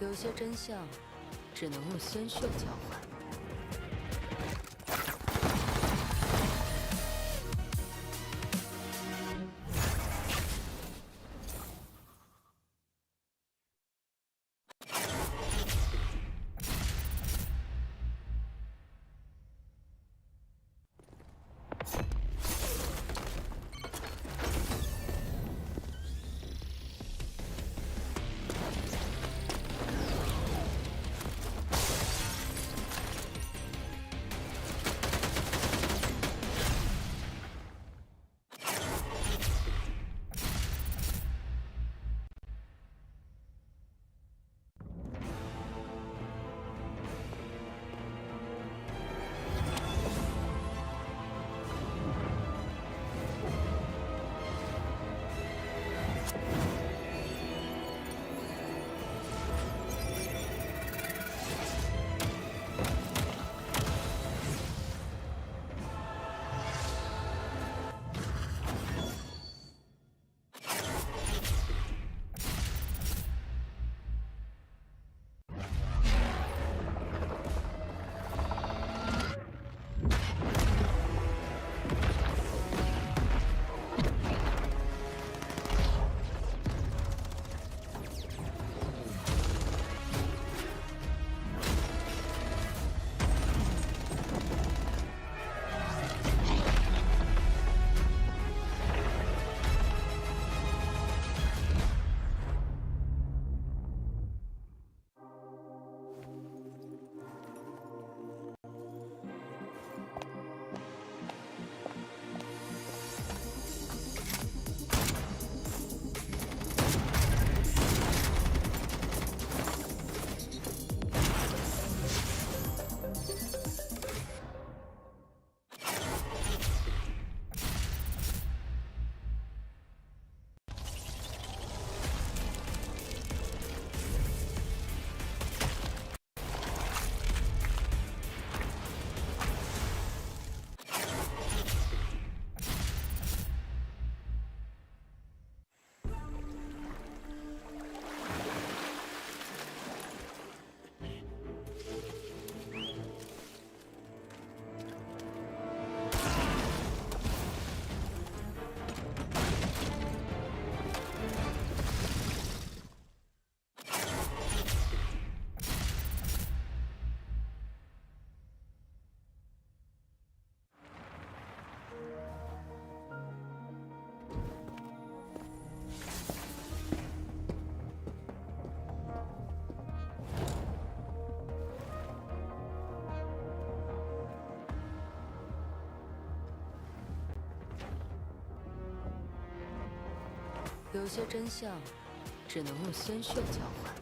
有些真相，只能用鲜血交换。有些真相，只能用鲜血交换。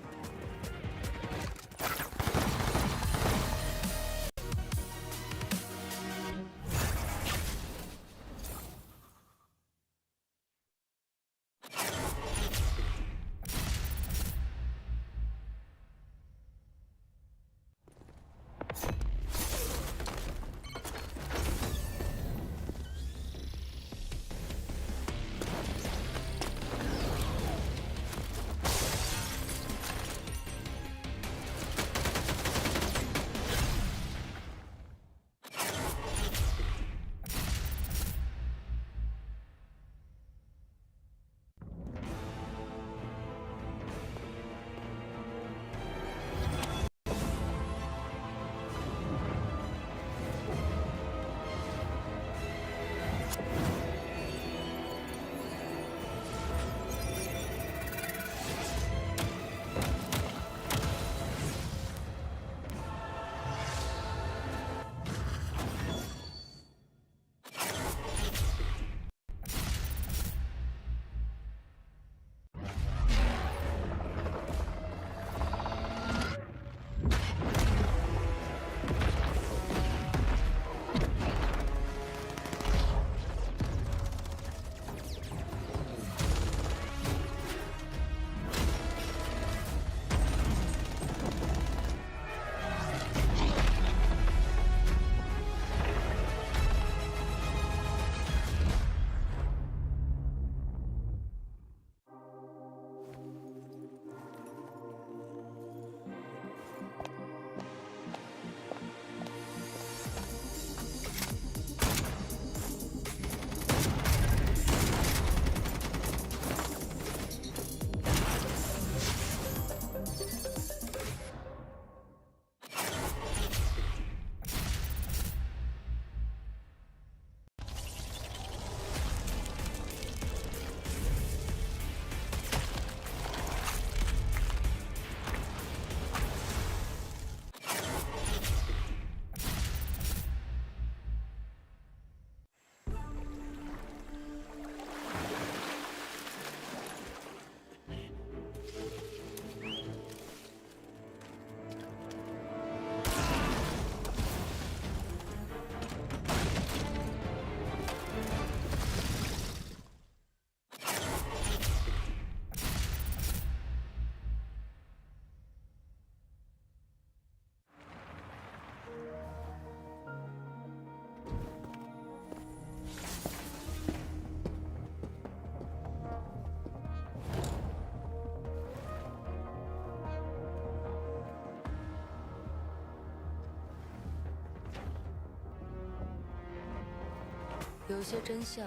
有些真相，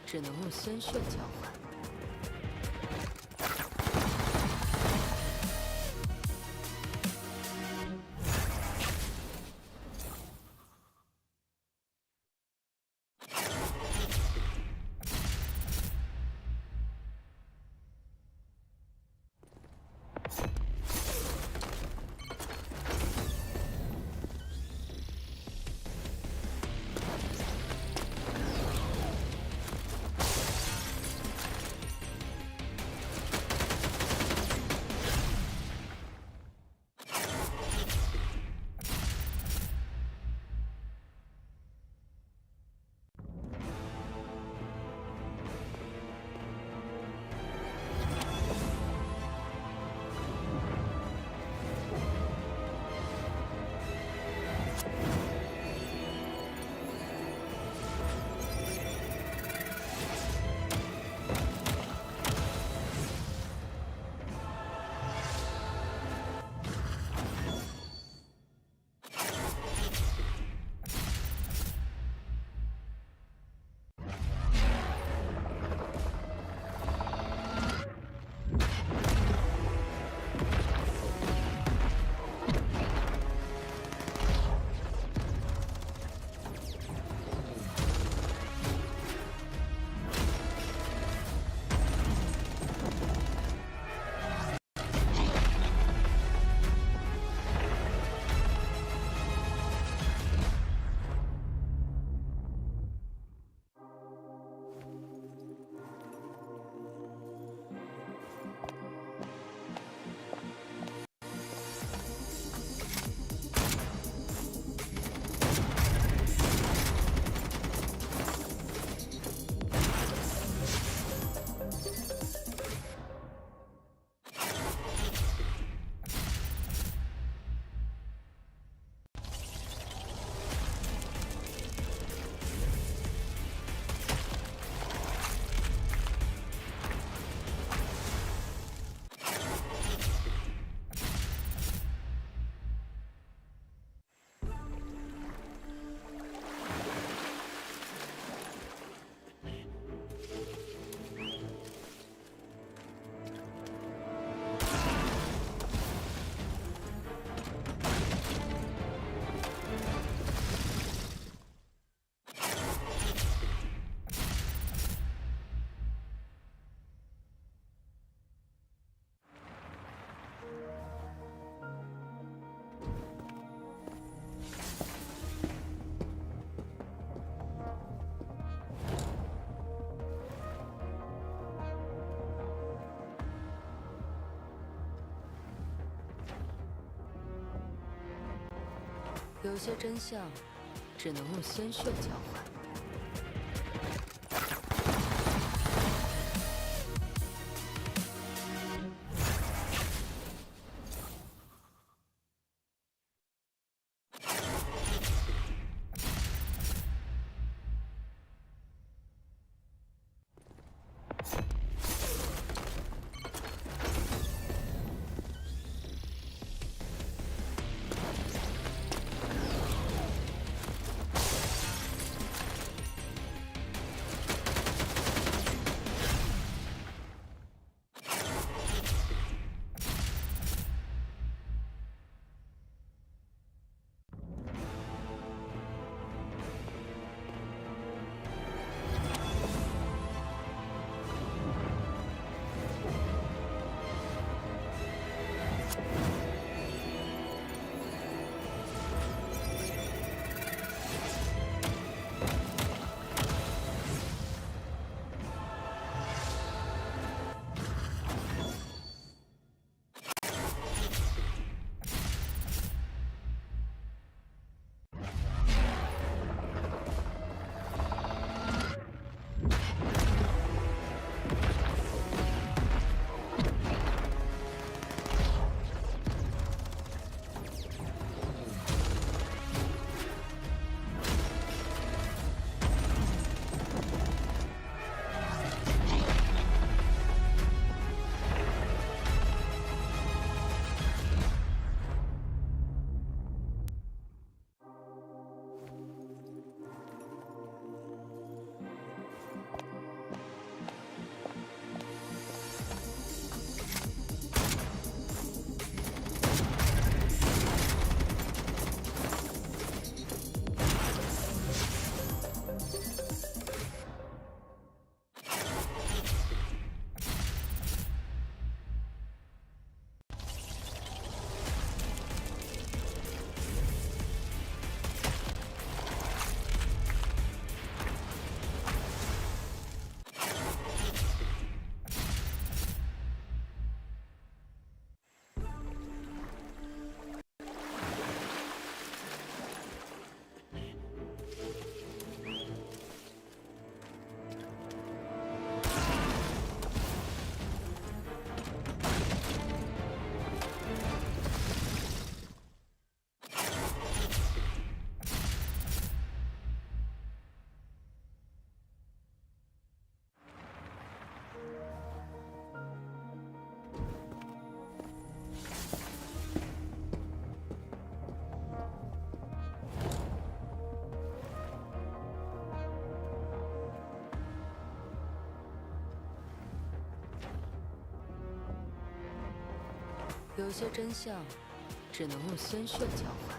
只能用鲜血交换。有些真相，只能用鲜血交换。有些真相，只能用鲜血交换。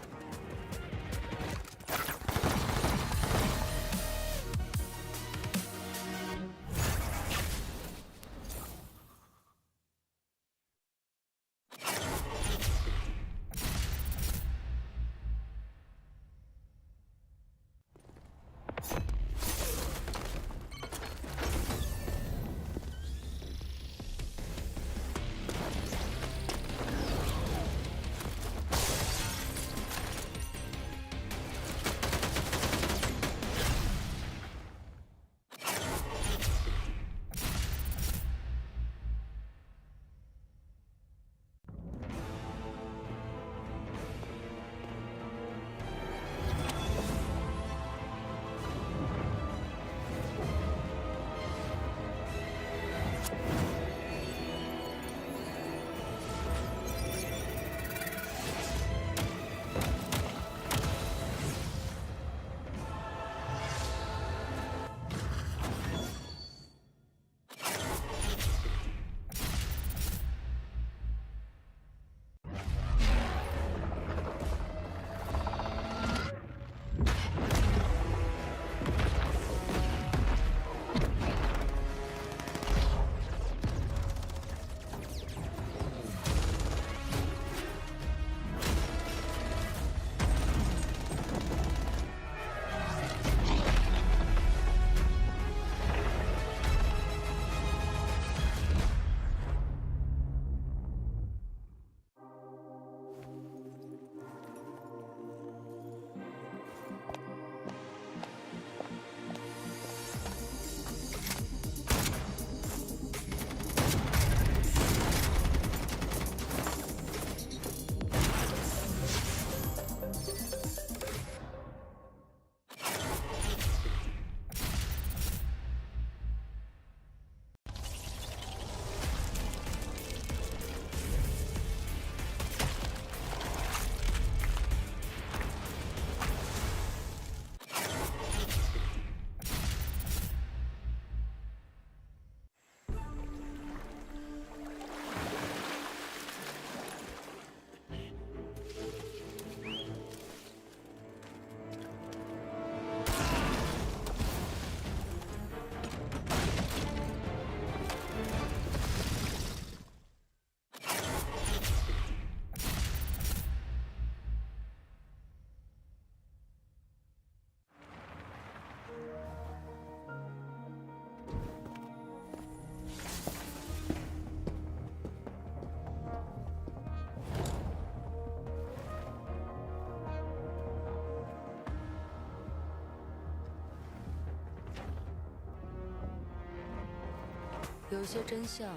有些真相，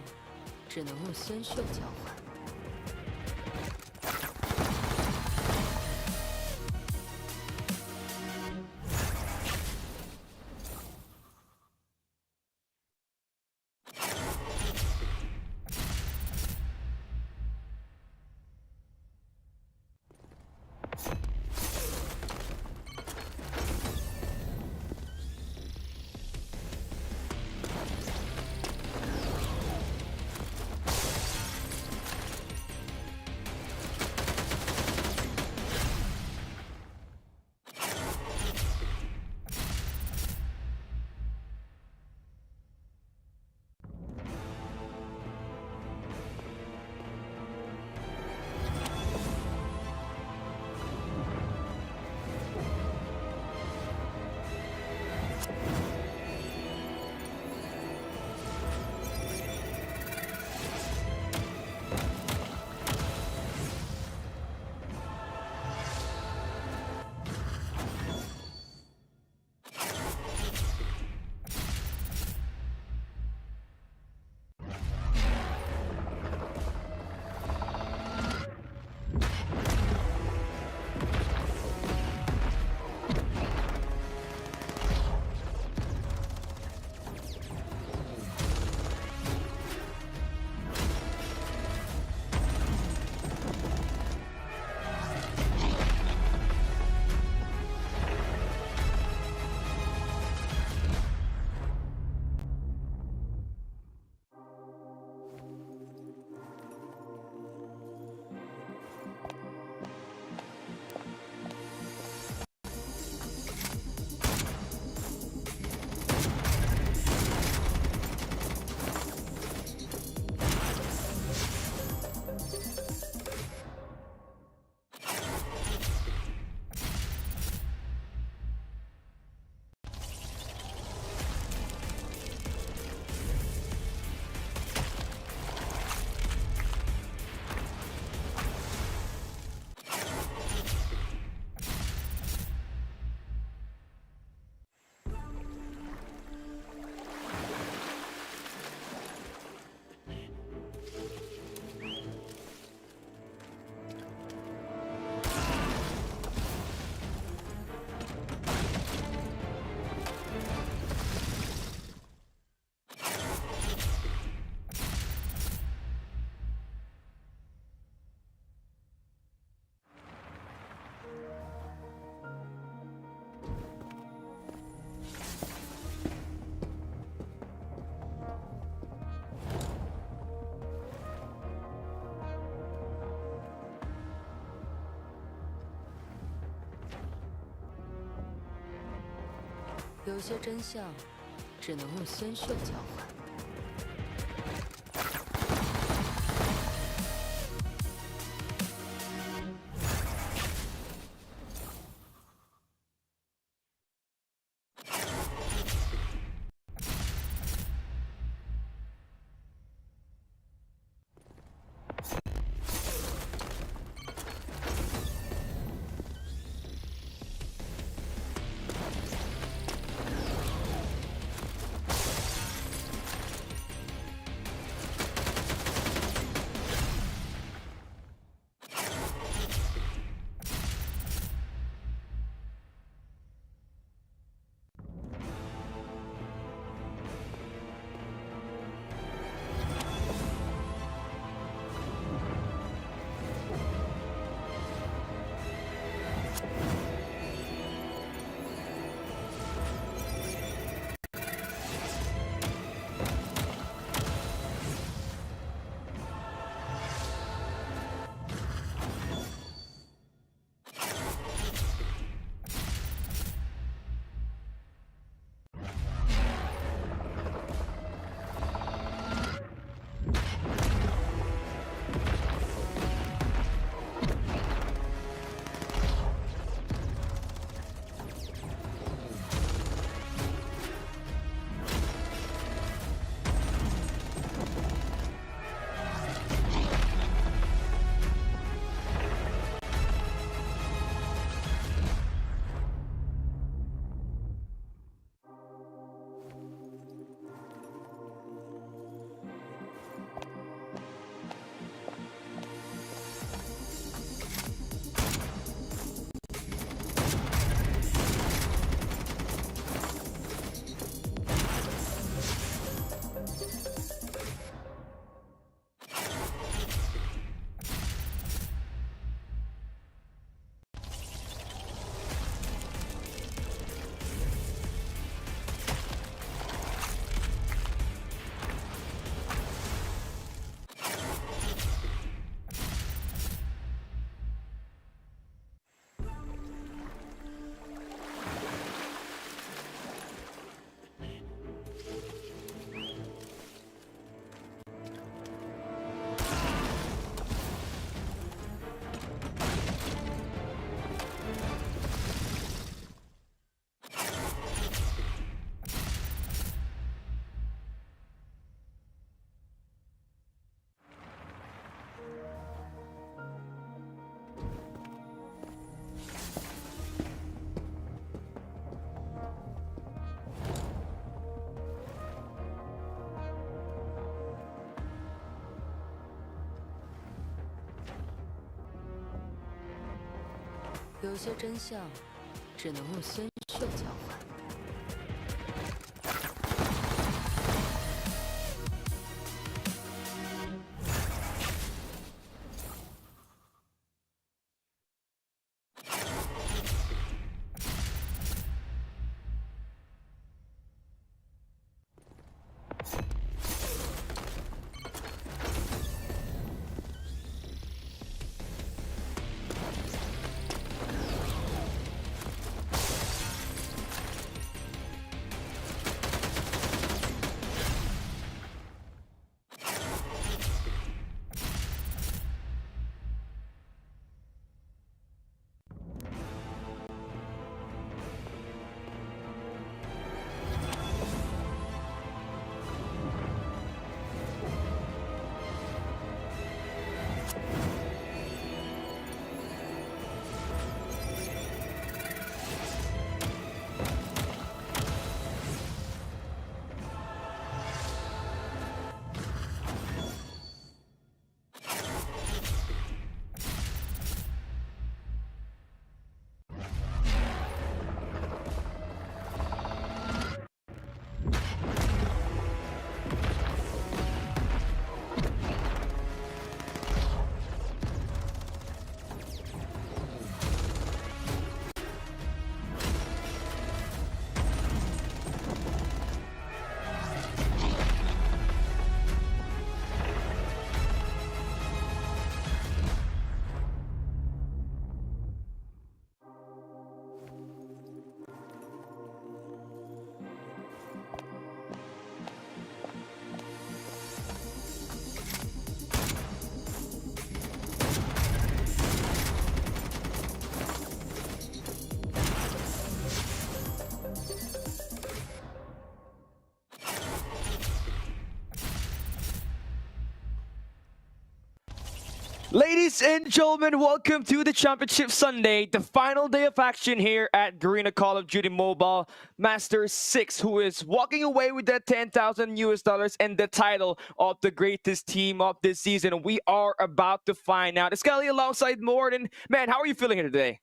只能用鲜血交换。有些真相只能用鲜血交换。有些真相只能用鲜血交换。Ladies and gentlemen, welcome to the Championship Sunday, the final day of action here at Garena Call of Duty Mobile Masters 6, who is walking away with that 10,000 US dollars and the title of the greatest team of this season. We are about to find out. It's Kelly alongside Morden. Man, how are you feeling here today?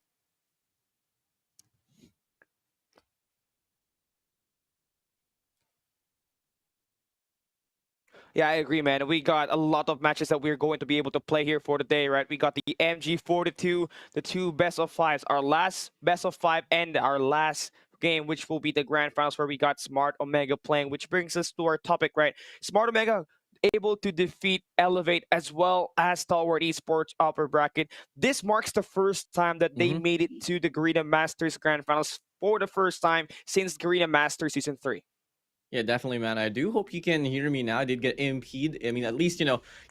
Yeah, I agree, man. We got a lot of matches that we're going to be able to play here for today, right? We got the MG42, the two best of fives, our last best of five, and our last game, which will be the grand finals, where we got Smart Omega playing, which brings us to our topic, right? Smart Omega able to defeat Elevate as well as Stalwart Esports upper bracket. This marks the first time that they made it to the Garena Masters grand finals for the first time since Garena Masters Season 3. Yeah, definitely, man. I do hope you can hear me now. I did get EMP'd. I mean, at least, you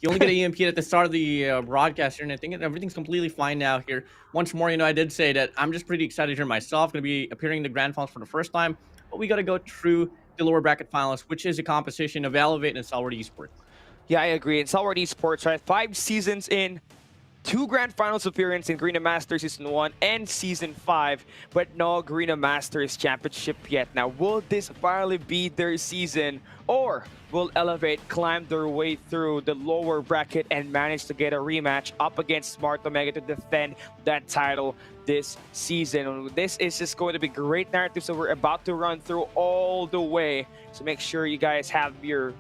only get EMP'd at the start of the broadcast here, and I think everything's completely fine now here. Once more, I did say that I'm just pretty excited here myself. Going to be appearing in the grand finals for the first time, but we got to go through the lower bracket finals, which is a composition of Elevate and Stalwart Esports. Yeah, I agree. And Stalwart Esports, right? 5 seasons in, 2 grand finals appearance in Garena Masters Season 1 and Season 5, but no Garena Masters Championship yet. Now, will this finally be their season, or will Elevate climb their way through the lower bracket and manage to get a rematch up against Smart Omega to defend that title this season? This is just going to be great narrative, so we're about to run through all the way. So make sure you guys have your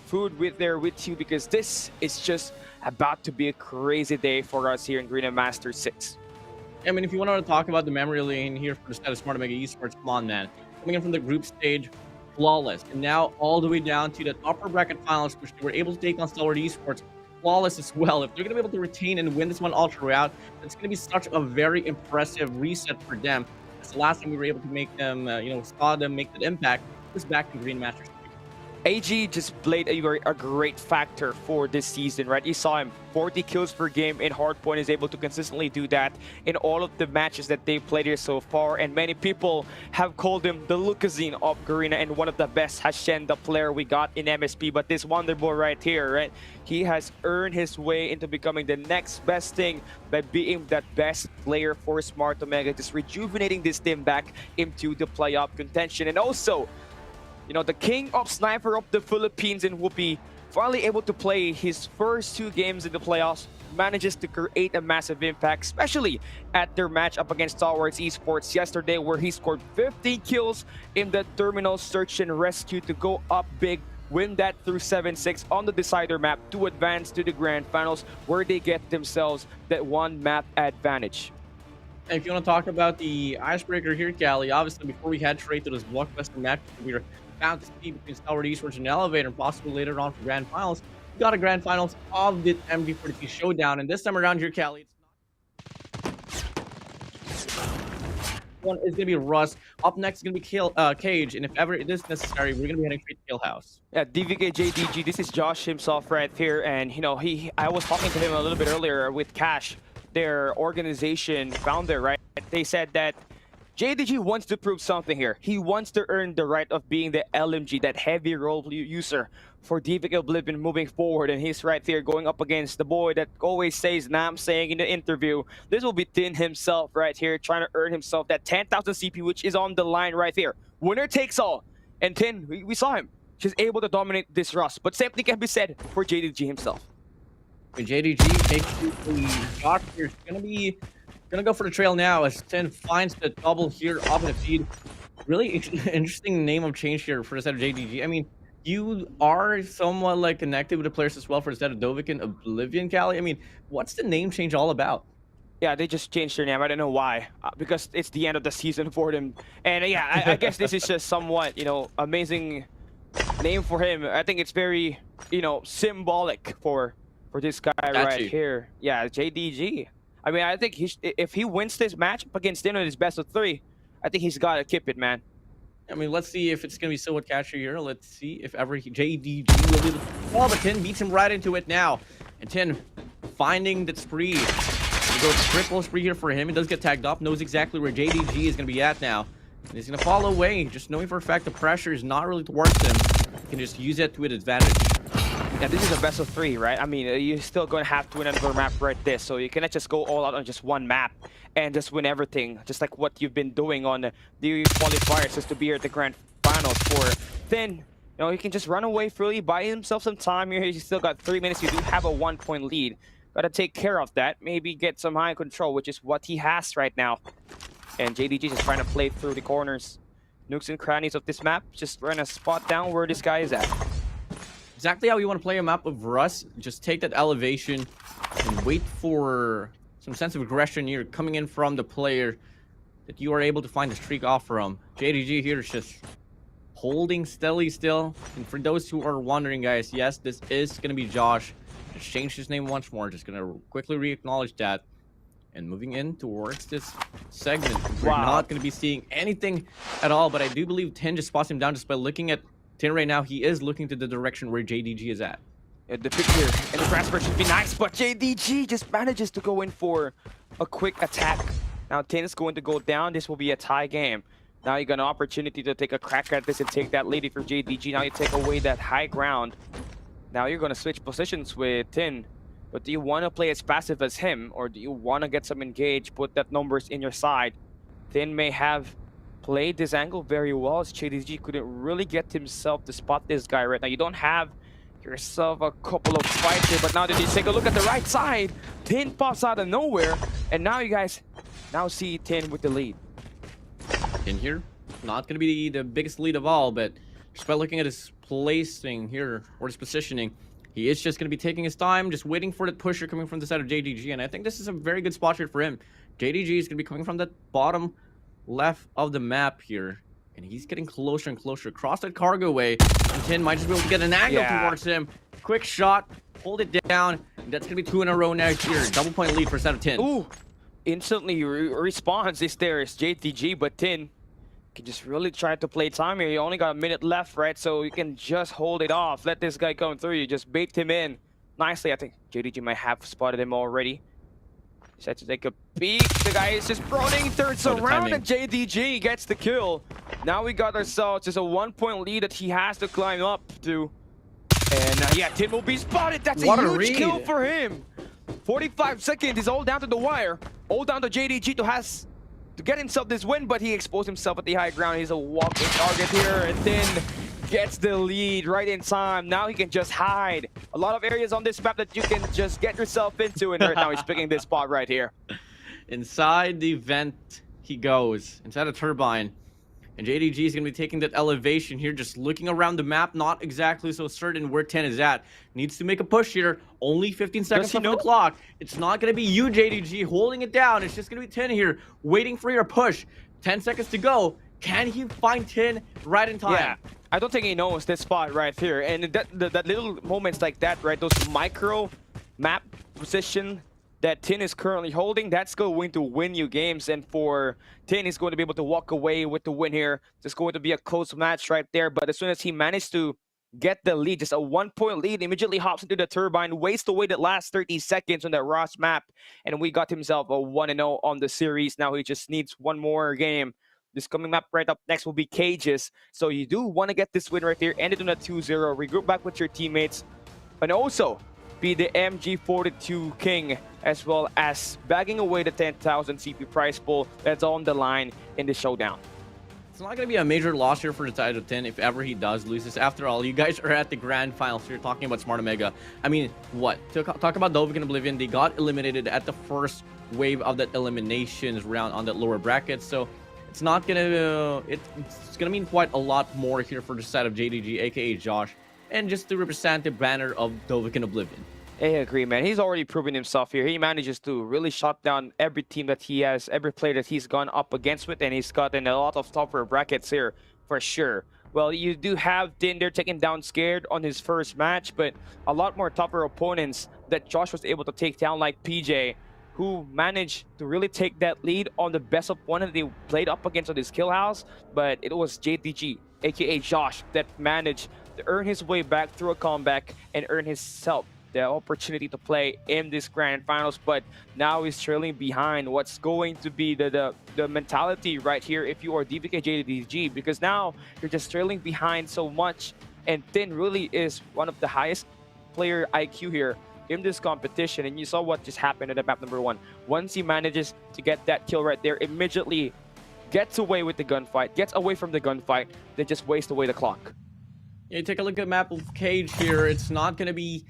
food with you, because this is just about to be a crazy day for us here in Garena Masters 6. I mean, if you want to talk about the memory lane here for the set of Smart Omega Esports, come on, man. Coming in from the group stage, flawless. And now all the way down to the upper bracket finals, which they were able to take on Stalwart Esports, flawless as well. If they're going to be able to retain and win this one all throughout, it's going to be such a very impressive reset for them. As the last time we were able to make them, saw them make that impact, was back in Garena Masters. AG just played a great factor for this season, right? You saw him 40 kills per game in Hardpoint, is able to consistently do that in all of the matches that they've played here so far, and many people have called him the Lucasine of Garena and one of the best Hashen, the player we got in MSP. But this Wonder Boy right here, right? He has earned his way into becoming the next best thing by being that best player for Smart Omega, just rejuvenating this team back into the playoff contention. And also, the king of sniper of the Philippines in Whoopi, finally able to play his first 2 games in the playoffs, manages to create a massive impact, especially at their match up against Stalwart Esports yesterday, where he scored 15 kills in the terminal search and rescue to go up big, win that through 7-6 on the decider map to advance to the grand finals, where they get themselves that 1 map advantage. And if you want to talk about the icebreaker here, Callie, obviously before we head straight to this blockbuster match, we were bound to see between Stalwart Esports and Elevate, and possibly later on for grand finals. We got a grand finals of the MG42 Showdown, and this time around here, Callie, one is going to be Russ. Up next is going to be Cage, and if ever it is necessary, we're going to be heading straight to Kill House. Yeah, DVK JDG, this is Josh himself right here, and I was talking to him a little bit earlier with Cash, their organization founder, right? They said that JDG wants to prove something here. He wants to earn the right of being the LMG, that heavy role user for DVK Oblivion moving forward. And he's right there going up against the boy that always says, nah, I'm saying in the interview, this will be Tin himself right here, trying to earn himself that 10,000 CP, which is on the line right here. Winner takes all. And Tin, we saw him. She's able to dominate this Rust. But same thing can be said for JDG himself. JDG takes the shot here. It's gonna go for the trail now as Tin finds the double here up in the feed. Really interesting name of change here for the set of JDG. I mean, you are somewhat like connected with the players as well for the set of Dovik and Oblivion, Callie. I mean, what's the name change all about? Yeah, they just changed their name. I don't know why, because it's the end of the season for them. And yeah, I guess this is just somewhat, amazing name for him. I think it's very, symbolic for this guy right here. Yeah, JDG. I mean, I think if he wins this match up against Dino in his best of 3, I think he's got to keep it, man. I mean, let's see if it's going to be somewhat catchy here. Let's see if ever JDG will be able to... Oh, but Tin beats him right into it now. And Tin finding that spree. He goes triple spree here for him. He does get tagged up. Knows exactly where JDG is going to be at now. And he's going to fall away. Just knowing for a fact the pressure is not really towards him. He can just use it to his advantage. Yeah, this is a best of 3, right? I mean, you're still going to have to win another map right there, so you cannot just go all out on just one map and just win everything, just like what you've been doing on the qualifiers just to be here at the grand finals for Thin. You know, he can just run away freely, buy himself some time here. He's still got 3 minutes. You do have a 1-point lead. Got to take care of that. Maybe get some high control, which is what he has right now. And JDG just trying to play through the corners, nooks and crannies of this map. Just trying to spot down where this guy is at. Exactly how you want to play a map of Rust. Just take that elevation and wait for some sense of aggression here coming in from the player that you are able to find the streak off from. JDG here is just holding steadily still. And for those who are wondering, guys, yes, this is going to be Josh. Just changed his name once more. Just going to quickly re-acknowledge that. And moving in towards this segment, we're not going to be seeing anything at all. But I do believe Tin just spots him down just by looking at Tin right now. He is looking to the direction where JDG is at. The pick here and the transfer should be nice, but JDG just manages to go in for a quick attack. Now Tin is going to go down. This will be a tie game. Now you got an opportunity to take a crack at this and take that lead for JDG. Now you take away that high ground. Now you're going to switch positions with Tin. But do you want to play as passive as him, or do you want to get some engage, put that numbers in your side? Tin may have played this angle very well, as JDG couldn't really get himself to spot this guy right now. You don't have yourself a couple of fights here, but now that you take a look at the right side, Tin pops out of nowhere, and now you guys now see Tin with the lead. In here, not going to be the biggest lead of all, but just by looking at his placing here, or his positioning, he is just going to be taking his time, just waiting for the pusher coming from the side of JDG, and I think this is a very good spot here for him. JDG is going to be coming from the bottom left of the map here, and he's getting closer and closer across that cargo way, and Tin might just be able to get an angle towards him. Quick shot, hold it down, and that's going to be 2 in a row now here. Double point lead for the side of Tin. Ooh, instantly response is there is JDG, but Tin can just really try to play time here. You only got a minute left, right? So you can just hold it off. Let this guy come through. You just bait him in nicely. I think JDG might have spotted him already. Set to take a peek. The guy is just proning, turns around, and JDG gets the kill. Now we got ourselves just a 1-point lead that he has to climb up to. And yeah, Tin will be spotted. That's a huge kill for him. 45 seconds is all down to the wire. All down to JDG to get himself this win, but he exposed himself at the high ground. He's a walking target here, and then gets the lead right in time. Now he can just hide. A lot of areas on this map that you can just get yourself into, and right now he's picking this spot right here. Inside the vent he goes, inside a turbine. And JDG is going to be taking that elevation here, just looking around the map, not exactly so certain where Tin is at. Needs to make a push here. Only 15 seconds on the clock. It's not going to be you, JDG, holding it down. It's just going to be Tin here, waiting for your push. 10 seconds to go. Can he find Tin right in time? Yeah, I don't think he knows this spot right here. And that little moments like that, right, those micro map position that Tin is currently holding, that's going to win you games. And for Tin, he's going to be able to walk away with the win here. It's going to be a close match right there. But as soon as he managed to get the lead, just a 1-point lead, immediately hops into the turbine, wastes away the last 30 seconds on that Ross map. And we got himself a 1-0 on the series. Now he just needs one more game. This coming map right up next will be Cages. So you do want to get this win right here. End it on a 2-0. Regroup back with your teammates. And also be the MG42 King, as well as bagging away the 10,000 CP prize pool that's on the line in the showdown. It's not going to be a major loss here for the side of Tin if ever he does lose this. After all, you guys are at the grand finals. So you're talking about Smart Omega. I mean, what? Talk about Dovahkiin and Oblivion. They got eliminated at the first wave of that eliminations round on that lower bracket. So it's not going to... it's going to mean quite a lot more here for the side of JDG, aka Josh. And just to represent the banner of Dovahkiin and Oblivion. I agree, man. He's already proven himself here. He manages to really shut down every team that he has, every player that he's gone up against with, and he's gotten a lot of tougher brackets here for sure. Well, you do have Tin there taken down Scared on his first match, but a lot more tougher opponents that Josh was able to take down, like PJ, who managed to really take that lead on the best opponent they played up against on his kill house. But it was JDG, aka Josh, that managed to earn his way back through a comeback and earn himself the opportunity to play in this grand finals. But now he's trailing behind. What's going to be the mentality right here if you are DPK JDG? Because now you're just trailing behind so much, and Tin really is one of the highest player IQ here in this competition, and you saw what just happened at map number 1. Once he manages to get that kill right there, immediately gets away with the gunfight, gets away from the gunfight, then just wastes away the clock. Yeah, you take a look at map of Cage here. It's not going to be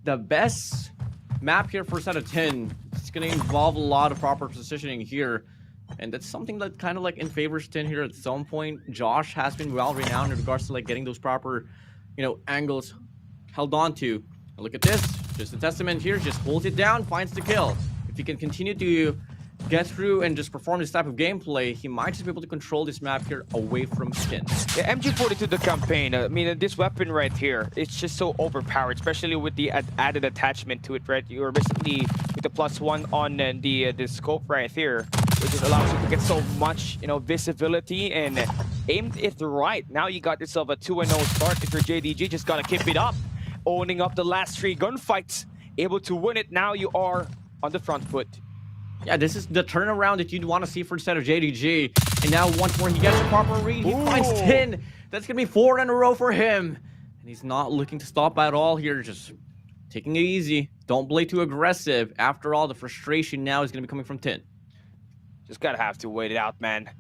the best map here for a set of 10. It's going to involve a lot of proper positioning here. And that's something that kind of like in favors 10 here at some point. Josh has been well renowned in regards to like getting those proper, angles held on to. And look at this. Just a testament here. Just holds it down, finds the kill. If he can continue to get through and just perform this type of gameplay, he might just be able to control this map here away from Skin. Yeah, MG42 the campaign, I mean, this weapon right here, it's just so overpowered, especially with the added attachment to it, right? You're basically with the +1 on the scope right here, which just allows you to get so much, visibility and aimed it right. Now you got yourself a 2-0 start. If you're JDG, just gotta keep it up. Owning up the last 3 gunfights, able to win it. Now you are on the front foot. Yeah, this is the turnaround that you'd want to see for instead of JDG. And now once more he gets a proper read. He finds 10. That's going to be 4 in a row for him. And he's not looking to stop at all here. Just taking it easy. Don't play too aggressive. After all, the frustration now is going to be coming from 10. Just gotta have to wait it out, man.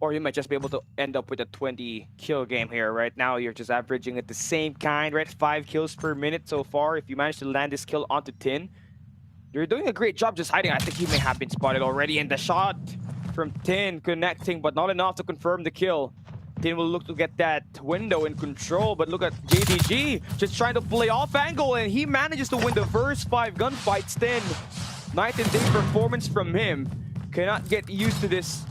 Or you might just be able to end up with a 20 kill game here. Right now, you're just averaging at the same kind, right? 5 kills per minute so far. If you manage to land this kill onto 10, you're doing a great job just hiding. I think he may have been spotted already. And the shot from 10 connecting, but not enough to confirm the kill. 10 will look to get that window in control, but look at JDG just trying to play off angle, and he manages to win the first 5 gunfights. 10, night and day performance from him. Cannot get used to this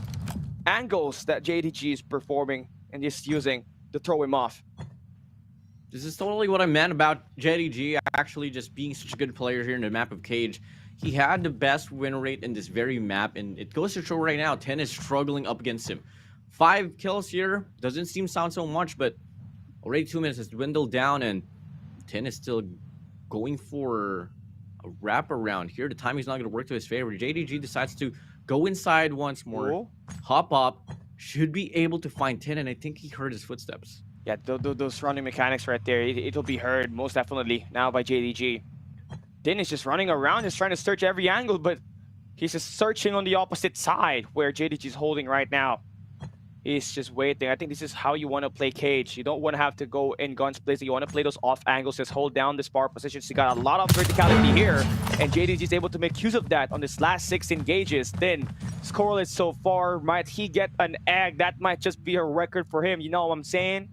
angles that JDG is performing and just using to throw him off. This is totally what I meant about JDG actually just being such a good player here in the map of Cage. He had the best win rate in this very map, and it goes to show right now 10 is struggling up against him. 5 kills here doesn't sound so much, but already 2 minutes has dwindled down, and 10 is still going for a wraparound here. The timing's not going to work to his favor. JDG decides to go inside once more, hop up, should be able to find 10, and I think he heard his footsteps. Yeah, those running mechanics right there, it'll be heard most definitely now by JDG. 10 is just running around, just trying to search every angle, but he's just searching on the opposite side where JDG is holding right now. He's just waiting. I think this is how you want to play Cage. You don't want to have to go in guns blazing. You want to play those off angles, just hold down the spar positions. You got a lot of verticality here, and JDG is able to make use of that on this last 6 engages. Then scoreless so far. Might he get an egg? That might just be a record for him. You know what I'm saying?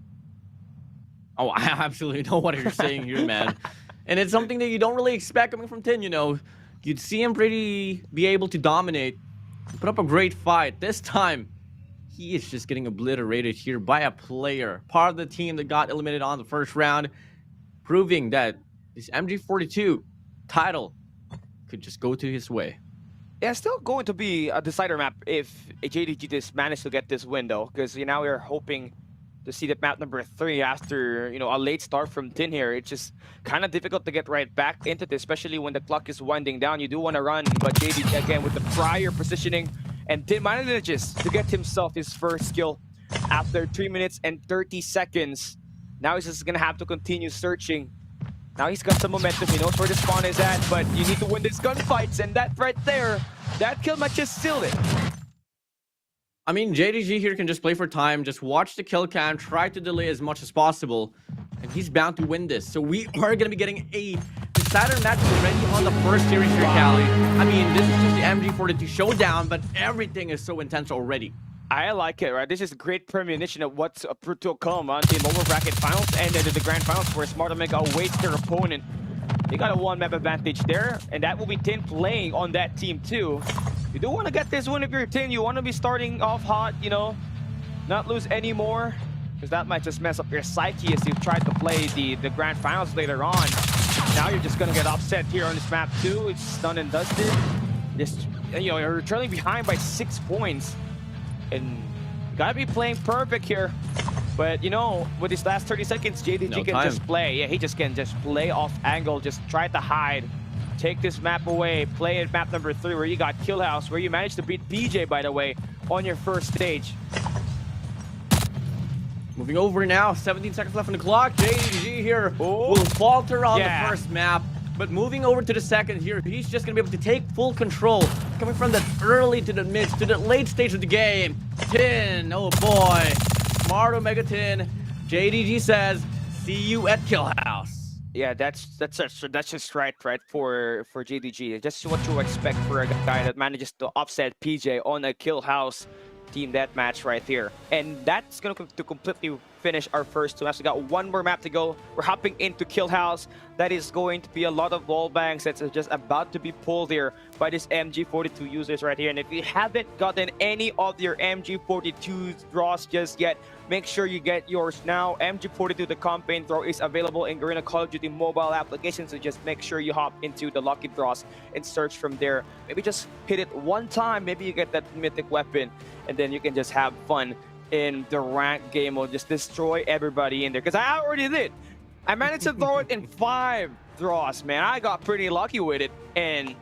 Oh, I absolutely know what you're saying here, man. And it's something that you don't really expect coming from 10, You'd see him be able to dominate, put up a great fight. This time, he is just getting obliterated here by a player, part of the team that got eliminated on the first round, proving that this MG42 title could just go to his way. Yeah, still going to be a decider map if JDG just managed to get this window, because now we're hoping to see that map number 3 after a late start from 10 here. It's just kind of difficult to get right back into this, especially when the clock is winding down. You do want to run, but JDG again with the prior positioning, and 10 manages to get himself his first kill after 3 minutes and 30 seconds. Now he's just gonna have to continue searching. Now he's got some momentum. He knows where the spawn is at, but you need to win these gunfights, and that right there, that kill might just seal it. I mean, JDG here can just play for time, just watch the kill cam, try to delay as much as possible, and he's bound to win this. So we are going to be getting a decider match already on the first series here, Cali. I mean, this is just the MG42 Showdown, but everything is so intense already. I like it, right? This is a great premonition of what's to come on the lower bracket finals and the grand finals, where Smart Omega awaits their opponent. They got a 1-map advantage there, and that will be 10 playing on that team too. You do want to get this win if you're 10. You want to be starting off hot, not lose any more, because that might just mess up your psyche as you try to play the grand finals later on. Now you're just going to get upset here on this map too. It's done and dusted. Just, you're trailing behind by 6 points, and you got to be playing perfect here. But, with these last 30 seconds, JDG can just play. Yeah, he just can just play off angle, just try to hide. Take this map away, play at map number 3 where you got Kill House, where you managed to beat BJ, by the way, on your first stage. Moving over now, 17 seconds left on the clock. JDG here will falter on the first map. But moving over to the second here, he's just going to be able to take full control. Coming from the early to the mid to the late stage of the game. Tin, oh boy. Smart Omega Tin. JDG says, see you at Kill House. Yeah, that's just right for JDG. Just what you expect for a guy that manages to upset PJ on a Kill House team deathmatch right here. And that's going to completely finish our first two maps. We got one more map to go. We're hopping into Kill House. That is going to be a lot of wall bangs that's just about to be pulled here by this MG42 users right here. And if you haven't gotten any of your MG42 draws just yet, make sure you get yours now. MG42, the campaign draw, is available in Garena Call of Duty mobile application, so just make sure you hop into the lucky draws and search from there. Maybe just hit it one time, maybe you get that mythic weapon, and then you can just have fun in the ranked game or just destroy everybody in there. Because I already did. I managed to throw it in 5 draws, man. I got pretty lucky with it. And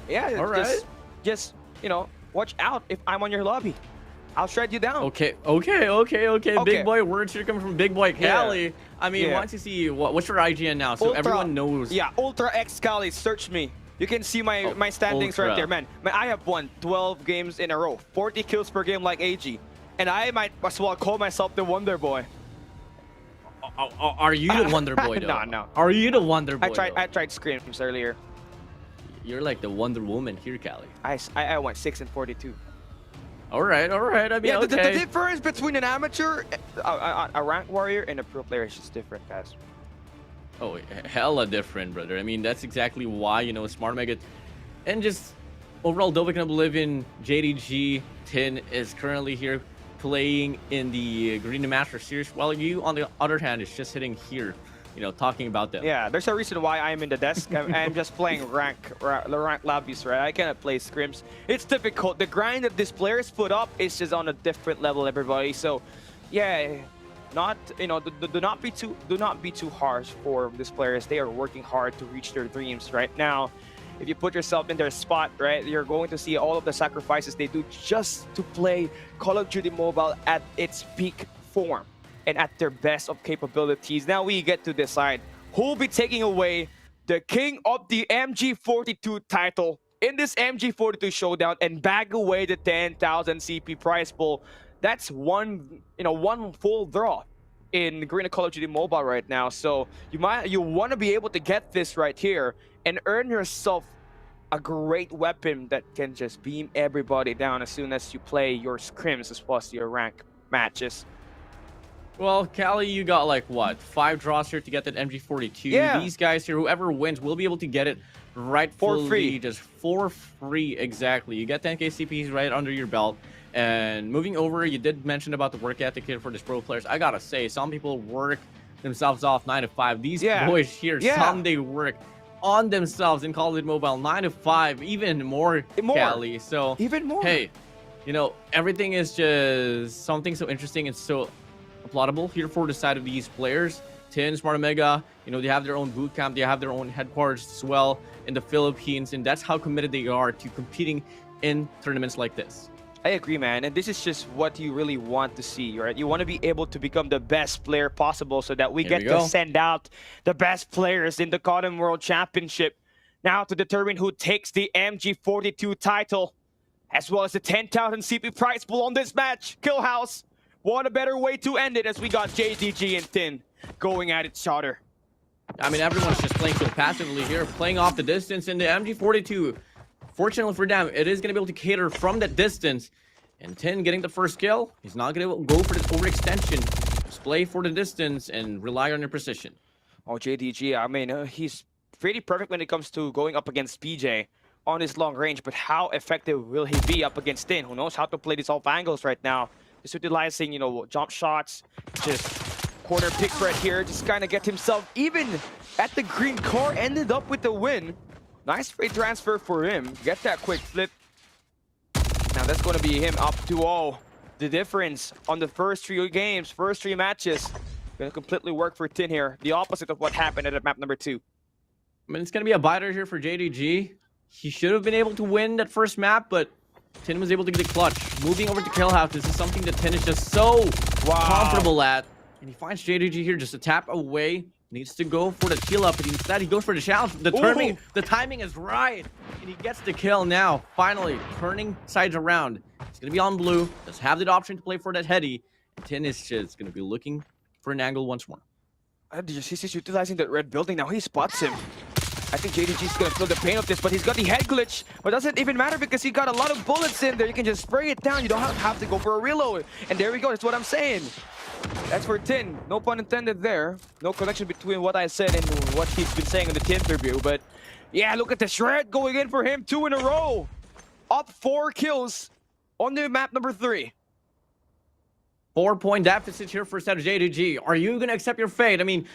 yeah, just you know, watch out if I'm on your lobby. I'll shred you down. Okay. Big boy words here coming from Big Boy Cali. Yeah. I mean, once you see what's your IGN now, so everyone knows. Yeah, Ultra X Cali, search me. You can see my standings right there, man. I have won 12 games in a row, 40 kills per game like AG, and I might as well call myself the Wonder Boy. Are you the Wonder Boy though? No. Are you the Wonder Boy? I tried screams earlier. You're like the Wonder Woman here, Cali. I went 6 and 42. All right. I mean, yeah, okay. the difference between an amateur, a rank warrior, and a pro player is just different, guys. Oh, hella different, brother. I mean, that's exactly why, you know, Smart Omega and just overall Dovik and Oblivion, JDG, Tin is currently here playing in the Garena Masters series, while you, on the other hand, is just sitting here, you know, talking about them. Yeah, there's a reason why I'm in the desk. I'm just playing rank lobbies, right? I cannot play scrims. It's difficult. The grind that these players put up is just on a different level, everybody. So, yeah, not, you know, do not be too harsh for these players. They are working hard to reach their dreams right now. If you put yourself in their spot, right, you're going to see all of the sacrifices they do just to play Call of Duty Mobile at its peak form and at their best of capabilities. Now we get to decide who will be taking away the king of the MG42 title in this MG42 showdown and bag away the 10,000 CP prize pool. That's one full draw in Garena Call of Duty Mobile right now. So you want to be able to get this right here and earn yourself a great weapon that can just beam everybody down as soon as you play your scrims as well as your rank matches. Well, Cali, you got like what, 5 draws here to get that MG42. Yeah. These guys here, whoever wins will be able to get it right for free. Just for free, exactly. You get 10k CPs right under your belt. And moving over, you did mention about the work ethic here for these pro players. I gotta say, some people work themselves off 9 to 5. These boys here, some they work on themselves in Call of Duty Mobile 9 to 5, even more. Cali. So even more. Hey, you know, everything is just something so interesting and so applaudable here for the side of these players. Tin, Smart Omega, you know, they have their own boot camp, they have their own headquarters as well in the Philippines, and that's how committed they are to competing in tournaments like this. I agree, man, and this is just what you really want to see, right? You want to be able to become the best player possible so that we get to send out the best players in the COD World Championship now to determine who takes the MG42 title, as well as the 10,000 CP prize pool on this match. Kill House, what a better way to end it as we got JDG and Tin going at each other. I mean, everyone's just playing so passively here, playing off the distance in the MG42. Fortunately for them, it is going to be able to cater from that distance. And Tin getting the first kill. He's not going to go for this overextension. Just play for the distance and rely on your precision. Oh, JDG, I mean, he's pretty perfect when it comes to going up against PJ on his long range. But how effective will he be up against Tin? Who knows how to play these off angles right now? Just utilizing, you know, jump shots, just corner picks right here. Just kind of get himself even at the green car. Ended up with the win. Nice free transfer for him. Get that quick flip. Now that's going to be him up 2-0. The difference on the first 3 games, first 3 matches, going to completely work for Tin here. The opposite of what happened at map number 2. I mean, it's going to be a biter here for JDG. He should have been able to win that first map, but Tin was able to get the clutch. Moving over to Kill House, this is something that Tin is just so comfortable at. And he finds JDG here just a tap away. Needs to go for the kill up, but instead he goes for the challenge. The timing is right, and he gets the kill now. Finally, turning sides around. He's going to be on blue. Does have the option to play for that heady. And Tin is just going to be looking for an angle once more. He's utilizing that red building now. He spots him. I think JDG's gonna feel the pain of this, but he's got the head glitch. But doesn't even matter because he got a lot of bullets in there. You can just spray it down. You don't have to go for a reload. And there we go. That's what I'm saying. That's for Tin. No pun intended there. No connection between what I said and what he's been saying in the Tin interview. But yeah, look at the shred going in for him. 2 in a row. Up 4 kills on the map number 3. 4-point deficit here for set of JDG. Are you going to accept your fate? I mean,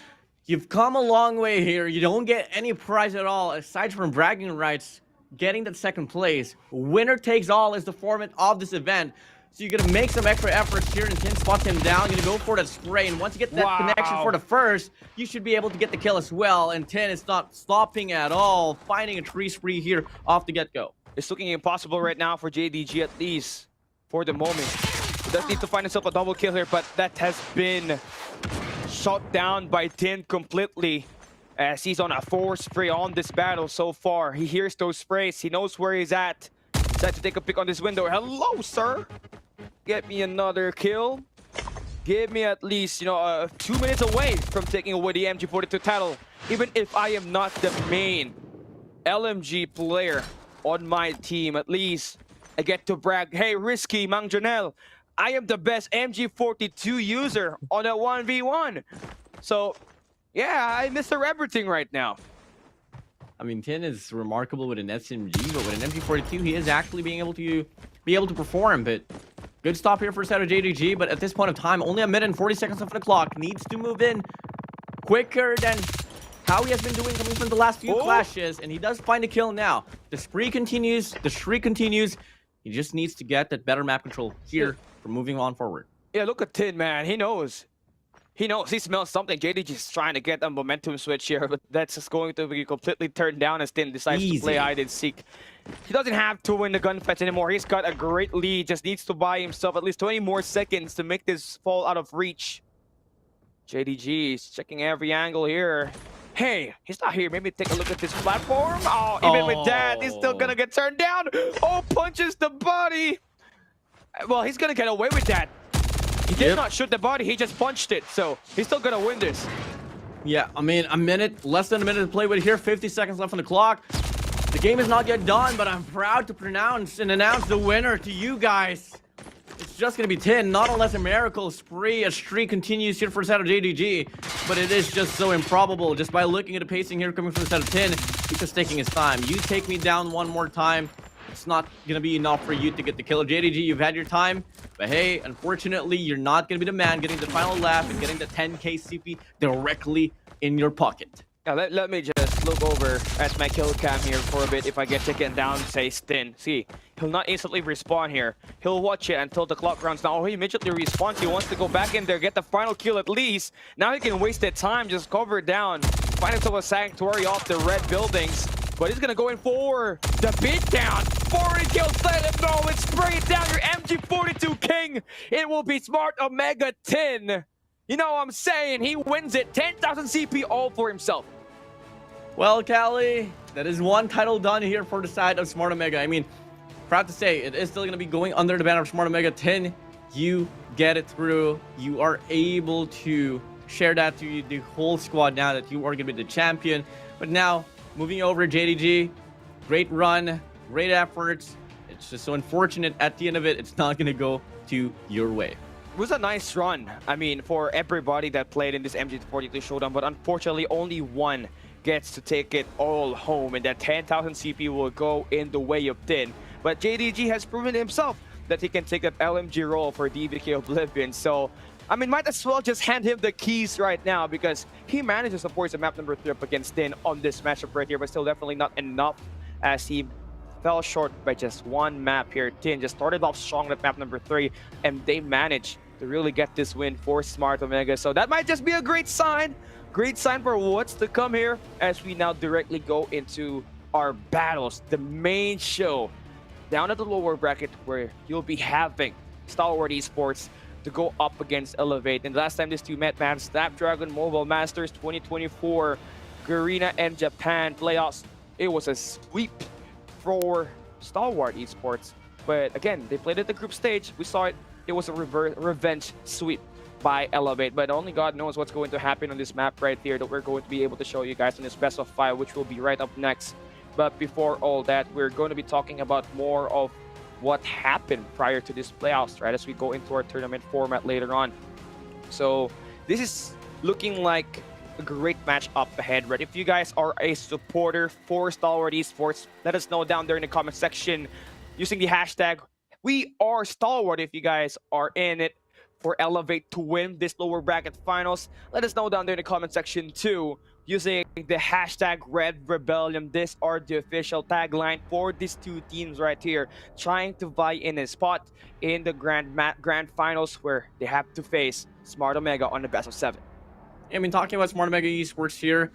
you've come a long way here. You don't get any prize at all, aside from bragging rights, getting that 2nd place. Winner takes all is the format of this event. So you're going to make some extra efforts here, and Tin spots him down. You're going to go for that spray, and once you get that connection for the first, you should be able to get the kill as well. And Tin is not stopping at all, finding a tree spree here off the get-go. It's looking impossible right now for JDG, at least for the moment. He does need to find himself a double kill here, but that has been shot down by Tin completely, as he's on a 4 spray on this battle so far. He hears those sprays. He knows where he's at. Decided to take a pick on this window. Hello, sir. Get me another kill. Give me at least, 2 minutes away from taking away the MG42 title. Even if I am not the main LMG player on my team, at least I get to brag. Hey, Risky, Mang Janelle, I am the best MG42 user on a 1v1. So, yeah, I miss everything right now. I mean, Tin is remarkable with an SMG, but with an MG42, he is actually being able to perform. But good stop here for set of JDG, but at this point of time, only a minute and 40 seconds off the clock. Needs to move in quicker than how he has been doing coming from the last few clashes, and he does find a kill now. The spree continues, the shriek continues. He just needs to get that better map control here for moving on forward. Yeah, look at Tin, man. He knows. He knows. He smells something. JDG is trying to get a momentum switch here, but that's just going to be completely turned down as Tin decides to play hide and seek. He doesn't have to win the gunfight anymore. He's got a great lead. Just needs to buy himself at least 20 more seconds to make this fall out of reach. JDG is checking every angle here. Hey, he's not here. Maybe take a look at this platform. Oh, even with that, he's still gonna get turned down. Oh, punches the body. Well, he's gonna get away with that. He did not shoot the body, he just punched it. So he's still gonna win this. Yeah, I mean, less than a minute to play with here. 50 seconds left on the clock. The game is not yet done, but I'm proud to pronounce and announce the winner to you guys. It's just going to be Tin, not unless a miracle spree, a streak continues here for the set of JDG. But it is just so improbable. Just by looking at the pacing here coming from the set of Tin, he's just taking his time. You take me down one more time, it's not going to be enough for you to get the kill. JDG, you've had your time. But hey, unfortunately, you're not going to be the man getting the final lap and getting the 10k CP directly in your pocket. Now, let me just look over at my kill cam here for a bit. If I get taken down, say Tin. See, he'll not instantly respawn here. He'll watch it until the clock runs down. Oh, he immediately respawns. He wants to go back in there, get the final kill at least. Now he can waste that time, just cover down, find himself a sanctuary off the red buildings. But he's gonna go in for the beatdown. 40 kills, let him know. Let's spray it down, your MG42 king. It will be smart Omega Tin. You know what I'm saying? He wins it. 10,000 CP all for himself. Well, Callie, that is one title done here for the side of Smart Omega. I mean, proud to say, it is still going to be going under the banner of Smart Omega. Tin, you get it through. You are able to share that to the whole squad now that you are going to be the champion. But now, moving over JDG, great run, great efforts. It's just so unfortunate at the end of it, it's not going to go to your way. It was a nice run, I mean, for everybody that played in this MG42 Showdown, but unfortunately only one gets to take it all home, and that 10,000 CP will go in the way of Tin. But JDG has proven himself that he can take that LMG role for DBK Oblivion, so I mean, might as well just hand him the keys right now, because he manages, of course, the map number 3 up against Tin on this matchup right here, but still definitely not enough, as he fell short by just one map here. Tin just started off strong at map number 3, and they managed to really get this win for Smart Omega. So that might just be a great sign for what's to come here, as we now directly go into our battles, the main show down at the lower bracket, where you'll be having Stalwart Esports to go up against Elevate. And last time these two met, man, Snapdragon Mobile Masters 2024, Garena and Japan playoffs. It was a sweep for Stalwart Esports. But again, they played at the group stage. We saw it. It was a revenge sweep by Elevate. But only God knows what's going to happen on this map right here that we're going to be able to show you guys in this best of 5, which will be right up next. But before all that, we're going to be talking about more of what happened prior to this playoffs, right? As we go into our tournament format later on. So this is looking like a great match up ahead, right? If you guys are a supporter for Stalwart Esports, let us know down there in the comment section using the hashtag #WeAreStalwart if you guys are in it for Elevate to win this lower bracket finals. Let us know down there in the comment section too using the hashtag #RedRebellion. These are the official tagline for these two teams right here, trying to vie in a spot in the grand finals where they have to face Smart Omega on the best of 7. I mean, talking about Smart Omega Esports here,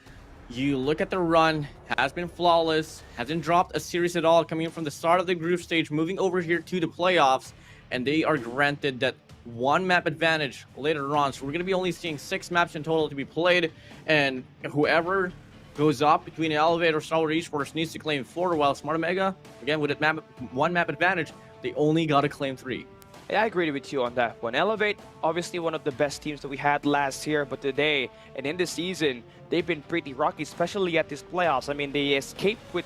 you look at the run, has been flawless, hasn't dropped a series at all, coming in from the start of the group stage, moving over here to the playoffs, and they are granted that one map advantage later on. So we're going to be only seeing 6 maps in total to be played, and whoever goes up between Elevate or Stalwart Esports needs to claim 4, while Smart Omega, again, with that one map advantage, they only got to claim 3. Yeah, I agree with you on that one. Elevate, obviously one of the best teams that we had last year, but today and in the season, they've been pretty rocky, especially at these playoffs. I mean, they escaped with,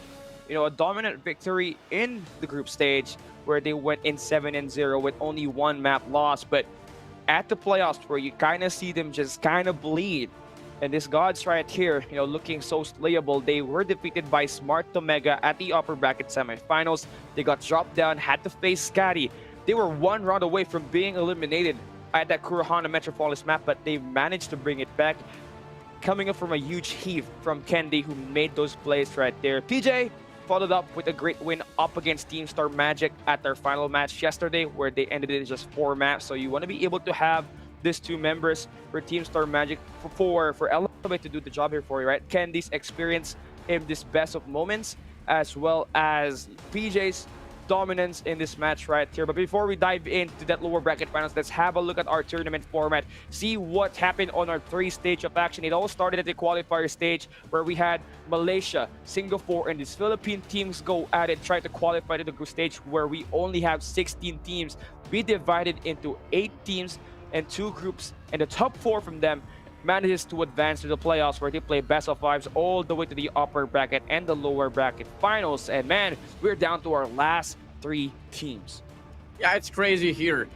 a dominant victory in the group stage where they went in 7-0 with only 1 map loss. But at the playoffs, where you kind of see them just kind of bleed, and this Gods right here, looking so slayable, they were defeated by Smart Omega at the upper bracket semifinals. They got dropped down, had to face Scotty. They were 1 round away from being eliminated at that Kurahana Metropolis map, but they managed to bring it back, coming up from a huge heave from Kendi, who made those plays right there. PJ followed up with a great win up against Team Star Magic at their final match yesterday, where they ended it in just 4 maps. So you want to be able to have these 2 members for Team Star Magic for Elevate to do the job here for you, right? Kendi's experience in this best of moments, as well as PJ's dominance in this match right here. But before we dive into that lower bracket finals, let's have a look at our tournament format, see what happened on our 3 stage of action. It all started at the qualifier stage, where we had Malaysia, Singapore, and these Philippine teams go at it, try to qualify to the group stage, where we only have 16 teams. We divided into 8 teams and 2 groups, and the top 4 from them manages to advance to the playoffs, where they play best of 5s all the way to the upper bracket and the lower bracket finals. And man, we're down to our last 3 teams. Yeah, it's crazy here.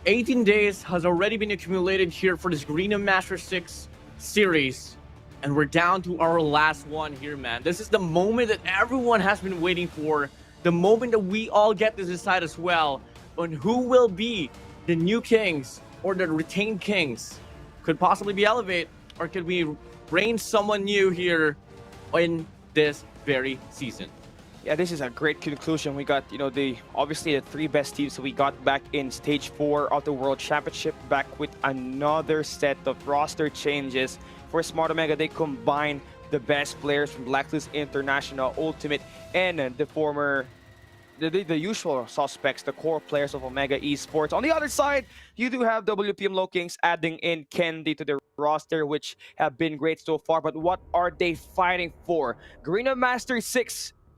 18 days has already been accumulated here for this Garena Masters VI series, and we're down to our last one here, man. This is the moment that everyone has been waiting for, the moment that we all get to decide as well on who will be the new kings or the retained kings. Could possibly be Elevate, or could we reign someone new here in this very season? Yeah, this is a great conclusion. We got, obviously the 3 best teams that we got back in stage 4 of the World Championship, back with another set of roster changes. For Smart Omega, they combine the best players from Blacklist International, Ultimate, and the usual suspects, the core players of Omega Esports. On the other side, you do have WPM Low Kings adding in Kendi to the roster, which have been great so far. But what are they fighting for? Garena Masters VI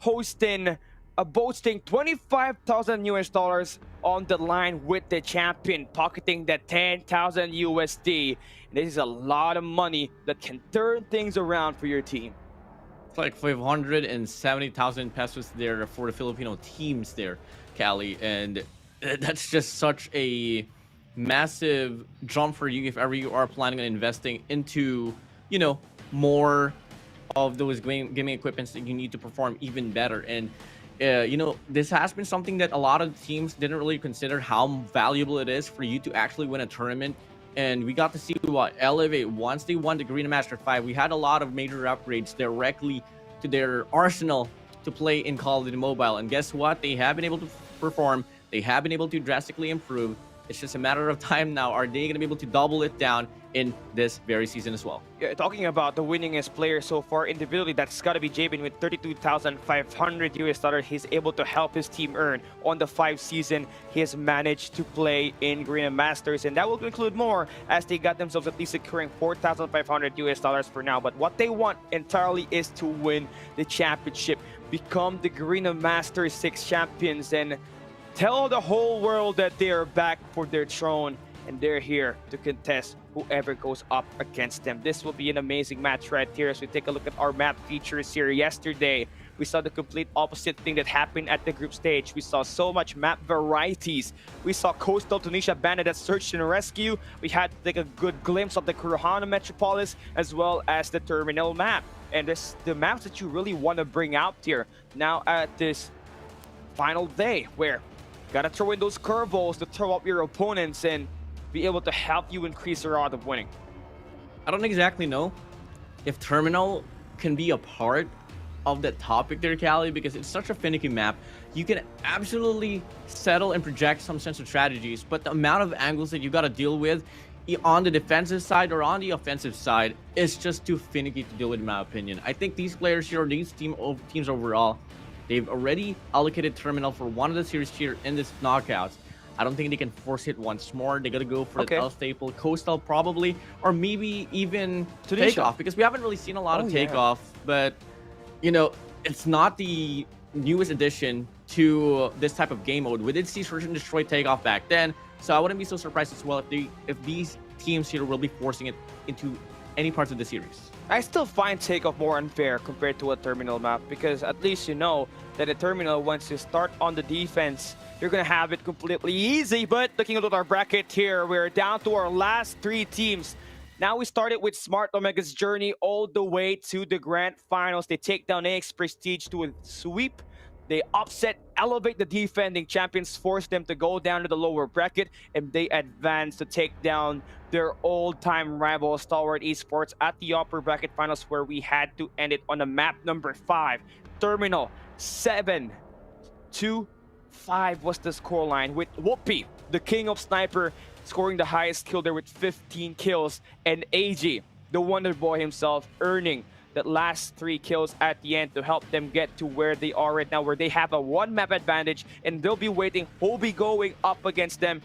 boasting $25,000 on the line with the champion, pocketing that 10,000 USD. And this is a lot of money that can turn things around for your team. Like 570,000 pesos there for the Filipino teams there, Cali, and that's just such a massive jump for you if ever you are planning on investing into, more of those gaming equipments that you need to perform even better. And this has been something that a lot of teams didn't really consider, how valuable it is for you to actually win a tournament. And we got to see what Elevate, once they won the Garena Masters V, we had a lot of major upgrades directly to their arsenal to play in Call of Duty Mobile. And guess what? They have been able to perform. They have been able to drastically improve. It's just a matter of time now. Are they going to be able to double it down in this very season as well? Yeah, talking about the winningest player so far individually, that's got to be Jabin with $32,500. He's able to help his team earn on the 5 season he has managed to play in Garena Masters, and that will include more as they got themselves at least securing $4,500 for now. But what they want entirely is to win the championship, become the Garena Masters 6 champions, and tell the whole world that they are back for their throne and they're here to contest whoever goes up against them. This will be an amazing match right here as we take a look at our map features here. Yesterday, we saw the complete opposite thing that happened at the group stage. We saw so much map varieties. We saw Coastal Tunisia Bandit that search and rescue. We had to take a good glimpse of the Kurohana Metropolis as well as the Terminal map. And this the maps that you really want to bring out here now at this final day, where gotta throw in those curveballs to throw up your opponents and be able to help you increase your odds of winning. I don't exactly know if Terminal can be a part of that topic there, Callie, because it's such a finicky map. You can absolutely settle and project some sense of strategies, but the amount of angles that you got to deal with on the defensive side or on the offensive side is just too finicky to deal with, in my opinion. I think these players here, these teams overall, they've already allocated Terminal for one of the series here in this knockouts. I don't think they can force it once more. They got to go for the L staple, Coastal probably, or maybe even Takeoff, because we haven't really seen a lot of Takeoff. But, you know, it's not the newest addition to this type of game mode. We did see Search and Destroy Takeoff back then, so I wouldn't be so surprised as well if these teams here will be forcing it into any parts of the series. I still find Takeoff more unfair compared to a Terminal map, because at least you know that a Terminal, once you start on the defense, you're going to have it completely easy. But looking at our bracket here, we're down to our last 3 teams. Now we started with Smart Omega's journey all the way to the grand finals. They take down AX Prestige to a sweep. They upset, elevate the defending champions, force them to go down to the lower bracket, and they advance to take down their old-time rival Stalwart Esports at the upper bracket finals, where we had to end it on a map number 5. Terminal 7-2-5 was the scoreline, with Whoopi, the king of sniper, scoring the highest kill there with 15 kills, and AG, the Wonder Boy himself, earning that last 3 kills at the end to help them get to where they are right now, where they have a 1 map advantage, and they'll be waiting who'll be going up against them.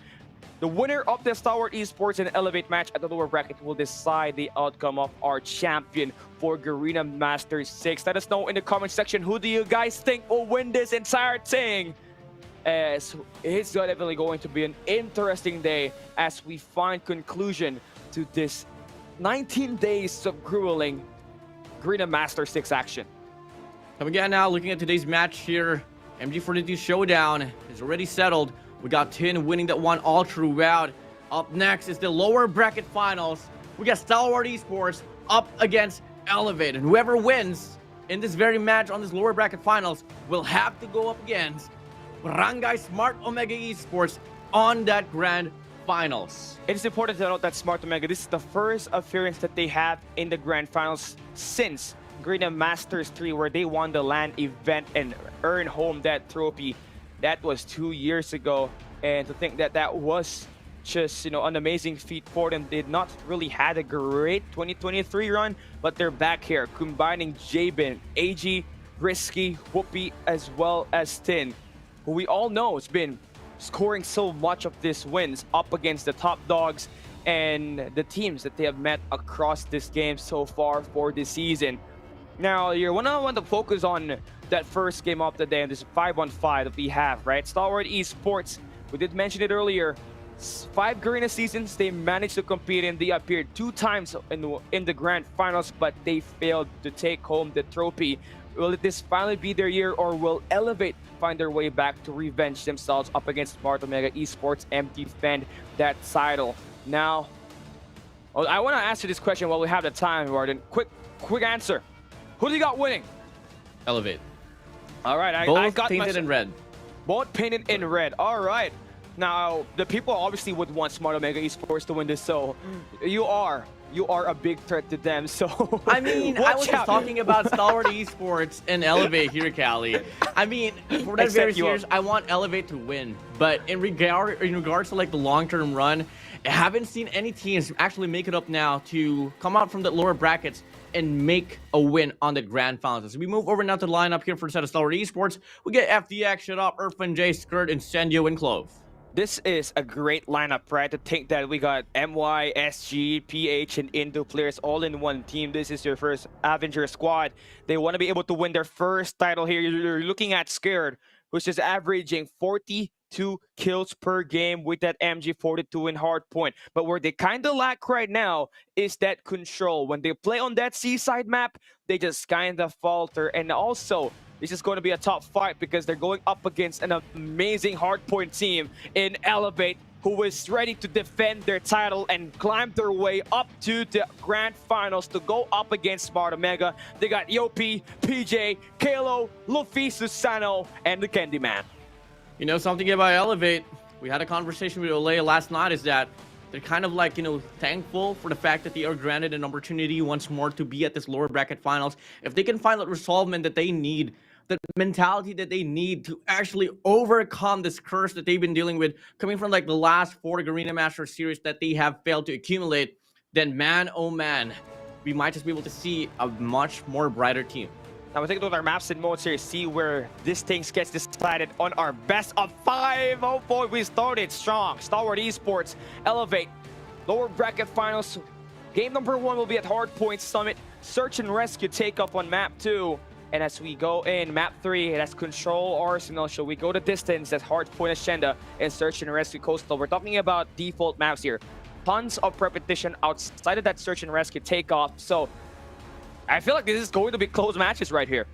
The winner of the Stalwart Esports and Elevate match at the lower bracket will decide the outcome of our champion for Garena Masters 6. Let us know in the comment section, who do you guys think will win this entire thing? As it's definitely going to be an interesting day as we find conclusion to this 19 days of grueling Garena Masters 6 action. Coming again now, looking at today's match here, MG42 Showdown is already settled. We got Tin winning that one all throughout. Up next is the lower bracket finals. We got Stalwart Esports up against Elevate, and whoever wins in this very match on this lower bracket finals will have to go up against Barangay Smart Omega Esports on that grand finals. It's important to note that Smart Omega, this is the first appearance that they have in the grand finals since Garena Masters 3, where they won the LAN event and earned home that trophy. That was 2 years ago, and to think that that was just, you know, an amazing feat for them. They did not really had a great 2023 run, but they're back here combining Jabin, AG, Risky, Whoopi, as well as Tin, who we all know has been scoring so much of these wins up against the top dogs and the teams that they have met across this game so far for this season. Now, you want to focus on that first game of the day, and this 5-on-5 that we have, right? Stalwart Esports, we did mention it earlier, 5 Garena seasons they managed to compete in. They appeared 2 times in the grand finals, but they failed to take home the trophy. Will this finally be their year, or will Elevate find their way back to revenge themselves up against Smart Omega Esports and defend that title? Now, I want to ask you this question while we have the time, Warden. Quick answer. Who do you got winning? Elevate. All right, Both I got painted in red. Both painted in red. All right. Now, the people obviously would want Smart Omega Esports to win this, so you are you are a big threat to them. So I mean, I was watch just out. talking about Stalwart Esports and Elevate here, Callie. I mean, for that Except very you serious, I want Elevate to win. But in regards to like the long-term run, I haven't seen any teams actually make it up now to come out from the lower brackets and make a win on the grand finals. As we move over now to the lineup here for the set of Stalwart Esports, we get FDX, Shut Up, Irfan J, Skirt, Incendio, and Clove. This is a great lineup, right? To think that we got MY, SG, PH, and Indo players all in one team. This is your first Avenger squad. They want to be able to win their first title here. You're looking at Scared, who's just averaging 42 kills per game with that MG42 in Hardpoint. But where they kind of lack right now is that control. When they play on that seaside map, they just kind of falter. And also, this is going to be a tough fight because they're going up against an amazing Hardpoint team in Elevate, who is ready to defend their title and climb their way up to the grand finals to go up against Smart Omega. They got Yopi, PJ, Kalo, Luffy, Susano, and the Candyman. You know something about Elevate? We had a conversation with Olay last night, is that they're kind of like, thankful for the fact that they are granted an opportunity once more to be at this lower bracket finals. If they can find the resolvement that they need, the mentality that they need to actually overcome this curse that they've been dealing with, coming from like the last 4 Garena Masters series that they have failed to accumulate, then man, oh man, we might just be able to see a much more brighter team. Now we'll take a look at our maps and modes here, see where this thing gets decided on our best of 5. Oh boy, we started strong. Stalwart Esports, Elevate, lower bracket finals. Game number 1 will be at Hardpoint Summit. Search and Rescue Takeoff on map 2. And as we go in map 3, that's Control Arsenal. Should we go to distance? That's Hardpoint Ascenda and Search and Rescue Coastal. We're talking about default maps here. Tons of repetition outside of that Search and Rescue Takeoff. So I feel like this is going to be close matches right here.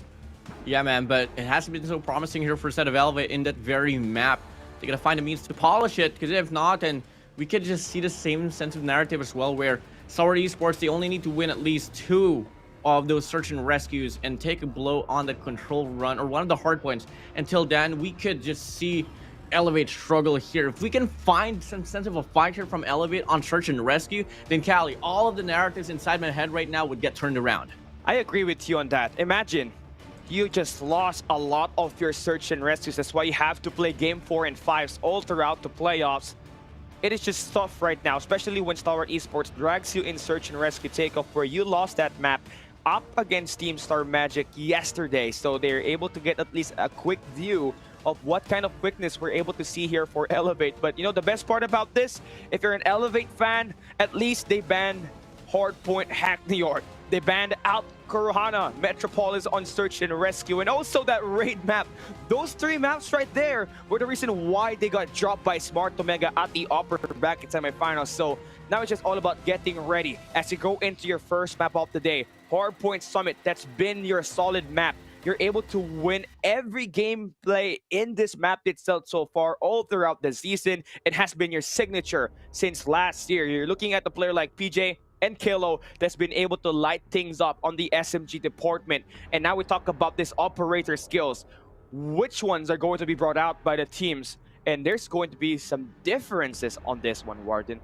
Yeah, man, but it hasn't been so promising here for a set of Elevate in that very map. They gotta find a means to polish it, because if not, then we could just see the same sense of narrative as well, where Stalwart Esports, they only need to win at least 2 of those search and rescues and take a blow on the control run or one of the hard points. Until then, we could just see Elevate struggle here. If we can find some sense of a fight here from Elevate on search and rescue, then Callie, all of the narratives inside my head right now would get turned around. I agree with you on that. Imagine you just lost a lot of your search and rescues. That's why you have to play game 4 and 5s all throughout the playoffs. It is just tough right now, especially when Stalwart Esports drags you in search and rescue takeoff, where you lost that map up against Team Star Magic yesterday. So they're able to get at least a quick view of what kind of quickness we're able to see here for Elevate. But the best part about this, if you're an Elevate fan, at least they banned Hardpoint Hack New York. They banned out Kurohana, Metropolis on search and rescue, and also that raid map. Those 3 maps right there were the reason why they got dropped by Smart Omega at the upper bracket semifinals. So now it's just all about getting ready as you go into your first map of the day. Hardpoint Summit, that's been your solid map. You're able to win every gameplay in this map itself so far, all throughout the season. It has been your signature since last year. You're looking at the player like PJ and Kalo that's been able to light things up on the SMG department. And now we talk about this operator skills. Which ones are going to be brought out by the teams? And there's going to be some differences on this one, Warden.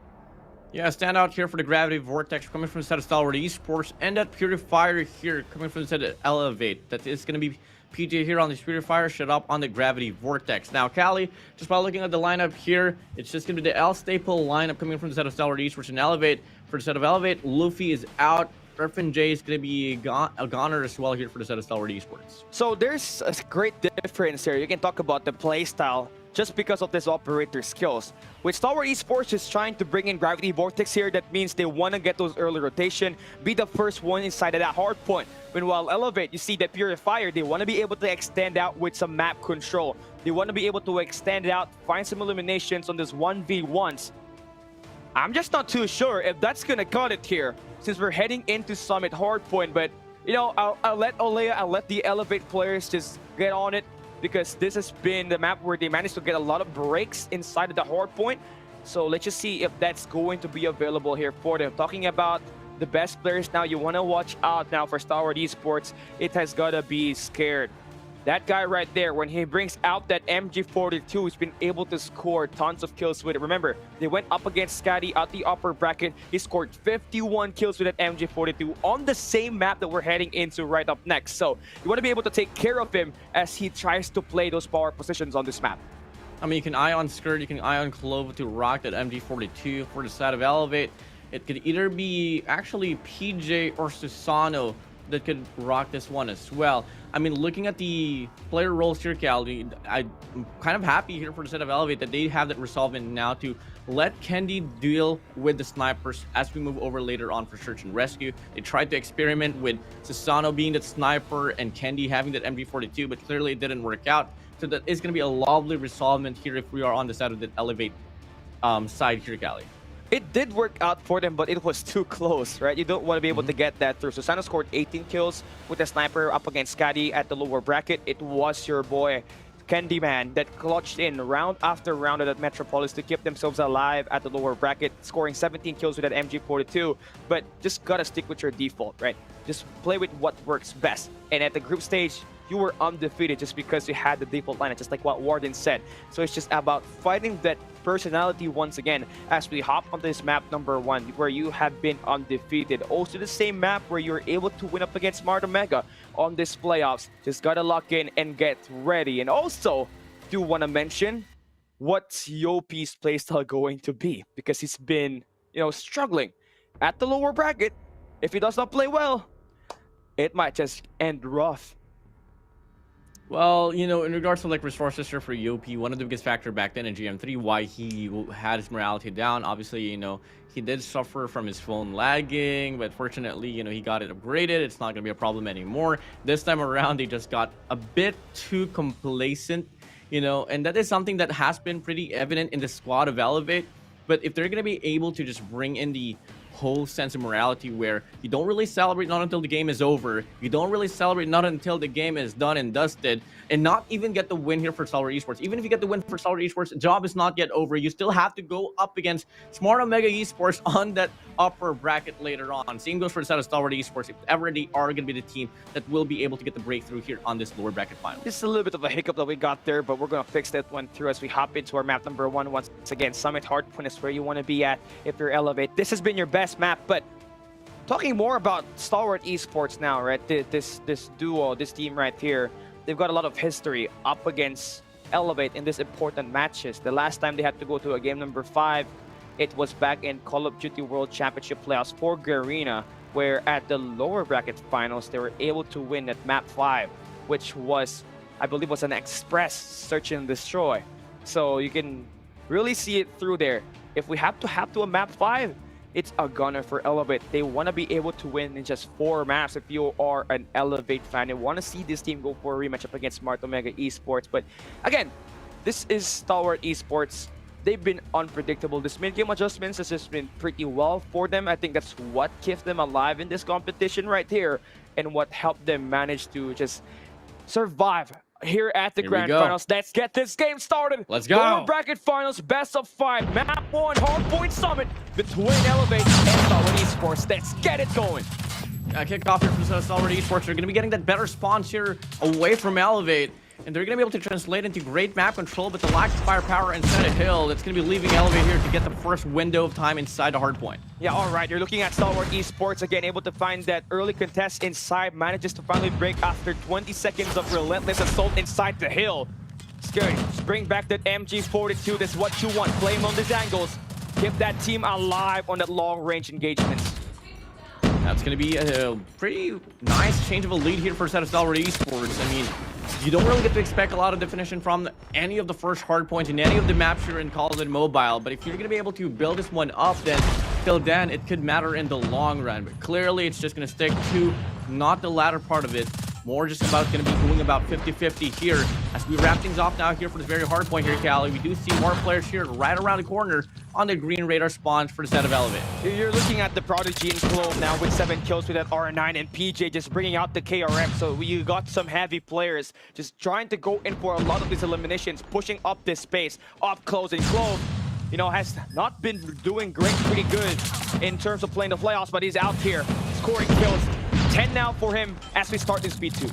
Yeah, stand out here for the Gravity Vortex coming from the set of Stalwart Esports, and that Purifier here coming from the set of Elevate. That is going to be PJ here on the Purifier, Shut Up on the Gravity Vortex. Now, Callie, just by looking at the lineup here, it's just going to be the L staple lineup coming from the set of Stalwart Esports and Elevate. For the set of Elevate, Luffy is out. Irfan J is going to be a goner as well here for the set of Stalwart Esports. So there's a great difference here. You can talk about the playstyle just because of this operator skills. With Stalwart Esports just trying to bring in Gravity Vortex here, that means they want to get those early rotation, be the first one inside of that hard point. Meanwhile, Elevate, you see that Purifier, they want to be able to extend out with some map control. They want to be able to extend out, find some eliminations on this 1v1s. I'm just not too sure if that's going to cut it here, since we're heading into Summit Hardpoint. But, I'll let Olea, I'll let the Elevate players just get on it, because this has been the map where they managed to get a lot of breaks inside of the Hardpoint. So let's just see if that's going to be available here for them. Talking about the best players now, you want to watch out now for Stalwart Esports. It has got to be Scared. That guy right there, when he brings out that MG42, he's been able to score tons of kills with it. Remember, they went up against Scotty at the upper bracket. He scored 51 kills with that MG42 on the same map that we're heading into right up next. So you want to be able to take care of him as he tries to play those power positions on this map. I mean, you can eye on Skirt, you can eye on Clove to rock that MG42 for the side of Elevate. It could either be actually PJ or Susano that could rock this one as well. I mean, looking at the player roles here, Calvi, I'm kind of happy here for the set of Elevate that they have that resolvement now to let Kendi deal with the snipers as we move over later on for search and rescue. They tried to experiment with Susano being that sniper and Kendi having that MG42, but clearly it didn't work out. So that is going to be a lovely resolvement here if we are on the side of the Elevate side here, Calvi. It did work out for them, but it was too close, right? You don't want to be able to get that through. Susano scored 18 kills with a sniper up against Scotty at the lower bracket. It was your boy, Candyman, that clutched in round after round of that Metropolis to keep themselves alive at the lower bracket, scoring 17 kills with that MG42. But just gotta stick with your default, right? Just play with what works best. And at the group stage, you were undefeated just because you had the default lineup, just like what Warden said. So it's just about fighting that personality once again as we hop on this map number 1 where you have been undefeated. Also the same map where you're able to win up against Smart Omega on this playoffs. Just gotta lock in and get ready. And also do want to mention what's Yopi's playstyle going to be, because he's been, struggling at the lower bracket. If he does not play well, it might just end rough. Well, in regards to like resources here for Yopi, one of the biggest factor back then in GM3 why he had his morality down, obviously, he did suffer from his phone lagging, but fortunately, he got it upgraded. It's not going to be a problem anymore. This time around, they just got a bit too complacent, and that is something that has been pretty evident in the squad of Elevate. But if they're going to be able to just bring in the whole sense of morality where you don't really celebrate not until the game is over, you don't really celebrate not until the game is done and dusted, and not even get the win here for Stalwart Esports. Even if you get the win for Stalwart Esports, the job is not yet over. You still have to go up against Smart Omega Esports on that upper bracket later on. Same goes for the side of Stalwart Esports. If ever they are going to be the team that will be able to get the breakthrough here on this lower bracket final. Just a little bit of a hiccup that we got there, but we're going to fix that one through as we hop into our map number 1 once again. Summit Hardpoint is where you want to be at if you're Elevate. This has been your best map, but talking more about Stalwart Esports now, right? This duo, this team right here, they've got a lot of history up against Elevate in these important matches. The last time they had to go to a game number 5, it was back in Call of Duty World Championship playoffs for Garena, where at the lower bracket finals, they were able to win at map 5, which was, I believe, was an express search and destroy. So you can really see it through there. If we have to a map 5, it's a gunner for Elevate. They want to be able to win in just 4 maps. If you are an Elevate fan, you want to see this team go for a rematch up against Smart Omega Esports. But again, this is Stalwart Esports. They've been unpredictable. This mid-game adjustments has just been pretty well for them. I think that's what keeps them alive in this competition right here, and what helped them manage to just survive here at the Grand Finals. Let's get this game started. Let's go. Lower bracket finals, best of 5, map 1, Hardpoint Summit between Elevate and Stalwart Esports. Let's get it going. Kickoff here for Stalwart Esports. They're going to be getting that better spawns here away from Elevate, and they're going to be able to translate into great map control, but the lack of firepower inside a hill, that's going to be leaving Elevate here to get the first window of time inside the Hardpoint. Yeah, all right. You're looking at Stalwart Esports again, able to find that early contest inside, manages to finally break after 20 seconds of relentless assault inside the hill. Scary. Just bring back that MG42. That's what you want. Play him on these angles. Keep that team alive on that long-range engagements. That's going to be a pretty nice change of a lead here for a set of Stalwart Esports. I mean, you don't really get to expect a lot of definition from any of the first hard points in any of the maps here in Call of Duty Mobile, but if you're going to be able to build this one up, then till then it could matter in the long run. But clearly it's just going to stick to not the latter part of it, more just about going to be going about 50-50 here as we wrap things off now here for this very hard point here, Cali. We do see more players here right around the corner on the green radar spawns for the set of Elevate. You're looking at the Prodigy and Clove now with 7 kills with that R9, and PJ just bringing out the KRM. So you got some heavy players just trying to go in for a lot of these eliminations, pushing up this space, up close. And Clove, has not been doing pretty good in terms of playing the playoffs, but he's out here scoring kills. 10 now for him as we start this speed 2.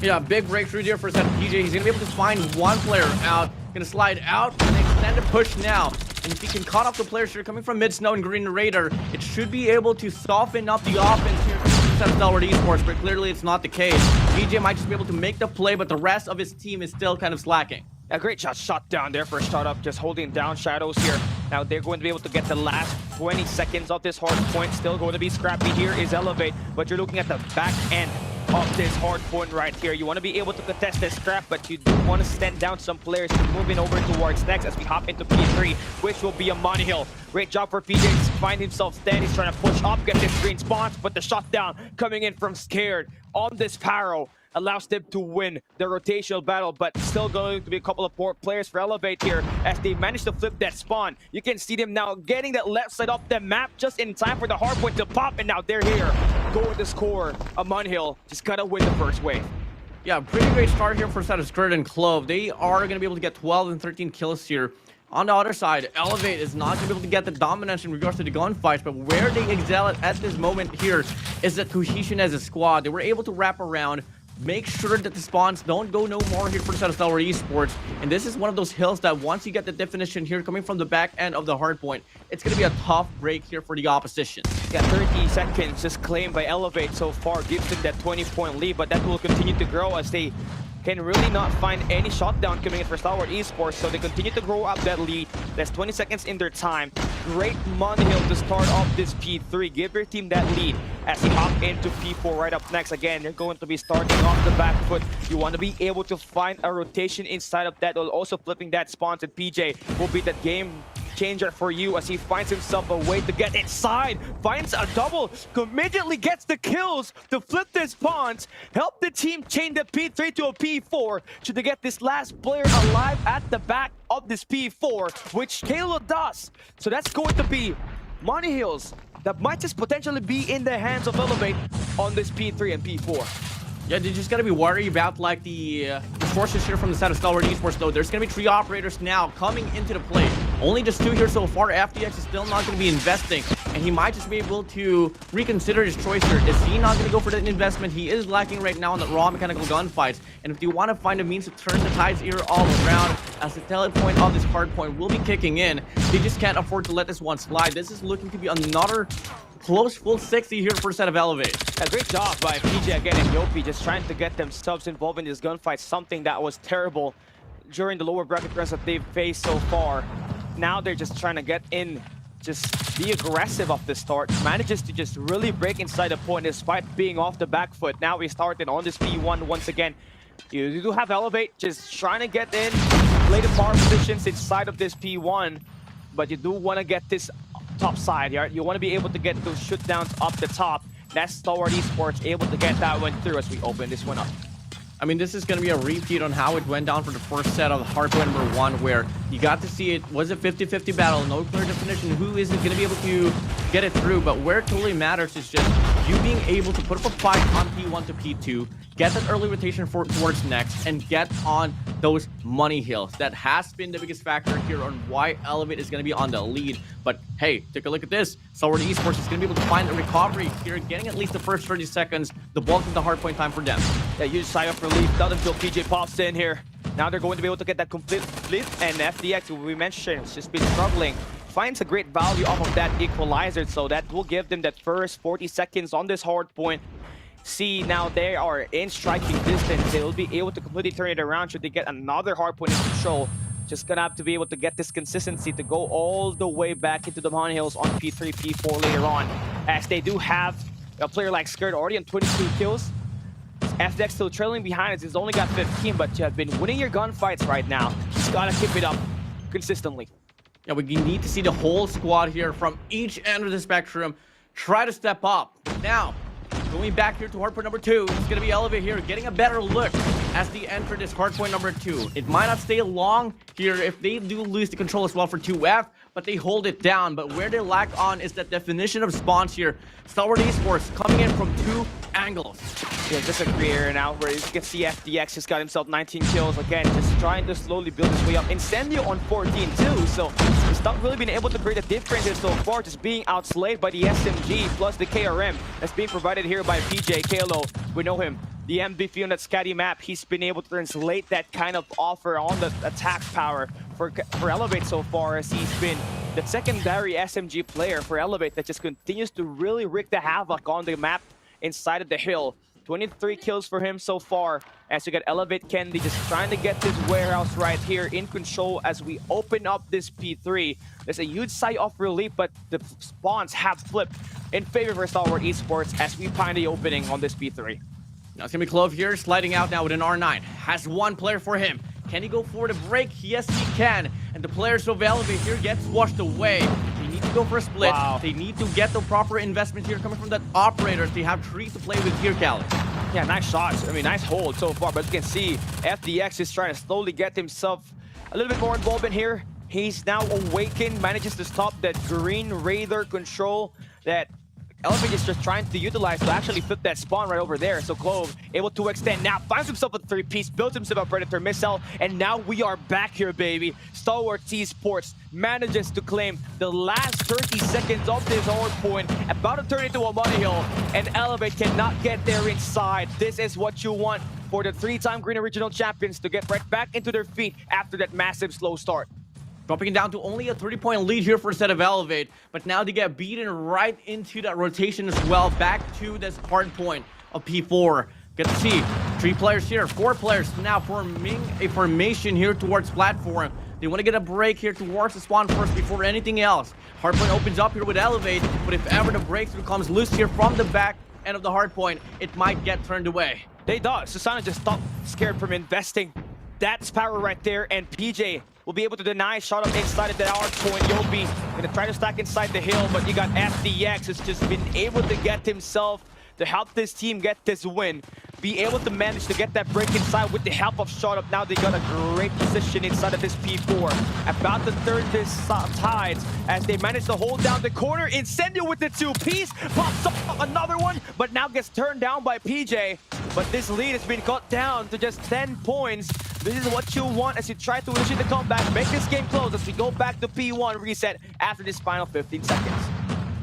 Yeah, big breakthrough here for PJ. He's gonna be able to find one player out. Gonna slide out and extend a push now. And if he can cut off the players here coming from mid snow and green raider, it should be able to soften up the offense here from Stalwart Esports, but clearly it's not the case. PJ might just be able to make the play, but the rest of his team is still kind of slacking. A great shot down there for a startup, just holding down Shadows here. Now they're going to be able to get the last 20 seconds of this hard point. Still going to be scrappy here is Elevate, but you're looking at the back end of this hard point right here. You want to be able to contest this scrap, but you do want to stand down some players moving over towards next as we hop into P3, which will be a money hill. Great job for PJ to find himself standing. He's trying to push up, get this green spawns, but the shutdown coming in from Scared on this Paro allows them to win the rotational battle, but still going to be a couple of poor players for Elevate here as they manage to flip that spawn. You can see them now getting that left side of the map just in time for the hard point to pop, and now they're here. Go with the score. A Munhill just gotta win the first wave. Yeah, pretty great start here for Skirt and Clove. They are going to be able to get 12 and 13 kills here. On the other side, Elevate is not going to be able to get the dominance in regards to the gunfights, but where they excel at this moment here is the cohesion as a squad. They were able to wrap around, make sure that the spawns don't go no more here for the Stalwart Esports. And this is one of those hills that once you get the definition here coming from the back end of the hard point, it's going to be a tough break here for the opposition. Yeah, 30 seconds just claimed by Elevate so far gives them that 20-point lead, but that will continue to grow as they can really not find any shutdown coming in for Stalwart Esports, so they continue to grow up that lead. There's 20 seconds in their time. Great Munhill to start off this P3. Give your team that lead as you hop into P4 right up next. Again, you're going to be starting off the back foot. You want to be able to find a rotation inside of that, while also flipping that spawn to PJ will be that game changer for you as he finds himself a way to get inside, finds a double, immediately gets the kills to flip this spawns, help the team change the P3 to a P4 should they get this last player alive at the back of this P4, which Kalo does. So that's going to be money hills that might just potentially be in the hands of Elevate on this P3 and P4. Yeah, they just gotta be worried about like the sources here from the side of Stalwart Esports though. There's gonna be 3 operators now coming into the play. Only just 2 here so far. FDX is still not gonna be investing, and he might just be able to reconsider his choice here. Is he not gonna go for that investment? He is lacking right now in the raw mechanical gunfights, and if you want to find a means to turn the tides here all around, as the telepoint of this hard point will be kicking in, they just can't afford to let this one slide. This is looking to be another close full 60 here for a set of Elevate. A great job by PJ again and Yopi just trying to get themselves involved in this gunfight, something that was terrible during the lower bracket runs that they've faced so far. Now they're just trying to get in, just be aggressive off the start, manages to just really break inside the point despite being off the back foot. Now we started on this P1 once again. You do have Elevate just trying to get in, play the power positions inside of this P1, but you do want to get this top side here. You want to be able to get those shoot downs up the top. That's Stalwart Esports able to get that one through as we open this one up. I mean, this is going to be a repeat on how it went down for the first set of Hardpoint number 1, where you got to see it was a 50-50 battle, no clear definition who isn't going to be able to get it through, but where it totally matters is just you being able to put up a fight on P1 to P2, get that early rotation towards next, and get on those money hills. That has been the biggest factor here on why Elevate is going to be on the lead. But hey, take a look at this. Stalwart Esports is going to be able to find a recovery here, getting at least the first 30 seconds, the bulk of the hardpoint time for them. Yeah, huge sigh of relief, not until PJ pops in here. Now they're going to be able to get that complete flip, and FDX, who we mentioned, has just been struggling. Finds a great value off of that equalizer, so that will give them that first 40 seconds on this hard point. See, now they are in striking distance. They will be able to completely turn it around should they get another hard point in control. Just gonna have to be able to get this consistency to go all the way back into the Mon Hills on P3, P4 later on. As they do have a player like Skirt already on 22 kills. FDX still trailing behind as he's only got 15, but you have been winning your gunfights right now. Just gotta keep it up consistently. Yeah, we need to see the whole squad here from each end of the spectrum try to step up. Now, going back here to hardpoint number 2, it's going to be Elevate here, getting a better look as they enter this hardpoint number 2. It might not stay long here if they do lose the control as well for 2F, but they hold it down. But where they lack on is that definition of spawns here. Stalwart Esports coming in from 2 angles. Yeah, just a career now where you can see FDX just got himself 19 kills. Again, just trying to slowly build his way up. Incendio on 14 too, so he's not really been able to create a difference so far, just being outslayed by the SMG plus the KRM that's being provided here by PJ Kalo. We know him the MVP on that Scatty map, he's been able to translate that kind of offer on the attack power for Elevate so far, as he's been the secondary SMG player for Elevate that just continues to really wreak the havoc on the map inside of the hill. 23 kills for him so far, as you get Elevate SnD just trying to get this warehouse right here in control as we open up this P3. There's a huge sigh of relief, but the spawns have flipped in favor for Star Wars Esports as we find the opening on this P3. Now it's gonna be Clove here, sliding out now with an R9. Has one player for him. Can he go for the break? Yes, he can. And the players of Elevate here gets washed away. They need to go for a split. Wow. They need to get the proper investment here coming from the operators. They have 3 to play with here, Cali. Yeah, nice shots. I mean, nice hold so far, but you can see FDX is trying to slowly get himself a little bit more involved in here. He's now awakened, manages to stop that green radar control that Elevate is just trying to utilize to actually flip that spawn right over there. So Clove able to extend now, finds himself a 3-piece, builds himself a Predator missile, and now we are back here, baby. Star Wars Esports manages to claim the last 30 seconds of this Hardpoint, about to turn into a money hill, and Elevate cannot get there inside. This is what you want for the 3-time Green Regional Champions to get right back into their feet after that massive slow start. Dropping it down to only a 30-point lead here for a set of Elevate, but now they get beaten right into that rotation as well, back to this hard point of P4. Get to see 3 players here, 4 players now forming a formation here towards platform. They want to get a break here towards the spawn first before anything else. Hardpoint opens up here with Elevate, but if ever the breakthrough comes loose here from the back end of the hardpoint, it might get turned away. They does. Susana just stopped scared from investing. That's power right there, and PJ will be able to deny shot up inside of the Hardpoint. Yobi gonna try to stack inside the hill, but you got FDX has just been able to get himself to help this team get this win. Be able to manage to get that break inside with the help of shot up. Now they got a great position inside of this P4. About to turn this tides as they manage to hold down the corner. Incendio with the 2-piece, pops up another one, but now gets turned down by PJ. But this lead has been cut down to just 10 points. This is what you want as you try to initiate the comeback, make this game close as we go back to P1 reset after this final 15 seconds.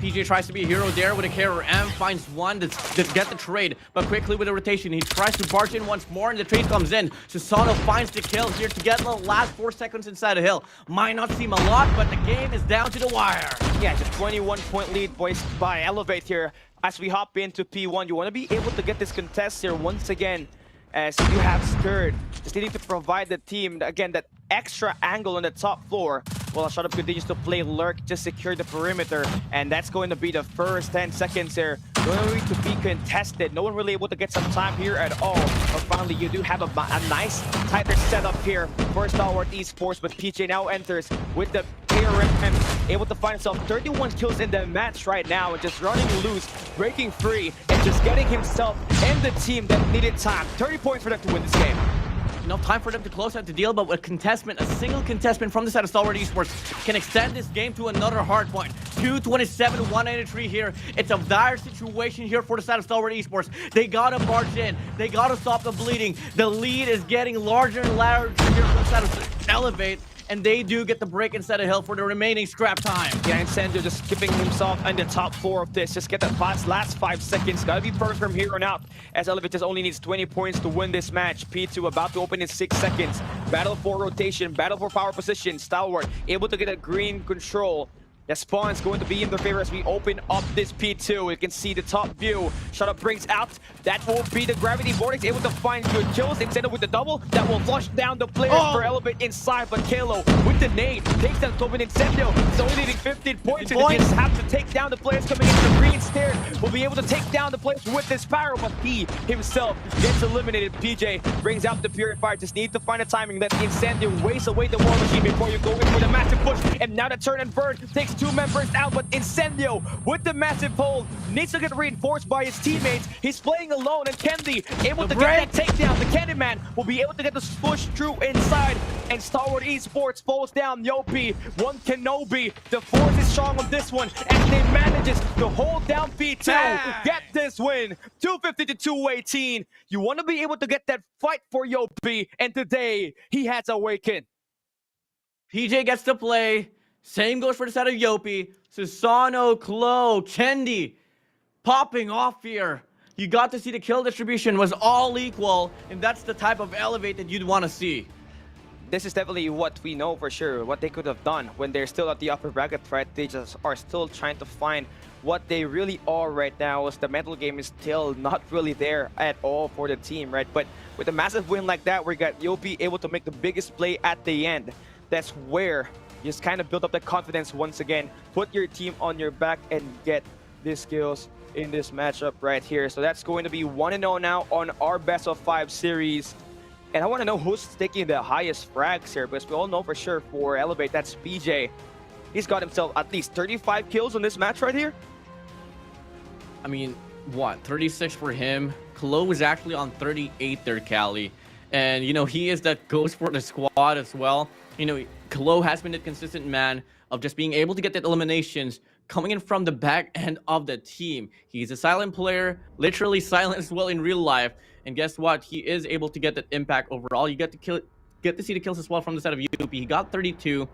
PJ tries to be a hero there with a carrier M, finds one to get the trade, but quickly with the rotation, he tries to barge in once more and the trade comes in. Susano finds the kill here to get the last 4 seconds inside the hill. Might not seem a lot, but the game is down to the wire. Yeah, just 21-point lead boys by Elevate here. As we hop into P1, you want to be able to get this contest here once again, as you have Stirred. Just needing to provide the team, again, that extra angle on the top floor. Well, Shut Up continues to play Lurk, just secure the perimeter, and that's going to be the first 10 seconds here. Going to be contested. No one really able to get some time here at all. But finally, you do have a nice, tighter setup here for Star Wars Esports, but PJ now enters with the ARM, able to find himself 31 kills in the match right now, and just running loose, breaking free, and just getting himself and the team that needed time. 30 points for them to win this game. Enough time for them to close out the deal, but with contestment, a single contestment from the side of Star Wars Esports can extend this game to another hard point. 227, 193 here. It's a dire situation here for the side of Star Wars Esports. They gotta barge in. They gotta stop the bleeding. The lead is getting larger and larger here for the side of Elevate, and they do get the break inside of hill for the remaining scrap time. Yeah, Incendio just keeping himself in the top 4 of this. Just get that last 5 seconds. Gotta be perfect from here on out, as Elevate just only needs 20 points to win this match. P2 about to open in 6 seconds. Battle for rotation, battle for power position. Stalwart able to get a green control. The spawn is going to be in their favor as we open up this P2. You can see the top view. Shut Up brings out. That will be the gravity vortex, able to find good kills. Instead of with the double, that will flush down the players for Elevate inside. But Kalo with the nade takes down Tobin Incendio. He's only needing 15 points. And they just have to take down the players coming into the green stair. Will be able to take down the players with this power, but he himself gets eliminated. PJ brings out the Purifier. Just need to find a timing. Let Incendio waste away the War Machine before you go in for the massive push. And now the turn and burn takes 2 members out, but Incendio with the massive hold needs to get reinforced by his teammates. He's playing alone, and Kendi able to get that takedown. The Candyman will be able to get the push through inside, and Star Wars Esports falls down. Yopi, one Kenobi. The force is strong on this one, and they manages to hold down P2. Get this win, 250 to 218. You want to be able to get that fight for Yopi, and today he has awakened. PJ gets to play. Same goes for the side of Yopi. Susano, Klo, Kendi popping off here. You got to see the kill distribution was all equal, and that's the type of elevate that you'd want to see. This is definitely what we know for sure, what they could have done when they're still at the upper bracket, right? They just are still trying to find what they really are right now, as the mental game is still not really there at all for the team, right? But with a massive win like that, we got Yopi able to make the biggest play at the end. That's where you just kind of build up the confidence once again, put your team on your back and get these kills in this matchup right here. So that's going to be 1-0 now on our best of 5 series. And I want to know who's taking the highest frags here, because we all know for sure for Elevate, that's PJ. He's got himself at least 35 kills on this match right here. I mean, what, 36 for him? Klo was actually on 38 there, Cali. And, you know, he is that ghost for the squad as well. You know, Klo has been a consistent man of just being able to get the eliminations coming in from the back end of the team. He's a silent player, literally silent as well in real life. And guess what? He is able to get that impact overall. You get to see the kills as well from the side of UP. He got 32. You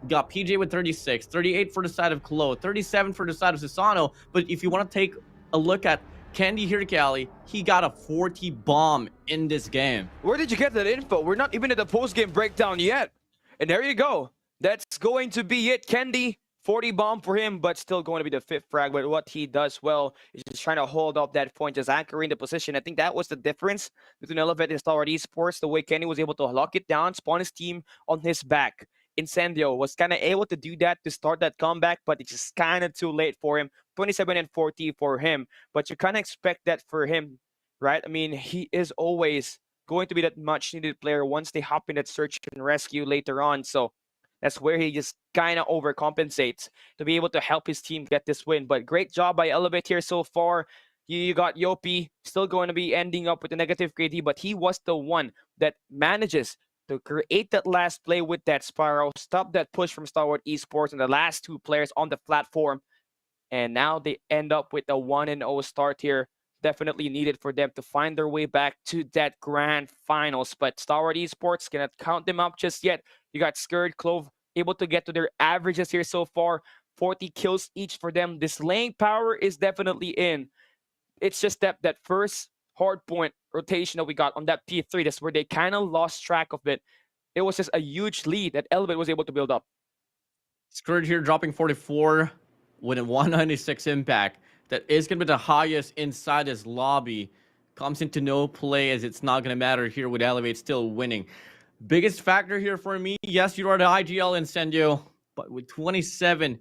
got PJ with 36, 38 for the side of Klo, 37 for the side of Susano. But if you want to take a look at Candy here, Cali, he got a 40 bomb in this game. Where did you get that info? We're not even at the post-game breakdown yet. And there you go. That's going to be it. Candy, 40 bomb for him, but still going to be the 5th frag. But what he does well is just trying to hold up that point, just anchoring the position. I think that was the difference between Elevate and Star Wars Esports, the way Kenny was able to lock it down, spawn his team on his back. Incendio was kind of able to do that to start that comeback, but it's just kind of too late for him. 27 and 40 for him, but you kind of expect that for him, right? I mean, he is always going to be that much needed player once they hop in that search and rescue later on. So that's where he just kind of overcompensates to be able to help his team get this win. But great job by Elevate here so far. You got Yopi still going to be ending up with a negative KD, but he was the one that manages to create that last play with that Spiral, stop that push from Star Wars Esports and the last 2 players on the platform. And now they end up with a 1-0 start here. Definitely needed for them to find their way back to that grand finals. But Star Wars Esports cannot count them up just yet. You got Scared, Clove able to get to their averages here so far. 40 kills each for them. This laying power is definitely in. It's just that first Hardpoint rotation that we got on that P3, that's where they kind of lost track of it. It was just a huge lead that Elevate was able to build up. Scourge here dropping 44 with a 196 impact. That is going to be the highest inside his lobby. Comes into no play, as it's not going to matter here with Elevate still winning. Biggest factor here for me, yes, you are the IGL Incendio, but with 27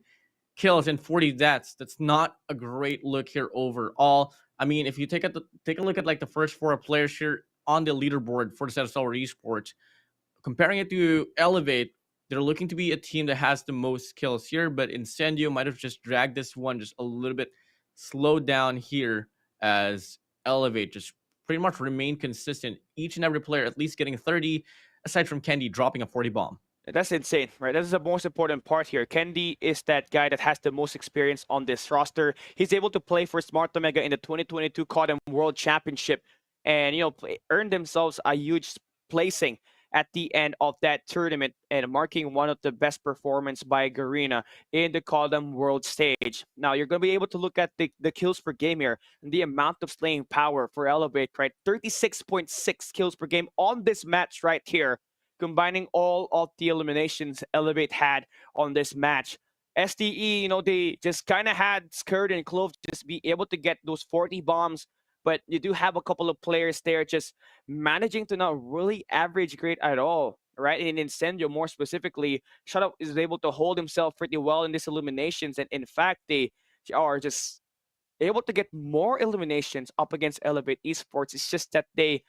kills and 40 deaths, that's not a great look here overall. I mean, if you take a look at like the first 4 players here on the leaderboard for the set of Star Wars Esports, comparing it to Elevate, they're looking to be a team that has the most kills here, but Incendio might have just dragged this one just a little bit slowed down here, as Elevate just pretty much remained consistent. Each and every player at least getting 30, aside from Candy dropping a 40 bomb. That's insane, right? That's the most important part here. Candy is that guy that has the most experience on this roster. He's able to play for Smart Omega in the 2022 COD World Championship and, you know, earn themselves a huge placing at the end of that tournament and marking one of the best performance by Garena in the COD World stage. Now, you're going to be able to look at the kills per game here and the amount of slaying power for Elevate, right? 36.6 kills per game on this match right here, combining all of the eliminations Elevate had on this match. SDE, you know, they just kind of had Skirt and Clove just be able to get those 40 bombs, but you do have a couple of players there just managing to not really average grade at all, right? In Incendio, more specifically, Shutout is able to hold himself pretty well in these eliminations, and in fact, they are just able to get more eliminations up against Elevate Esports. It's just that they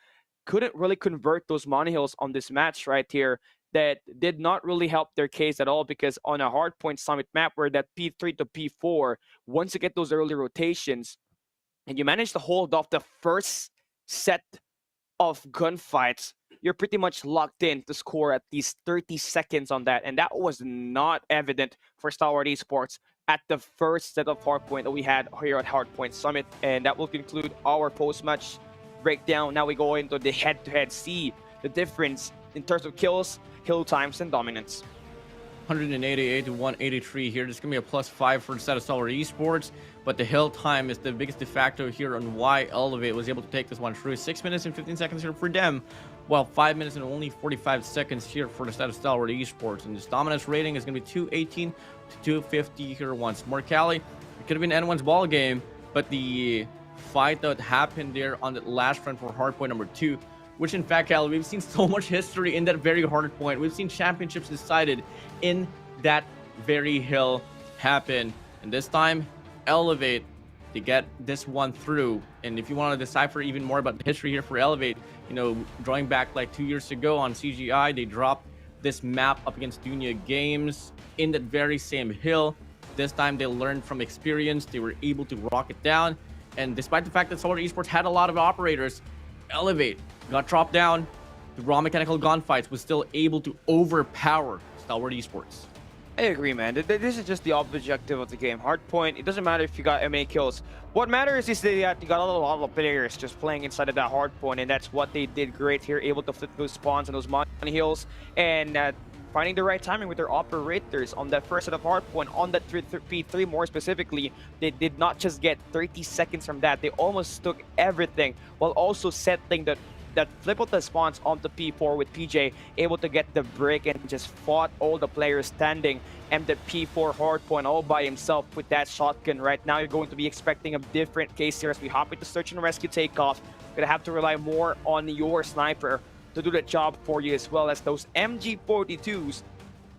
couldn't really convert those money hills on this match right here. That did not really help their case at all, because on a Hardpoint Summit map where that P3 to P4, once you get those early rotations and you manage to hold off the first set of gunfights, you're pretty much locked in to score at least 30 seconds on that. And that was not evident for Star Wars Esports at the first set of Hardpoint that we had here at Hardpoint Summit. And that will conclude our post-match breakdown. Now we go into the head-to-head, see the difference in terms of kills, kill times, and dominance. 188 to 183 here. This is going to be a +5 for the set of Stalwart Esports, but the hill time is the biggest de facto here on why Elevate was able to take this one through. 6 minutes and 15 seconds here for them, while 5 minutes and only 45 seconds here for the set of Stalwart Esports. And this dominance rating is going to be 218 to 250 here once more. Cali, it could have been anyone's ball game, but the fight that happened there on the last front for Hardpoint number 2, which in fact, Cali, we've seen so much history in that very hard point. We've seen championships decided in that very hill happen. And this time, Elevate to get this one through. And if you want to decipher even more about the history here for Elevate, you know, drawing back like 2 years ago on CGI, they dropped this map up against Dunia Games in that very same hill. This time, they learned from experience. They were able to rock it down. And despite the fact that Stalwart Esports had a lot of operators, Elevate got dropped down. The raw mechanical gunfights was still able to overpower Stalwart Esports. I agree, man. This is just the objective of the game. Hardpoint, it doesn't matter if you got many kills. What matters is that you got a lot of players just playing inside of that hardpoint, and that's what they did great here, able to flip those spawns and those money hills, and finding the right timing with their operators on that first set of hardpoint, on that P3 more specifically. They did not just get 30 seconds from that. They almost took everything while also settling that flip of the spawns onto P4 with PJ, able to get the break and just fought all the players standing and the P4 hardpoint all by himself with that shotgun. Right now, you're going to be expecting a different case here as we hop into search and rescue takeoff. Gonna have to rely more on your sniper to do the job for you, as well as those MG42s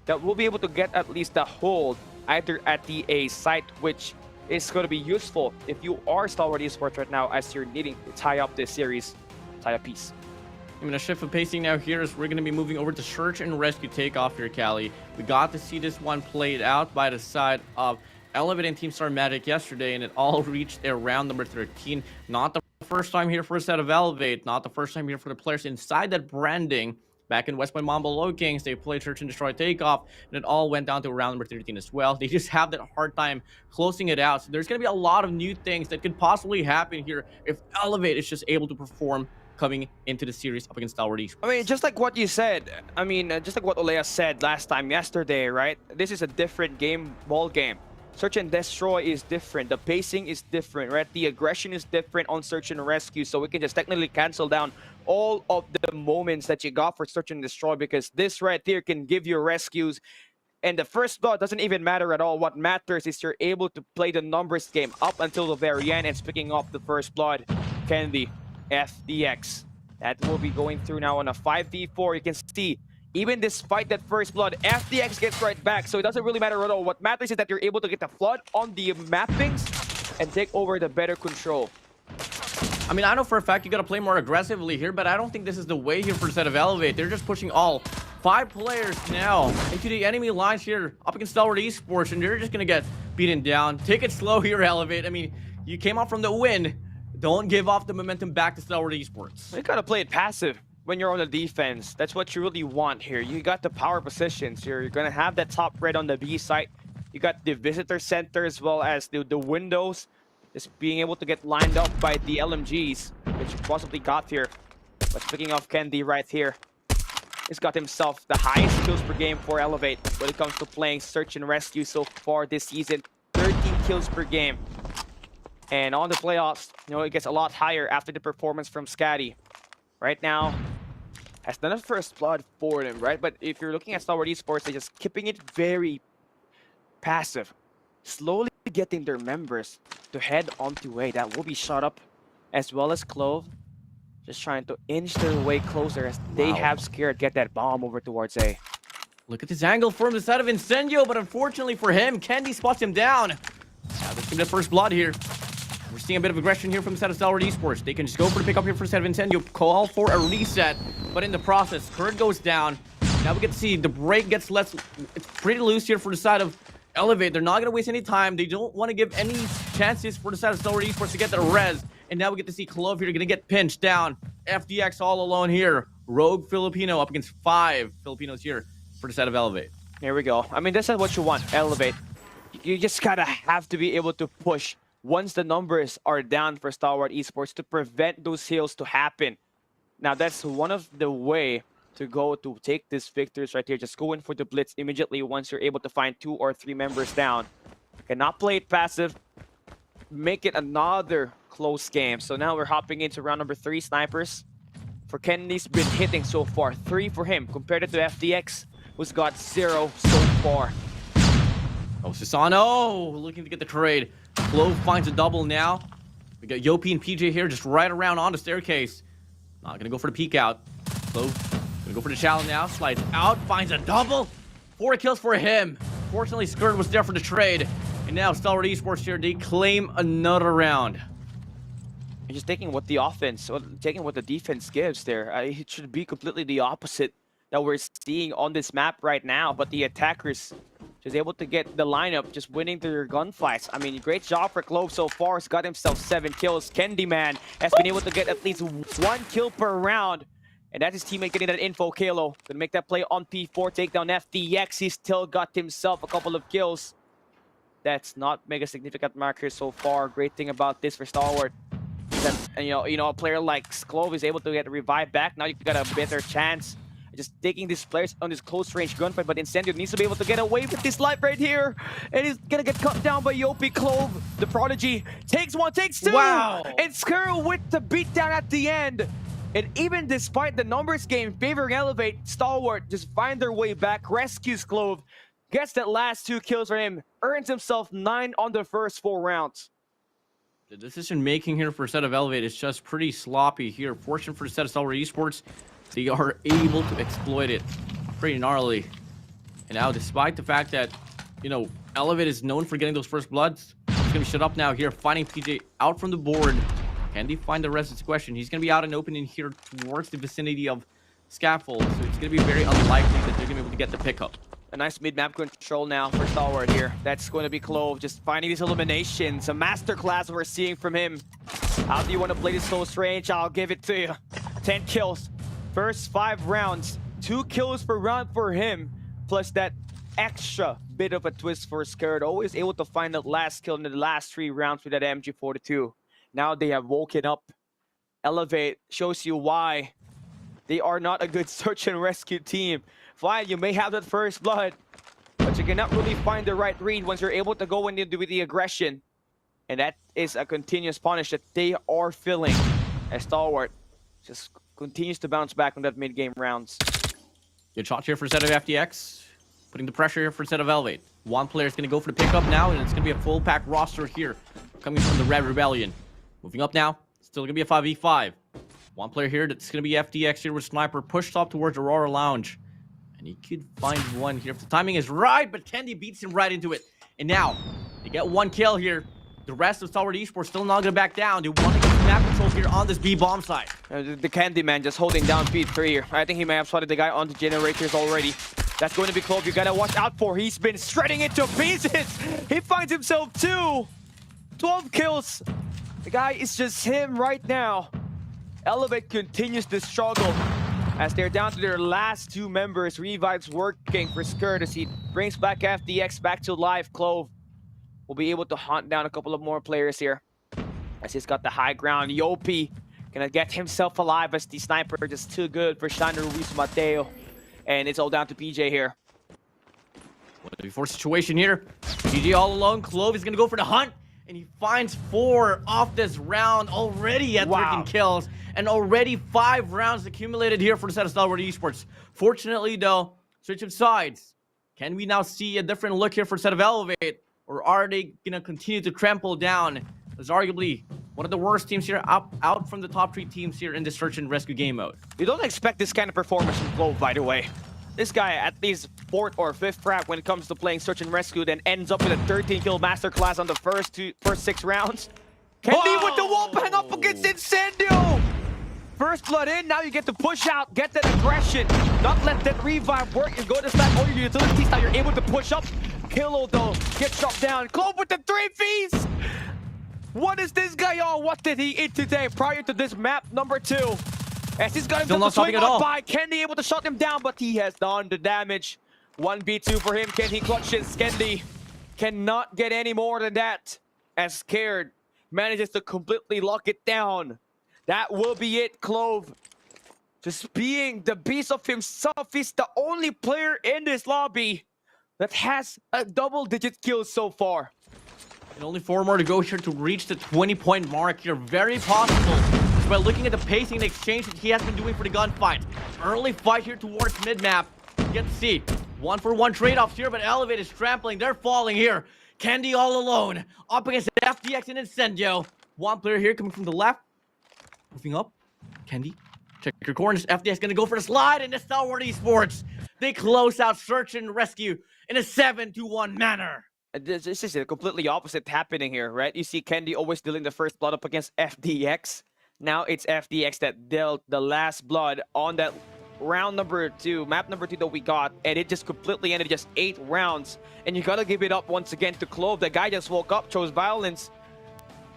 that will be able to get at least a hold either at the A site, which is going to be useful if you are Stalwart Esports right now as you're needing to tie up this series. Tie a piece. I'm gonna shift the pacing now here as we're gonna be moving over to search and rescue takeoff here, Cali. We got to see this one played out by the side of Elevate and Team Star Magic yesterday, and it all reached their round number 13. Not the first time here for a set of Elevate, not the first time here for the players inside that branding. Back in West Point Mambo Low Kings, they played Search and Destroy Takeoff, and it all went down to round number 13 as well. They just have that hard time closing it out. So there's going to be a lot of new things that could possibly happen here if Elevate is just able to perform coming into the series up against Stalwart Esports. I mean, just like what you said, just like what Olea said last time yesterday, right? This is a different ball game. Search and Destroy is different. The pacing is different, right? The aggression is different on Search and Rescue, so we can just technically cancel down all of the moments that you got for Search and Destroy, because this right here can give you rescues. And the first blood doesn't even matter at all. What matters is you're able to play the numbers game up until the very end, and picking up the first blood, Candy, FDX. That will be going through now on a 5v4. You can see, even despite that first blood, FDX gets right back, so it doesn't really matter at all. What matters is that you're able to get the flood on the mappings and take over the better control. I mean, I know for a fact you got to play more aggressively here, but I don't think this is the way here for the set of Elevate. They're just pushing all 5 players now into the enemy lines here up against Stalwart Esports, and they're just going to get beaten down. Take it slow here, Elevate. I mean, you came out from the win. Don't give off the momentum back to Stalwart Esports. You got to play it passive when you're on the defense. That's what you really want here. You got the power positions here. You're going to have that top red on the B site. You got the visitor center as well as the windows. Just being able to get lined up by the LMGs, which you possibly got here. But speaking of Candy right here, he's got himself the highest kills per game for Elevate when it comes to playing Search and Rescue so far this season. 13 kills per game. And on the playoffs, you know, it gets a lot higher after the performance from Scatty. Right now, has done a first blood for them, right? But if you're looking at Stalwart Esports, they're just keeping it very passive. Slowly getting their members to head onto A. That will be shot up, as well as Clove. Just trying to inch their way closer as they have scared get that bomb over towards A. Look at this angle from the side of Incendio, but unfortunately for him, Candy spots him down. Now there's the first blood here. We're seeing a bit of aggression here from the set of Stalwart Esports. They can just go for the pickup here for the set of Incendio, call for a reset, but in the process, Kurt goes down. Now we get to see the break gets less. It's pretty loose here for the side of Elevate. They're not going to waste any time. They don't want to give any chances for the side of Stalwart Esports to get their res. And now we get to see Clove here going to get pinched down. FDX all alone here. Rogue Filipino up against 5 Filipinos here for the side of Elevate. Here we go. I mean, this is what you want, Elevate. You just gotta have to be able to push once the numbers are down for Stalwart Esports to prevent those heals to happen. Now, that's one of the way to go to take this victors right here. Just go in for the blitz immediately once you're able to find 2 or 3 members down. Cannot play it passive. Make it another close game. So now we're hopping into round number 3. Snipers for Kennedy's been hitting so far. 3 for him compared to FDX, who's got 0 so far. Oh, Sisano looking to get the trade. Clove finds a double now. We got Yopi and PJ here just right around on the staircase. Not gonna go for the peek out. Clove gonna go for the challenge now. Slides out, finds a double. 4 kills for him. Fortunately, Skirt was there for the trade. And now Stalwart Esports here, they claim another round. And just taking what the offense, or taking what the defense gives there. It should be completely the opposite that we're seeing on this map right now. But the attackers just able to get the lineup, just winning their gunfights. I mean, great job for Clove so far. He's got himself 7 kills. Candyman has been able to get at least 1 kill per round. And that's his teammate getting that info. Kalo gonna make that play on P4, take down FDX. He still got himself a couple of kills. That's not mega significant marker so far. Great thing about this for Stalwart is that, you know, a player like Clove is able to get a revive back. Now you got a better chance. Just taking these players on this close range gunfight, but Incendio needs to be able to get away with this life right here. And he's gonna get cut down by Yopi. Clove, the prodigy, takes 1, takes 2. Wow. And Skirl with the beatdown at the end. And even despite the numbers game favoring Elevate, Stalwart just find their way back, rescues Clove, gets that last 2 kills for him, earns himself 9 on the first 4 rounds. The decision making here for a set of Elevate is just pretty sloppy here. Fortunate for the set of Stalwart Esports, they are able to exploit it pretty gnarly. And now, despite the fact that, you know, Elevate is known for getting those first bloods, he's going to be shut up now here, finding PJ out from the board. Can they find the rest of the question? He's going to be out and open in here towards the vicinity of Scaffold, so it's going to be very unlikely that they're going to be able to get the pickup. A nice mid-map control now for Stalwart here. That's going to be Clove, just finding these eliminations. A masterclass we're seeing from him. How do you want to play this close range? I'll give it to you. 10 kills. First 5 rounds. 2 kills per round for him. Plus that extra bit of a twist for Skirt. Always able to find that last kill in the last 3 rounds with that MG42. Now they have woken up. Elevate shows you why they are not a good search and rescue team. Fine, you may have that first blood, but you cannot really find the right read once you're able to go in with the aggression. And that is a continuous punish that they are feeling as Stalwart just continues to bounce back on that mid-game rounds. Good shot here for a set of FDX. Putting the pressure here for a set of Elevate. One player is going to go for the pickup now, and it's going to be a full pack roster here coming from the Red Rebellion. Moving up now, still going to be a 5v5. One player here that's going to be FDX here with Sniper pushed up towards Aurora Lounge. And he could find one here if the timing is right, but Candy beats him right into it. And now, they get 1 kill here. The rest of Stalwart Esports still not going to back down. They want to get some map control here on this B bomb side. The Candyman just holding down P3 here. I think he may have spotted the guy on the generators already. That's going to be Clove. You got to watch out for. He's been shredding it to pieces. He finds himself 2. 12 kills. The guy is just him right now. Elevate continues to struggle as they're down to their last 2 members. Revive's working for Skirt as he brings back FDX back to life. Clove will be able to hunt down a couple of more players here as he's got the high ground. Yopi gonna get himself alive as the sniper just too good for Shandra Ruiz Mateo. And it's all down to PJ here. 1v4 situation here. GG all alone. Clove is gonna go for the hunt. And he finds 4 off this round already at 13 kills. And already 5 rounds accumulated here for the set of Stalwart Esports. Fortunately, though, switch of sides. Can we now see a different look here for the set of Elevate? Or are they going to continue to trample down as arguably one of the worst teams here out from the top 3 teams here in the search and rescue game mode? You don't expect this kind of performance from Clove, by the way. This guy at least 4th or 5th rap when it comes to playing search and rescue, then ends up with a 13-kill masterclass on the first 6 rounds. Candy with the wall bang up against Incendio! First blood in, now you get to push out, get that aggression, not let that revive work. You go to stack all your utilities, now you're able to push up. Kilo though, gets shot down. Clove with the 3 Vs! What is this guy on? What did he eat today prior to this map number 2? As he's got himself to swing on by, Candy able to shut him down, but he has done the damage. 1v2 for him, can he clutch it? Skendi cannot get any more than that. As Scared manages to completely lock it down. That will be it, Clove. just being the beast of himself. He's the only player in this lobby that has a double-digit kill so far. And only 4 more to go here to reach the 20-point mark here. Very possible. Just by looking at the pacing and exchange that he has been doing for the gunfight. Early fight here towards mid-map. Get to see 1-for-1 trade-offs here, but Elevate is trampling. They're falling here. Candy all alone. Up against FDX and Incendio. One player here coming from the left. Moving up. Candy, check your corners. FDX gonna go for the slide, and the Star Wars Esports. They close out search and rescue in a 7-1 manner. This is a completely opposite happening here, right? You see Candy always dealing the first blood up against FDX. Now it's FDX that dealt the last blood on that round number 2, map number 2 that we got, and it just completely ended just 8 rounds. And you gotta give it up once again to Clove. The guy just woke up, chose violence.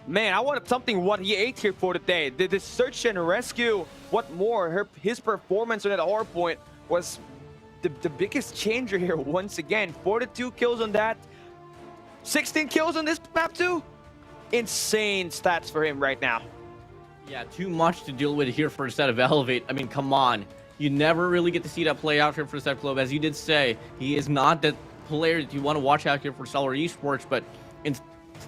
Man, I wanted something what he ate here for today. The search and rescue. What more? His performance on that Hardpoint was the biggest changer here once again. 42 kills on that. 16 kills on this map too. Insane stats for him right now. Yeah, too much to deal with here for a set of Elevate. I mean, come on. You never really get to see that play out here for a set of Clove. As you did say, he is not that player that you want to watch out here for Stellar Esports, but in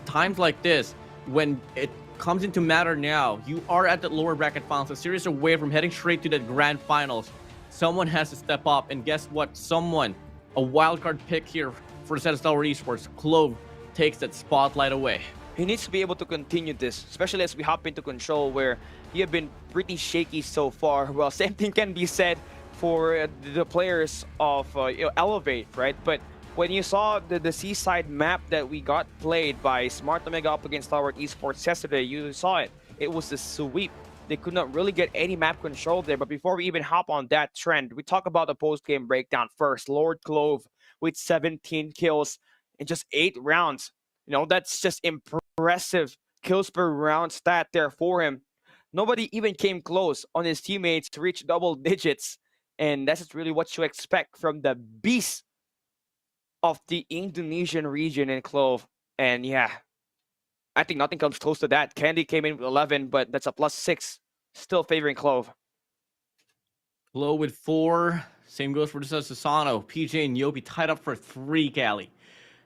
times like this, when it comes into matter now, you are at the lower bracket finals, a series away from heading straight to the grand finals. Someone has to step up, and guess what? Someone, a wildcard pick here for the set of Stellar Esports, Clove takes that spotlight away. He needs to be able to continue this, especially as we hop into Control, where he have been pretty shaky so far. Well, same thing can be said for the players of Elevate, right? But when you saw the Seaside map that we got played by Smart Omega up against Star Wars Esports yesterday, you saw it. It was a sweep. They could not really get any map control there. But before we even hop on that trend, we talk about the post-game breakdown first. Lord Clove with 17 kills in just 8 rounds. You know, that's just impressive kills per round stat there for him. Nobody even came close on his teammates to reach double digits. And that's just really what you expect from the beast of the Indonesian region in Clove. And yeah, I think nothing comes close to that. Candy came in with 11, but that's a +6. Still favoring Clove. Clove with 4. Same goes for Susano. PJ and Yobi tied up for 3, Cali.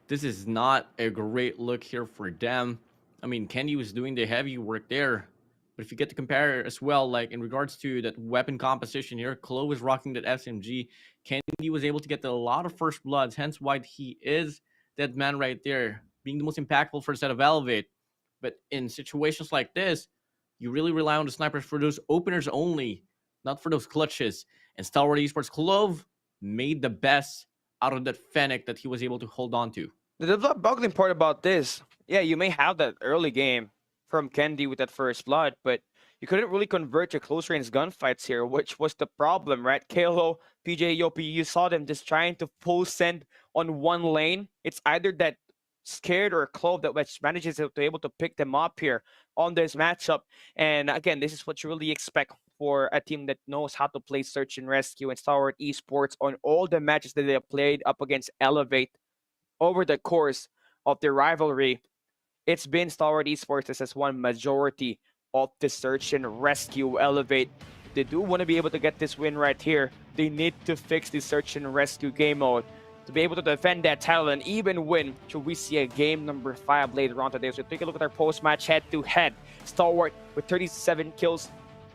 This is not a great look here for them. I mean, Candy was doing the heavy work there. But if you get to compare as well, like in regards to that weapon composition here, Clove was rocking that SMG. Candy was able to get a lot of first bloods, hence why he is that man right there, being the most impactful for a set of Elevate. But in situations like this, you really rely on the snipers for those openers only, not for those clutches. And Star Wars Esports Clove made the best out of that Fennec that he was able to hold on to. The boggling part about this, yeah, you may have that early game from Candy with that first blood, but you couldn't really convert your close range gunfights here, which was the problem, right? KLO, PJ, Yopi, you saw them just trying to full send on one lane. It's either that Scared or Clove that which manages to be able to pick them up here on this matchup. And again, this is what you really expect for a team that knows how to play search and rescue and Star Wars Esports on all the matches that they have played up against Elevate over the course of their rivalry. It's been Star Wars Esports that has won majority of the search and rescue. Elevate, they do want to be able to get this win right here. They need to fix the search and rescue game mode to be able to defend that title and even win should we see a game number 5 later on today. So take a look at our post-match head-to-head. Stalwart with 37 kills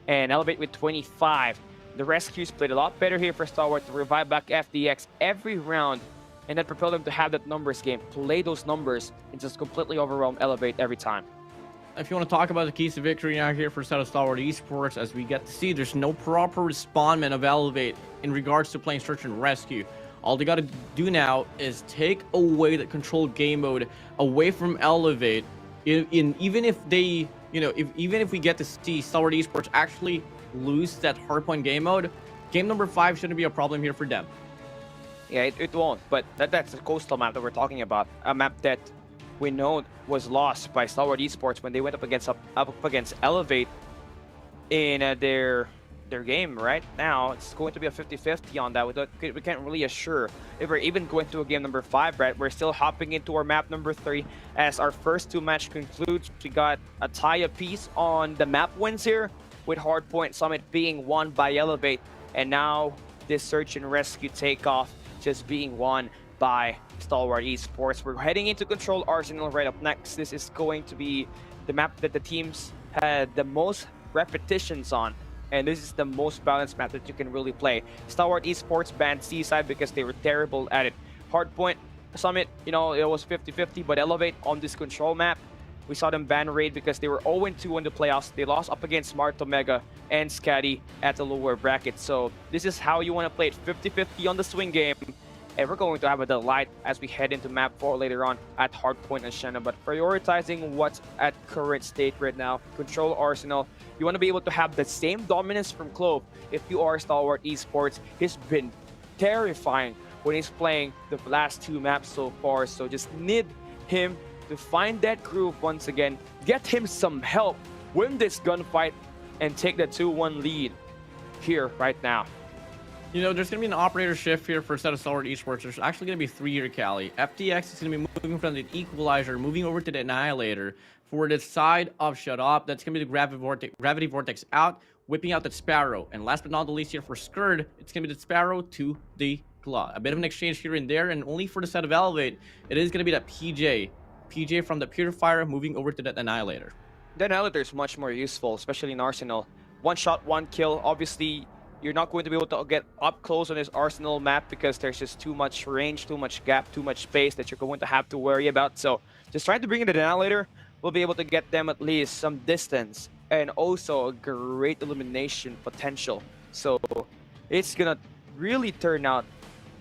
and Elevate with 25. The rescues played a lot better here for Stalwart to revive back FDX every round and then propel them to have that numbers game, play those numbers, and just completely overwhelm Elevate every time. If you want to talk about the keys to victory now here for set of Star Wars Esports, as we get to see, there's no proper respondment of Elevate in regards to playing search and rescue. All they got to do now is take away the controlled game mode away from Elevate. Even if they, even if we get to see Star Wars Esports actually lose that hardpoint game mode, game number 5 shouldn't be a problem here for them. Yeah, it won't. But that's the coastal map that we're talking about, a map that we know was lost by Star Wars Esports when they went up against Elevate in their game. Right now it's going to be a 50-50 on that. We can't really assure if we're even going to a game number 5, Brett. We're still hopping into our map number 3 as our first 2 match concludes. We got a tie apiece on the map wins here. with Hardpoint Summit being won by Elevate, and now this search and rescue takeoff just being won by Stalwart Esports. We're heading into Control Arsenal right up next. This is going to be the map that the teams had the most repetitions on, and this is the most balanced map that you can really play. Stalwart Esports banned Seaside because they were terrible at it. Hardpoint Summit, you know, it was 50-50, but Elevate on this Control map, we saw them ban Raid because they were 0-2 in the playoffs. They lost up against Smart Omega and Scatty at the lower bracket. So this is how you want to play it, 50-50 on the swing game. And we're going to have a delight as we head into map 4 later on at Hardpoint and Shenna. But prioritizing what's at current state right now, Control Arsenal, you want to be able to have the same dominance from Clove. If you are Stalwart Esports, he's been terrifying when he's playing the last 2 maps so far. So just need him to find that groove once again, get him some help, win this gunfight, and take the 2-1 lead here right now. You know, there's going to be an operator shift here for a set of Stalwart Esports. There's actually going to be 3 here, Cali. FTX is going to be moving from the Equalizer, moving over to the Annihilator. For the side of Shut Up, that's going to be the Gravity Vortex out, whipping out the Sparrow. And last but not the least here for Skurd, it's going to be the Sparrow to the Claw. A bit of an exchange here and there, and only for the set of Elevate, it is going to be that PJ from the Purifier moving over to that Annihilator. The Annihilator is much more useful, especially in Arsenal. 1 shot, 1 kill. Obviously, you're not going to be able to get up close on this Arsenal map because there's just too much range, too much gap, too much space that you're going to have to worry about. So just trying to bring in the Annihilator, we'll be able to get them at least some distance and also a great elimination potential. So it's gonna really turn out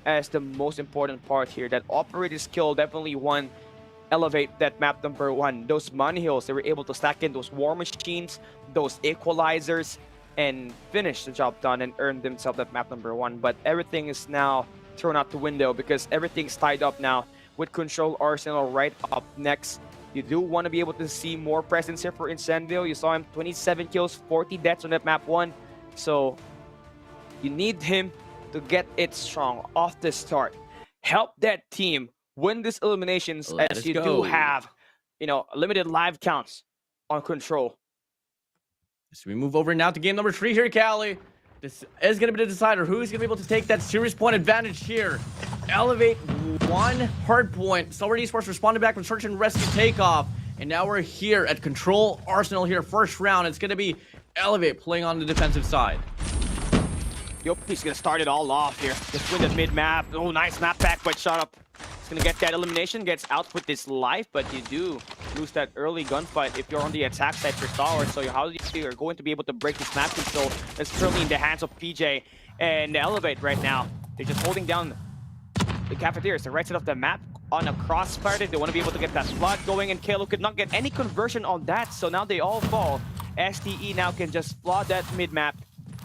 as the most important part here. That operator skill definitely won Elevate that map number 1. Those money hills, they were able to stack in those war machines, those equalizers, and finish the job done and earn themselves that map number 1. But everything is now thrown out the window because everything's tied up now with Control Arsenal right up next. You do want to be able to see more presence here for Incendio. You saw him 27 kills, 40 deaths on that map 1. So you need him to get it strong off the start. Help that team win these eliminations as you do have, you know, limited live counts on Control. So we move over now to game number 3 here, Cali. This is going to be the decider. Who's going to be able to take that series point advantage here? Elevate 1 Hardpoint. Stalwart Esports responded back from search and rescue takeoff. And now we're here at Control Arsenal here. First round, it's going to be Elevate playing on the defensive side. Yup, he's going to start it all off here. Just win the mid-map. Oh, nice map back, but shut up. He's going to get that elimination, gets out with his life, but you do lose that early gunfight if you're on the attack side for Stalwart. So how you're going to be able to break this map control that's currently in the hands of PJ and Elevate right now. They're just holding down the cafeterias, the right side of the map on a crossfire. They want to be able to get that flood going, and Kalo could not get any conversion on that, so now they all fall. STE now can just flood that mid-map,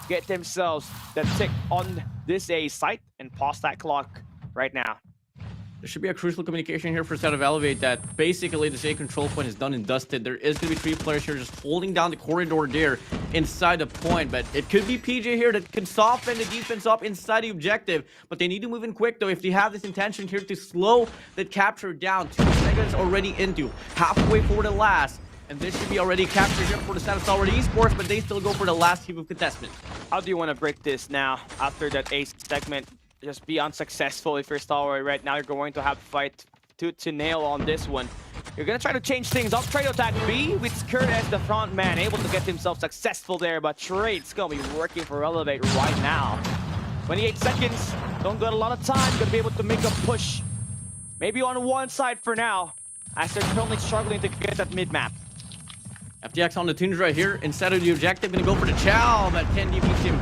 get themselves that tick on this A site, and pause that clock right now. There should be a crucial communication here for set of Elevate that basically this A control point is done and dusted. There is going to be 3 players here just holding down the corridor there inside the point, but it could be PJ here that can soften the defense up inside the objective, but they need to move in quick though if they have this intention here to slow the capture down. 2 seconds already into, halfway for the last, and this should be already captured here for the set of Stalwart Esports, but they still go for the last heap of contestants. How do you want to break this now after that ace segment? Just be unsuccessful if you're Stalwart right now. You're going to have to fight tooth to nail on this one. You're going to try to change things up. Try to attack B with Skurd as the front man, able to get himself successful there, but Trade's going to be working for Elevate right now. 28 seconds. Don't got a lot of time. Going to be able to make a push. Maybe on one side for now, as they're currently struggling to get that mid-map. FTX on the tunes right here. Instead of the objective, going to go for the Chow, but Kendi beats him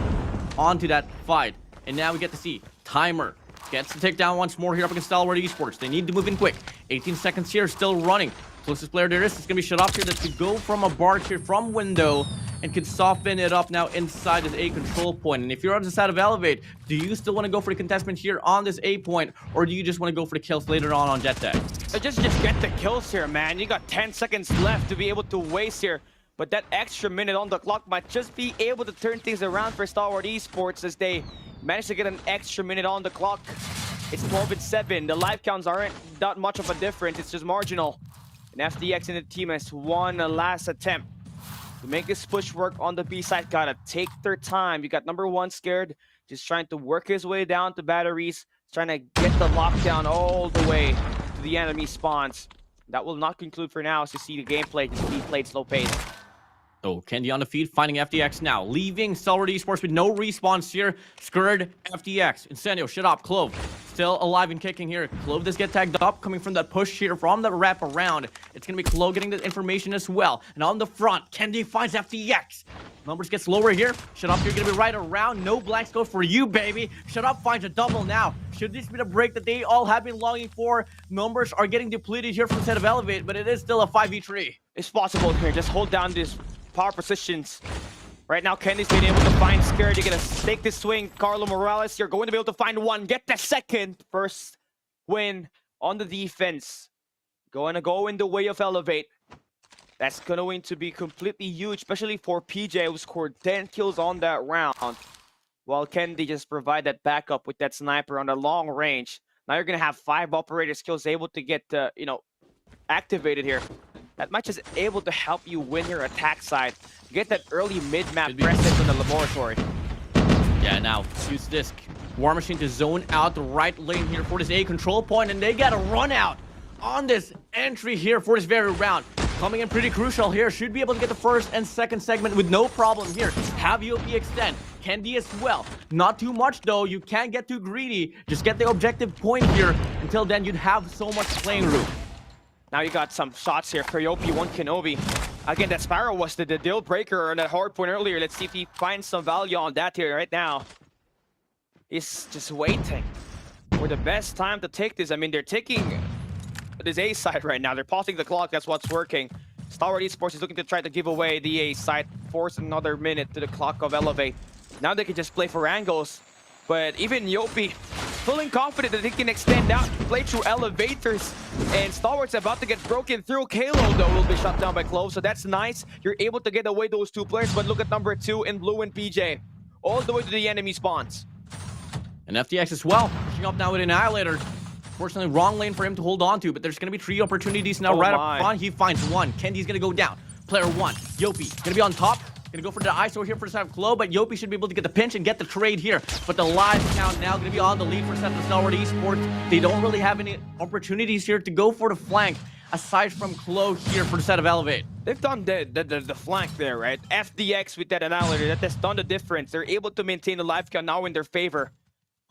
onto that fight. And now we get to see Timer gets to take down once more here up against Stalwart Esports. They need to move in quick. 18 seconds here, still running. Closest player there is going to be shut off here. That could go from a bark here from window and can soften it up now inside this A control point. And if you're on the side of Elevate, do you still want to go for the contestment here on this A point, or do you just want to go for the kills later on Jet Deck? Just get the kills here, man. You got 10 seconds left to be able to waste here. But that extra minute on the clock might just be able to turn things around for Stalwart Esports as they managed to get an extra minute on the clock. It's 12-7. The life counts aren't that much of a difference. It's just marginal. And FTX and the team has one last attempt to make this push work on the B side. Gotta take their time. You got number 1 scared, just trying to work his way down to batteries, trying to get the lockdown all the way to the enemy spawns. That will not conclude for now as you see the gameplay just be played slow pace. Oh, Candy on the feed, finding FDX now. Leaving Stalwart Esports with no respawns here. Scurred FDX. Incendio, shut up. Clove, still alive and kicking here. Clove does get tagged up, coming from that push here, from the wrap around. It's going to be Clove getting the information as well. And on the front, Candy finds FDX. Numbers gets lower here. Shut up, you're going to be right around. No black scope for you, baby. Shut up finds a double now. Should this be the break that they all have been longing for? Numbers are getting depleted here from the set of Elevate, but it is still a 5v3. It's possible here. Just hold down this power positions. Right now, Kenny's been able to find Scared. You're going to take this swing. Carlo Morales, you're going to be able to find one. Get the second. First win on the defense. Going to go in the way of Elevate. That's going to be completely huge, especially for PJ, who scored 10 kills on that round. While Kennedy just provide that backup with that sniper on the long range. Now you're going to have 5 operator skills able to get, activated here. That might just able to help you win your attack side. Get that early mid-map presence in the laboratory. Yeah, now use this War Machine to zone out the right lane here for this A control point, and they got a run out on this entry here for this very round. Coming in pretty crucial here. Should be able to get the first and second segment with no problem here. Have EOP extend. Candy as well. Not too much though. You can't get too greedy. Just get the objective point here. Until then, you'd have so much playing room. Now you got some shots here for Yopi, 1 Kenobi. Again, that Sparrow was the deal breaker on that hard point earlier. Let's see if he finds some value on that here right now. He's just waiting for the best time to take this. I mean, they're taking this A side right now. They're pausing the clock. That's what's working. Stalwart Esports is looking to try to give away the A side. Force another minute to the clock of Elevate. Now they can just play for angles. But even Yopi, feeling confident that he can extend out, play through elevators. And Stalwart's about to get broken through. Kalo, though, will be shut down by Clove. So that's nice. You're able to get away those 2 players. But look at number 2 in blue and PJ. All the way to the enemy spawns. And FDX as well. Pushing up now with Annihilator. Fortunately, wrong lane for him to hold on to. But there's going to be 3 opportunities now right up front. He finds one. Kendi's going to go down. Player 1. Yopi going to be on top. Gonna go for the ISO here for the side of Clo, but Yopi should be able to get the pinch and get the trade here. But the live count now gonna be on the lead for set of Stalwart Esports. They don't really have any opportunities here to go for the flank, aside from Clo here for the set of Elevate. They've done the flank there, right? FDX with that Annihilator, that has done the difference. They're able to maintain the live count now in their favor.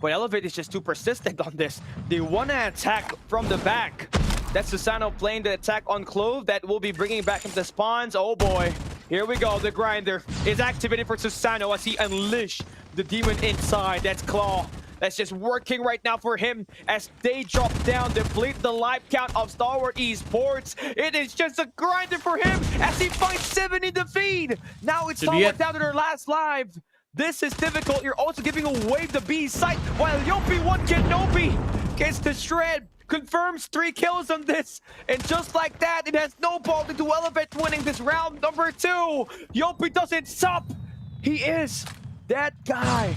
But Elevate is just too persistent on this. They wanna attack from the back. That's Susano playing the attack on Clove that will be bringing back him to spawns. Oh boy. Here we go, the grinder is activated for Susano as he unleashed the demon inside. That's Claw. That's just working right now for him as they drop down, deplete the life count of Stalwart Esports. It is just a grinder for him as he finds 7 in the feed. Now it's Stalwart down to their last live. This is difficult. You're also giving away the B site while Yopi 1 Kenobi gets the shred. Confirms 3 kills on this, and just like that, it has snowballed into Elevate winning this round number 2. Yopi doesn't stop. He is that guy.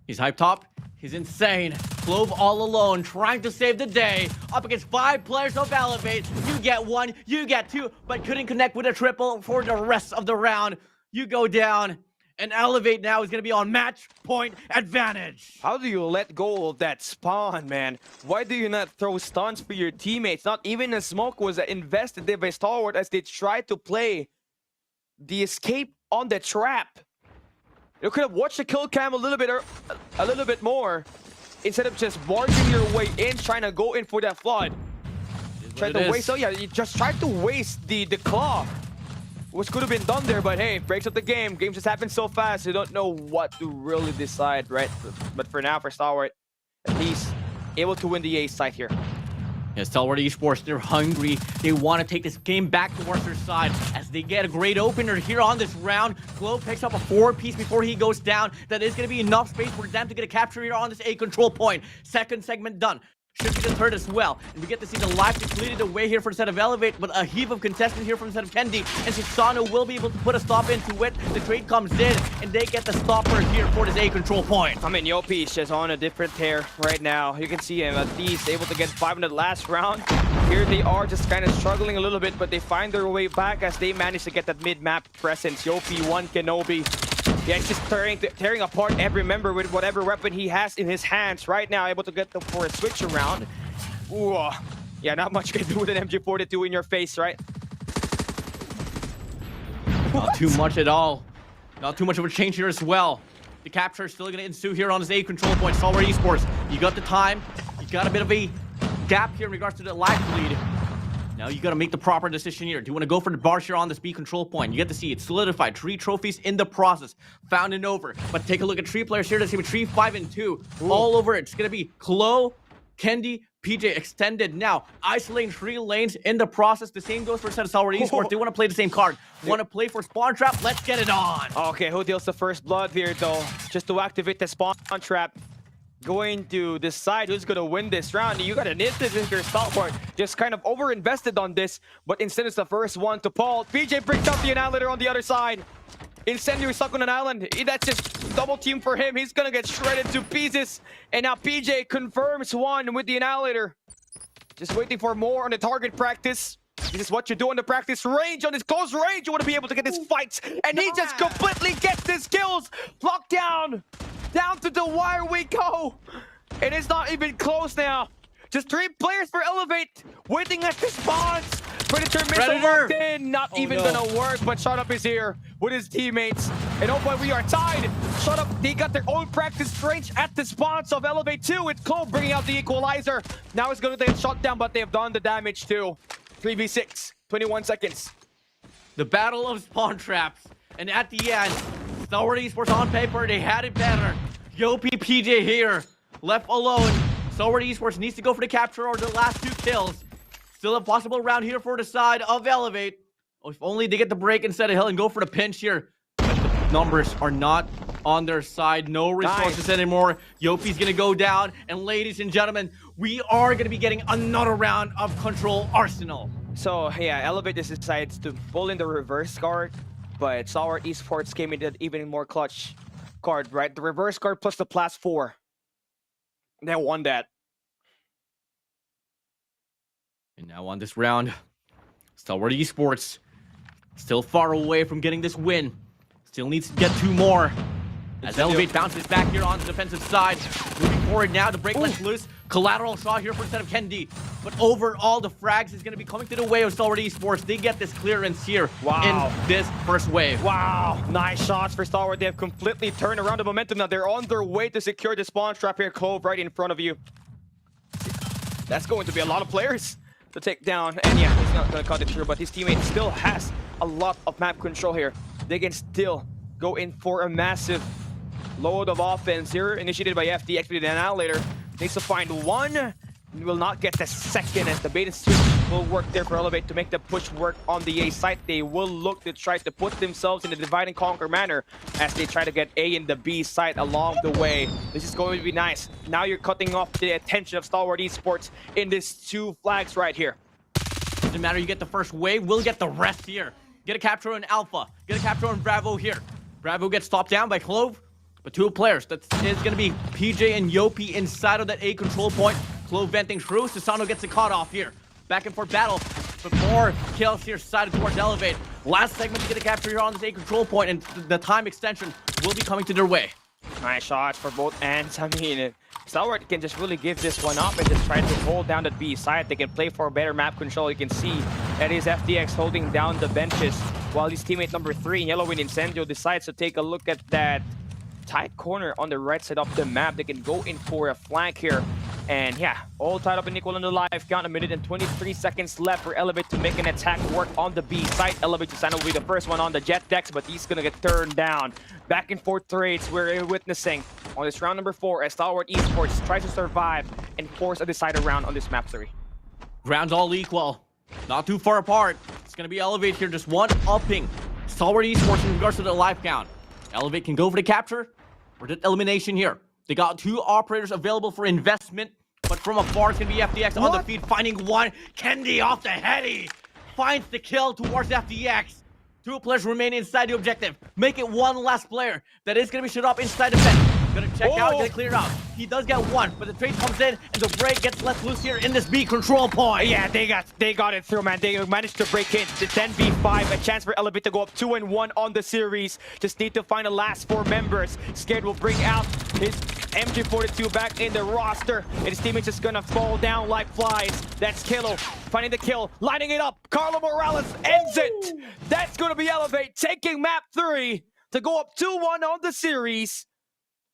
He's hyped up. He's insane. Clove all alone, trying to save the day. Up against 5 players of Elevate. You get 1, you get 2, but couldn't connect with a triple for the rest of the round. You go down. And Elevate now is going to be on match point advantage. How do you let go of that spawn, man? Why do you not throw stuns for your teammates? Not even a smoke was invested there by Stalwart as they tried to play the escape on the trap. You could have watched the kill cam a little bit more instead of just barging your way in, trying to go in for that flood. Tried to waste. Oh yeah, you just tried to waste the claw. Which could have been done there, but hey, breaks up the game. Games just happen so fast, you don't know what to really decide, right? But for now, for Stalwart, at least able to win the A side here. Yeah, Stalwart Esports, they're hungry. They want to take this game back towards their side as they get a great opener here on this round. Clo picks up a 4-piece before he goes down. That is going to be enough space for them to get a capture here on this A control point. Second segment done. should be the third as well. And we get to see the life depleted away here for the set of Elevate, but a heap of contestants here from the set of Kendi. And Susano will be able to put a stop into it. The trade comes in, and they get the stopper here for this A control point. I mean, Yopi is just on a different tear right now. You can see him at least able to get 5 in the last round. Here they are just kind of struggling a little bit, but they find their way back as they manage to get that mid-map presence. Yopi, one Kenobi. Yeah, he's just tearing apart every member with whatever weapon he has in his hands right now, able to get them for a switch around. Ooh, yeah, not much you can do with an MG42 in your face, right? Not too much at all. Not too much of a change here as well. The capture is still going to ensue here on this A control point. Stalwart Esports, you got the time. You got a bit of a gap here in regards to the life lead. Now you got to make the proper decision here. Do you want to go for the bar share on this B control point? You get to see it solidified. 3 trophies in the process. Found and over. But take a look at 3 players here. That's going to be 3, 5, and 2. Ooh. All over it. It's going to be Klo, Kendi, PJ extended. Now, isolating 3 lanes in the process. The same goes for set of Stalwart Esports. They want to play the same card. Want to play for spawn trap? Let's get it on. Okay, who deals the first blood here, though? Just to activate the spawn trap. Going to decide who's going to win this round. You got an instant here, Stalwart. Just kind of over-invested on this, but instead it's the first one to Paul. PJ brings up the Annihilator on the other side. Incendiary stuck on an island. That's just double team for him. He's going to get shredded to pieces. And now PJ confirms one with the Annihilator. Just waiting for more on the target practice. This is what you do in the practice range. On this close range, you want to be able to get his fights. And he just completely gets his kills. Locked down. Down to the wire we go. And it's not even close now. Just 3 players for Elevate. Waiting at the spawns. Predator missile locked in. Not even gonna work, but Shut Up is here with his teammates. And oh boy, we are tied. Shut Up, they got their own practice range at the spawns of Elevate 2. It's Klo bringing out the equalizer. Now it's gonna get shot down, but they have done the damage too. 3v6, 21 seconds. The battle of spawn traps. And at the end, Stalwart Esports on paper, they had it better. Yopi PJ here, left alone. Stalwart Esports needs to go for the capture or the last 2 kills. Still a possible round here for the side of Elevate. If only they get the break instead of Hill and go for the pinch here. But the numbers are not on their side. No resources anymore. Yopi's gonna go down. And ladies and gentlemen, we are gonna be getting another round of Control Arsenal. So yeah, Elevate decides to pull in the reverse card, but Stalwart Esports came in an even more clutch card, right? The reverse card plus the plus 4. They won that. And now on this round, Stalwart Esports still far away from getting this win. Still needs to get 2 more. As Elevate bounces back here on the defensive side. Moving forward now, the break lets loose. Collateral shot here for the set of Kendi. But overall, the frags is going to be coming to the way of Stalwart Esports. They get this clearance here in this first wave. Wow, nice shots for Stalwart. They have completely turned around the momentum now. They're on their way to secure the spawn trap here, Cove, right in front of you. That's going to be a lot of players to take down. And yeah, he's not going to cut it through, but his teammate still has a lot of map control here. They can still go in for a massive load of offense here, initiated by FDX with an Annihilator. Needs to find 1. Will not get the second, as the bait and switch will work there for Elevate to make the push work on the A site. They will look to try to put themselves in a divide and conquer manner as they try to get A and the B site along the way. This is going to be nice. Now you're cutting off the attention of Stalwart Esports in this 2 flags right here. Doesn't matter, you get the first wave, we'll get the rest here. Get a capture on Alpha, get a capture on Bravo here. Bravo gets stopped down by Clove, but 2 players. That is going to be PJ and Yopi inside of that A control point. Clove venting through, Susano gets a cut off here. Back and forth battle, but more kills here sided towards Elevate. Last segment to get a capture here on this A control point, and the time extension will be coming to their way. Nice shots for both ends. I mean, Stalwart can just really give this one up and just try to hold down the B side. They can play for better map control. You can see that is FDX holding down the benches, while his teammate number 3 in yellow with Incendio decides to take a look at that tight corner on the right side of the map. They can go in for a flank here. And yeah, all tied up and equal on the live count. 1 minute and 23 seconds left for Elevate to make an attack work on the B site. Elevate to sign will be the first one on the jet decks, but he's gonna get turned down. Back and forth trades we're witnessing on this round number 4 as Stalwart Esports tries to survive and force a decider round on this map 3. Rounds all equal, not too far apart. It's gonna be Elevate here, just one upping Stalwart Esports in regards to the life count. Elevate can go for the capture or the elimination here. They got 2 operators available for investment, but from afar it's gonna be FDX on the feed, finding one. SnD off the heady finds the kill towards FDX. 2 players remain inside the objective. Make it one last player that is gonna be shut up inside the fence. Gonna check out, gonna clear it out. He does get one, but the trade comes in and the break gets let loose here in this B control point. Yeah, they got it through, man. They managed to break in. It's 10v5, a chance for Elevate to go up 2-1 on the series. Just need to find the last 4 members. Scared will bring out his MG42 back in the roster, and his teammates just gonna fall down like flies. That's Kilo finding the kill, lining it up. Carlo Morales ends it. That's gonna be Elevate taking map 3 to go up 2-1 on the series.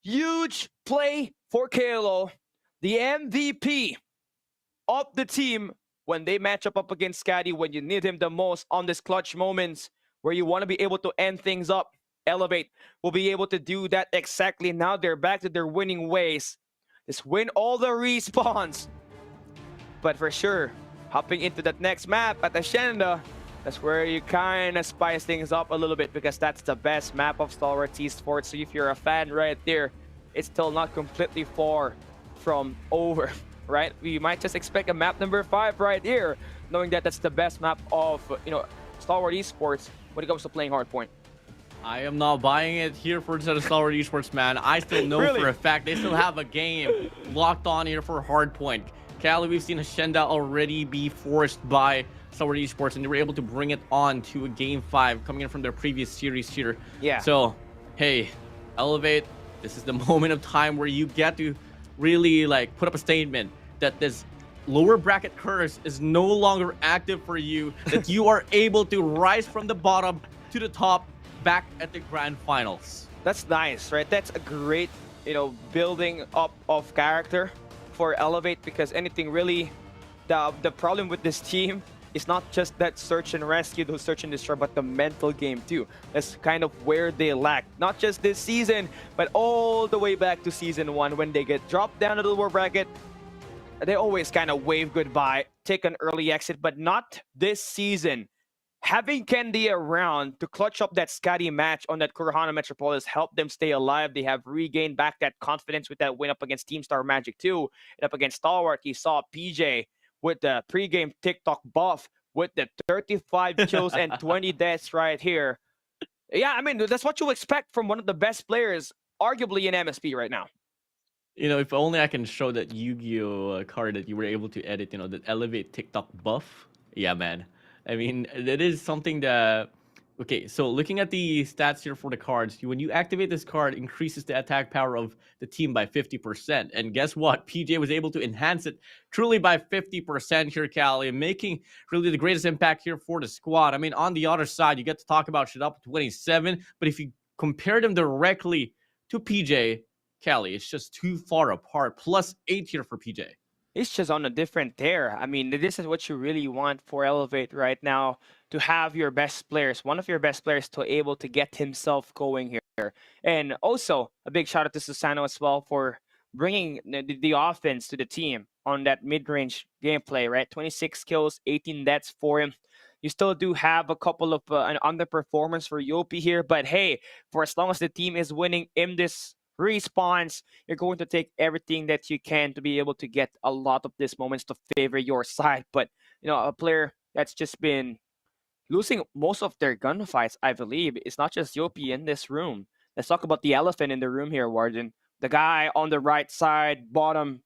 Huge play for Kalo, the MVP of the team when they match up against Scotty, when you need him the most on this clutch moments where you want to be able to end things up. Elevate will be able to do that exactly. Now they're back to their winning ways. Just win all the respawns. But for sure, hopping into that next map at SnD, that's where you kind of spice things up a little bit, because that's the best map of Stalwart Esports. So if you're a fan right there, it's still not completely far from over, right? We might just expect a map number 5 right here, knowing that that's the best map of, Stalwart Esports when it comes to playing Hardpoint. I am not buying it here for the Stalwart Esports, man. I still know for a fact they still have a game locked on here for Hardpoint. Cali, we've seen SnD already be forced by Stalwart Esports, and they were able to bring it on to a game 5 coming in from their previous series here. Yeah. So, hey, Elevate, this is the moment of time where you get to really put up a statement that this lower bracket curse is no longer active for you, that you are able to rise from the bottom to the top back at the grand finals. That's nice, right? That's a great, building up of character for Elevate, because anything really, the problem with this team is not just that search and rescue, those search and destroy, but the mental game too. That's kind of where they lack, not just this season, but all the way back to season 1 when they get dropped down to the lower bracket. They always kind of wave goodbye, take an early exit, but not this season. Having SnD around to clutch up that Scotty match on that Kurahana Metropolis helped them stay alive. They have regained back that confidence with that win up against Team Star Magic 2 and up against Stalwart. You saw PJ with the pregame TikTok buff with the 35 kills and 20 deaths right here. Yeah, I mean, that's what you expect from one of the best players, arguably in MSP right now. If only I can show that Yu-Gi-Oh card that you were able to edit, that Elevate TikTok buff. Yeah, man. I mean, that is something that... Okay, so looking at the stats here for the cards, when you activate this card, increases the attack power of the team by 50%. And guess what? PJ was able to enhance it truly by 50% here, Cali, making really the greatest impact here for the squad. I mean, on the other side, you get to talk about shit up 27, but if you compare them directly to PJ, Cali, it's just too far apart. +8 here for PJ. It's just on a different tier. I mean, this is what you really want for Elevate right now, to have your best players, one of your best players, to able to get himself going here. And also, a big shout out to Susano as well for bringing the offense to the team on that mid-range gameplay, right? 26 kills, 18 deaths for him. You still do have a couple of an underperformance for Yopi here, but hey, for as long as the team is winning in this respawns, you're going to take everything that you can to be able to get a lot of these moments to favor your side. But a player that's just been losing most of their gunfights, I believe, is not just Yopi in this room. Let's talk about the elephant in the room here, Warden. The guy on the right side, bottom,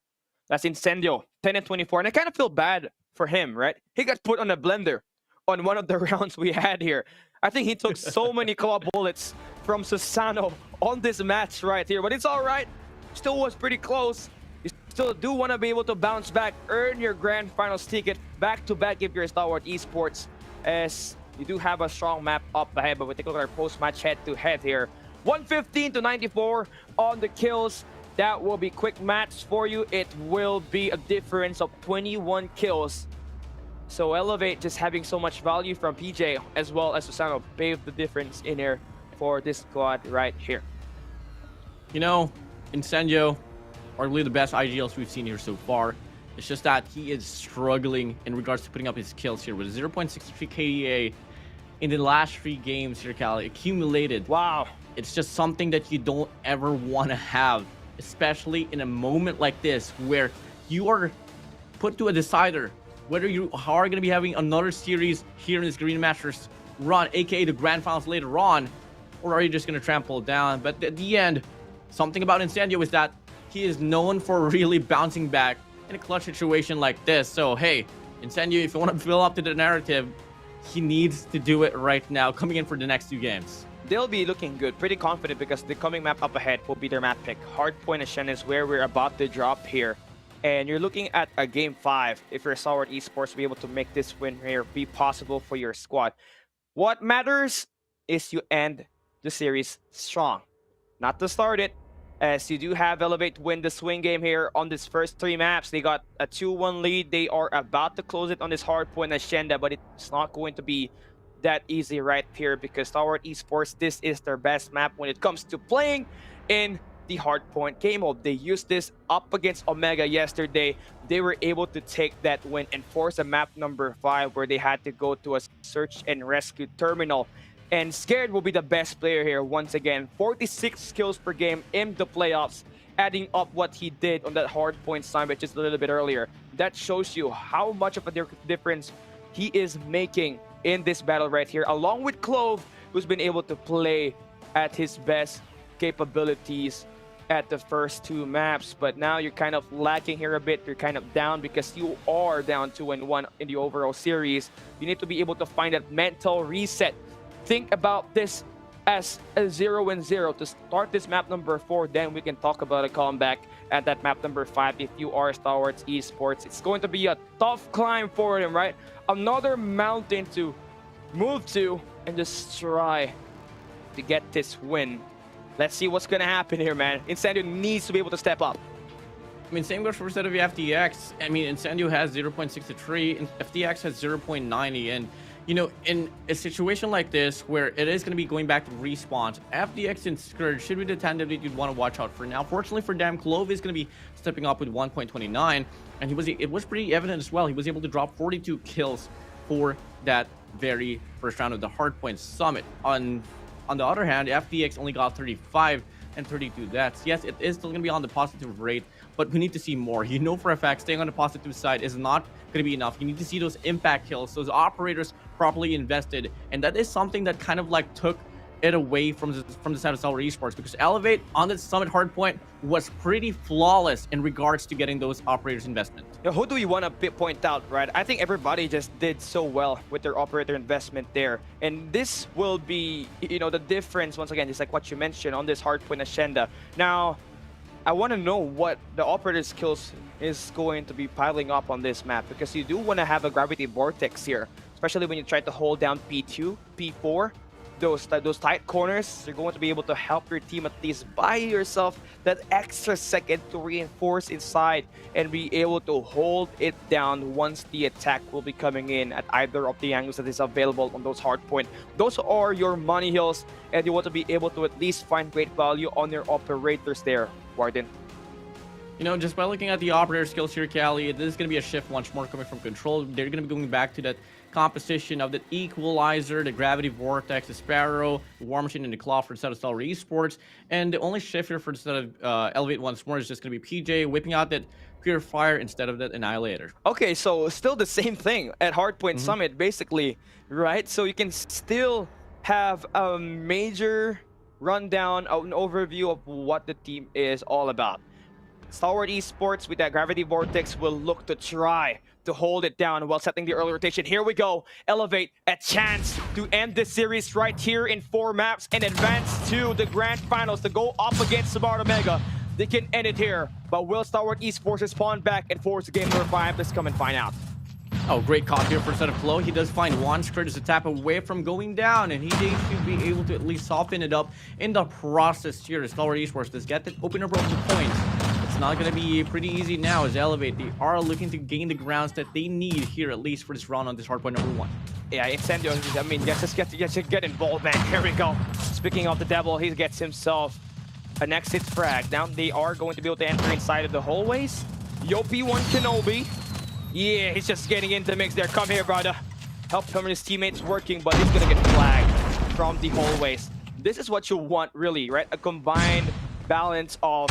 that's Incendio, 10 and 24. And I kind of feel bad for him, right? He got put on a blender on one of the rounds we had here. I think he took so many claw bullets from Susano on this match right here, but it's all right. Still was pretty close. You still do want to be able to bounce back, earn your grand finals ticket back-to-back if you're Stalwart Esports, as you do have a strong map up ahead. But we take a look at our post-match head-to-head here. 115 to 94 on the kills. That will be quick match for you. It will be a difference of 21 kills. So Elevate just having so much value from PJ as well as Susano paved the difference in here for this squad right here. Incendio, arguably the best IGLs we've seen here so far. It's just that he is struggling in regards to putting up his kills here with 0.63 KDA in the last 3 games here, Cali, accumulated. Wow. It's just something that you don't ever want to have, especially in a moment like this where you are put to a decider whether you are going to be having another series here in this Garena Masters run, aka the Grand Finals later on, or are you just going to trample it down? But at the end, something about Incendio is that he is known for really bouncing back in a clutch situation like this. So hey, Incendio, if you want to fill up to the narrative, he needs to do it right now, coming in for the next 2 games. They'll be looking good, pretty confident, because the coming map up ahead will be their map pick. Hardpoint SnD is where we're about to drop here. And you're looking at a Game 5 if you're Stalwart Esports to be able to make this win here be possible for your squad. What matters is you end the series strong, not to start it, as you do have Elevate win the swing game here on this first 3 maps. They got a 2-1 lead. They are about to close it on this Hardpoint SnD, but it's not going to be that easy right here, because Stalwart Esports, this is their best map when it comes to playing in the Hardpoint game mode. They used this up against Omega yesterday. They were able to take that win and force a map number 5 where they had to go to a search and rescue terminal. And Scared will be the best player here once again. 46 kills per game in the playoffs, adding up what he did on that Hardpoint summit just a little bit earlier. That shows you how much of a difference he is making in this battle right here, along with Clove, who's been able to play at his best capabilities at the first 2 maps. But now you're kind of lacking here a bit. You're kind of down because you are down 2-1 in the overall series. You need to be able to find that mental reset. Think about this as a 0-0 to start this map number 4. Then we can talk about a comeback at that map number 5 if you are Stalwart Esports. It's going to be a tough climb for them, right? Another mountain to move to and just try to get this win. Let's see what's gonna happen here, man. Incendio needs to be able to step up. I mean, same goes for set of FTX. I mean, Incendio has 0.63 and FTX has 0.90. And, you know, in a situation like this where it is going to be going back to respawns, FTX and Scourge should be the tandem that you'd want to watch out for. Now, fortunately for them, Clove is going to be stepping up with 1.29, and it was pretty evident as well. He was able to drop 42 kills for that very first round of the Hardpoint Summit. On the other hand, FTX only got 35 and 32 deaths. Yes, it is still going to be on the positive rate, but we need to see more. You know for a fact, staying on the positive side is not going to be enough. You need to see those impact kills, those operators properly invested, and that is something that kind of like took it away from the side of Stalwart Esports, because Elevate on the Summit Hardpoint was pretty flawless in regards to getting those operators investment. Now, who do we want to point out, right? I think everybody just did so well with their operator investment there. And this will be, you know, the difference, once again, just like what you mentioned on this Hardpoint SnD. Now, I want to know what the operator skills is going to be piling up on this map, because you do want to have a gravity vortex here, especially when you try to hold down P2, P4. Those tight corners, you're going to be able to help your team at least buy yourself that extra second to reinforce inside and be able to hold it down once the attack will be coming in at either of the angles that is available on those Hardpoint. Those are your money hills, and you want to be able to at least find great value on your operators there, Warden. You know, just by looking at the operator skills here, Cali, this is going to be a shift once more coming from Control. They're going to be going back to that composition of the Equalizer, the Gravity Vortex, the Sparrow, the War Machine, and the Claw for the set of Stalwart Esports. And the only shift here for the set of Elevate once more is just going to be PJ whipping out that Purifier instead of that Annihilator. Okay, so still the same thing at Hardpoint Summit, basically, right? So you can still have a major rundown, an overview of what the team is all about. Stalwart Esports with that Gravity Vortex will look to try to hold it down while setting the early rotation. Here we go. Elevate, a chance to end this series right here in 4 maps and advance to the Grand Finals to go up against Smart Omega. They can end it here, but will Stalwart Esports respond back and force game number 5? Let's come and find out. Oh, great caught here for a set of Flow. He does find one. Scourge is a tap away from going down, and he should be able to at least soften it up in the process here. Stalwart Esports does get the opener broken points. It's not going to be pretty easy now as Elevate. They are looking to gain the grounds that they need here, at least for this round on this Hardpoint number 1. Yeah, Incendio, I mean, just get involved, man. Here we go. Speaking of the devil, he gets himself an exit frag. Now they are going to be able to enter inside of the hallways. Yopi1 Kenobi. Yeah, he's just getting into the mix there. Come here, brother. Help him and his teammates working, but he's going to get flagged from the hallways. This is what you want, really, right? A combined balance of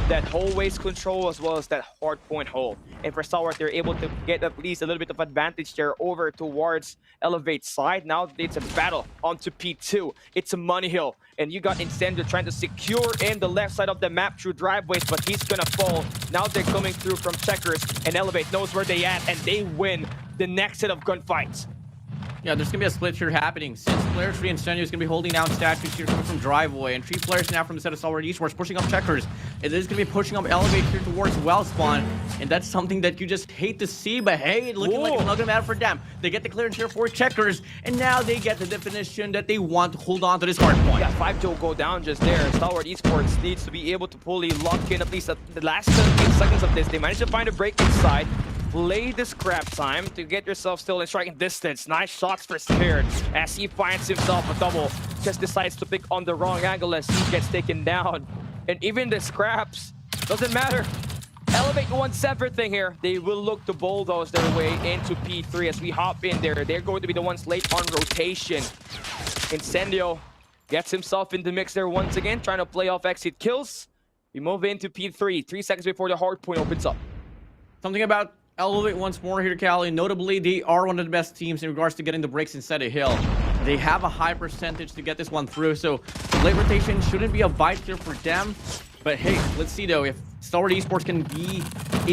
that hallways control as well as that hardpoint hole. And for Star Wars, they're able to get at least a little bit of advantage there over towards Elevate side. Now it's a battle onto P2. It's a money hill. And you got Incendio trying to secure in the left side of the map through driveways, but he's gonna fall. Now they're coming through from Checkers, and Elevate knows where they at, and they win the next set of gunfights. Yeah, there's gonna be a split here happening since player 3 and Incendio is gonna be holding down statues here coming from driveway, and 3 players now from the set of Stalwart Esports pushing up Checkers. It is gonna be pushing up Elevate here towards Wellspawn, and that's something that you just hate to see, but hey, looking like it's not gonna matter for them. They get the clearance here for Checkers, and now they get the definition that they want to hold on to this hard point. Yeah, 5 Joe go down just there. Stalwart Esports needs to be able to fully lock in at least the last 17 seconds of this. They managed to find a break inside. Play the scrap time to get yourself still in striking distance. Nice shots for Scared as he finds himself a double. Just decides to pick on the wrong angle as he gets taken down. And even the scraps, doesn't matter. Elevate wants everything here. They will look to bulldoze their way into P3 as we hop in there. They're going to be the ones late on rotation. Incendio gets himself in the mix there once again, trying to play off exit kills. We move into P3, 3 seconds before the hard point opens up. Something about Elevate once more here, Cali. Notably, they are one of the best teams in regards to getting the breaks inside a hill. They have a high percentage to get this one through, so late rotation shouldn't be a bite here for them. But hey, let's see though if Stalwart Esports can be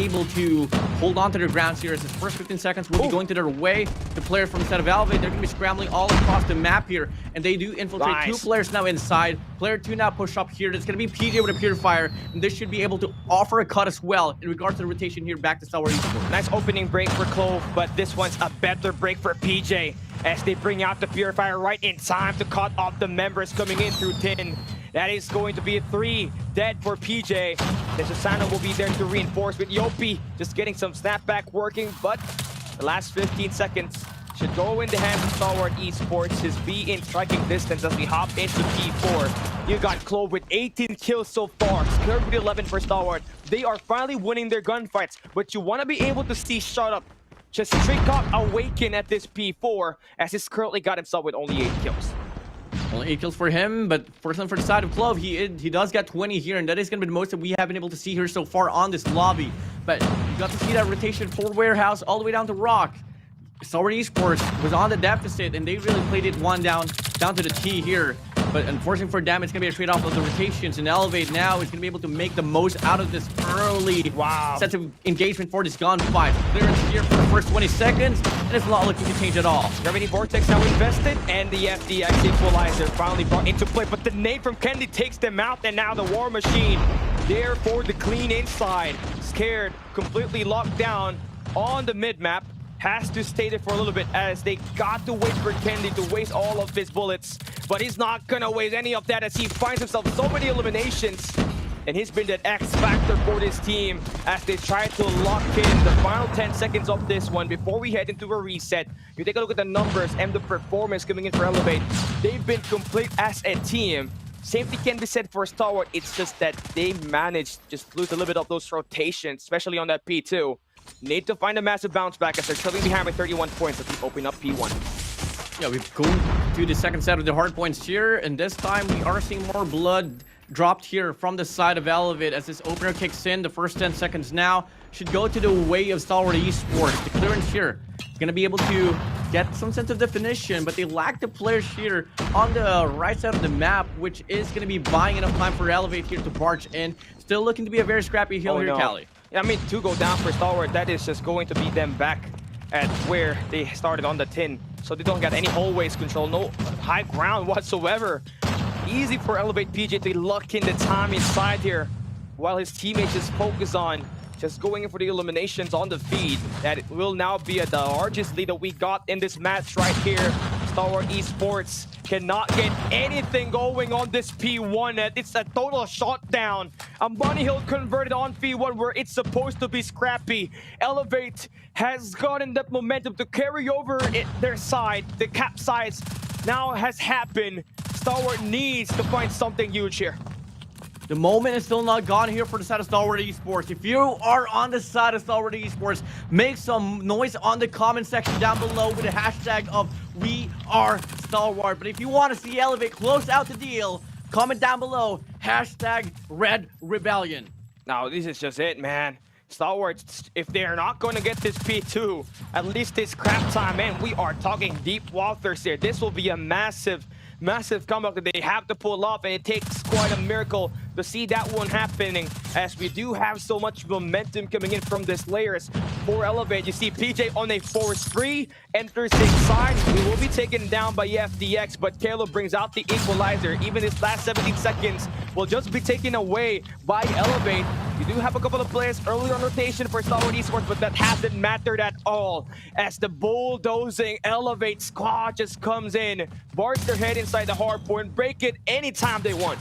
able to hold on to their grounds here as his first 15 seconds will be going to their way. The player from the set of Elevate, they're going to be scrambling all across the map here, and they do infiltrate 2 players now inside. Player 2 now push up here. It's going to be PJ with a Purifier, and this should be able to offer a cut as well in regards to the rotation here back to Stalwart Esports. Nice opening break for Clove, but this one's a better break for PJ as they bring out the Purifier right in time to cut off the members coming in through tin. That is going to be 3 dead for PJ. The Susano will be there to reinforce with Yopi just getting some snapback working, but the last 15 seconds should go in the hands of Stalwart Esports. His B in striking distance as we hop into P4. You got Clove with 18 kills so far. Scared with 11 for Stalwart. They are finally winning their gunfights, but you want to be able to see Shut Up just trick out Awaken at this P4 as he's currently got himself with only 8 kills. Only 8 kills for him, but fortunately for the side of Clove, he does get 20 here, and that is going to be the most that we have been able to see here so far on this lobby. But you got to see that rotation for Warehouse all the way down to Rock. Stalwart Esports was on the deficit, and they really played it one down to the T here. But unfortunately for them, it's going to be a trade-off of the rotations, and Elevate now is going to be able to make the most out of this early set of engagement for this gunfight. Clearance here for the first 20 seconds, and it's not looking to change at all. Gravity Vortex now invested, and the FDX Equalizer finally brought into play, but the nade from Kennedy takes them out, and now the War Machine there for the clean inside. Scared, completely locked down on the mid-map. Has to stay there for a little bit as they got to wait for Kennedy to waste all of his bullets. But he's not gonna waste any of that as he finds himself so many eliminations. And he's been that X factor for this team as they try to lock in the final 10 seconds of this one before we head into a reset. You take a look at the numbers and the performance coming in for Elevate. They've been complete as a team. Same thing can be said for Stalwart. It's just that they managed to just lose a little bit of those rotations, especially on that P2. Need to find a massive bounce back as they're trailing behind by 31 points as we open up P1. Yeah, we've gone to the second set of the hard points here, and this time we are seeing more blood dropped here from the side of Elevate as this opener kicks in. The first 10 seconds now should go to the way of Stalwart Esports. The clearance here going to be able to get some sense of definition, but they lack the players here on the right side of the map, which is going to be buying enough time for Elevate here to barge in. Still looking to be a very scrappy hill here, Cali. Yeah, I mean, 2 go down for Stalwart. That is just going to beat them back at where they started on the tin. So they don't get any hallways control, no high ground whatsoever. Easy for Elevate PJ to lock in the time inside here while his teammates just focus on just going in for the eliminations on the feed. That it will now be the largest lead that we got in this match right here. Stalwart Esports cannot get anything going on this P1. It's a total shutdown. A Money Hill converted on P1 where it's supposed to be scrappy. Elevate has gotten that momentum to carry over their side. The capsize now has happened. Stalwart needs to find something huge here. The moment is still not gone here for the side of Stalwart Esports. If you are on the side of Stalwart Esports, make some noise on the comment section down below with the hashtag of We Are Stalwart. But if you want to see Elevate close out the deal, comment down below, hashtag Red Rebellion. Now, this is just it, man. Stalwarts, if they're not going to get this P2, at least this crap time, man, we are talking deep waters here. This will be a massive comeback that they have to pull off, and it takes quite a miracle to see that one happening, as we do have so much momentum coming in from the Slayers for Elevate. You see PJ on a force free, enters inside. We will be taken down by FDX, but Kalo brings out the equalizer. Even his last 17 seconds will just be taken away by Elevate. You do have a couple of players early on rotation for Stalwart Esports, but that hasn't mattered at all, as the bulldozing Elevate squad just comes in, barks their head inside the hardpoint, break it anytime they want.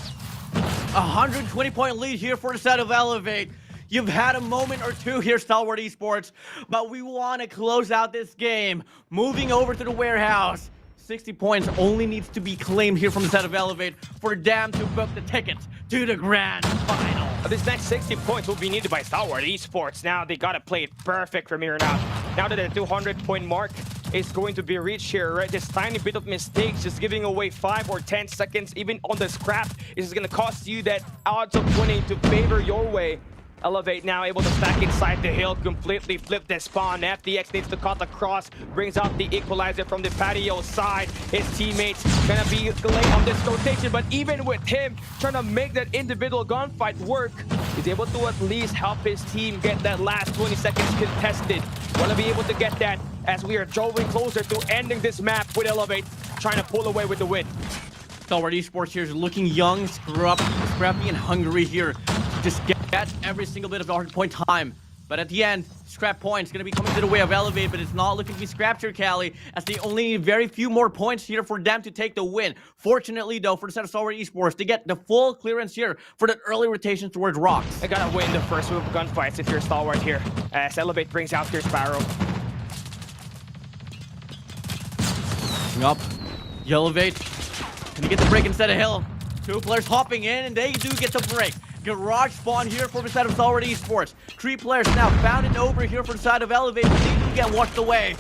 120-point lead here for the set of Elevate. You've had a moment or two here, Stalwart Esports, but we want to close out this game. Moving over to the warehouse. 60 points only needs to be claimed here from the set of Elevate for them to book the tickets to the grand final. This next 60 points will be needed by Stalwart Esports. Now they gotta play it perfect from here on out. Now that the 200-point mark is going to be reached here, right? This tiny bit of mistakes, just giving away 5 or 10 seconds, even on the scrap, is gonna cost you that odds of winning to favor your way. Elevate now able to stack inside the hill, completely flip the spawn. FDX needs to cut across, brings out the equalizer from the patio side. His teammates gonna be late on this rotation, but even with him trying to make that individual gunfight work, he's able to at least help his team get that last 20 seconds contested. Wanna be able to get that as we are drawing closer to ending this map with Elevate, trying to pull away with the win. Stalwart Esports here is looking young, scrappy, and hungry here. Just get every single bit of the hardpoint time. But at the end, scrap points going to be coming to the way of Elevate, but it's not looking to be scrapped here, Cali, as they only need very few more points here for them to take the win. Fortunately, though, for the set of Stalwart Esports, to get the full clearance here for that early rotation towards rocks. They gotta win the first wave of gunfights if you're Stalwart here, as Elevate brings out their Sparrow. Up, Elevate. Can you get the break instead of Hill? Two players hopping in, and they do get the break. Garage spawn here for the side of Stalwart Esports. 3 players now found and over here for the side of Elevate, but they do get washed away.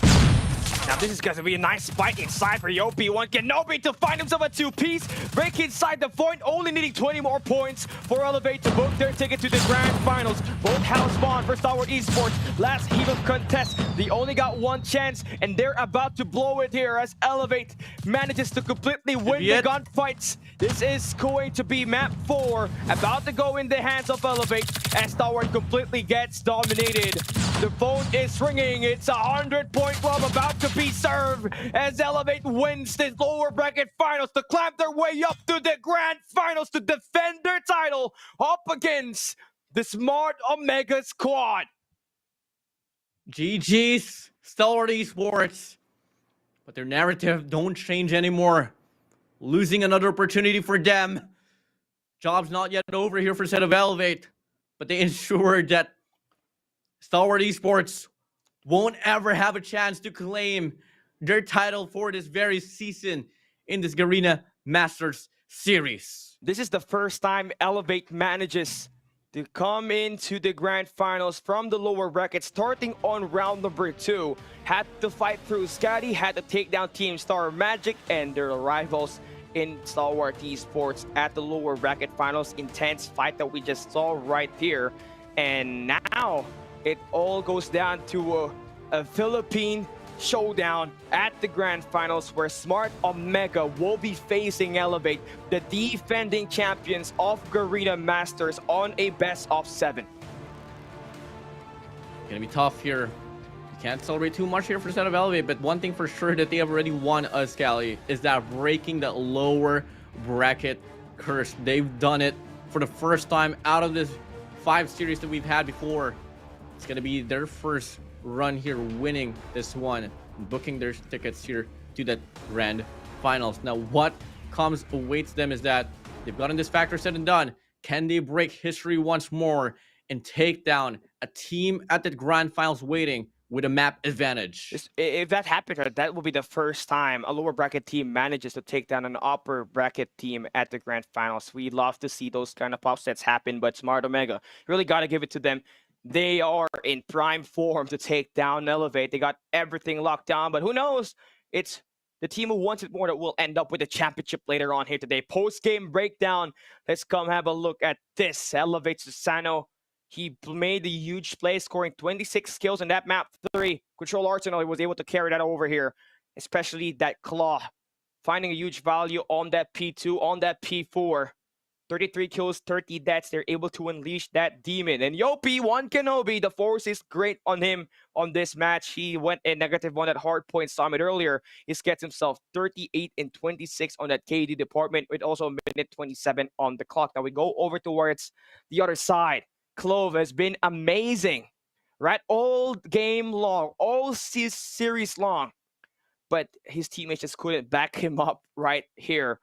Now this is going to be a nice spike inside for Yopi. Kenobi to find himself a 2-piece. Break inside the point, only needing 20 more points for Elevate to book their ticket to the grand finals. Both house spawn for Stalwart Esports. Last heat of contest. They only got one chance, and they're about to blow it here as Elevate manages to completely win the gunfights. This is going to be map 4, about to go in the hands of Elevate, as Stalwart completely gets dominated. The phone is ringing. It's a 100-point rub about to be served as Elevate wins the lower bracket finals to climb their way up to the grand finals to defend their title up against the Smart Omega squad. GG's, Stalwart Esports. But their narrative don't change anymore. Losing another opportunity for them. Job's not yet over here for the set of Elevate, but they ensured that Stalwart Esports won't ever have a chance to claim their title for this very season in this Garena Masters series. This is the first time Elevate manages to come into the grand finals from the lower bracket, starting on round number 2. Had to fight through Scotty, had to take down Team Star Magic and their rivals in Stalwart Esports at the lower bracket finals. Intense fight that we just saw right here. And now it all goes down to a Philippine showdown at the grand finals, where Smart Omega will be facing Elevate, the defending champions of Garena Masters, on a best of 7. Gonna be tough here. You can't celebrate too much here for the set of Elevate, but one thing for sure that they have already won us, Cali, is that breaking that lower bracket curse. They've done it for the first time out of this 5 series that we've had before. It's gonna be their first run here, winning this one, booking their tickets here to that grand finals. Now, what awaits them is that they've gotten this factor said and done. Can they break history once more and take down a team at the grand finals waiting with a map advantage? If that happens, that will be the first time a lower bracket team manages to take down an upper bracket team at the grand finals. We love to see those kind of upsets happen, but Smart Omega, really got to give it to them. They are in prime form to take down Elevate. They got everything locked down, but who knows? It's the team who wants it more that will end up with the championship later on here today. Post-game breakdown. Let's come have a look at this. Elevate Susano He made the huge play, scoring 26 kills in that map 3. Control Arsenal, he was able to carry that over here, especially that claw, finding a huge value on that P2, on that P4. 33 kills, 30 deaths. They're able to unleash that demon. And yo, P1 Kenobi, the force is great on him on this match. He went in -1 at Hardpoint Summit earlier. He gets himself 38 and 26 on that KD department, with also a minute 27 on the clock. Now we go over towards the other side. Clove has been amazing, right? All game long, all series long. But his teammates just couldn't back him up right here.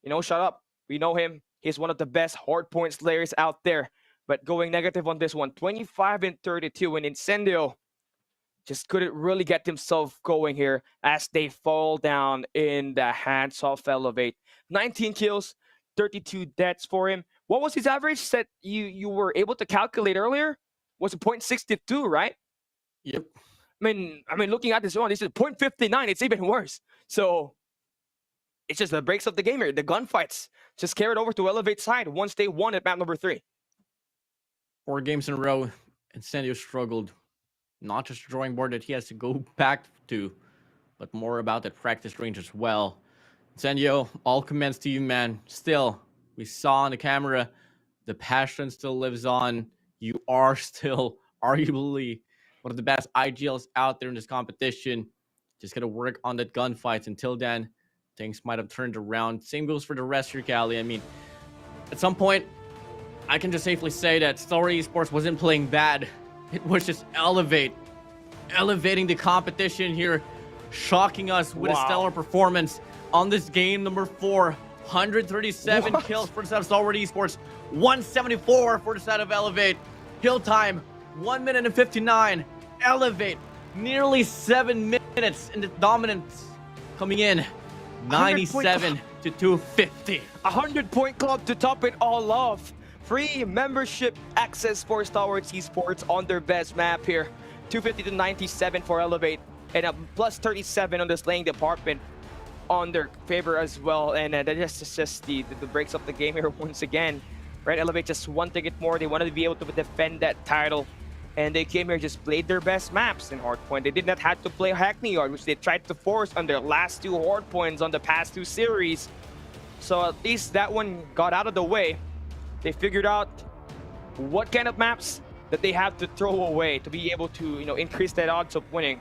You know, shut up. We know him. He's one of the best hardpoint slayers out there. But going negative on this one, 25 and 32. And Incendio just couldn't really get himself going here as they fall down in the hands of Elevate. 19 kills, 32 deaths for him. What was his average that you were able to calculate earlier? Was it 0.62, right? Yep. I mean, looking at this one, this is 0.59. It's even worse. So it's just the breaks of the game here. The gunfights just carried over to Elevate side once they won at map number 3. 4 games in a row, Incendio struggled. Not just a drawing board that he has to go back to, but more about that practice range as well. Incendio, all commends to you, man. Still, we saw on the camera, the passion still lives on. You are still arguably one of the best IGLs out there in this competition. Just gotta work on that gunfights. Until then, things might have turned around. Same goes for the rest here, Cali. I mean, at some point, I can just safely say that Star Esports wasn't playing bad. It was just elevating the competition here, shocking us with a stellar performance on this game number 4. 137 kills for the side of Star Esports, 174 for the side of Elevate. Kill time, 1 minute and 59. Elevate, nearly 7 minutes in the dominance, coming in 97 to 250. 100-point club to top it all off. Free membership access for Star Wars Esports on their best map here. 250 to 97 for Elevate, and a plus 37 on the slaying department on their favor as well. And that's just the breaks of the game here once again. Right, Elevate just one ticket more. They wanted to be able to defend that title, and they came here, just played their best maps in Hardpoint. They did not have to play Hackney Yard, which they tried to force on their last 2 Hardpoints on the past 2 series. So at least that one got out of the way. They figured out what kind of maps that they have to throw away to be able to, increase that odds of winning.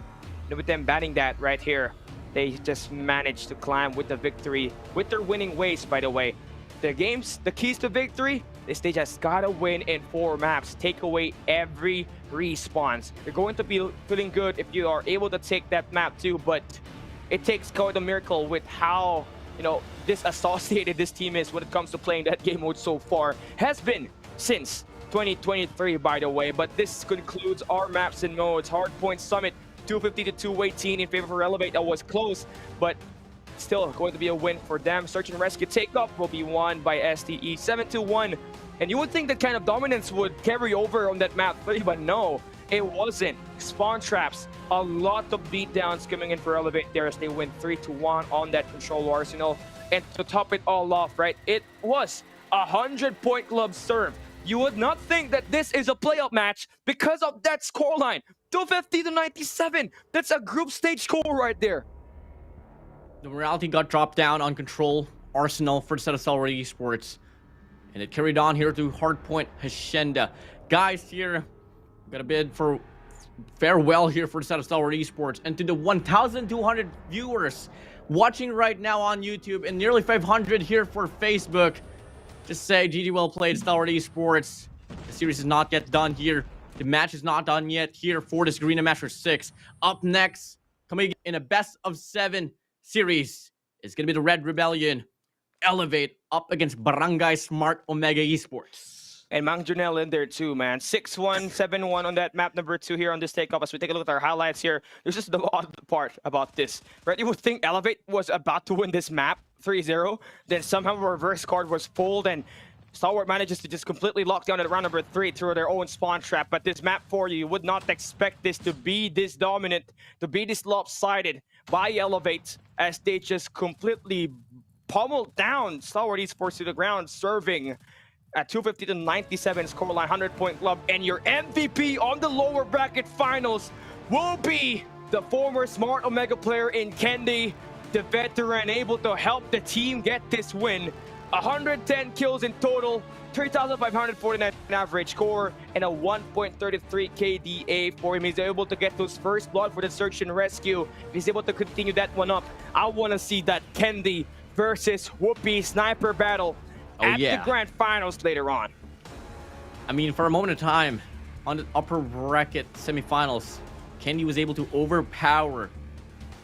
And with them batting that right here, they just managed to climb with the victory, with their winning ways, by the way. The keys to victory, they just gotta win in 4 maps, take away every respawn. You're going to be feeling good if you are able to take that map too, but it takes quite a miracle with how disassociated this team is when it comes to playing that game mode so far. Has been since 2023, by the way. But this concludes our maps and modes. Hardpoint Summit 250 to 218 in favor for Elevate. That was close, but still going to be a win for them. Search and Rescue Takeoff will be won by STE 7-1. And you would think that kind of dominance would carry over on that map 3, but no, it wasn't. Spawn traps, a lot of beatdowns coming in for Elevate there as they win 3-1 on that Control Arsenal. And to top it all off, right, it was a 100-point club serve. You would not think that this is a playoff match because of that scoreline. 250 to 97. That's a group stage score right there. The morality got dropped down on Control Arsenal for the set of Star Esports. And it carried on here to Hardpoint Hacienda. Guys, here, we got a bid for farewell here for the set of Star Esports. And to the 1,200 viewers watching right now on YouTube and nearly 500 here for Facebook, just say GG well played, Star Esports. The series is not yet done here. The match is not done yet here for this Garena Masters VI. Up next, coming in a best of 7 series, is going to be the Red Rebellion. Elevate up against Barangay Smart Omega Esports. And Mang Junel in there too, man. 6-1, 7-1 on that map number 2 here on this Takeoff. As we take a look at our highlights here, there's just the odd part about this. Right, you would think Elevate was about to win this map 3-0. Then somehow a reverse card was pulled, and Stalwart manages to just completely lock down at round number 3 through their own spawn trap. But this map 4, you would not expect this to be this dominant, to be this lopsided by Elevate, as they just completely pummeled down Stalwart Esports to the ground, serving at 250 to 97 scoreline, 100-point club, and your MVP on the lower bracket finals will be the former Smart Omega player in Kendi, the veteran, able to help the team get this win. 110 kills in total, 3,549 average score, and a 1.33 KDA for him. He's able to get those first blood for the search and rescue. He's able to continue that one up. I want to see that Kendi versus Whoopi sniper battle at the grand finals later on. I mean, for a moment of time, on the upper bracket semifinals, Kendi was able to overpower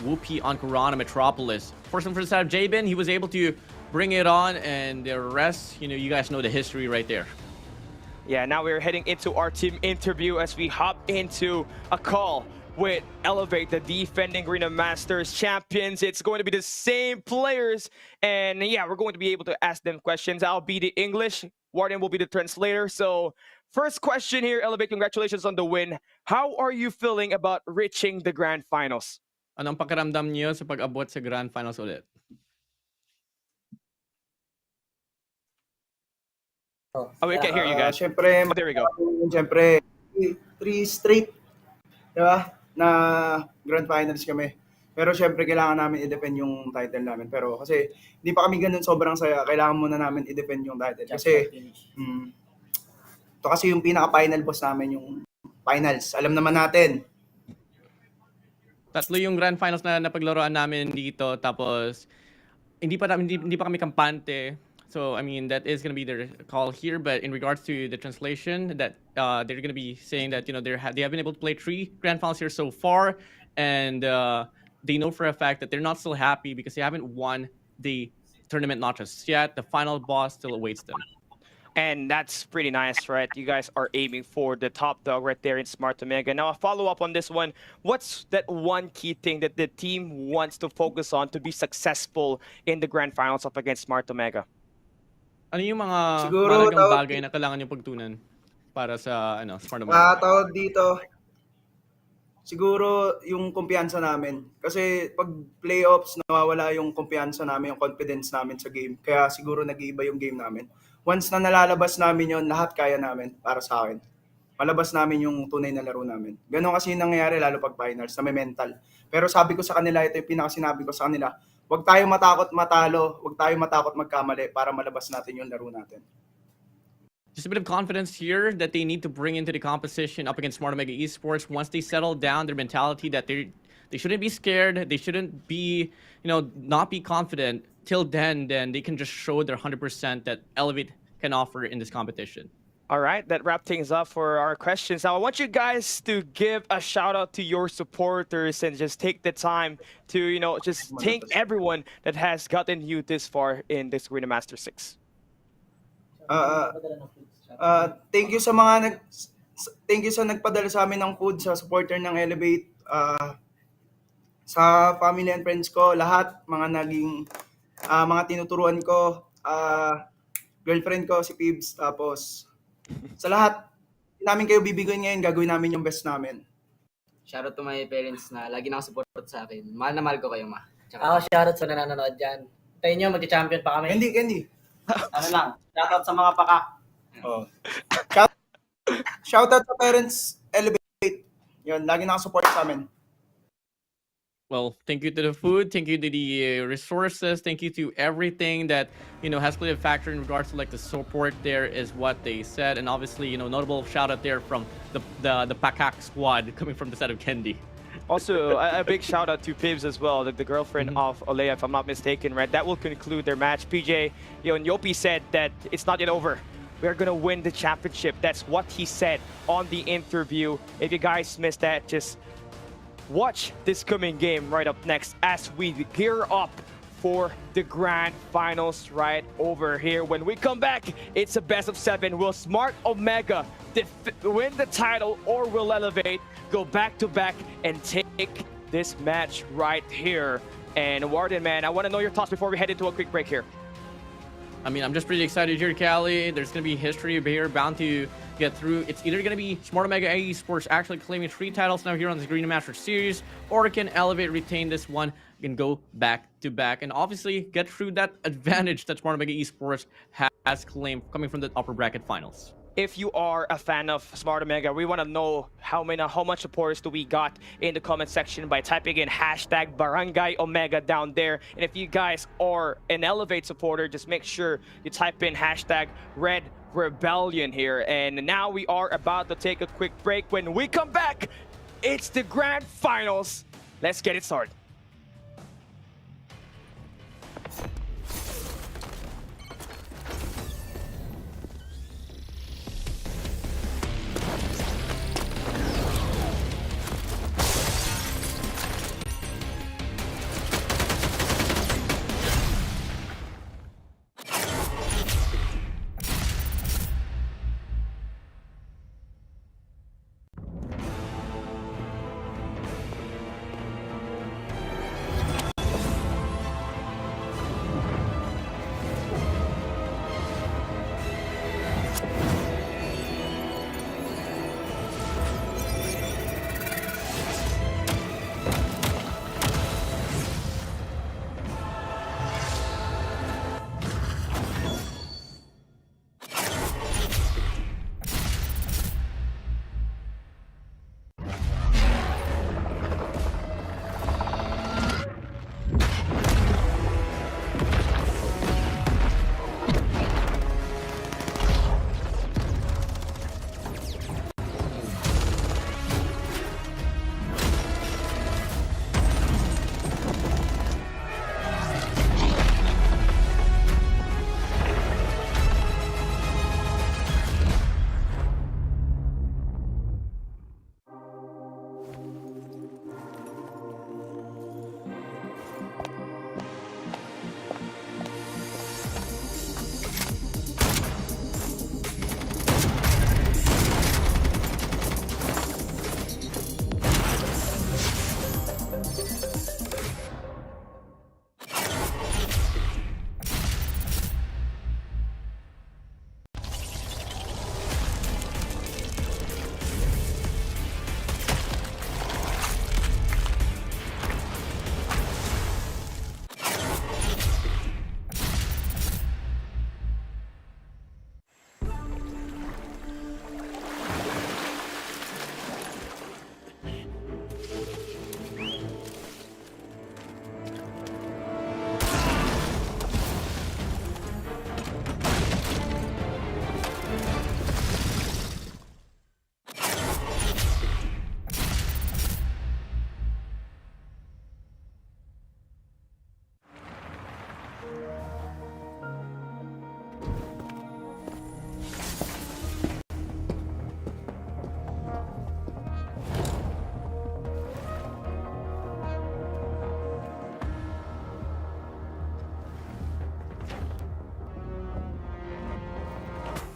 Whoopi on Garena Metropolis. First and first out of Jabin, he was able to bring it on, and the rest, you guys know the history right there. Yeah, now we're heading into our team interview as we hop into a call with Elevate, the defending Garena Masters champions. It's going to be the same players, and yeah, we're going to be able to ask them questions. I'll be the English, Warden will be the translator. So first question here, Elevate, congratulations on the win. How are you feeling about reaching the grand finals? Anong pakiramdam niyo sa pag-abot sa grand finals ulit? Oh, we can't hear you guys. Syempre, there we go. Syempre, 3 straight, di ba, na grand finals kami. Pero syempre, kailangan namin i-defend yung title namin. Pero kasi hindi pa kami ganun sobrang saya, kailangan muna namin i-defend yung title. Kasi, ito kasi yung pinaka-final boss namin, yung finals. Alam naman natin. Tatlo yung grand finals na napaglaruan namin dito, tapos hindi pa kami kampante. So, I mean, that is going to be their call here. But in regards to the translation, that they're going to be saying that, they have been able to play 3 grand finals here so far. And they know for a fact that they're not still happy because they haven't won the tournament not just yet. The final boss still awaits them. And that's pretty nice, right? You guys are aiming for the top dog right there in Smart Omega. Now, a follow-up on this one. What's that one key thing that the team wants to focus on to be successful in the grand finals up against Smart Omega? Ano yung mga mahalagang bagay na kailangan yung pagtunan para sa Smart Omega? Tawag dito, siguro yung kumpiyansa namin. Kasi pag playoffs, nawawala yung kumpiyansa namin, yung confidence namin sa game. Kaya siguro nag-iiba yung game namin. Once na nalalabas namin yon, lahat kaya namin para sa akin. Malabas namin yung tunay na laro namin. Ganon kasi nangyayari lalo pag finals, na may mental. Pero sabi ko sa kanila, ito yung pinakasinabi ko sa kanila, huwag tayo matakot matalo, huwag tayo matakot magkamali para malabas natin yung laro natin. Just a bit of confidence here that they need to bring into the competition up against Smart Omega Esports. Once they settle down their mentality that they shouldn't be scared, they shouldn't be, not be confident. Till then they can just show their 100% that Elevate can offer in this competition. All right, that wraps things up for our questions. Now, I want you guys to give a shout out to your supporters and just take the time to, just thank everyone that has gotten you this far in this Garena Masters VI. Thank you sa nagpadala sa amin ng food, sa supporter ng Elevate, sa family and friends ko, lahat, mga tinuturuan ko, girlfriend ko, si Pibs, tapos sa lahat, namin kayo bibigyan ngayon, gagawin namin yung best namin. Shoutout to my parents na lagi nakasupport sa akin. Mahal na mahal ko kayo, ma. Ako, shoutout sa nanonood dyan. Tayo nyo, magka-champion pa kami. Candy. Ano lang, shoutout sa mga pakak. Oh. Shoutout sa parents, Elevate. Yun, lagi nakasupport sa amin. Well, thank you to the food, thank you to the resources, thank you to everything that has played a factor in regards to the support. There is what they said, and obviously notable shout out there from the Pakak squad coming from the side of Kendi. Also, a big shout out to Pibs as well, the girlfriend of Olea, if I'm not mistaken, right? That will conclude their match. PJ, and Yopi said that it's not yet over. We're gonna win the championship. That's what he said on the interview. If you guys missed that, just watch this coming game right up next as we gear up for the grand finals right over here. When we come back, it's a best of 7. Will Smart Omega win the title, or will Elevate go back-to-back and take this match right here? And Warden, man, I want to know your thoughts before we head into a quick break here. I mean, I'm just pretty excited here, Cali. There's going to be history here bound to get through. It's either going to be Smart Omega Esports actually claiming 3 titles now here on this Garena Masters series, or can Elevate retain this one and go back to back and obviously get through that advantage that Smart Omega Esports has. as claimed coming from the upper bracket finals. If you are a fan of Smart Omega, we want to know how much supporters do we got in the comment section by typing in hashtag Barangay Omega down there. And if you guys are an Elevate supporter, just make sure you type in hashtag Red Rebellion here. And now we are about to take a quick break. When we come back, it's the grand finals. Let's get it started.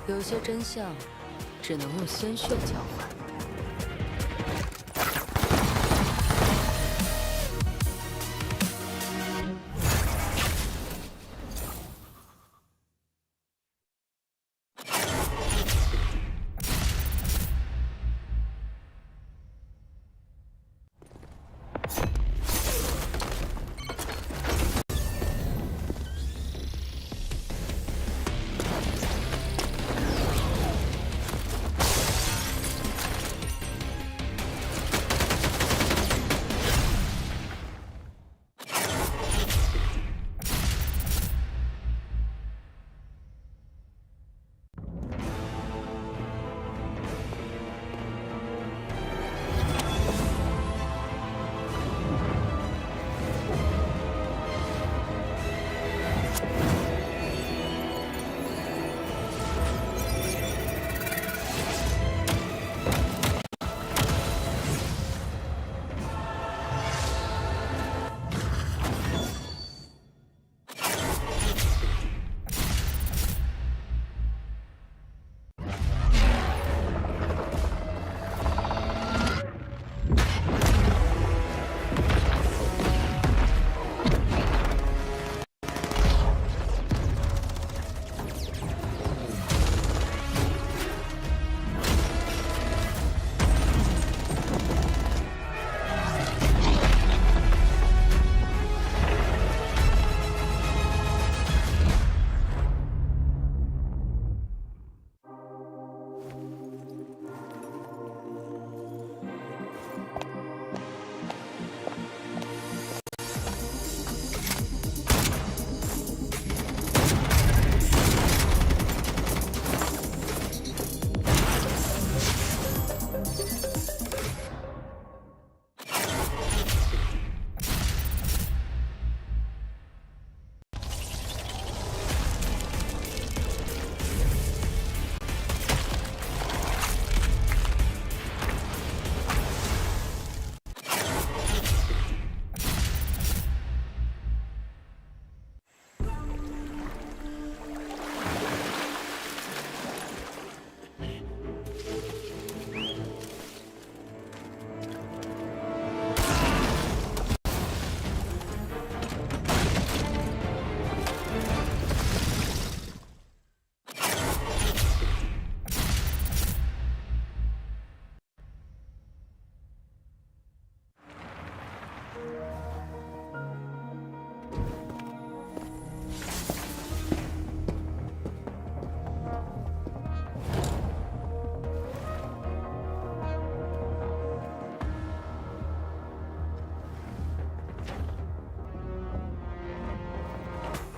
有些真相只能用鲜血交换。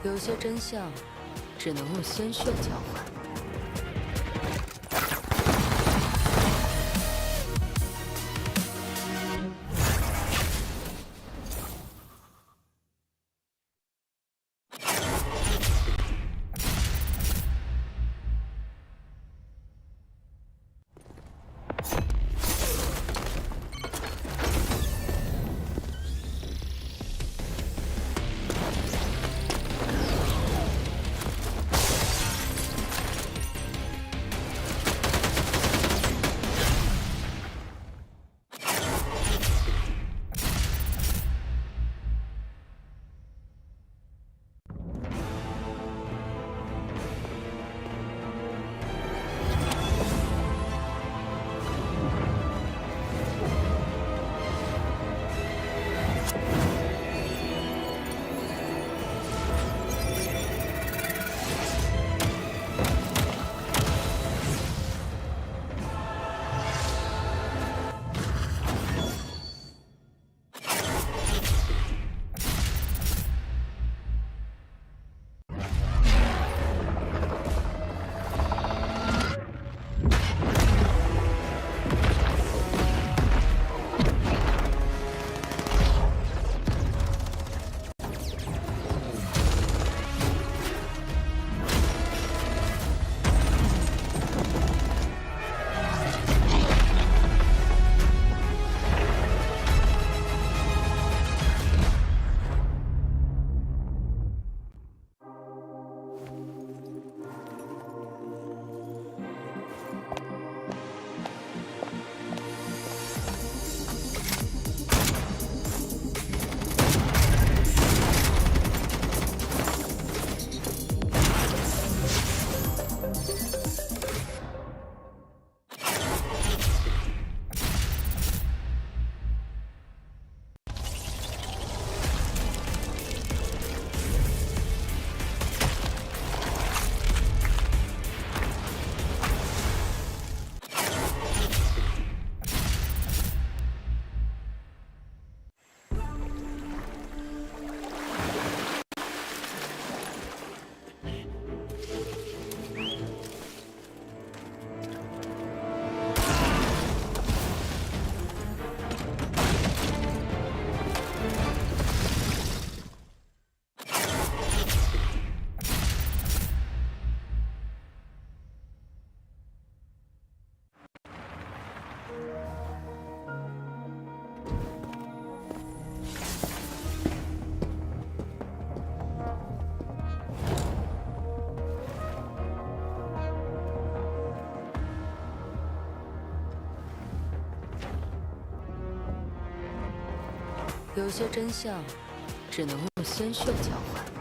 有些真相只能用鲜血交换。有些真相只能用鲜血交换。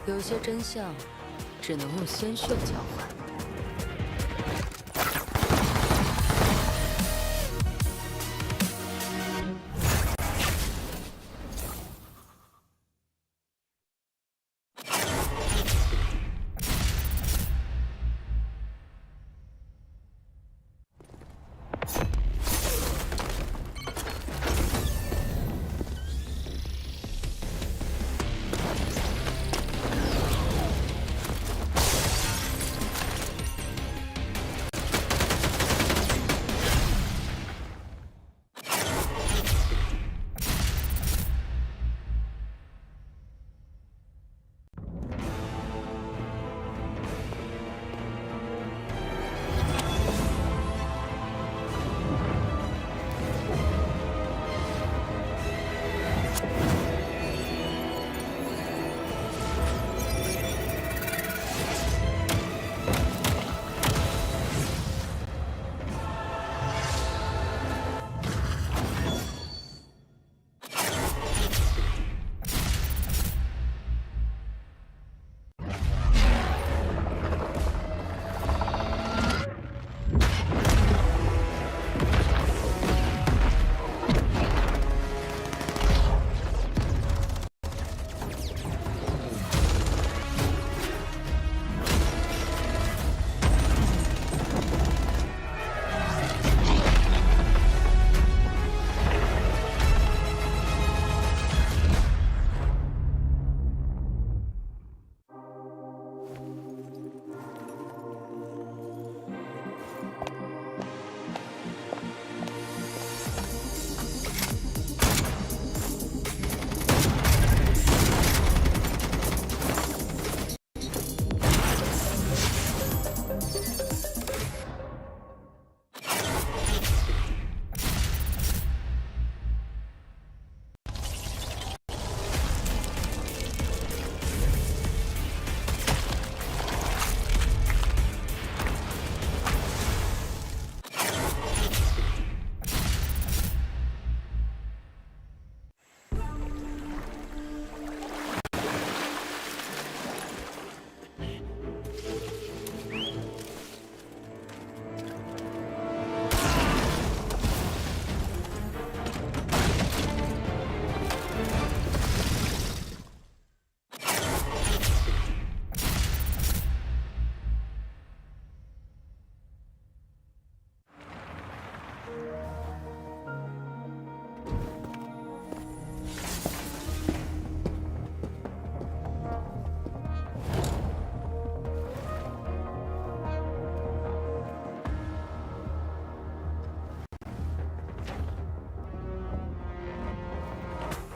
有些真相只能用鲜血交换。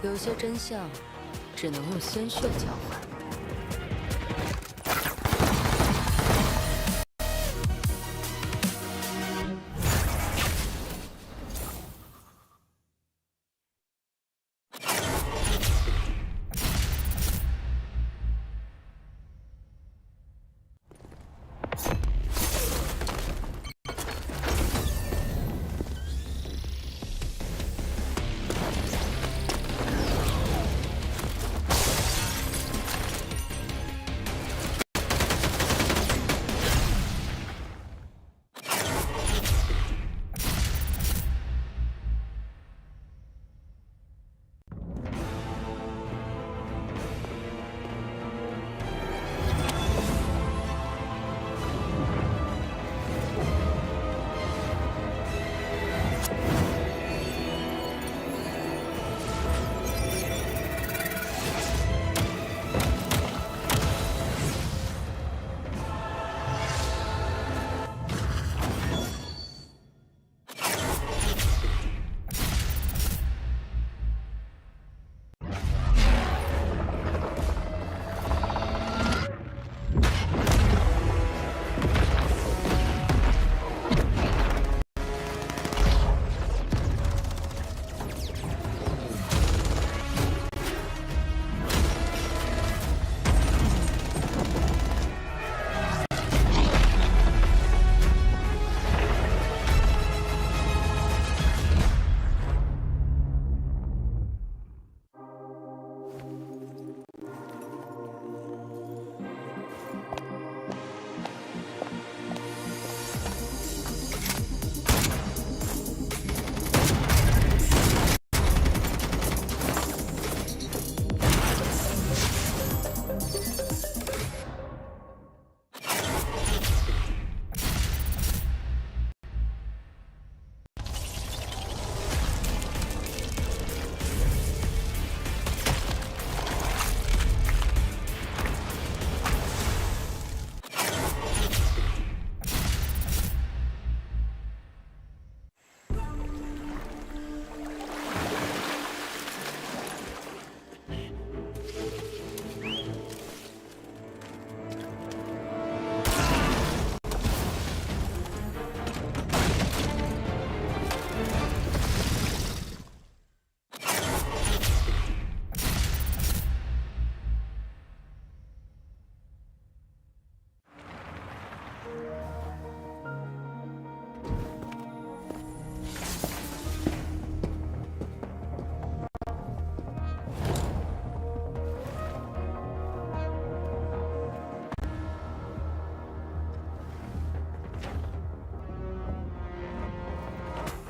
有些真相只能用鲜血交换。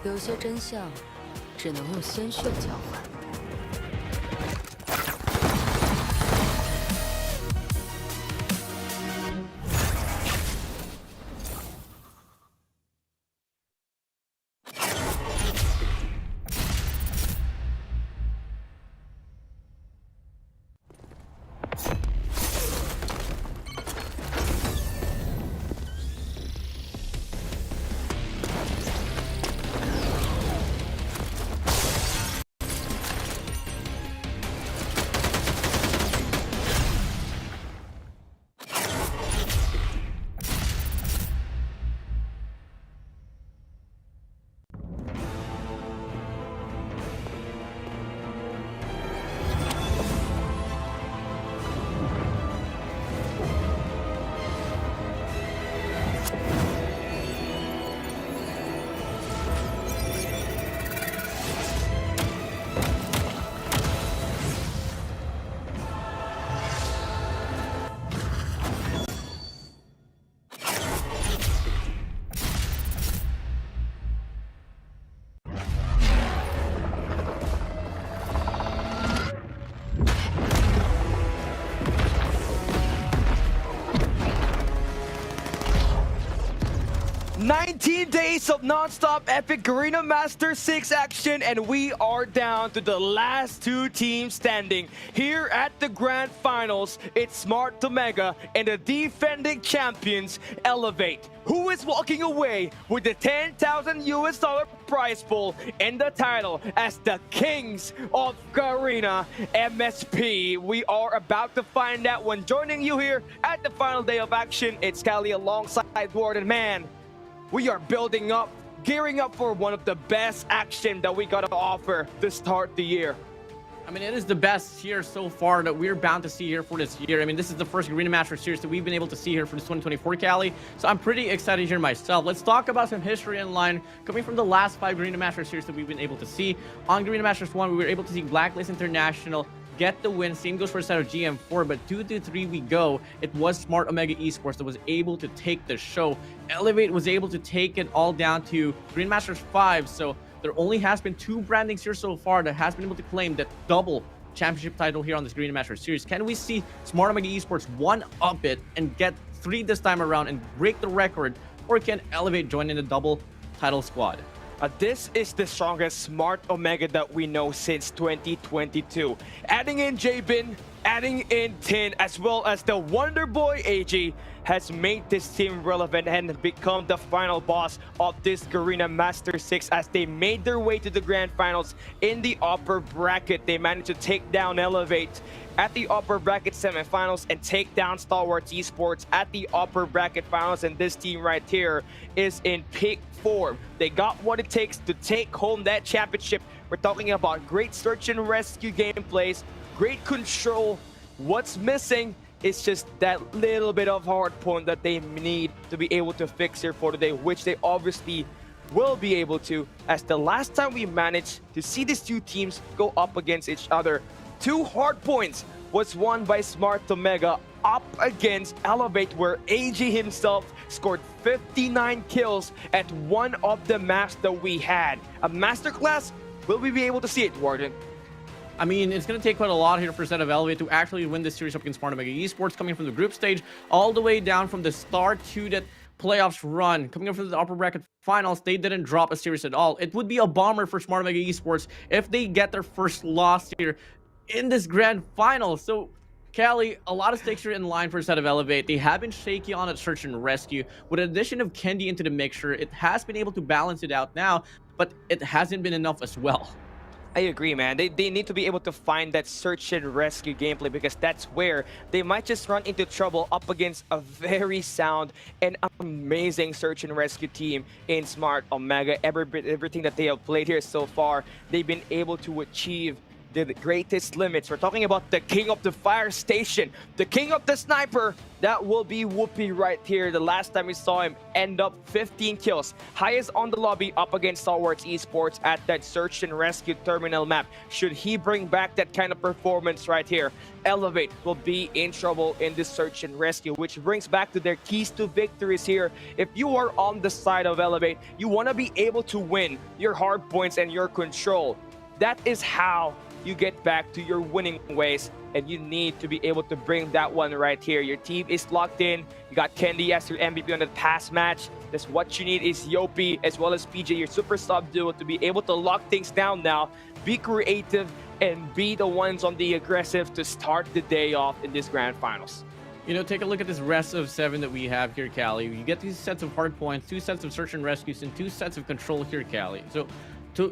有些真相只能用鲜血交换。19 days of non-stop epic Garena Masters VI action, and we are down to the last two teams standing here at the Grand Finals. It's Smart Omega and the defending champions Elevate, who is walking away with the $10,000 prize pool and the title as the Kings of Garena MSP. We are about to find out. When joining you here at the final day of action, it's Callie alongside Warden. Man, we are building up, gearing up for one of the best action that we got to offer to start the year. I mean, it is the best here so far that we're bound to see here for this year. I mean, this is the first Garena Masters series that we've been able to see here for this 2024 Cali. So I'm pretty excited here myself. Let's talk about some history in line coming from the last 5 Garena Masters series that we've been able to see. On Garena Masters 1, we were able to see Blacklist International get the win. Same goes for a set of GM4, but 2-3 we go. It was Smart Omega Esports that was able to take the show. Elevate was able to take it all down to Garena Masters 5. So there only has been 2 brandings here so far that has been able to claim that double championship title here on this Garena Masters series. Can we see Smart Omega Esports one-up it and get 3 this time around and break the record, or can Elevate join in the double title squad? This is the strongest Smart Omega that we know since 2022. Adding in Jabin, adding in Tin, as well as the Wonder Boy AG, has made this team relevant and become the final boss of this Garena Masters 6 as they made their way to the Grand Finals in the upper bracket. They managed to take down Elevate at the upper bracket semifinals and take down Stalwarts Esports at the upper bracket finals, and this team right here is in peak form. They got what it takes to take home that championship. We're talking about great search and rescue gameplays, great control. What's missing is just that little bit of hardpoint that they need to be able to fix here for today, which they obviously will be able to, as the last time we managed to see these two teams go up against each other, 2 hardpoints was won by Smart Omega up against Elevate, where AG himself scored 59 kills at one of the maps that we had. A masterclass? Will we be able to see it, Warden? I mean, it's going to take quite a lot here for a set of Elevate to actually win this series up against Smart Omega Esports, coming from the group stage all the way down from the start to that playoffs run. Coming up from the upper bracket finals, they didn't drop a series at all. It would be a bummer for Smart Omega Esports if they get their first loss here in this grand final. So, Callie, a lot of stakes are in line for a set of Elevate. They have been shaky on a search and rescue. With the addition of Kendi into the mixture, it has been able to balance it out now, but it hasn't been enough as well. I agree, man. They need to be able to find that search and rescue gameplay, because that's where they might just run into trouble up against a very sound and amazing search and rescue team in Smart Omega. Everything that they have played here so far, they've been able to achieve the greatest limits. We're talking about the king of the fire station, the king of the sniper. That will be Whoopi right here. The last time we saw him end up 15 kills. Highest on the lobby up against Stalwarts Esports at that search and rescue terminal map. Should he bring back that kind of performance right here, Elevate will be in trouble in this search and rescue, which brings back to their keys to victories here. If you are on the side of Elevate, you want to be able to win your hard points and your control. That is how you get back to your winning ways, and you need to be able to bring that one right here. Your team is locked in. You got Kendi as your MVP on the past match. That's what you need is Yopi as well as PJ, your super sub duo, to be able to lock things down now, be creative, and be the ones on the aggressive to start the day off in this grand finals. You know, take a look at this rest of 7 that we have here, Callie. You get these sets of hard points, 2 sets of search and rescues, and 2 sets of control here, Callie. So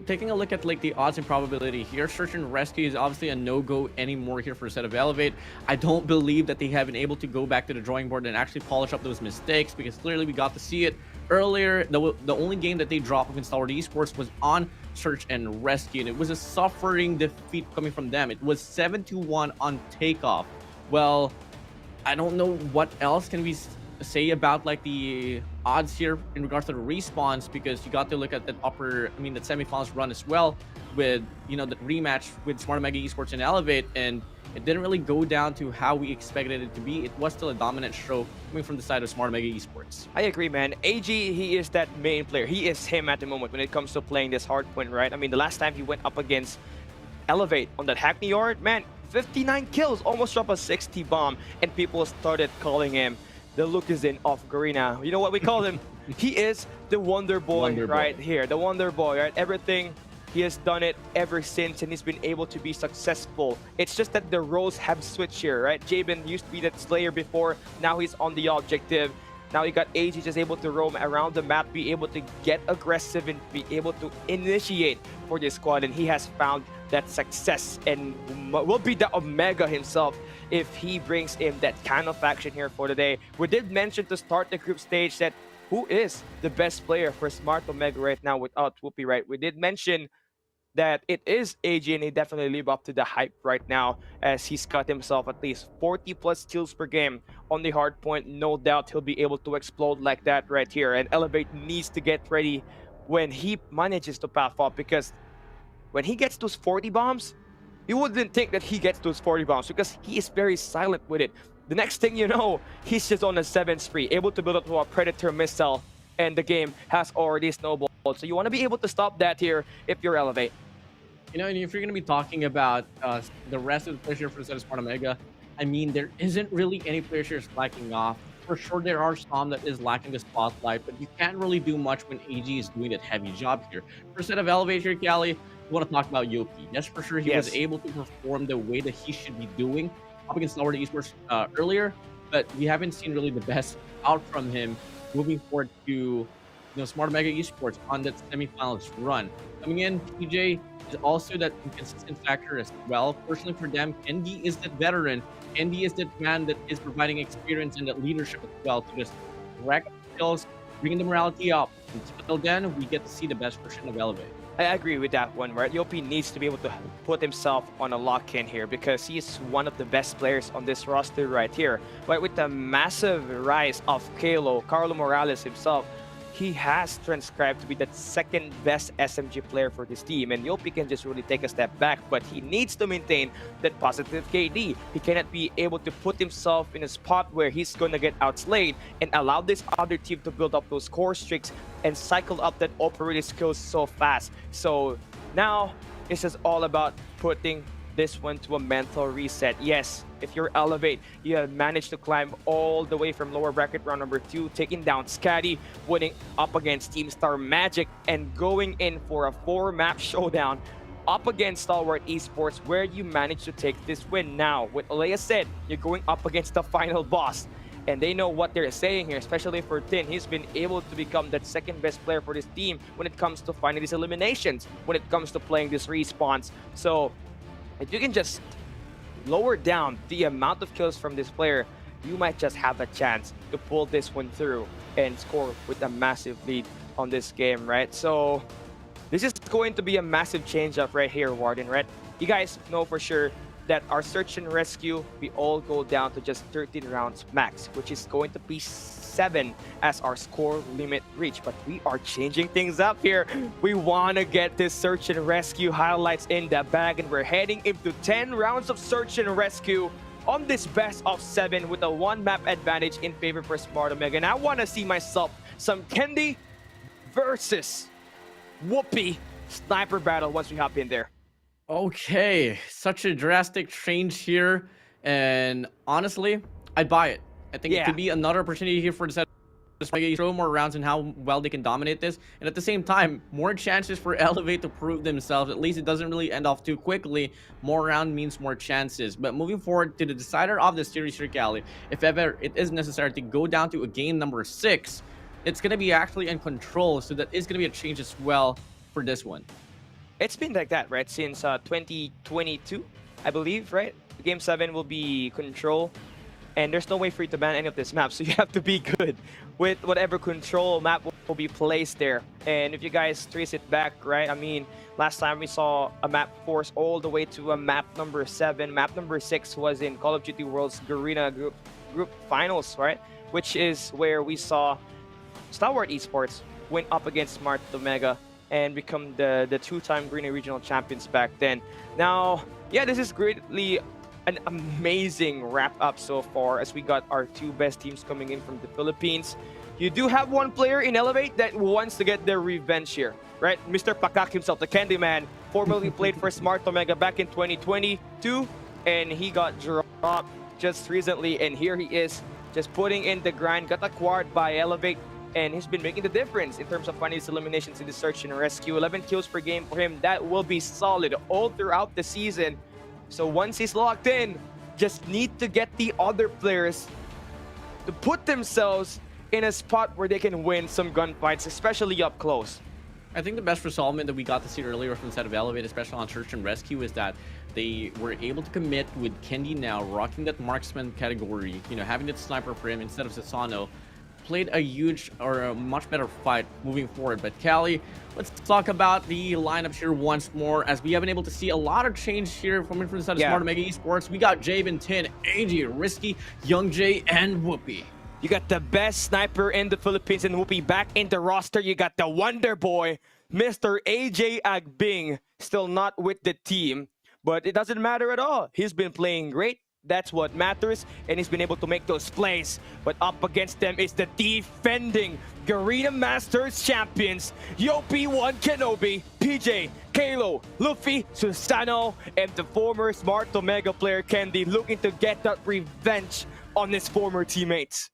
taking a look at like the odds and probability here, search and rescue is obviously a no-go anymore here for a set of Elevate. I don't believe that they have been able to go back to the drawing board and actually polish up those mistakes, because clearly we got to see it earlier. The only game that they dropped against Stalwart Esports was on search and rescue, and it was a suffering defeat coming from them. It was 7-1 on Takeoff. Well, I don't know what else can we say about like the odds here in regards to the respawns, because you got to look at that that semifinals run as well with, you know, the rematch with Smart Mega Esports and Elevate, and it didn't really go down to how we expected it to be. It was still a dominant show coming from the side of Smart Mega Esports. I agree, man. AG, he is that main player. He is him at the moment when it comes to playing this hard point, right? I mean, the last time he went up against Elevate on that Hackney Yard, man, 59 kills, almost dropped a 60 bomb, and people started calling him the Lucazin of Garena. You know what we call him? He is the Wonder Boy right here. The Wonder Boy, right? Everything, he has done it ever since, and he's been able to be successful. It's just that the roles have switched here, right? Jabin used to be that Slayer before. Now he's on the objective. Now you got AG just able to roam around the map, be able to get aggressive, and be able to initiate for this squad. And he has found that success and will be the Omega himself if he brings in that kind of action here for today. We did mention to start the group stage that who is the best player for Smart Omega right now without Whoopi, right? We did mention that it is AG, and he definitely live up to the hype right now, as he's got himself at least 40 plus kills per game on the hard point. No doubt he'll be able to explode like that right here, and Elevate needs to get ready when he manages to path up, because when he gets those 40 bombs, you wouldn't think that he gets those 40 bombs, because he is very silent with it. The next thing you know, he's just on a 7 spree, able to build up to a Predator missile, and the game has already snowballed. So you want to be able to stop that here if you're Elevate. You know, and if you're going to be talking about the rest of the players here for the set of Smart Omega, I mean, there isn't really any players here slacking off. For sure, there are some that is lacking the spotlight, but you can't really do much when AG is doing that heavy job here. For a set of Elevate here, Callie, we want to talk about Yopi. Yes, for sure, he was able to perform the way that he should be doing up against Stalwart Esports earlier, but we haven't seen really the best out from him moving forward to Smart Mega Esports on that semifinals run. Coming in, PJ is also that inconsistent factor as well. Personally for them, Kendi is that veteran. Kendi is that man that is providing experience and that leadership as well to just rack up skills, bringing the morality up. Until then, we get to see the best version of Elevate. I agree with that one, right? Yopi needs to be able to put himself on a lock-in here, because he's one of the best players on this roster right here. But with the massive rise of Carlo Morales himself, he has transcribed to be the second best SMG player for this team, and Yopi can just really take a step back, but he needs to maintain that positive KD. He cannot be able to put himself in a spot where he's gonna get outslayed and allow this other team to build up those core streaks and cycle up that operating skills so fast. So now it's just all about putting this one to a mental reset. Yes, if you're Elevate, you have managed to climb all the way from lower bracket round number 2, taking down Scatty, winning up against Team Star Magic, and going in for a 4-map showdown up against Stalwart Esports, where you managed to take this win. Now, with Alea said, you're going up against the final boss, and they know what they're saying here, especially for Tin. He's been able to become that second best player for this team when it comes to finding these eliminations, when it comes to playing these respawns. So if you can just lower down the amount of kills from this player, you might just have a chance to pull this one through and score with a massive lead on this game, right? So this is going to be a massive change up right here, Warden, right? you guys know for sure that our search and rescue, we all go down to just 13 rounds max, which is going to be 7 as our score limit reach. But we are changing things up here. We want to get this search and rescue highlights in the bag, and we're heading into 10 rounds of search and rescue on this best of 7 with a 1 map advantage in favor for Smart Omega. And I want to see myself some Kendi versus Whoopi sniper battle once we hop in there. Okay, such a drastic change here, and honestly, I'd buy it. I think it could be another opportunity here for the set to throw more rounds and how well they can dominate this, and at the same time, more chances for Elevate to prove themselves. At least it doesn't really end off too quickly. More round means more chances. But moving forward to the decider of the series here, Cali, if ever it is necessary to go down to a game number 6, it's going to be actually in control, so that is going to be a change as well for this one. It's been like that, right? Since 2022, I believe, right? Game 7 will be control, and there's no way for you to ban any of this map, so you have to be good with whatever control map will be placed there. And if you guys trace it back, right? I mean, last time we saw a map force all the way to a map number 7. Map number 6 was in Call of Duty World's Garena group finals, right? Which is where we saw Stalwart Esports went up against Smart Omega and become the 2-time Green Regional champions back then. Now, yeah, this is greatly an amazing wrap-up so far as we got our 2 best teams coming in from the Philippines. You do have one player in Elevate that wants to get their revenge here, right? Mr. Pakak himself, the Candyman, formerly played for Smart Omega back in 2022, and he got dropped just recently, and here he is, just putting in the grind, got acquired by Elevate, and he's been making the difference in terms of finding his eliminations in the search and rescue. 11 kills per game for him. That will be solid all throughout the season. So once he's locked in, just need to get the other players to put themselves in a spot where they can win some gunfights, especially up close. I think the best resolvement that we got to see earlier from the set of Elevate, especially on search and rescue, is that they were able to commit with Kendi now rocking that marksman category, you know, having that sniper for him instead of Sasano. Played a huge or a much better fight moving forward. But Cali, let's talk about the lineups here once more, as we have been able to see a lot of change here from the side of Smart Omega Esports. We got Javen, Tin, AJ, Risky, Young J, and Whoopi. You got the best sniper in the Philippines and Whoopi back in the roster. You got the Wonder Boy, Mr. AJ Agbing, still not with the team, but it doesn't matter at all. He's been playing great. That's what matters, and he's been able to make those plays. But up against them is the defending Garena Masters champions, Yopi1 Kenobi, PJ, Kalo, Luffy, Susano, and the former Smart Omega player Kendi, looking to get that revenge on his former teammates.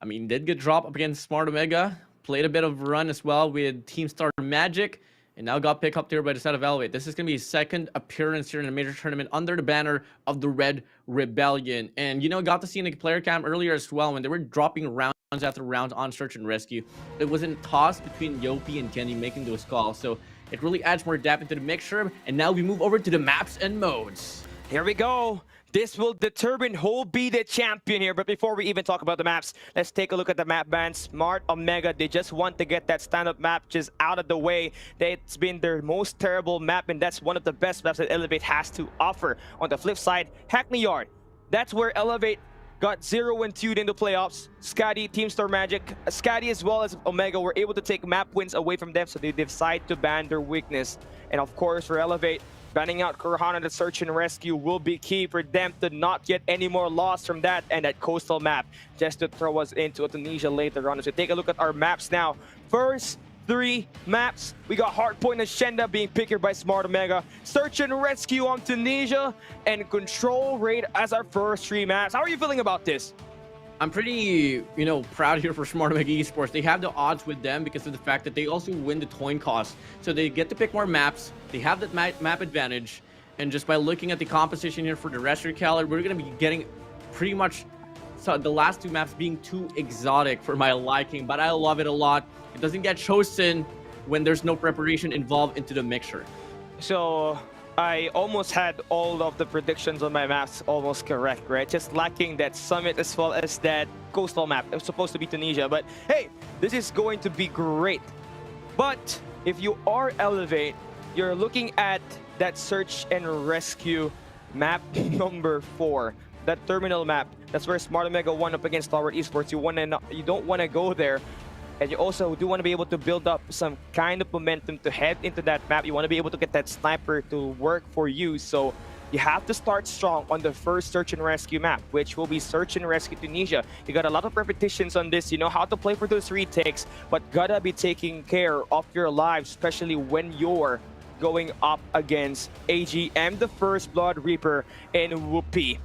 I mean, did get dropped up against Smart Omega, played a bit of run as well with Team Star Magic, and now got picked up there by the side of Elevate. This is going to be his 2nd appearance here in a major tournament under the banner of the Red Rebellion. And, you know, got to see in the player cam earlier as well when they were dropping rounds after rounds on search and rescue. It was a toss between Yopi and Kendi making those calls. So it really adds more depth into the mixture. And now we move over to the maps and modes. Here we go. This will determine who'll be the champion here. But before we even talk about the maps, let's take a look at the map bans. Smart Omega, they just want to get that stand-up map just out of the way. It's been their most terrible map, and that's one of the best maps that Elevate has to offer. On the flip side, Hackney Yard. That's where Elevate got 0-2 in the playoffs. Scotty, Team Star Magic, Scotty as well as Omega were able to take map wins away from them, so they decide to ban their weakness. And of course, for Elevate, banning out Kurhana, the search and rescue, will be key for them to not get any more loss from that and that coastal map, just to throw us into Tunisia later on. So take a look at our maps now. First 3 maps, we got Hardpoint and Shenda being picked here by Smart Omega, search and rescue on Tunisia, and control raid as our first 3 maps. How are you feeling about this? I'm pretty, you know, proud here for Smart Omega Esports. They have the odds with them because of the fact that they also win the coin cost. So they get to pick more maps. They have that map advantage. And just by looking at the composition here for the rest of the calendar, we're going to be getting pretty much the last 2 maps being too exotic for my liking. But I love it a lot. It doesn't get chosen when there's no preparation involved into the mixture. So I almost had all of the predictions on my maps almost correct, right? Just lacking that summit as well as that coastal map. It was supposed to be Tunisia, but hey, this is going to be great. But if you are Elevate, you're looking at that search and rescue map number 4, that terminal map. That's where Smart Omega won up against Stalwart Esports. You don't want to go there, and you also do want to be able to build up some kind of momentum to head into that map. You want to be able to get that sniper to work for you, so you have to start strong on the first search and rescue map, which will be Search and Rescue Tunisia. You got a lot of repetitions on this. You know how to play for those retakes, but gotta be taking care of your lives, especially when you're going up against AGM, the First Blood Reaper, and Whoopi.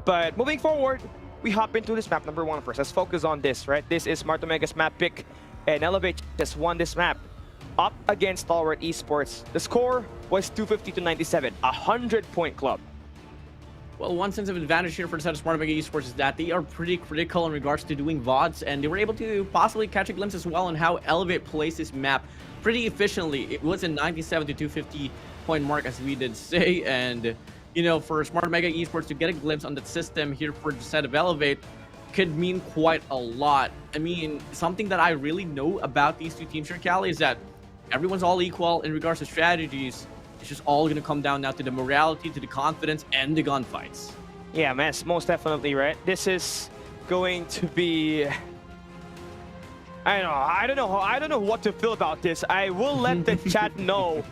But moving forward, we hop into this map number 1 first. Let's focus on this, right? This is Smart Omega's map pick, and Elevate just won this map up against Stalwart Esports. The score was 250 to 97, a 100-point club. Well, one sense of advantage here for the set of Smart Omega Esports is that they are pretty critical in regards to doing VODs, and they were able to possibly catch a glimpse as well on how Elevate plays this map pretty efficiently. It was a 97 to 250 point mark, as we did say, and you know, for Smart Omega Esports to get a glimpse on the system here for the set of Elevate could mean quite a lot. I mean, something that I really know about these two teams here, Callie, is that everyone's all equal in regards to strategies. It's just all going to come down now to the morality, to the confidence, and the gunfights. Yeah, man, most definitely, right? This is going to be... I don't know what to feel about this. I will let the chat know.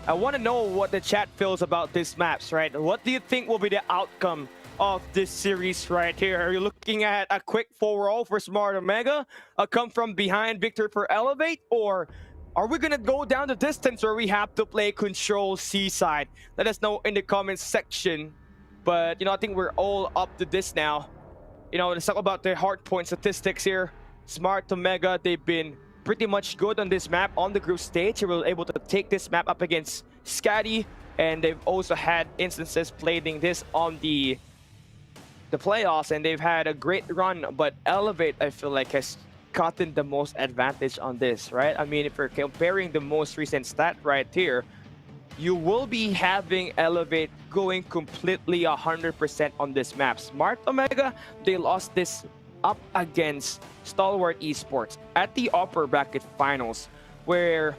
I want to know what the chat feels about these maps, right? What do you think will be the outcome of this series right here? Are you looking at a quick 4-0 for Smart Omega, a come from behind victory for Elevate, or are we gonna go down the distance where we have to play Control Seaside? Let us know in the comments section. But you know, I think we're all up to this now. You know, let's talk about the Hardpoint statistics here. Smart Omega, they've been pretty much good on this map on the group stage. They were able to take this map up against Scatty, and they've also had instances playing this on the playoffs, and they've had a great run. But Elevate, I feel like, has gotten the most advantage on this, right? I mean, if you're comparing the most recent stat right here, you will be having Elevate going completely 100% on this map. Smart Omega, they lost this up against Stalwart Esports at the upper bracket finals, where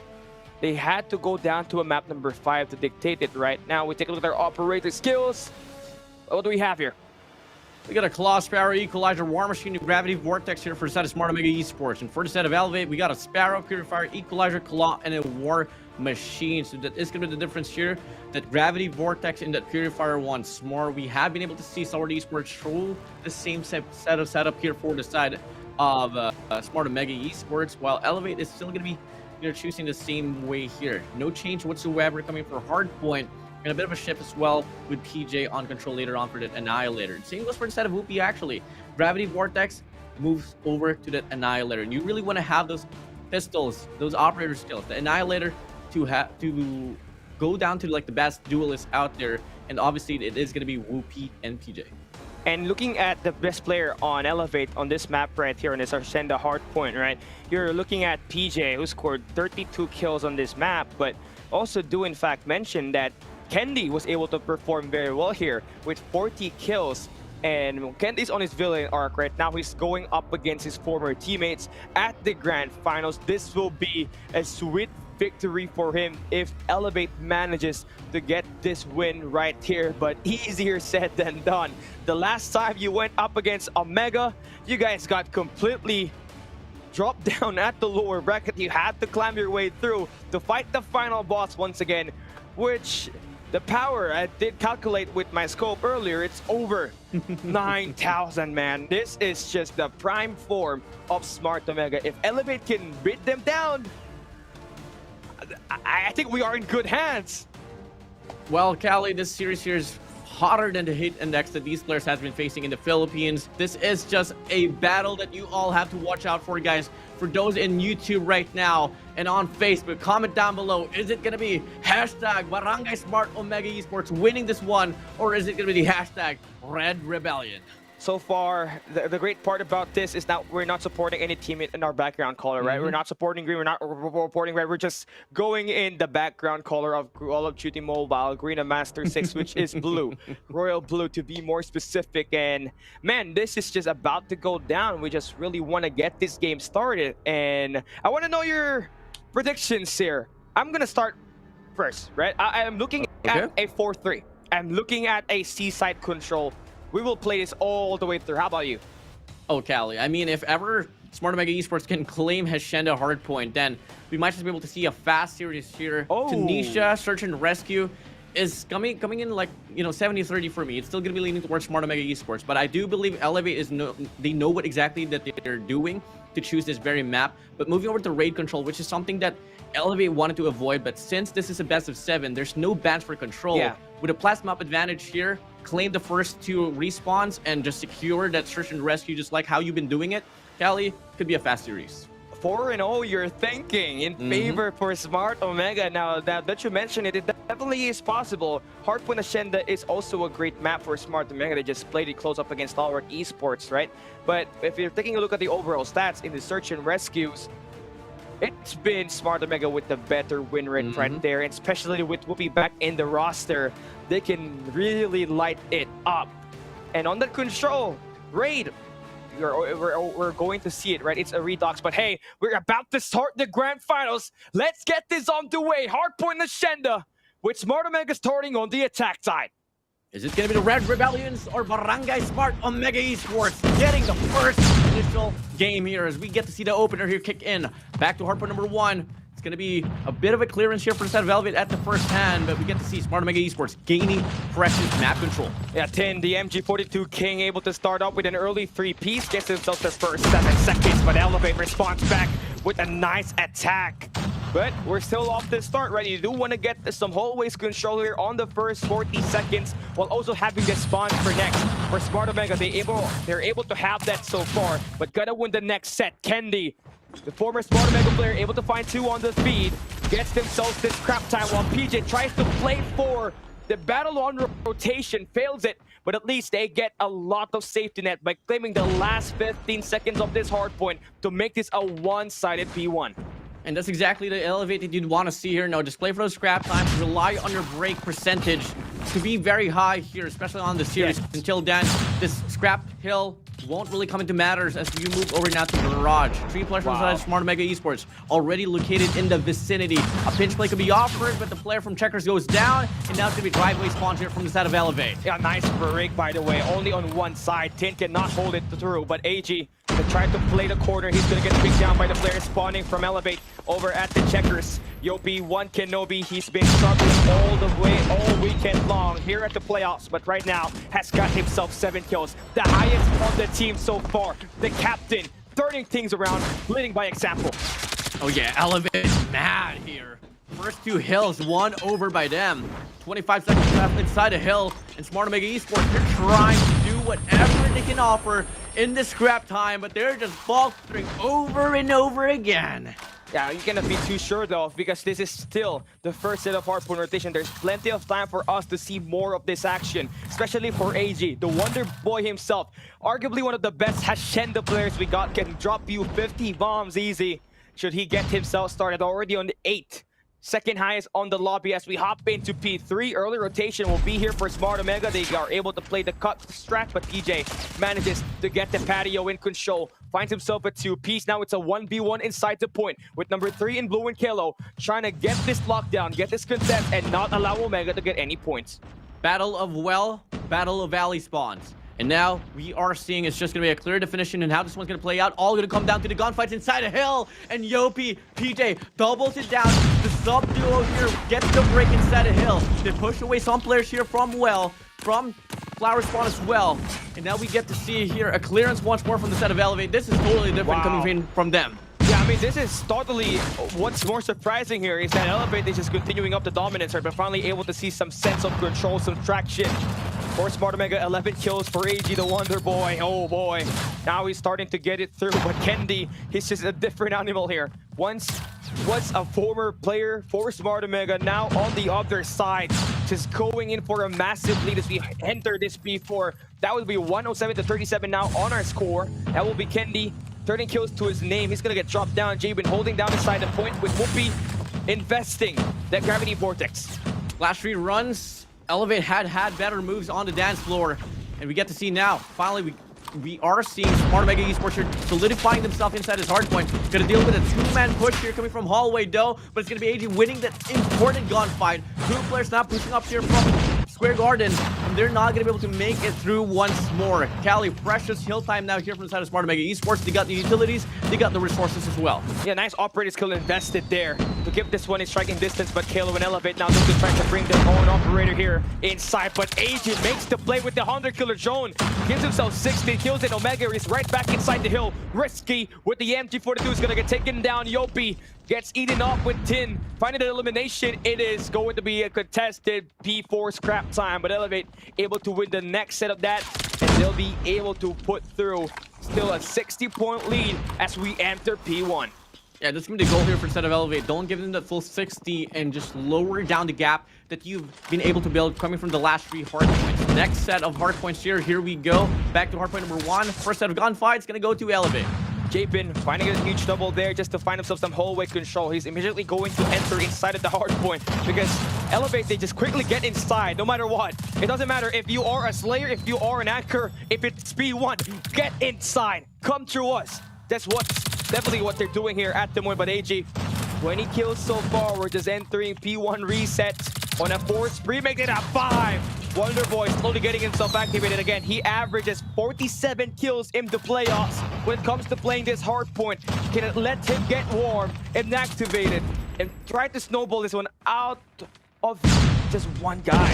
they had to go down to a map number 5 to dictate it. Right now, we take a look at their operator skills. What do we have here? We got a Claw, Sparrow, Equalizer, War Machine, and Gravity Vortex here for the set of Smart Omega Esports. And for the set of Elevate, we got a Sparrow, Purifier, Equalizer, Claw, and a War Machine. So that is going to be the difference here. That Gravity Vortex and that Purifier once more. We have been able to see Stalwart Esports show the same set of setup here for the side of Smart Omega Esports, while Elevate is still going to be, you know, choosing the same way here. No change whatsoever coming for Hardpoint. And a bit of a shift as well with PJ on control later on for that Annihilator. Same goes for the set of Whoopi, actually. Gravity Vortex moves over to that Annihilator. And you really want to have those pistols, those operator skills. The Annihilator to go down to like the best duelists out there. And obviously it is going to be Whoopi and PJ. And looking at the best player on Elevate on this map right here, on this Arsenda Hardpoint, right? You're looking at PJ, who scored 32 kills on this map, but also do in fact mention that Kendi was able to perform very well here with 40 kills. And Kendi's on his villain arc right now. He's going up against his former teammates at the Grand Finals. This will be a sweet victory for him if Elevate manages to get this win right here, but easier said than done. The last time you went up against Omega, you guys got completely dropped down at the lower bracket. You had to climb your way through to fight the final boss once again, which the power, I did calculate with my scope earlier, it's over 9,000, man. This is just the prime form of Smart Omega. If Elevate can beat them down, I think we are in good hands. Well, Callie, this series here is hotter than the hate index that these players has been facing in the Philippines. This is just a battle that you all have to watch out for, guys. For those in YouTube right now and on Facebook, comment down below. Is it going to be hashtag Barangay Smart Omega Esports winning this one, or is it going to be the hashtag Red Rebellion? So far, the great part about this is that we're not supporting any team in our background color, right? We're not supporting green, we're not reporting red. We're just going in the background color of Call of Duty Mobile, Garena Masters VI, which is blue. Royal blue, to be more specific. And man, this is just about to go down. We just really want to get this game started. And I want to know your predictions here. I'm going to start first, right? I'm looking at a 4-3. I'm looking at a C-side control. We will play this all the way through. How about you? Oh, Cali. I mean, if ever Smart Omega Esports can claim SnD Hardpoint, then we might just be able to see a fast series here. Oh. Tunisia, Search and Rescue is coming in like, 70-30 for me. It's still going to be leaning towards Smart Omega Esports, but I do believe Elevate they know what exactly that they're doing to choose this very map. But moving over to raid control, which is something that Elevate wanted to avoid, but since this is a best of 7, there's no bans for control. Yeah. With a plasma up advantage here, claim the first 2 respawns and just secure that Search and Rescue just like how you've been doing it, Cali, could be a fast series. 4-0, you're thinking in favor for Smart Omega. Now that you mentioned it, it definitely is possible. Hardpoint SnD is also a great map for Smart Omega. They just played it close up against Stalwart Esports, right? But if you're taking a look at the overall stats in the Search and Rescues, it's been Smart Omega with the better win rate right there, and especially with Whoopi back in the roster, they can really light it up. And on that control, raid, we're going to see it, right? It's a redux, but hey, we're about to start the grand finals. Let's get this on the way. Hardpoint SnD with Smart Omega starting on the attack side. Is it going to be the Red Rebellions or Barangay Smart Omega Esports getting the first initial game here as we get to see the opener here kick in? Back to Hardpoint number 1. It's going to be a bit of a clearance here for the set of Elevate at the first hand, but we get to see Smart Omega Esports gaining precious map control. Yeah, 10, the MG42 King able to start up with an early 3-piece, gets themselves their first 7 seconds, but Elevate responds back with a nice attack. But we're still off the start, right? You do want to get some hallways control here on the first 40 seconds while also having the spawns for next. For Smart Omega, they're able to have that so far, but gotta win the next set. Kendi, the former Smart Omega player, able to find 2 on the feed, gets themselves this scrap time while PJ tries to play for the battle on rotation, fails it, but at least they get a lot of safety net by claiming the last 15 seconds of this hard point to make this a one-sided P1. And that's exactly the Elevate that you'd want to see here. Now, display for those scrap times, rely on your break percentage to be very high here, especially on the series. Yes. Until then, this scrap hill won't really come into matters as you move over now to the Garage. 3 players from the Smart Omega Esports already located in the vicinity. A pinch play could be offered, but the player from Checkers goes down, and now it's going to be driveway spawns here from the side of Elevate. Yeah, nice break, by the way. Only on one side. Tin cannot hold it through, but AG to try to play the corner. He's going to get picked down by the player spawning from Elevate over at the Checkers. Yopi, one Kenobi, he's been struggling all weekend long here at the playoffs, but right now has got himself 7 kills, the highest on the team so far. The captain turning things around, leading by example. Oh yeah, Elevate mad here. First 2 hills, 1 over by them. 25 seconds left inside a hill, and Smart Omega Esports, they're trying to do whatever they can offer in this scrap time, but they're just faltering over and over again. Yeah, you cannot be too sure though, because this is still the first set of Hardpoint rotation. There's plenty of time for us to see more of this action, especially for AG, the Wonder Boy himself. Arguably one of the best SnD players we got, can drop you 50 bombs easy. Should he get himself started already on the 8. Second highest on the lobby as we hop into P3. Early rotation will be here for Smart Omega. They are able to play the cut strat, but PJ manages to get the patio in control. Finds himself a 2-piece. Now it's a 1v1 inside the point with number 3 in blue and Kalo trying to get this lockdown, get this contest, and not allow Omega to get any points. Battle of Battle of Valley spawns. And now we are seeing it's just going to be a clear definition in how this one's going to play out. All going to come down to the gunfights inside a hill. And Yopi, PJ doubles it down. The sub-duo here gets the break inside a hill. They push away some players here from Flower Spawn as well. And now we get to see here a clearance once more from the set of Elevate. This is totally different coming from them. Yeah, I mean, this is totally what's more surprising here is that Elevate is just continuing up the dominance, right, but finally able to see some sense of control, some traction. For Smart Omega, 11 kills for AG, the Wonder Boy. Oh boy, now he's starting to get it through, but Kendi, he's just a different animal here. Once was a former player for Smart Omega, now on the other side, just going in for a massive lead as we enter this P4. That would be 107-37 now on our score. That will be Kendi. 13 kills to his name. He's gonna get dropped down. Jabin holding down inside the point with Whoopi investing that gravity vortex. Last 3 runs, Elevate had better moves on the dance floor, and we get to see now. Finally, we we are seeing Smart Mega Esports here solidifying themselves inside his hardpoint. Gonna deal with a two-man push here coming from Hallway though, but it's gonna be AG winning that important gunfight. Two players now pushing up here from Square Garden, and they're not gonna be able to make it through once more. Cali, precious hill time now here from the side of Smart Mega Esports. They got the utilities, they got the resources as well. Yeah, nice operator skill invested there to keep this one in striking distance, but Kalo and Elevate now looking trying to bring their own operator here inside, but AG makes the play with the 100-killer drone, gives himself 60 kills, and Omega is right back inside the hill. Risky with the MG42 is gonna get taken down. Yopi gets eaten up with Tin. Finding an elimination, it is going to be a contested P4 scrap time, but Elevate able to win the next set of that, and they'll be able to put through still a 60-point lead as we enter P1. Yeah, this is going to be the goal here for instead of Elevate. Don't give them the full 60 and just lower down the gap that you've been able to build coming from the last 3 hardpoints. Next set of hardpoints here we go. Back to hardpoint number 1. First set of gunfights going to go to Elevate. Japin finding a huge double there just to find himself some hallway control. He's immediately going to enter inside of the hardpoint because Elevate, they just quickly get inside no matter what. It doesn't matter if you are a Slayer, if you are an Anchor, if it's P1, get inside. Come through us. That's what's definitely what they're doing here at the moment. But AG, 20 kills so far. We're just entering P1 reset on a 4 spree, make it a 5. Wonderboy slowly getting himself activated again. He averages 47 kills in the playoffs when it comes to playing this hardpoint. Can it let him get warm and activated and try to snowball this one out of just one guy?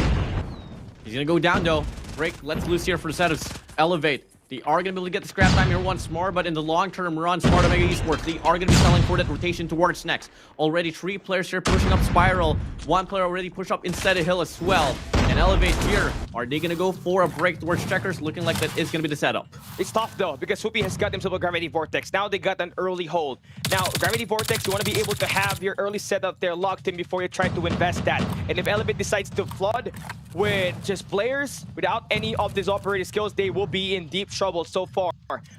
He's going to go down though. Break, let's loose here for the set of Elevate. They are going to be able to get the scrap time here once more, but in the long-term run, Smart Mega Esports, they are going to be selling for that rotation towards next. Already 3 players here pushing up Spiral. 1 player already pushed up inside a hill as well. And Elevate here, are they going to go for a break towards Checkers? Looking like that is going to be the setup. It's tough though, because Whoopi has got himself a Gravity Vortex. Now they got an early hold. Now, Gravity Vortex, you want to be able to have your early setup there locked in before you try to invest that. And if Elevate decides to flood with just players without any of these operating skills, they will be in deep trouble so far.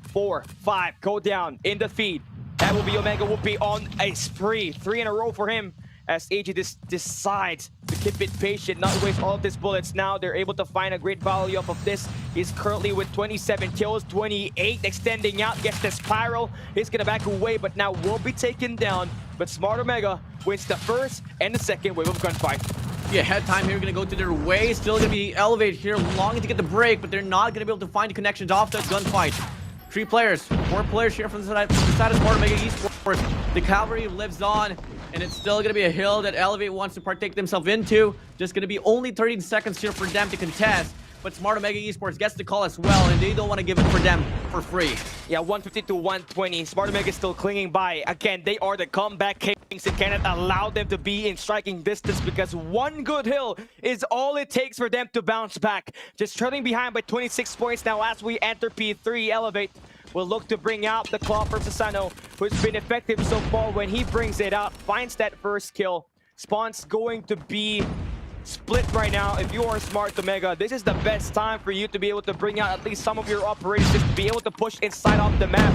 4, 5, go down in the feed. That will be Omega Whoopi on a spree. 3 in a row for him as AG decides to keep it patient, not waste all of these bullets. Now they're able to find a great value off of this. He's currently with 27 kills, 28 extending out, gets the spiral. He's gonna back away, but now will be taken down. But Smart Omega wins the first and the second wave of gunfight. Yeah, head time here, gonna go to their way. Still gonna be Elevate here, longing to get the break, but they're not gonna be able to find the connections off that gunfight. 3 players, 4 players here from the side of Smart Mega Esports. The cavalry lives on, and it's still gonna be a hill that Elevate wants to partake themselves into. Just gonna be only 30 seconds here for them to contest. But Smart Mega Esports gets the call as well, and they don't want to give it for them for free. Yeah, 150 to 120. Smart Mega is still clinging by. Again, they are the comeback kings. It cannot allow them to be in striking distance because one good hill is all it takes for them to bounce back. Just trailing behind by 26 points now as we enter P3. Elevate will look to bring out the claw from Sasano, who's been effective so far when he brings it out, finds that first kill. Spawn's going to be split right now. If you are Smart Omega, this is the best time for you to be able to bring out at least some of your operators just to be able to push inside of the map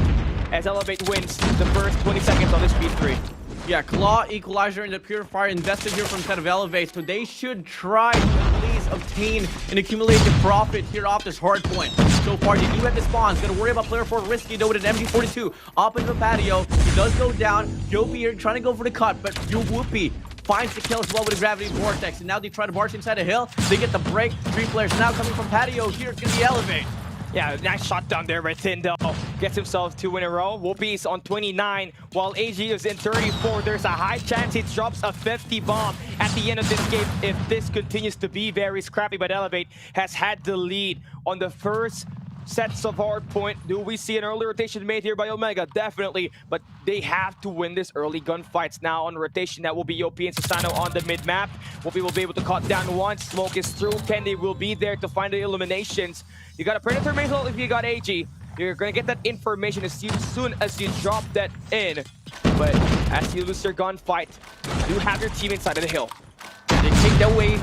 as Elevate wins the first 20 seconds on this P3. Yeah, Claw, Equalizer, and the Purifier invested here from set of Elevate, so they should try to at least obtain and accumulate the profit here off this hard point. So far, they do have the spawns. Gonna worry about player 4 Risky though with an MG42 up into the patio. He does go down. Yopi here trying to go for the cut, but Whoopi finds the kill as well with a Gravity Vortex. And now they try to barge inside a hill. They get the break. 3 players now coming from patio. Here it's gonna be Elevate. Yeah, nice shot down there by Tyndall. Gets himself 2 in a row. Whoopi's on 29, while AG is in 34. There's a high chance he drops a 50 bomb at the end of this game if this continues to be very scrappy. But Elevate has had the lead on the first sets of Hardpoint. Do we see an early rotation made here by Omega? Definitely, but they have to win this early gunfights. Now on rotation, that will be Yopi and Sasano on the mid-map. Whoopi will be able to cut down one. Smoke is through. Kendi will be there to find the eliminations. You got a Predator Missile if you got AG. You're going to get that information as soon as you drop that in. But as you lose your gunfight, you do have your team inside of the hill. They take that way.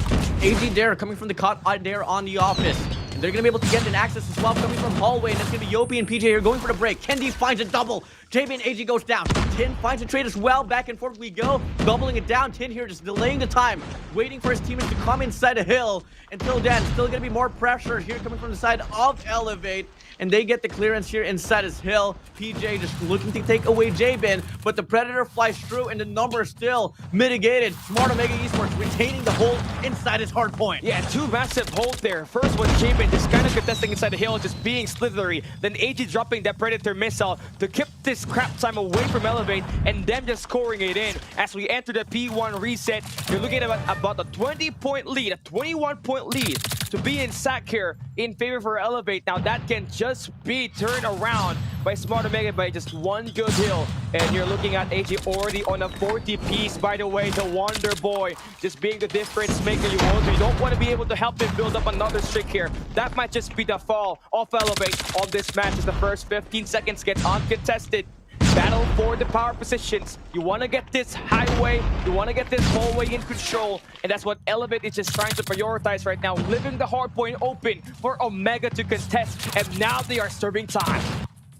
AG there coming from the cut there on the office. And they're going to be able to get an access as well coming from hallway. And it's going to be Yopi and PJ here going for the break. KnD finds a double. JB and AG goes down. Tin finds a trade as well. Back and forth we go. Doubling it down. Tin here just delaying the time. Waiting for his teammates to come inside a hill. Until then, still going to be more pressure here coming from the side of Elevate. And they get the clearance here inside his hill. PJ just looking to take away Jabin, but the Predator flies through and the number is still mitigated. Smart Omega Esports retaining the hold inside his hard point. Yeah, two massive holds there. First was Jabin just kind of contesting inside the hill, just being slithery. Then AG dropping that Predator missile to keep this crap time away from Elevate and them just scoring it in. As we enter the P1 reset, you're looking at about a 20-point lead, a 21-point lead to be in sack here in favor for Elevate. Now that can just be turned around by Smart Omega by just one good hill. And you're looking at AG already on a 40 piece. By the way, the Wonder Boy just being the difference maker you want. You don't want to be able to help him build up another streak here. That might just be the fall of Elevate on this match as the first 15 seconds get uncontested. Battle for the power positions. You want to get this highway, you want to get this hallway in control, and that's what Elevate is just trying to prioritize right now, leaving the hard point open for Omega to contest, and now they are serving time.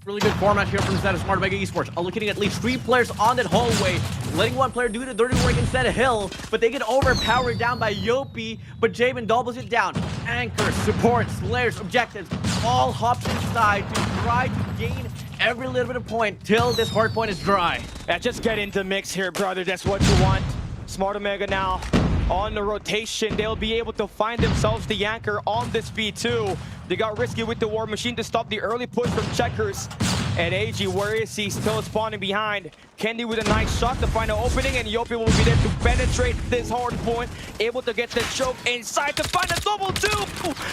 Really good format here from the side of Smart Omega Esports. Allocating at least 3 players on that hallway, letting one player do the dirty work instead of Hill, but they get overpowered down by Yopi, but Jabin doubles it down. Anchors, supports, slayers, objectives, all hops inside to try to gain every little bit of point till this hard point is dry. Yeah, just get into mix here, brother. That's what you want. Smart Omega now on the rotation. They'll be able to find themselves the anchor on this V2. They got risky with the War Machine to stop the early push from Checkers. And AG, where is he? Still spawning behind. KnD with a nice shot to find an opening, and Yopi will be there to penetrate this hard point. Able to get the choke inside to find a double two.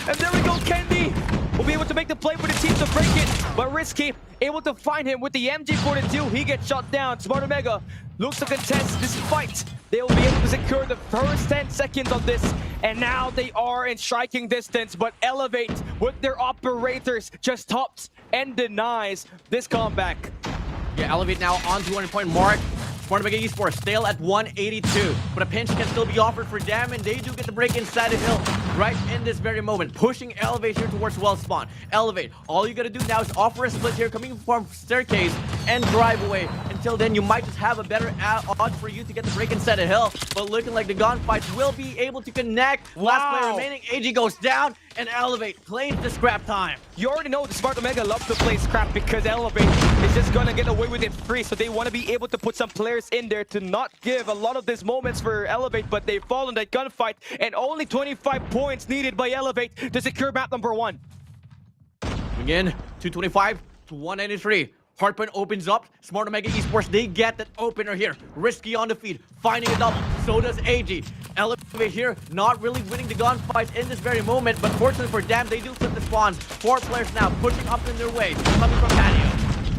And there we go, KnD will be able to make the play for the team to break it. But risky, able to find him with the MG42. He gets shot down. Smart Omega looks to contest this fight. They will be able to secure the first 10 seconds of this, and now they are in striking distance, but Elevate with their operators just stops and denies this comeback. Yeah, Elevate now on 200-point mark. Smart Omega Esports still at 182, but a pinch can still be offered for them, and they do get the break inside the hill right in this very moment, pushing Elevate here towards well spawn. Elevate, all you gotta do now is offer a split here coming from staircase and drive away. Until then, you might just have a better odds for you to get the break inside the hill, but looking like the gunfights will be able to connect. Wow. Last player remaining, AG goes down, and Elevate claims the scrap time. You already know the Smart Omega loves to play scrap because Elevate is just gonna get away with it free, so they want to be able to put some players in there to not give a lot of these moments for Elevate, but they fall in that gunfight, and only 25 points needed by Elevate to secure map number 1. Again, 225 to 193. Hardpoint opens up. Smart Omega Esports, they get that opener here. Risky on the feed, finding a double. So does AG. Elevate here, not really winning the gunfight in this very moment, but fortunately for them, they do flip the spawns. 4 players now pushing up in their way, coming from patio.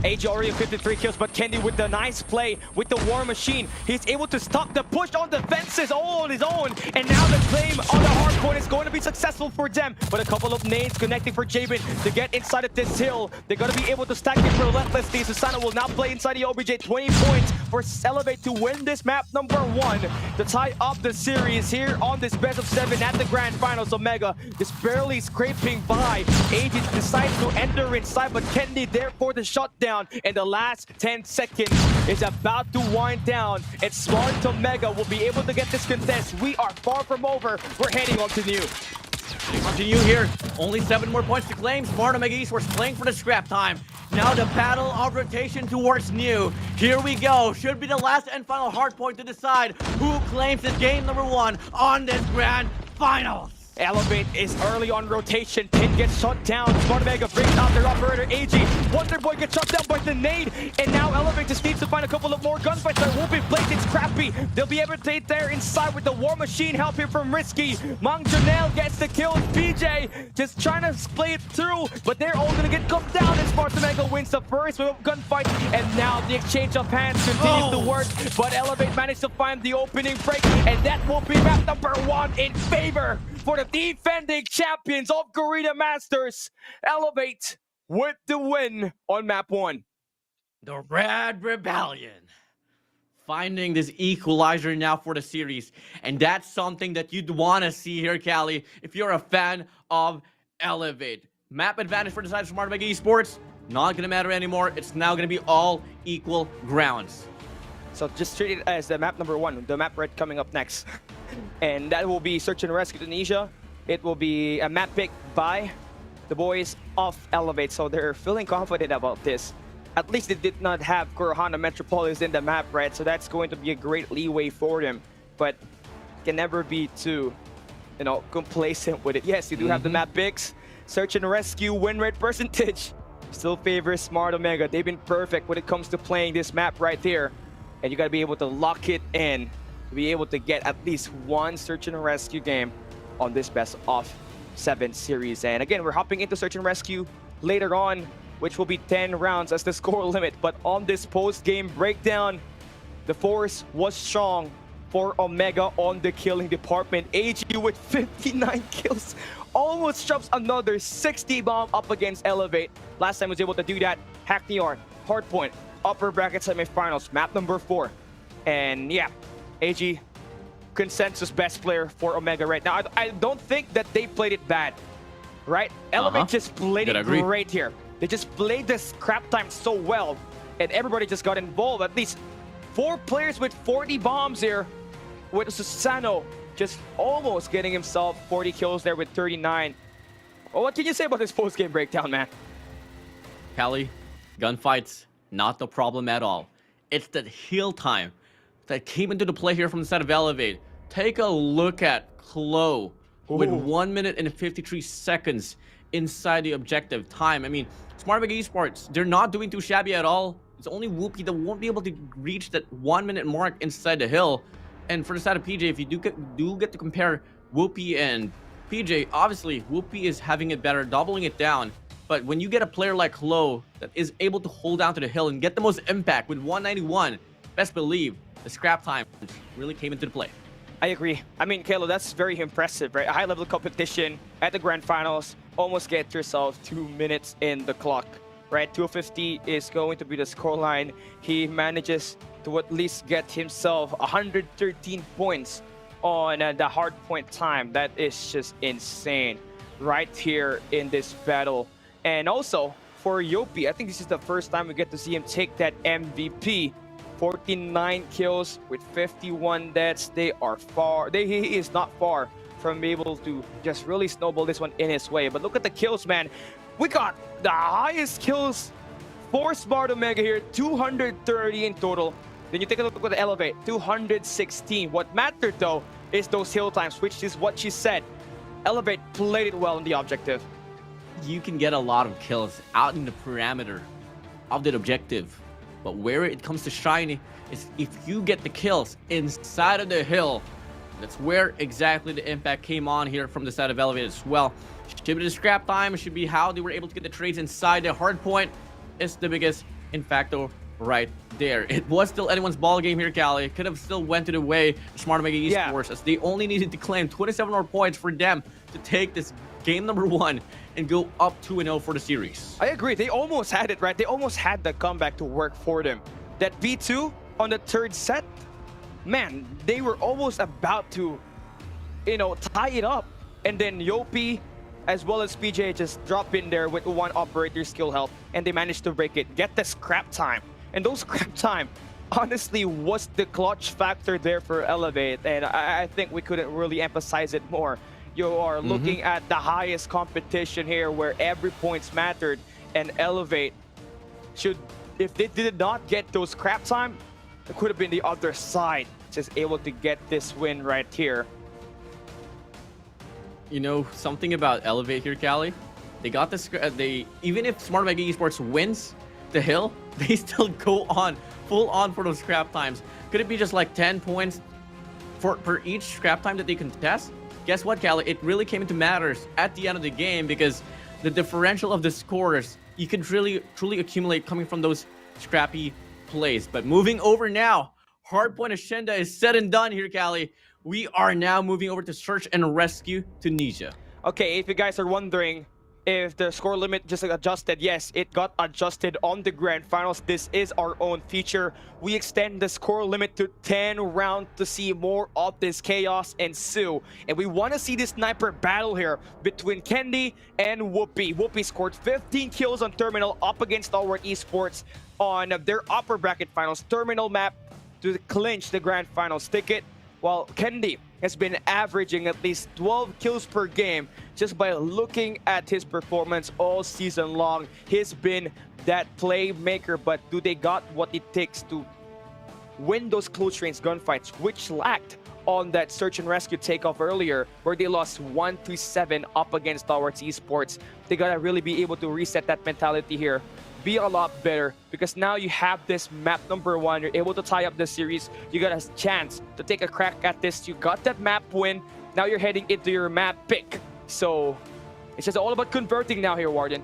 AG already 53 kills, but KnD with the nice play with the War Machine. He's able to stop the push on the fences all on his own. And now the claim on the hardpoint is going to be successful for them. But a couple of nades connecting for Jabin to get inside of this hill. They're going to be able to stack it relentlessly. Susana will now play inside the OBJ. 20 points for Elevate to win this map number 1. To tie up the series here on this best of 7 at the Grand Finals. Omega just barely scraping by. AG decides to enter inside, but KnD there for the shutdown. And the last 10 seconds is about to wind down, and Smart Omega will be able to get this contest. We are far from over. We're heading on to new. On to you here. Only 7 more points to claim. Smart Omega Esports playing for the scrap time. Now the battle of rotation towards new. Here we go. Should be the last and final hard point to decide who claims this game number 1 on this Grand Finals. Elevate is early on rotation. Tin gets shut down. Smart Omega brings out their operator, AG. Wonder Boy gets shut down by the nade. And now Elevate just needs to find a couple of more gunfights. That won't be played. It's crappy. They'll be able to take there inside with the War Machine. Help here from Risky. Mang Janelle gets the kill. PJ just trying to play it through. But they're all going to get gunned down. And Smart Omega wins the first gunfight. And now the exchange of hands continues to work. But Elevate managed to find the opening break. And that will be map number 1 in favor for the defending champions of Garena Masters. Elevate with the win on map 1. The Red Rebellion finding this equalizer now for the series, and that's something that you'd want to see here, Callie, if you're a fan of Elevate. Map advantage for the side of Smart Mega Esports. Not gonna matter anymore. It's now gonna be all equal grounds. So just treat it as the map number 1, the map right coming up next. And that will be Search and Rescue Tunisia. It will be a map picked by the boys of Elevate, so they're feeling confident about this. At least they did not have Corahana Metropolis in the map, right? So that's going to be a great leeway for them. But can never be too, complacent with it. Yes, you do have the map picks. Search and Rescue win rate percentage still favors Smart Omega. They've been perfect when it comes to playing this map right here. And you got to be able to lock it in to be able to get at least one Search and Rescue game on this best of 7 series. And again, we're hopping into Search and Rescue later on, which will be 10 rounds as the score limit. But on this post-game breakdown, the force was strong for Omega on the killing department. AG with 59 kills almost drops another 60 bomb up against Elevate. Last time was able to do that. Hackneyorn, Hardpoint, upper bracket semifinals, map number 4. And yeah, AG, consensus best player for Omega right now. I don't think that they played it bad, right? Elevate just played it great here. They just played this scrap time so well, and everybody just got involved. At least 4 players with 40 bombs here, with Susano just almost getting himself 40 kills there with 39. Well, what can you say about this post-game breakdown, man? Callie, gunfights, not the problem at all. It's that heal time that came into the play here from the side of Elevate. Take a look at Chloe with 1 minute and 53 seconds inside the objective time. I mean, Smart Mega Esports, they're not doing too shabby at all. It's only Whoopi that won't be able to reach that 1 minute mark inside the hill. And for the side of PJ, if you do get to compare Whoopi and PJ, obviously Whoopi is having it better, doubling it down. But when you get a player like Chloe that is able to hold down to the hill and get the most impact with 191, best believe the scrap time really came into the play. I agree. I mean, Kalo, that's very impressive, right? A high-level competition at the Grand Finals. Almost get yourself 2 minutes in the clock, right? 250 is going to be the scoreline. He manages to at least get himself 113 points on the Hardpoint time. That is just insane right here in this battle. And also, for Yopi, I think this is the first time we get to see him take that MVP. 49 kills with 51 deaths. He is not far from being able to just really snowball this one in his way. But look at the kills, man. We got the highest kills for Smart Omega here, 230 in total. Then you take a look at the Elevate, 216. What mattered though is those hill times, which is what she said. Elevate played it well in the objective. You can get a lot of kills out in the parameter of the objective. But where it comes to shiny is if you get the kills inside of the hill. That's where exactly the impact came on here from the side of Elevate as well. Should be the scrap time, should be how they were able to get the trades inside the Hardpoint. Is the biggest in factor right there. It was still anyone's ball game here, Callie. It could have still went to the way of Smart Mega Esports, as they only needed to claim 27 more points for them to take this game number 1 and go up 2-0 for the series. I agree. They almost had it, right? They almost had the comeback to work for them. That B2 on the 3rd set, man, they were almost about to, tie it up. And then Yopi, as well as PJ, just drop in there with 1 operator skill health, and they managed to break it, get the scrap time. And those scrap time, honestly, was the clutch factor there for Elevate. And I think we couldn't really emphasize it more. You are looking at the highest competition here where every points mattered, and Elevate if they did not get those scrap time, it could have been the other side just able to get this win right here. You know something about Elevate here, Callie? They got this. Even if Smart Mega Esports wins the hill, they still go on full on for those scrap times. Could it be just like 10 points per each scrap time that they contest? Guess what, Callie? It really came into matters at the end of the game because the differential of the scores you can truly accumulate coming from those scrappy plays. But moving over now, Hardpoint Agenda is said and done here, Callie. We are now moving over to Search and Rescue Tunisia. Okay, if you guys are wondering, if the score limit just adjusted. Yes, it got adjusted on the grand finals. This is our own feature. We extend the score limit to 10 rounds to see more of this chaos ensue. And we want to see this sniper battle here between Kendi and Whoopi. Whoopi scored 15 kills on Terminal up against our esports on their upper bracket finals Terminal map to clinch the grand finals ticket, while Kendi has been averaging at least 12 kills per game just by looking at his performance all season long. He's been that playmaker, but do they got what it takes to win those close range gunfights, which lacked on that search and rescue takeoff earlier, where they lost 1-7 up against towards esports. They gotta really be able to reset that mentality here, be a lot better, because now you have this map number 1. You're able to tie up the series. You got a chance to take a crack at this. You got that map win. Now you're heading into your map pick. So it's just all about converting now here, Warden.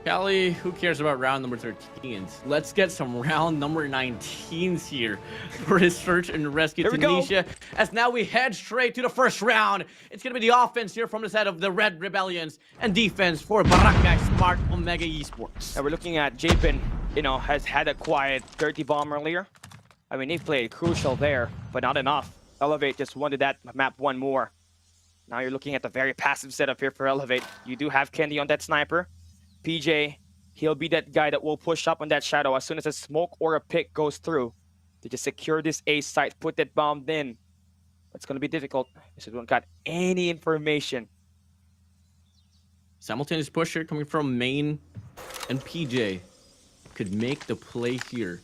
Callie, who cares about round number 13s? Let's get some round number 19s here for his search and rescue Tunisia. As now we head straight to the first round. It's going to be the offense here from the side of the Red Rebellions and defense for Barangay Smart Omega Esports. And we're looking at Japin, has had a quiet 30 bomb earlier. I mean, he played crucial there, but not enough. Elevate just wanted that map one more. Now you're looking at the very passive setup here for Elevate. You do have Kendi on that sniper. PJ, he'll be that guy that will push up on that shadow as soon as a smoke or a pick goes through to just secure this A site, put that bomb in. It's going to be difficult because we don't got any information. Simultaneous push here coming from Main, and PJ could make the play here.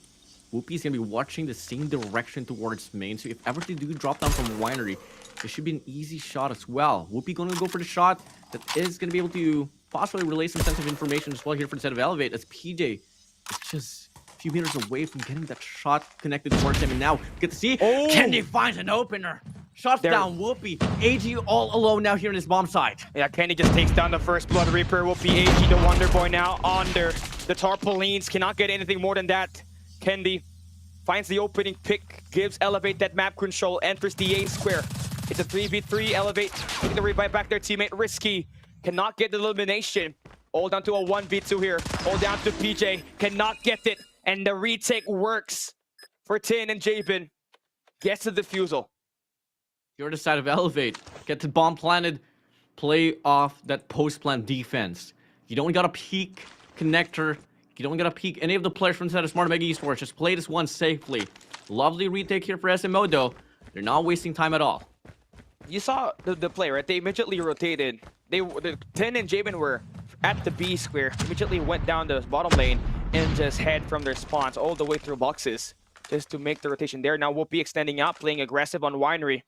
Whoopi's going to be watching the same direction towards Main, so if ever they do drop down from Winery, it should be an easy shot as well. Whoopi going to go for the shot that is going to be able to possibly relay some sensitive information as well here for the set of Elevate, as PJ is just a few meters away from getting that shot connected towards him. And now we get to see Kendi finds an opener. Shots down Whoopi. AG all alone now here in his bomb site. Yeah, Kendi just takes down the first Blood Reaper. Whoopi, AG, the Wonder Boy now under the Tarpaulines. Cannot get anything more than that. Kendi finds the opening pick, gives Elevate that map control, enters the A square. It's a 3v3. Elevate taking the revive back their teammate. Risky cannot get the elimination. All down to a 1v2 here. All down to PJ. Cannot get it. And the retake works for Tin and Jabin. Gets the defusal. You're the side of Elevate. Get the bomb planted. Play off that post-plant defense. You don't got a peek connector. You don't got to peek any of the players from the side of Smart Omega Esports. Just play this one safely. Lovely retake here for SMO though. They're not wasting time at all. You saw the play, right? They immediately rotated. The Tin and Jabin were at the B square, immediately went down the bottom lane and just head from their spawns all the way through boxes just to make the rotation there. Now Whoopi extending out, playing aggressive on Winery.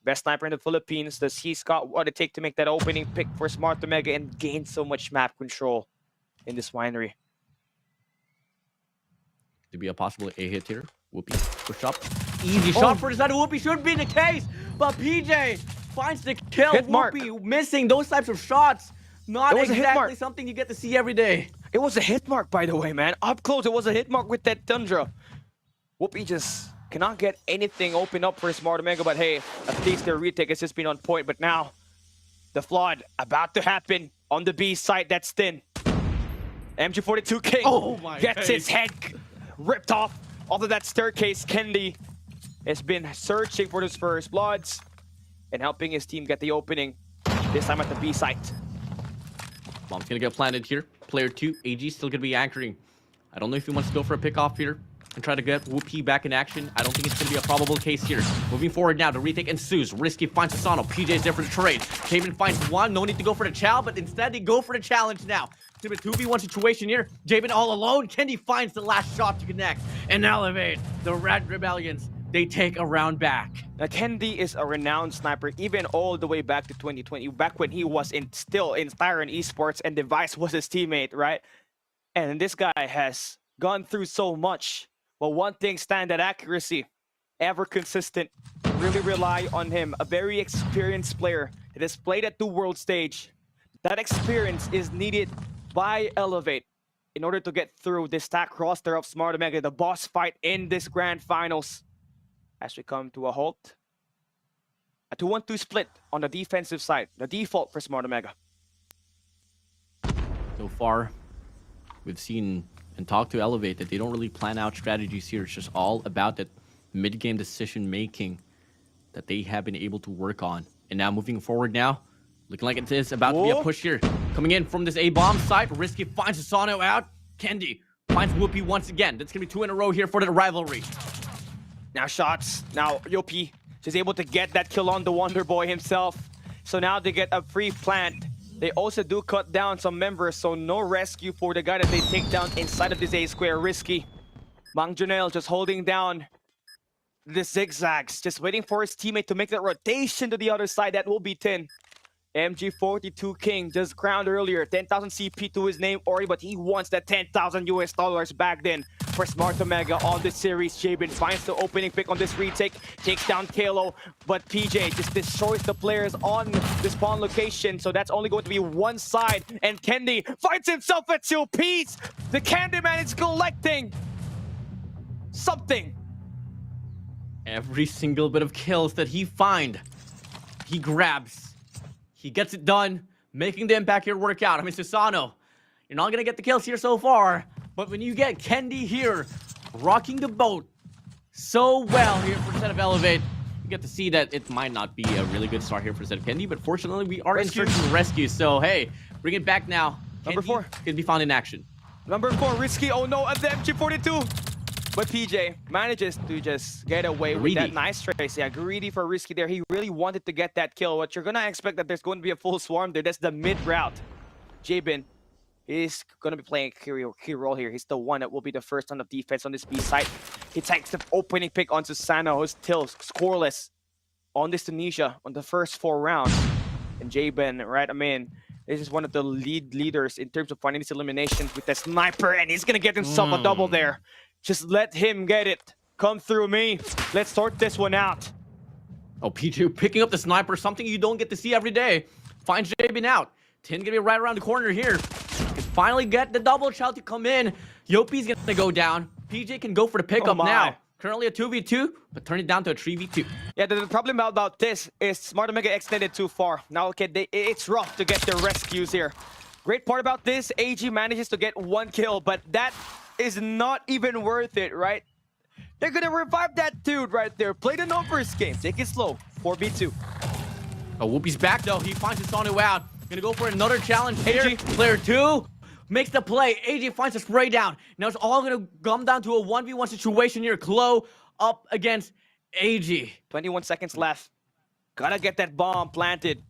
Best sniper in the Philippines. Does he's got what it takes to make that opening pick for Smart Omega and gain so much map control in this Winery? To be a possible A hit here. Whoopi push up. Easy shot for the side of Whoopi. Should be the case, but PJ finds the kill. Hit mark. Whoopi missing those types of shots. Not exactly something you get to see every day. It was a hit mark, by the way, man. Up close, it was a hit mark with that Tundra. Whoopi just cannot get anything open up for Smart Omega, but hey, at least their retake has just been on point. But now, the flood about to happen on the B side. That's Tin. MG42 King gets his head ripped off of that staircase. Kendi has been searching for his first bloods and helping his team get the opening, this time at the B site. Bomb's gonna get planted here. Player 2, AG still gonna be anchoring. I don't know if he wants to go for a pick off here and try to get Whoopi back in action. I don't think it's gonna be a probable case here. Moving forward now, the retake ensues. Risky finds Asano. PJ's there for the trade. Taven finds one. No need to go for the chow, but instead they go for the challenge now. To a 2v1 situation here. Jabin all alone. Kendi finds the last shot to connect. And Elevate, the Red Rebellions, they take a round back. Now, Kendi is a renowned sniper, even all the way back to 2020, back when he was still in Styron Esports and Device was his teammate, right? And this guy has gone through so much. Well, one thing stand at accuracy, ever consistent, really rely on him. A very experienced player that has played at the world stage. That experience is needed by Elevate in order to get through this stack roster of Smart Omega, the boss fight in this grand finals. As we come to a halt, a 2-1-2 split on the defensive side, the default for Smart Omega. So far, we've seen and talked to Elevate that they don't really plan out strategies here. It's just all about that mid-game decision making that they have been able to work on. And now moving forward now, looking like it is about to be a push here. Coming in from this A-bomb site, Risky finds Asano out. Kendi finds Whoopi once again. That's going to be 2 in a row here for the rivalry. Now shots. Now Yopi is able to get that kill on the Wonder Boy himself. So now they get a free plant. They also do cut down some members, so no rescue for the guy that they take down inside of this A square. Risky. Mang Junel just holding down the zigzags, just waiting for his teammate to make that rotation to the other side. That will be 10. MG42 King just crowned earlier, 10,000 CP to his name already, but he wants that 10,000 US dollars back then for Smart Omega on this series. Jabin finds the opening pick on this retake, takes down Kalo, but PJ just destroys the players on the spawn location, so that's only going to be one side, and Kendi finds himself at 2 piece. The Candyman is collecting something. Every single bit of kills that he finds, he grabs. He gets it done, making the impact here work out. I mean, Susano, you're not going to get the kills here so far, but when you get Kendi here, rocking the boat so well here for the set of Elevate, you get to see that it might not be a really good start here for the set of Kendi, but fortunately, we are in search of rescue. So, hey, bring it back now. Number 4 can be found in action. Number 4, Risky. Oh no, at the MG42. But PJ manages to just get away with that nice trace. Yeah, greedy for Risky there. He really wanted to get that kill. What you're going to expect that there's going to be a full swarm there. That's the mid route. Jabin is going to be playing a key role here. He's the one that will be the first on the defense on this B site. He takes the opening pick on Susano, who's still scoreless on this Tunisia on the first 4 rounds. And Jabin, right, I mean, this is one of the leaders in terms of finding these eliminations with the sniper, and he's going to get himself a double there. Just let him get it. Come through me. Let's sort this one out. Oh, PJ picking up the sniper, something you don't get to see every day. Finds Jabin out. 10 gonna be right around the corner here. Can finally get the double shot to come in. Yopi's gonna go down. PJ can go for the pickup now. Currently a 2v2, but turn it down to a 3v2. Yeah, the problem about this is Smart Omega extended too far. Now, okay, it's rough to get their rescues here. Great part about this, AG manages to get 1 kill, but that is not even worth it, right? They're gonna revive that dude right there. Play the numbers game. Take it slow. 4v2. Oh, Whoopi's back though. He finds his Sonu out. Gonna go for another challenge here. AG. Player 2 makes the play. AG finds a spray down. Now it's all gonna come down to a 1v1 situation here. Klo up against AG. 21 seconds left. Gotta get that bomb planted.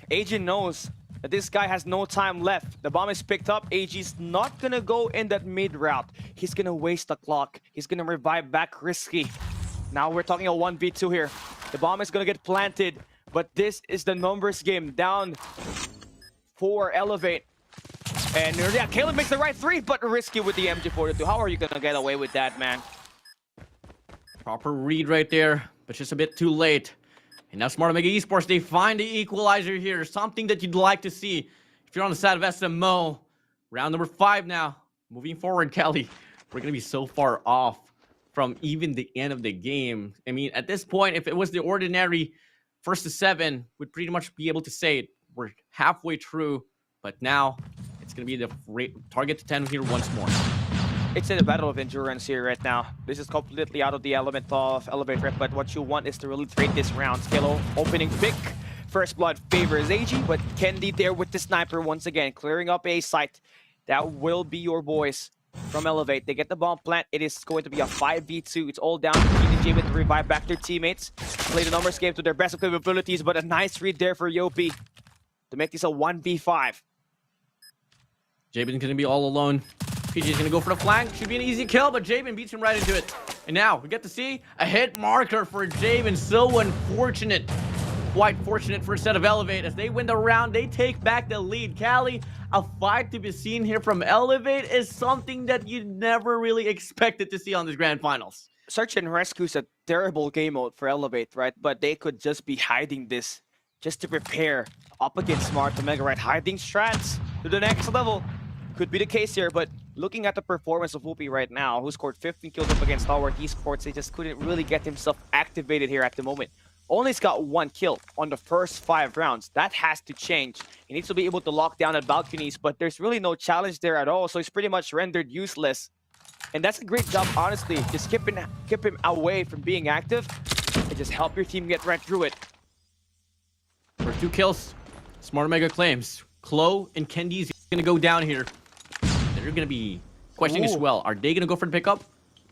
AG knows that this guy has no time left. The bomb is picked up. AG's not gonna go in that mid route. He's gonna waste the clock. He's gonna revive back Risky. Now we're talking a 1v2 here. The bomb is gonna get planted, but this is the numbers game. Down for Elevate. And yeah, Caleb makes the right 3, but Risky with the MG42. How are you gonna get away with that, man? Proper read right there, but just a bit too late. And now Smart Omega Esports, they find the equalizer here. Something that you'd like to see if you're on the side of SMO. Round number 5 now. Moving forward, Kelly. We're going to be so far off from even the end of the game. I mean, at this point, if it was the ordinary 1st to 7, we'd pretty much be able to say it. We're halfway through, but now it's going to be the target to 10 here once more. It's in a battle of endurance here right now. This is completely out of the element of Elevate Rep, but what you want is to really trade this round. Skillo opening pick. First blood favors AG, but Kendi there with the sniper once again, clearing up a site. That will be your boys from Elevate. They get the bomb plant. It is going to be a 5v2. It's all down to TDJ to revive back their teammates. Play the numbers game to their best of capabilities, but a nice read there for Yopi to make this a 1v5. Jabin's going to be all alone. PG's going to go for the flank. Should be an easy kill, but Jabin beats him right into it. And now we get to see a hit marker for Jabin. So unfortunate. Quite fortunate for a set of Elevate. As they win the round, they take back the lead. Cali, a fight to be seen here from Elevate is something that you never really expected to see on this grand finals. Search and Rescue is a terrible game mode for Elevate, right? But they could just be hiding this just to prepare up against Smart Omega, right? Hiding strats to the next level. Could be the case here, but looking at the performance of Whoopi right now, who scored 15 kills up against Stalwart Esports, he just couldn't really get himself activated here at the moment. Only's got 1 kill on the first 5 rounds. That has to change. He needs to be able to lock down at balconies, but there's really no challenge there at all, so he's pretty much rendered useless. And that's a great job, honestly. Just keep him away from being active and just help your team get right through it. For 2 kills, Smart Omega claims Chloe and Kendi's gonna go down here. They're gonna be questioning as well. Are they gonna go for the pickup?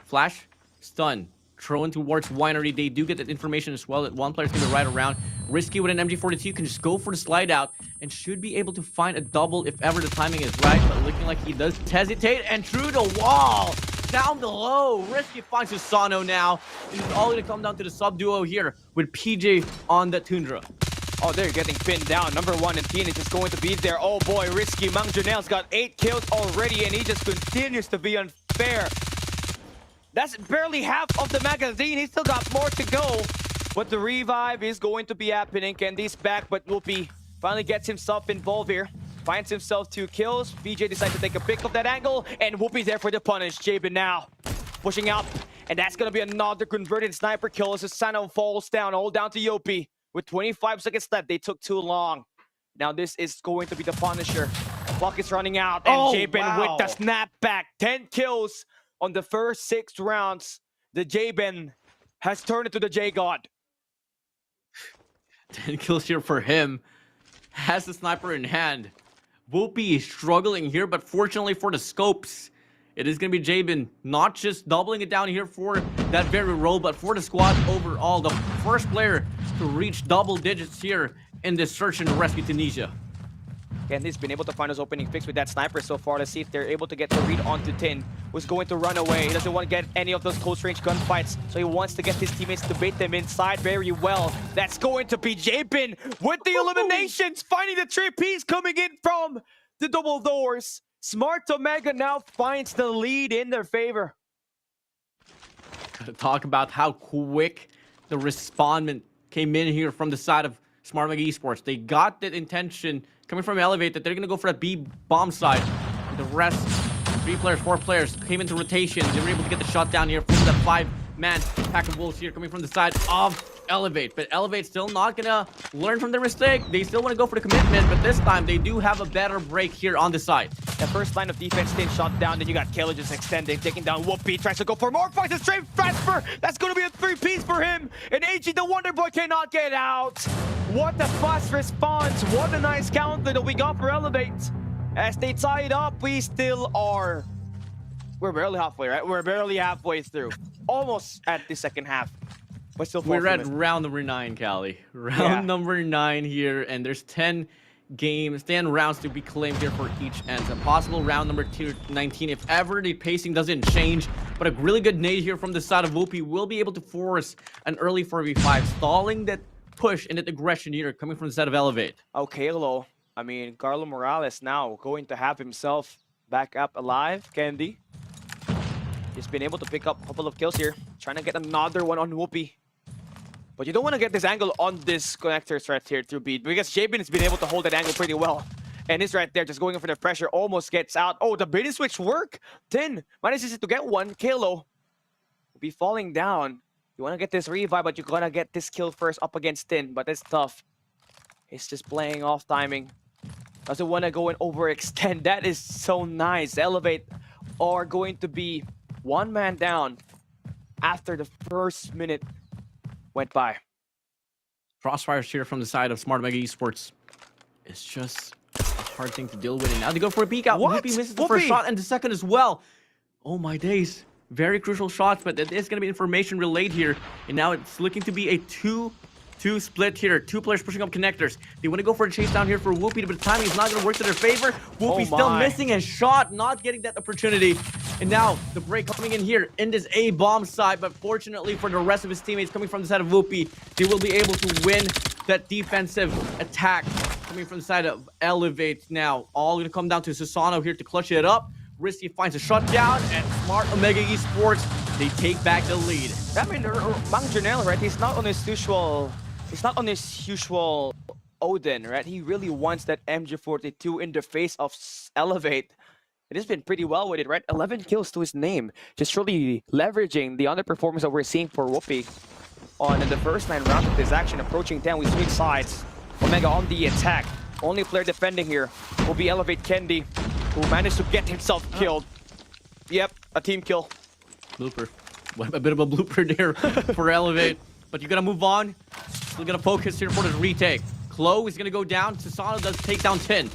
Flash, stun, thrown towards Winery. They do get that information as well that one player's gonna ride around. Risky with an MG42 can just go for the slide out and should be able to find a double if ever the timing is right, but looking like he does hesitate and through the wall. Down below, Risky finds Susano now. And it's all gonna come down to the sub duo here with PJ on the Tundra. Oh, they're getting pinned down. Number 1 and Teen is just going to be there. Oh boy, Risky. Mang Junel's got 8 kills already, and he just continues to be unfair. That's barely half of the magazine. He's still got more to go. But the revive is going to be happening. Kendi's back, but Whoopi finally gets himself involved here. Finds himself 2 kills. BJ decides to take a pick of that angle, and Whoopi's there for the punish. Jabin now pushing up, and that's going to be another converted sniper kill as Susano falls down, all down to Yopi. With 25 seconds left, they took too long. Now this is going to be the Punisher. Clock is running out, and Jabin with the snapback. 10 kills on the first 6 rounds. The Jabin has turned into the J-God. 10 kills here for him. Has the sniper in hand. Whoopi is struggling here, but fortunately for the scopes, it is going to be Jabin not just doubling it down here for that very role, but for the squad overall. The first player to reach double digits here in this search and rescue Tunisia. Kendi's been able to find his opening fix with that sniper so far. Let's see if they're able to get the read onto Tin, who's going to run away. He doesn't want to get any of those close-range gunfights, so he wants to get his teammates to bait them inside very well. That's going to be Jabin with the eliminations, finding the 3Ps coming in from the double doors. Smart Omega now finds the lead in their favor. Gotta talk about how quick the respondment came in here from the side of Smart Omega Esports. They got that intention coming from Elevate that they're gonna go for that B bomb side. And the rest, 3 players, 4 players came into rotation. They were able to get the shot down here from the 5-man pack of wolves here coming from the side of Elevate. But Elevate still not gonna learn from their mistake. They still want to go for the commitment, but this time they do have a better break here on the side. The first line of defense, Tin shot down, then you got Killer just extending, taking down Whoopi, tries to go for more fights, a straight transfer. That's going to be a 3-piece for him. And AG, the Wonder Boy, cannot get out. What a fast response. What a nice counter that we got for Elevate. As they tie it up, we still are. We're barely halfway, right? We're barely halfway through. Almost at the second half. But still we're at round number 9, Callie. Round number 9 here, and there's 10 rounds to be claimed here for each end. A possible round number 19 if ever the pacing doesn't change. But a really good nade here from the side of Whoopi will be able to force an early 4v5, stalling that push and that aggression here coming from the side of Elevate. Okay, Lo. I mean, Carlo Morales now going to have himself back up alive. Kendi. He's been able to pick up a couple of kills here. Trying to get another one on Whoopi. But you don't want to get this angle on this connector right here through B, because Jabin has been able to hold that angle pretty well. And he's right there, just going in for the pressure, almost gets out. Oh, the bait and switch work. Tin manages to get one. Kalo will be falling down. You want to get this revive, but you're going to get this kill first up against Tin, but it's tough. He's just playing off timing. Doesn't want to go and overextend. That is so nice. Elevate are going to be 1 man down after the first minute went by. Crossfires here from the side of Smart Omega Esports. It's just a hard thing to deal with. And now they go for a peek out. What? Whoopi misses the first shot and the second as well. Oh my days. Very crucial shots, but there is going to be information relayed here. And now it's looking to be a 2-2 split here. 2 players pushing up connectors. They want to go for a chase down here for Whoopi, but the timing is not going to work to their favor. Whoopi still missing a shot, not getting that opportunity. And now the break coming in here in this A-bomb side, but fortunately for the rest of his teammates coming from the side of Whoopi, they will be able to win that defensive attack coming from the side of Elevate. Now, all going to come down to Susano here to clutch it up. Risky finds a shutdown, and Smart Omega Esports, they take back the lead. I mean, Mang Janelle, right? He's not on his usual Odin, right? He really wants that MG42 in the face of Elevate. It has been pretty well with it, right? 11 kills to his name. Just really leveraging the underperformance that we're seeing for Whoopi. on in the first 9 rounds of this action. Approaching 10, we switch sides. Omega on the attack. Only player defending here will be Elevate Kendi, who managed to get himself killed. Yep, a team kill. Blooper. A bit of a blooper there for Elevate. But you gotta move on. Still gonna focus here for this retake. Chloe is gonna go down. Susano does take down 10.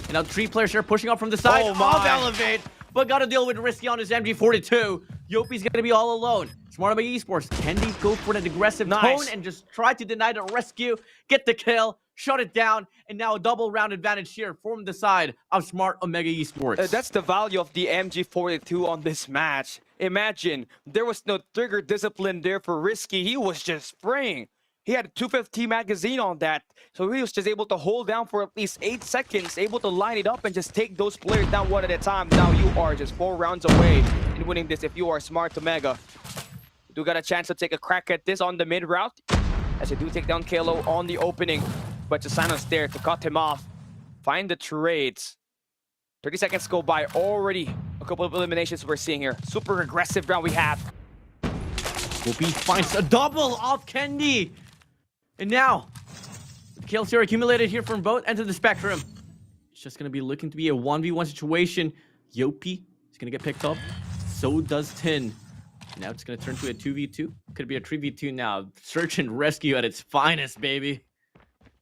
And now 3 players here pushing up from the side of Elevate. But gotta deal with Risky on his MG42. Yopi's gonna be all alone. Smart Omega Esports, can they go for that aggressive tone and just try to deny the rescue, get the kill, shut it down, and now a double round advantage here from the side of Smart Omega Esports. That's the value of the MG42 on this match. Imagine, there was no trigger discipline there for Risky. He was just spraying. He had a 250 magazine on that, so he was just able to hold down for at least 8 seconds, able to line it up and just take those players down one at a time. Now you are just 4 rounds away in winning this if you are Smart Omega. You do got a chance to take a crack at this on the mid route, as you do take down Kalo on the opening, but Susano's there to cut him off. Find the trades. 30 seconds go by, already a couple of eliminations we're seeing here. Super aggressive round we have. Whoopi finds a double off Kendi. And now, kills here accumulated here from both ends of the spectrum. It's just going to be looking to be a 1v1 situation. Yopi is going to get picked up. So does Tin. Now it's going to turn to a 2v2. Could be a 3v2 now. Search and rescue at its finest, baby.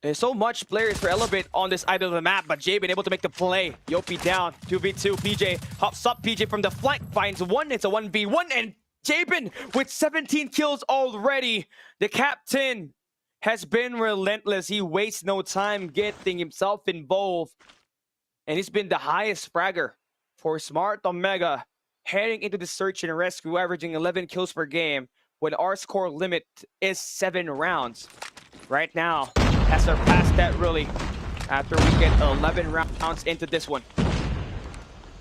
There's so much players for Elevate on this side of the map, but Jay been able to make the play. Yopi down, 2v2. PJ hops up. PJ from the flank finds one. It's a 1v1, and Jabin with 17 kills already. The captain has been relentless. He wastes no time getting himself involved. And he's been the highest fragger for Smart Omega, heading into the search and rescue, averaging 11 kills per game, when our score limit is 7 rounds. Right now, has surpassed that really, after we get 11 rounds into this one.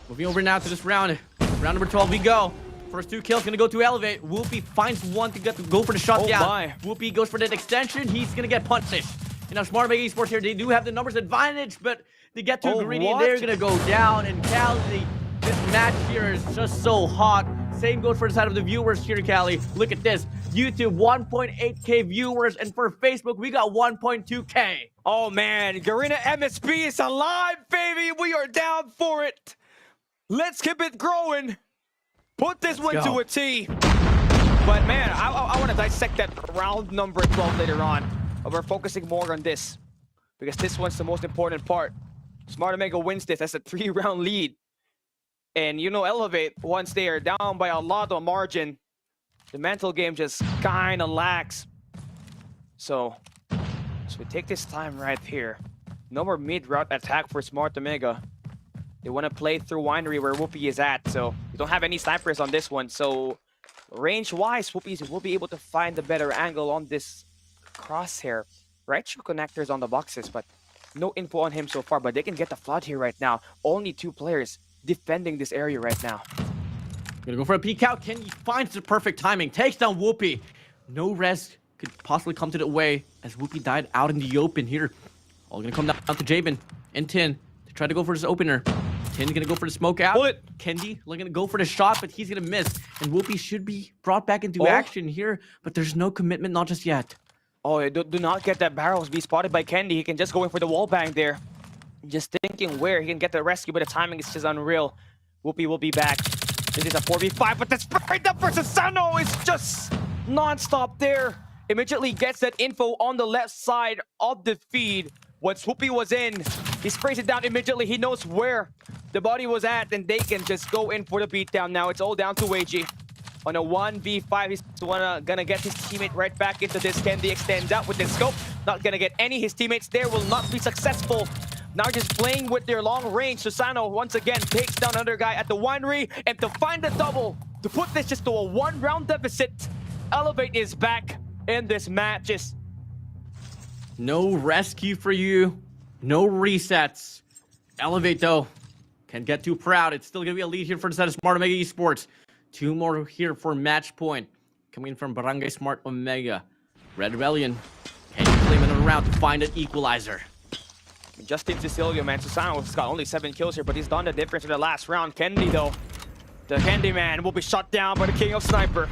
Moving over now to this round. Round number 12 we go. First 2 kills gonna go to Elevate. Whoopi finds one to go for the shot down. My. Whoopi goes for that extension. He's gonna get punished. And now Smart Omega Esports here, they do have the numbers advantage, but they get too greedy and they're gonna go down. And Cali, this match here is just so hot. Same goes for the side of the viewers here, Cali. Look at this. YouTube, 1.8k viewers, and for Facebook, we got 1.2k. Oh man, Garena MSP is alive, baby. We are down for it. Let's keep it growing. Put this one to a T. But man, I want to dissect that round number 12 later on. But we're focusing more on this, because this one's the most important part. Smart Omega wins this as a 3-round lead. And you know, Elevate, once they are down by a lot of margin, the mental game just kind of lacks. So we take this time right here. No more mid-route attack for Smart Omega. They want to play through Winery where Whoopi is at, so we don't have any snipers on this one. So range-wise, Whoopi will be able to find a better angle on this crosshair. Right, shoe connectors on the boxes, but no info on him so far. But they can get the flood here right now. Only 2 players defending this area right now. Gonna go for a peek out. Kenny finds the perfect timing. Takes down Whoopi. No res could possibly come to the way as Whoopi died out in the open here. All gonna come down to Jabin and Tin to try to go for this opener. Tin's gonna go for the smoke out. Bullet. Kendi gonna go for the shot, but he's gonna miss. And Whoopi should be brought back into action here, but there's no commitment, not just yet. Oh, do not get that barrels be spotted by Kendi. He can just go in for the wall bang there. Just thinking where he can get the rescue, but the timing is just unreal. Whoopi will be back. This is a 4v5, but that's right up for Susano. It's just non-stop there. Immediately gets that info on the left side of the feed. Once Whoopi was in, he sprays it down immediately. He knows where the body was at, and they can just go in for the beatdown now. It's all down to AG. On a 1v5, he's gonna get his teammate right back into this. Kendi extends out with the scope. Not gonna get any. His teammates there will not be successful. Now just playing with their long range. Susano once again takes down another guy at the winery. And to find the double, to put this just to a 1-round deficit, Elevate is back in this match. No rescue for you. No resets. Elevate, though, can get too proud. It's still going to be a lead here for the side of Smart Omega Esports. 2 more here for match point. Coming in from Barangay Smart Omega. Red Rebellion. Can you claim another round to find an equalizer? Justin Cecilio, man. Susano's got only 7 kills here, but he's done the difference in the last round. Kendi, though. The Kendi man will be shot down by the King of Sniper.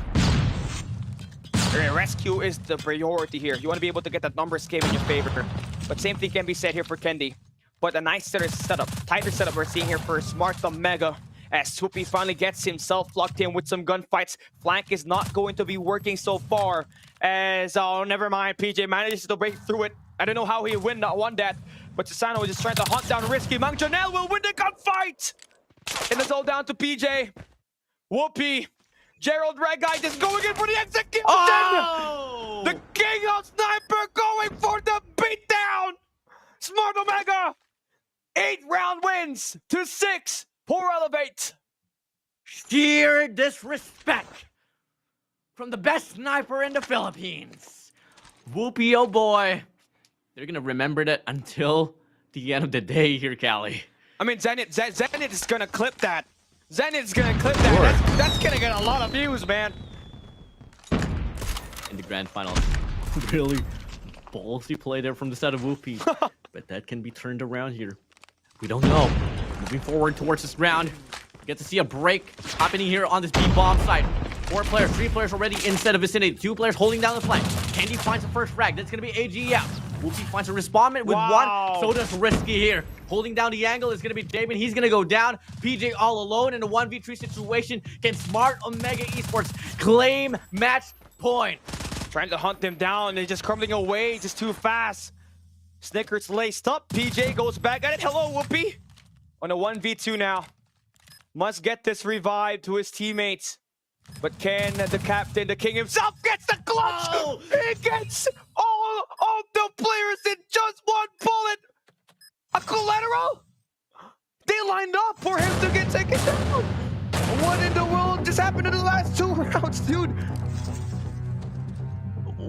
Rescue is the priority here. You want to be able to get that numbers game in your favor. But same thing can be said here for Kendi. But a nice tighter setup we're seeing here for Smart Omega. As Swoopy finally gets himself locked in with some gunfights. Flank is not going to be working so far. As, oh, never mind, PJ manages to break through it. I don't know how he won that. But Susano is just trying to hunt down Risky. Mang Janelle will win the gunfight! And it's all down to PJ. Whoopi. Gerald Regite is going in for the execution! Oh! The king of sniper going for the beatdown! Smart Omega! 8-round wins to 6. Poor Elevate. Sheer disrespect from the best sniper in the Philippines. Whoopie, oh boy. They're gonna remember that until the end of the day here, Callie. I mean, Zenit is gonna clip that. Zenit's gonna clip that. That's gonna get a lot of views, man. In the grand final, really ballsy play there from the side of Whoopie. But that can be turned around here. We don't know. Moving forward towards this round. We get to see a break happening here on this B-bomb side. 4 players, 3 players already inside of vicinity. 2 players holding down the flank. Kendi finds the first frag. That's gonna be AG out. Whoopie finds a respondment with 1. So does Risky here. Holding down the angle is going to be Jabin. He's going to go down. PJ all alone in a 1v3 situation. Can Smart Omega Esports claim match point? Trying to hunt them down. They're just crumbling away just too fast. Snickers laced up. PJ goes back at it. Hello, Whoopi. On a 1v2 now. Must get this revive to his teammates. But can the captain, the king himself, gets the clutch? Oh! He gets all of the players in just 1 bullet. A collateral? They lined up for him to get taken down. What in the world just happened in the last 2 rounds, dude?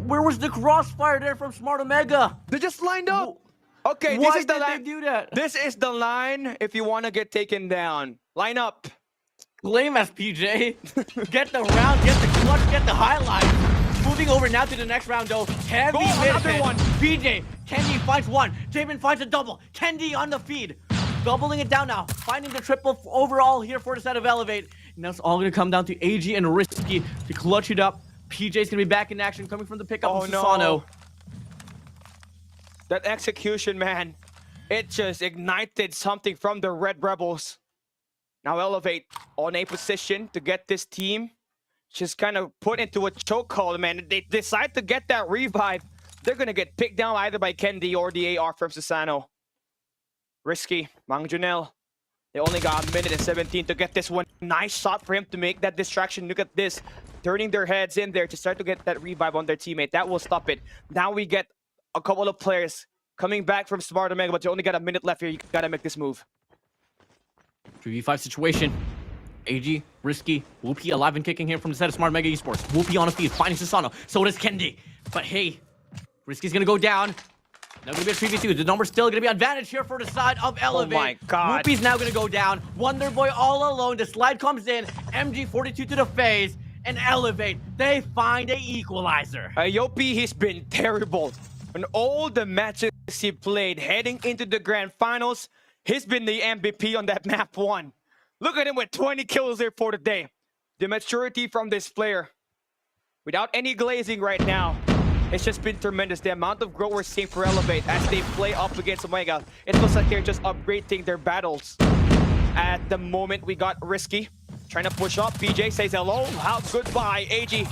Where was the crossfire there from Smart Omega? They just lined up. Okay, Why this is the did line. they do that? This is the line if you want to get taken down. Line up. Claim SPJ. Get the round, get the clutch, get the highlight. Moving over now to the next round though. Heavy another hit. one. PJ, Kendi finds 1. Jabin finds a double. Kendi on the feed. Doubling it down now. Finding the triple overall here for the set of Elevate. And that's all going to come down to AG and Risky to clutch it up. PJ's going to be back in action coming from the pickup of Susano. No. That execution, man. It just ignited something from the Red Rebels. Now Elevate on a position to get this team just kind of put into a chokehold, man. They decide to get that revive. They're going to get picked down either by Kendi or the AR from Susano. Risky. Mang Junel. They only got a minute and 17 to get this one. Nice shot for him to make that distraction. Look at this. Turning their heads in there to start to get that revive on their teammate. That will stop it. Now we get a couple of players coming back from Smart Omega, but you only got a minute left here. You got to make this move. 3v5 situation. AG, Risky, Whoopi alive and kicking here from the set of Smart Omega Esports. Whoopi on a feed, finding Susano. So does Kendi. But hey, Risky's gonna go down. Now gonna be a 3v2. The number's still gonna be advantage here for the side of Elevate. Oh my god. Whoopi's now gonna go down. Wonder Boy all alone. The slide comes in. MG42 to the phase. And Elevate, they find a equalizer. Yopi, he's been terrible. In all the matches he played heading into the grand finals, he's been the MVP on that map 1. Look at him with 20 kills there for the day. The maturity from this player, without any glazing right now, it's just been tremendous. The amount of growth we're seeing for Elevate as they play up against Omega, it looks like they're just upgrading their battles. At the moment, we got Risky trying to push up. PJ says hello. How goodbye. AG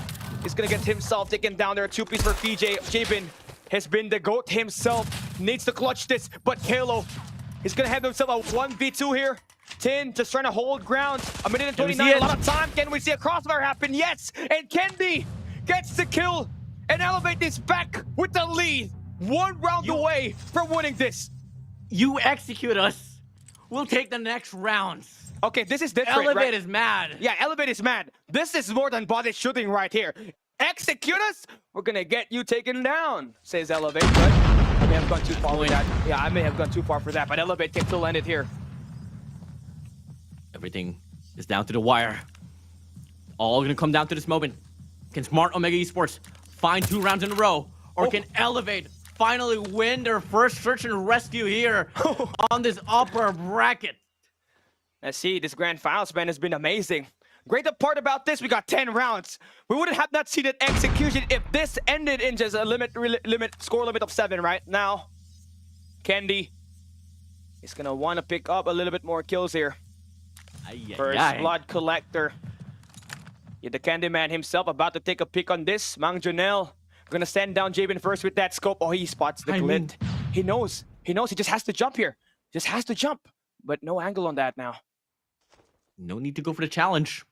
is going to get himself taken down. There are 2 pieces for PJ. Jabin has been the GOAT himself. Needs to clutch this, but Kalo is going to have himself a 1v2 here. 10 just trying to hold ground. A minute and 29, a lot of time. Can we see a crossfire happen? Yes! And Kendi gets the kill. And Elevate is back with the lead. 1 round away from winning this. You execute us, we'll take the next rounds. Okay, this is different, Elevate right? is mad. Yeah, Elevate is mad. This is more than body shooting right here. Execute us, we're gonna get you taken down, says Elevate, but I may have gone too far with that. Yeah, I may have gone too far for that, but Elevate can still end it here. Everything is down to the wire. All gonna come down to this moment. Can Smart Omega Esports find 2 rounds in a row? Or can Elevate finally win their first search and rescue here on this upper bracket? Let's see, this grand finals, man, has been amazing. Great part about this, we got 10 rounds. We wouldn't have not seen an execution if this ended in just a score limit of 7 right now. Candy is gonna want to pick up a little bit more kills here. First blood collector. Yeah, the Candyman himself about to take a pick on this. Mang Junel gonna send down Jabin first with that scope. Oh, he spots the glint. He knows. He just has to jump here. Just has to jump. But no angle on that now. No need to go for the challenge.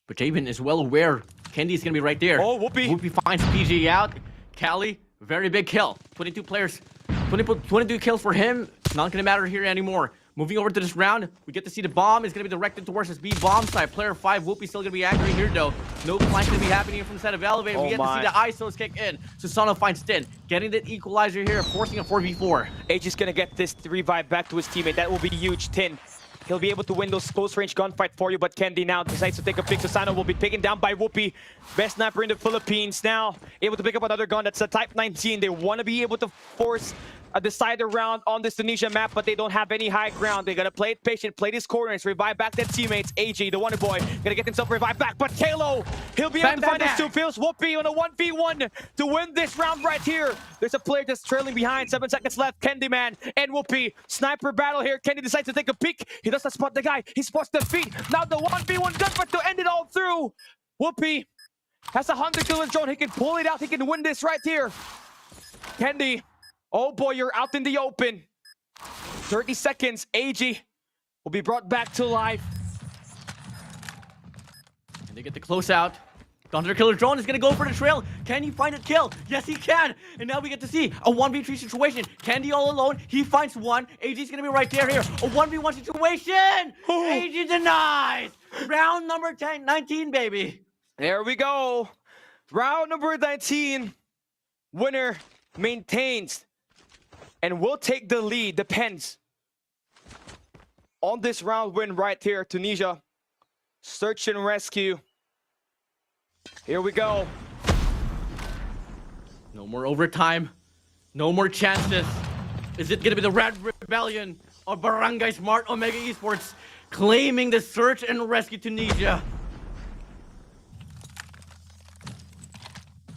But Jabin is well aware Candy's gonna be right there. Oh, Whoopi. Whoopi finds PG out. Cali, very big kill. 22 players. 22 kills for him. Not gonna matter here anymore. Moving over to this round, we get to see the bomb is gonna be directed towards this B bomb side. Player 5, Whoopi still gonna be angry here though. No flank gonna be happening from the side of elevator. We get to see the ISOs kick in. Susano finds Stin, getting the equalizer here, forcing a 4v4. Age is gonna get this revive back to his teammate. That will be huge. Tin. He'll be able to win those close range gunfight for you, but Candy now decides to take a pick. Susano will be taken down by Whoopi. Best sniper in the Philippines now. Able to pick up another gun. That's a Type 19. They want to be able to force a decider round on this Tunisia map, but they don't have any high ground. They gotta play it patient, play these corners, revive back their teammates. AG, the Wonder Boy, gonna get himself revived back, but Kalo, he'll be able to find his 2 kills. Whoopi on a 1v1 to win this round right here. There's a player just trailing behind, 7 seconds left. Candyman and Whoopi, sniper battle here. Candy decides to take a peek. He doesn't spot the guy, he spots the feet. Now the 1v1 gunfight to end it all through. Whoopi has 100 kills drone. He can pull it out, he can win this right here. Candy, oh boy, you're out in the open. 30 seconds. AG will be brought back to life. And they get the close out. The 100 killer drone is going to go for the trail. Can he find a kill? Yes, he can. And now we get to see a 1v3 situation. Candy all alone. He finds one. AG's going to be right there here. A 1v1 situation. AG denies. Round number 19, baby. There we go. Round number 19. Winner maintains and will take the lead. Depends on this round win right here. Tunisia, search and rescue. Here we go. No more overtime. No more chances. Is it going to be the Red Rebellion or Barangay Smart Omega Esports claiming the search and rescue Tunisia?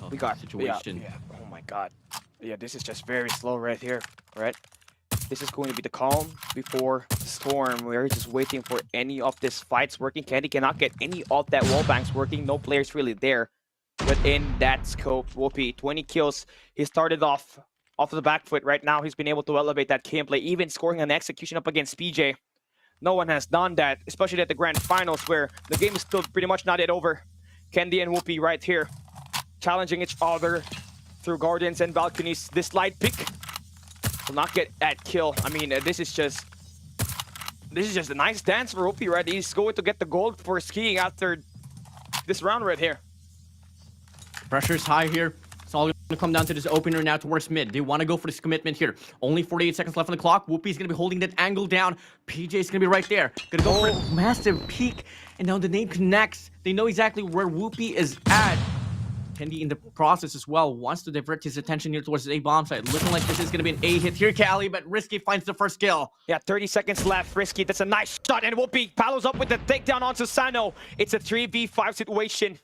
We got situation. Yeah. Oh my god. Yeah, this is just very slow right here, right? This is going to be the calm before the storm. We're just waiting for any of these fights working. Candy cannot get any of that wall banks working. No players really there. But in that scope, Whoopi, 20 kills. He started off the back foot. Right now, he's been able to elevate that gameplay, even scoring an execution up against PJ. No one has done that, especially at the grand finals where the game is still pretty much not yet over. Candy and Whoopi right here, challenging each other through gardens and balconies. This light pick will not get that kill. I mean, this is just a nice dance for Whoopi, right? He's going to get the gold for skiing after this round right here. Pressure's high here. It's all going to come down to this opener now towards mid. They want to go for this commitment here. Only 48 seconds left on the clock. Whoopi's going to be holding that angle down. PJ's going to be right there. Going to go for a massive peek. And now the name connects. They know exactly where Whoopi is at. Candy in the process as well wants to divert his attention here towards the A bomb side. Looking like this is going to be an A hit here, Cali, but Risky finds the first kill. Yeah, 30 seconds left. Risky, that's a nice shot, and Whoopi follows up with the takedown on Susano. It's a 3v5 situation.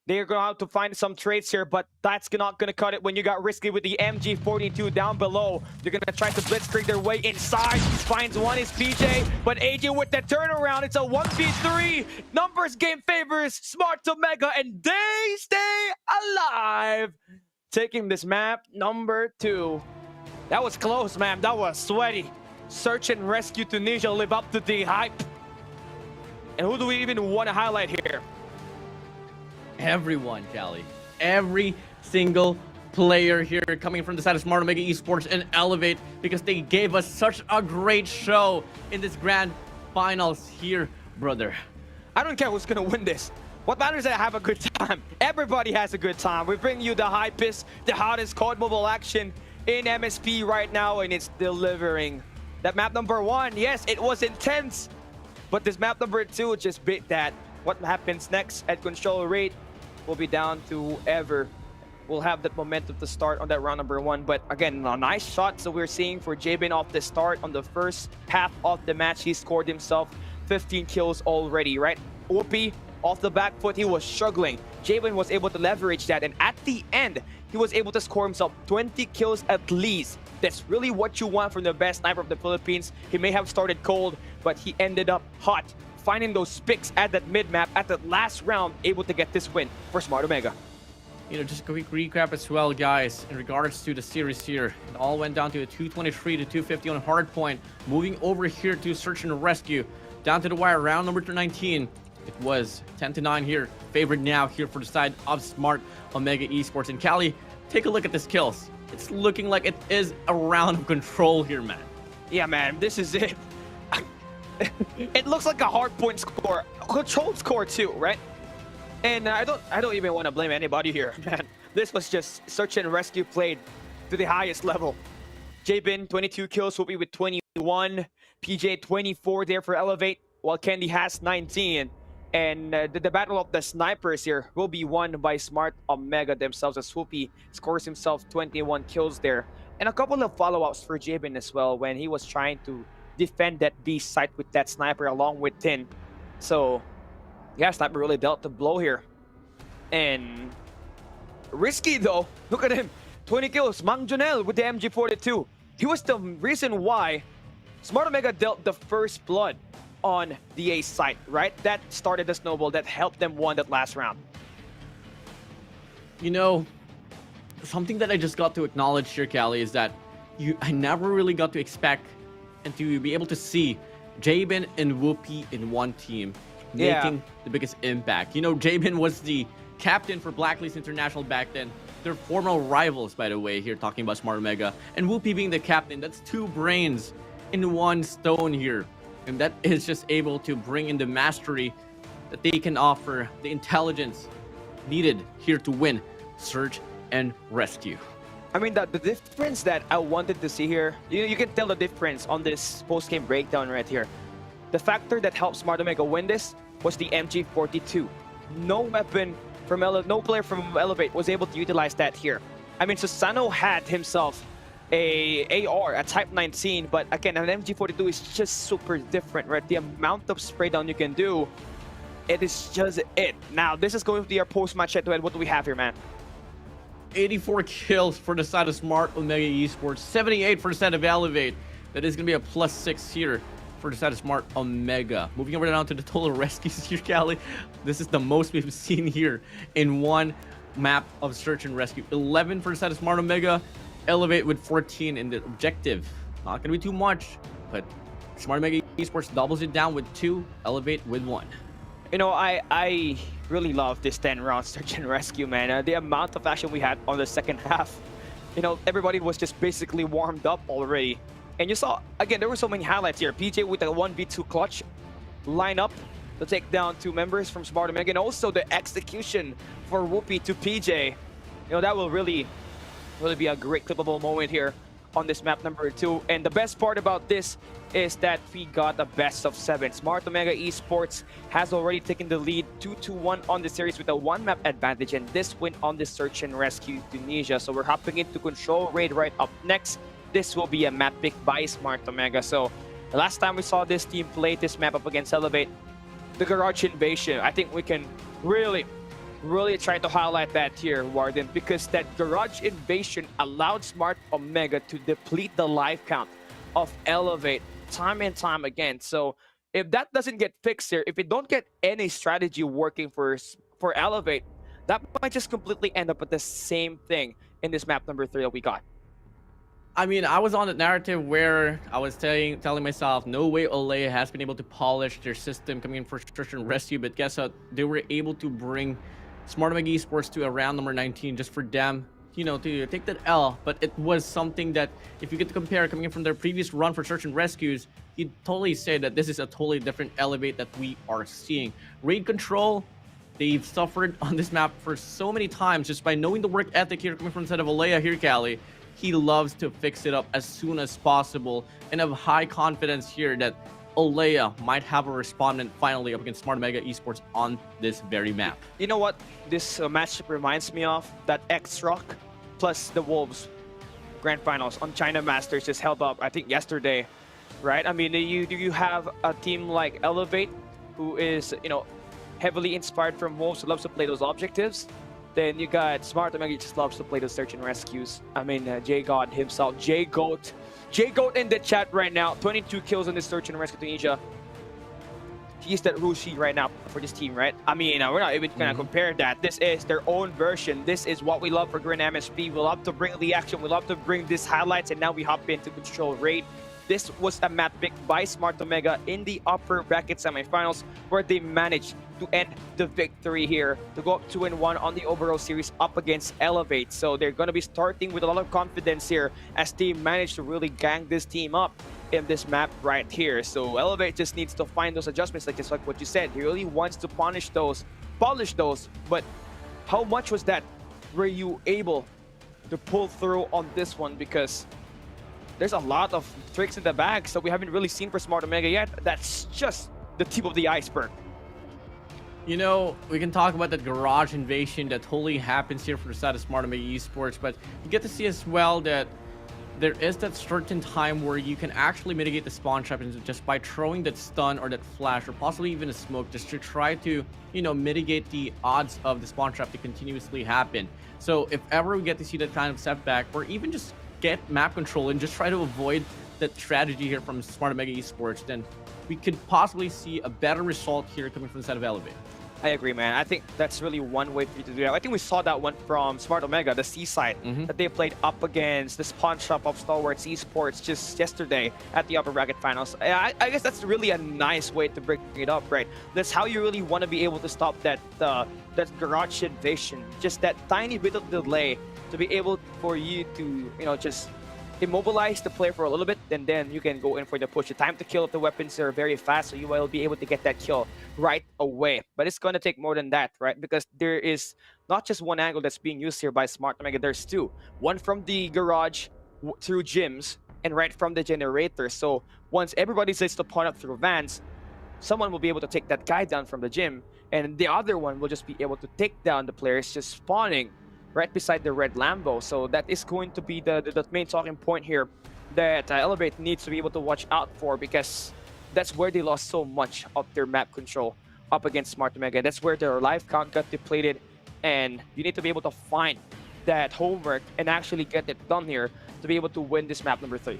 They're going to have to find some trades here, but that's not going to cut it when you got Risky with the MG42 down below. They're going to try to blitzkrieg their way inside. Finds one is PJ, but AJ with the turnaround. It's a 1v3. Numbers game favors Smart Omega, and they stay alive. Taking this map, number 2. That was close, man. That was sweaty. Search and rescue Tunisia live up to the hype. And who do we even want to highlight here? Everyone, Cali. Every single player here coming from the side of Smart Omega Esports and Elevate, because they gave us such a great show in this grand finals here, brother. I don't care who's gonna win this. What matters is that I have a good time. Everybody has a good time. We bring you the hypest, the hottest COD mobile action in MSP right now, and it's delivering. That map number 1, yes, it was intense, but this map number 2 just beat that. What happens next at control rate will be down to whoever will have that momentum to start on that round number 1. But again, a nice shot. So we're seeing for Jabin off the start on the first half of the match. He scored himself 15 kills already, right? Whoopi off the back foot, he was struggling. Jabin was able to leverage that, and at the end, he was able to score himself 20 kills at least. That's really what you want from the best sniper of the Philippines. He may have started cold, but he ended up hot, finding those picks at that mid-map at the last round, able to get this win for Smart Omega. Just a quick recap as well, guys, in regards to the series here. It all went down to a 223 to 250 on Hardpoint. Moving over here to Search and Rescue. Down to the wire, round number 19. It was 10-9 here. Favored now here for the side of Smart Omega Esports. And Cali, take a look at this kills. It's looking like it is a round of control here, man. Yeah, man, this is it. It looks like a Hardpoint score. Controlled score too, right? And I don't even want to blame anybody here, man. This was just Search and Rescue played to the highest level. Jabin, 22 kills, Whoopi with 21. PJ, 24 there for Elevate, while Candy has 19. And the battle of the snipers here will be won by Smart Omega themselves, as Whoopi scores himself 21 kills there. And a couple of follow-ups for Jabin as well when he was trying to defend that B site with that sniper along with Tin. So yeah, Sniper really dealt the blow here. And risky though. Look at him. 20 kills. Mang Junel with the MG42. He was the reason why Smart Omega dealt the first blood on the A site, right? That started the snowball that helped them win that last round. Something that I just got to acknowledge here, Cali, is that I never really got to expect and to be able to see Jabin and Whoopi in one team making the biggest impact. Jabin was the captain for Blacklist International back then. They're former rivals, by the way, here talking about Smart Omega. And Whoopi being the captain, that's two brains in one stone here. And that is just able to bring in the mastery that they can offer, the intelligence needed here to win Search and Rescue. I mean, the difference that I wanted to see here, you can tell the difference on this post-game breakdown right here. The factor that helped Smart Omega win this was the MG42. No weapon from no player from Elevate was able to utilize that here. I mean, Susano had himself a AR, a Type 19, but again, an MG42 is just super different, right? The amount of spray down you can do, it is just it. Now, this is going to be our post-match head-to-head. What do we have here, man? 84 kills for the side of Smart Omega Esports, 78 for the side of Elevate. That is going to be a +6 here for the side of Smart Omega. Moving over down to the total rescues here, Cali. This is the most we've seen here in one map of Search and Rescue. 11 for the side of Smart Omega, Elevate with 14 in the objective. Not going to be too much, but Smart Omega Esports doubles it down with 2, Elevate with 1. I really love this 10-round Search and Rescue, man. The amount of action we had on the second half. Everybody was just basically warmed up already. And you saw, again, there were so many highlights here. PJ with a 1v2 clutch lineup to take down 2 members from Smart Omega. And also the execution for Whoopi to PJ. That will really be a great clippable moment here on this map number 2. And the best part about this is that we got a best of 7. Smart Omega Esports has already taken the lead 2-1 on the series with a 1-map advantage, and this win on the Search and Rescue Tunisia. So we're hopping into Control Raid right up next. This will be a map pick by Smart Omega. So the last time we saw this team play this map up against Elevate, the Garage Invasion, I think we can really try to highlight that here, Warden, because that Garage Invasion allowed Smart Omega to deplete the life count of Elevate time and time again. So if that doesn't get fixed here, if we don't get any strategy working for Elevate, that might just completely end up with the same thing in this map number 3 that we got. I mean, I was on the narrative where I was telling myself, no way Olay has been able to polish their system coming in for Search and Rescue, but guess what? They were able to bring Smart Omega Esports to a round number 19 just for them, to take that L. But it was something that, if you get to compare coming in from their previous run for Search and Rescues, you'd totally say that this is a totally different Elevate that we are seeing. Raid control, they've suffered on this map for so many times just by knowing the work ethic here coming from the side of Olaya here, Cali. He loves to fix it up as soon as possible, and have high confidence here that Olaya might have a respondent finally up against Smart Omega Esports on this very map. You know what this matchup reminds me of? That X-Rock plus the Wolves Grand Finals on China Masters just held up, I think, yesterday, right? I mean, you have a team like Elevate, who is, heavily inspired from Wolves, who loves to play those objectives. Then you got Smart Omega, just loves to play those search and rescues. I mean, J-God himself, J-Goat in the chat right now. 22 kills on this search and rescue Tunisia. He's that Rushi right now for this team, right? I mean, we're not even gonna compare that. This is their own version. This is what we love for Garena MSP. We love to bring the action. We love to bring these highlights, and now we hop into Control Raid. This was a map picked by Smart Omega in the upper bracket semifinals, where they managed to end the victory here to go up 2-1 on the overall series up against Elevate. So they're going to be starting with a lot of confidence here as they manage to really gang this team up in this map right here. So Elevate just needs to find those adjustments, just like what you said. He really wants to polish those, but how much was that? Were you able to pull through on this one? Because there's a lot of tricks in the bag, so we haven't really seen for Smart Omega yet. That's just the tip of the iceberg. You know, we can talk about that garage invasion that totally happens here for the side of Smart Omega Esports, but you get to see as well that there is that certain time where you can actually mitigate the spawn trap just by throwing that stun or that flash or possibly even a smoke, just to try to, you know, mitigate the odds of the spawn trap to continuously happen. So if ever we get to see that kind of setback, or even just get map control and just try to avoid that strategy here from Smart Omega Esports, then we could possibly see a better result here coming from the side of Elevate. I agree, man. I think that's really one way for you to do that. I think we saw that one from Smart Omega, the Seaside, that they played up against the pawn shop of Stalwarts Esports just yesterday at the upper bracket finals. I guess that's really a nice way to break it up, right? That's how you really want to be able to stop that that garage invasion. Just that tiny bit of delay to be able for you to, you know, just immobilize the player for a little bit, and then you can go in for the push. The time to kill of the weapons are very fast, so you will be able to get that kill right away. But it's going to take more than that, right? Because there is not just one angle that's being used here by Smart Omega. There's two. One from the garage through gyms, and right from the generator. So once everybody sets the pawn up through vans, someone will be able to take that guy down from the gym, and the other one will just be able to take down the players just spawning right beside the red Lambo. So that is going to be the main talking point here that Elevate needs to be able to watch out for, because that's where they lost so much of their map control up against Smart Omega. That's where their life count got depleted, and you need to be able to find that homework and actually get it done here to be able to win this map number 3.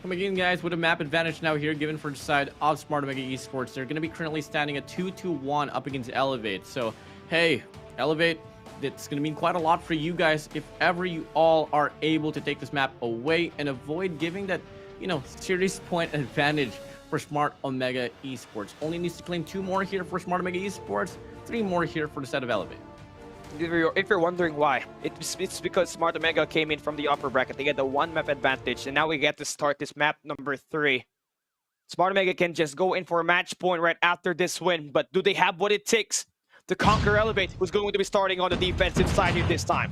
Coming in, guys, with a map advantage now here given for the side of Smart Omega Esports. They're going to be currently standing at 2-1 up against Elevate. So, hey, Elevate, it's going to mean quite a lot for you guys if ever you all are able to take this map away and avoid giving that, you know, series point advantage for Smart Omega Esports. Only needs to claim 2 more here for Smart Omega Esports, 3 more here for the set of Elevate. If you're wondering why, it's because Smart Omega came in from the upper bracket. They get the 1 map advantage, and now we get to start this map number 3. Smart Omega can just go in for a match point right after this win, but do they have what it takes to conquer Elevate, who's going to be starting on the defensive side here this time?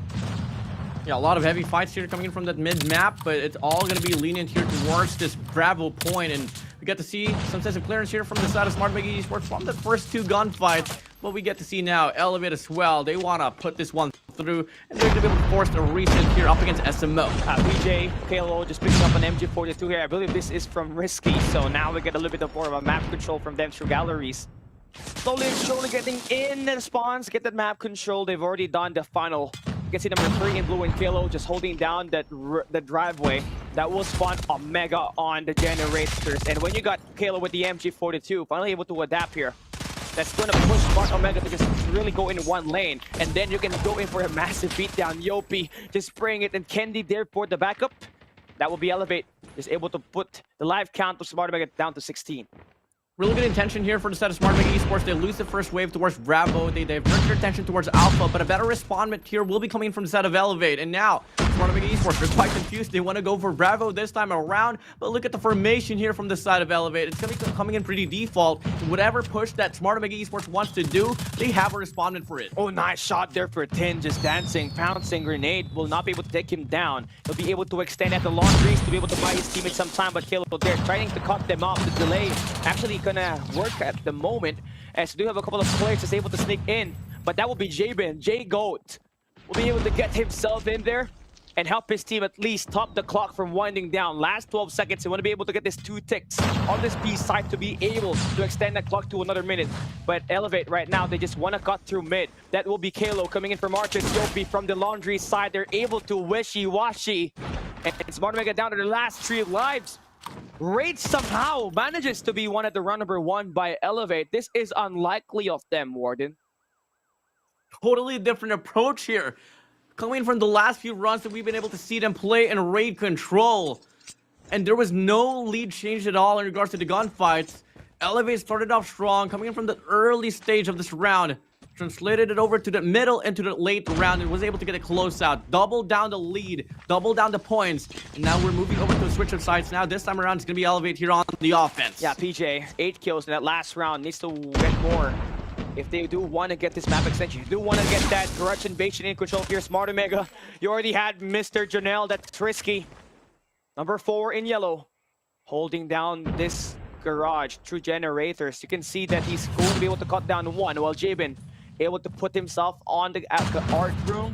Yeah, a lot of heavy fights here coming in from that mid-map, but it's all going to be lenient here towards this Bravo point, and we get to see some sense of clearance here from the side of Smart Omega Esports from the first 2 gunfights. What we get to see now, Elevate as well, they want to put this one through, and they're going to be able to force a reset here up against SMO. BJ, KLO just picking up an MG42 here. I believe this is from Risky, so now we get a little bit more of a map control from them through galleries. Slowly and surely getting in the spawns, get that map control. They've already done the final. You can see number 3 in blue and KLO just holding down the driveway. That will spawn Omega on the generators. And when you got KLO with the MG42, finally able to adapt here, that's going to push Smart Omega to just really go in one lane. And then you can go in for a massive beatdown. Yopi just spraying it, and Kendi there for the backup. That will be Elevate, is able to put the life count of Smart Omega down to 16. Really good intention here for the set of Smart Omega Esports. They lose the first wave towards Bravo. They divert their attention towards Alpha, but a better respondment here will be coming from the set of Elevate. And now, Smart Omega Esports, they're quite confused. They want to go for Bravo this time around, but look at the formation here from the side of Elevate. It's going to be coming in pretty default. Whatever push that Smart Omega Esports wants to do, they have a respondent for it. Oh, nice shot there for Tin, just dancing, pouncing. Grenade will not be able to take him down. He'll be able to extend at the long range to be able to buy his teammates some time, but KLO there trying to cut them off. The delay actually gonna work at the moment, as we do have a couple of players that's able to sneak in, but that will be J-Ben. J-Goat will be able to get himself in there, and help his team at least stop the clock from winding down. Last 12 seconds, they want to be able to get this 2 ticks on this B side to be able to extend that clock to another minute. But Elevate right now, they just want to cut through mid. That will be Kalo coming in from Arches. Yopi from the Laundry side, they're able to wishy-washy. And Smart Omega down to the last 3 lives. Raid somehow manages to be one at the run number 1 by Elevate. This is unlikely of them, Warden. Totally different approach here. Coming from the last few runs that we've been able to see them play in raid control. And there was no lead change at all in regards to the gunfights. Elevate started off strong, coming in from the early stage of this round. Translated it over to the middle into the late round and was able to get a close out. Double down the lead, double down the points. And now we're moving over to a switch of sides. Now this time around it's going to be Elevate here on the offense. Yeah, PJ, 8 kills in that last round. Needs to get more. If they do want to get this map extension, you do want to get that Garage Invasion in control here. Smart Omega, you already had Mr. Janelle. That's risky. Number 4 in yellow. Holding down this garage through generators. You can see that he's going to be able to cut down 1 while Jabin able to put himself on the art room.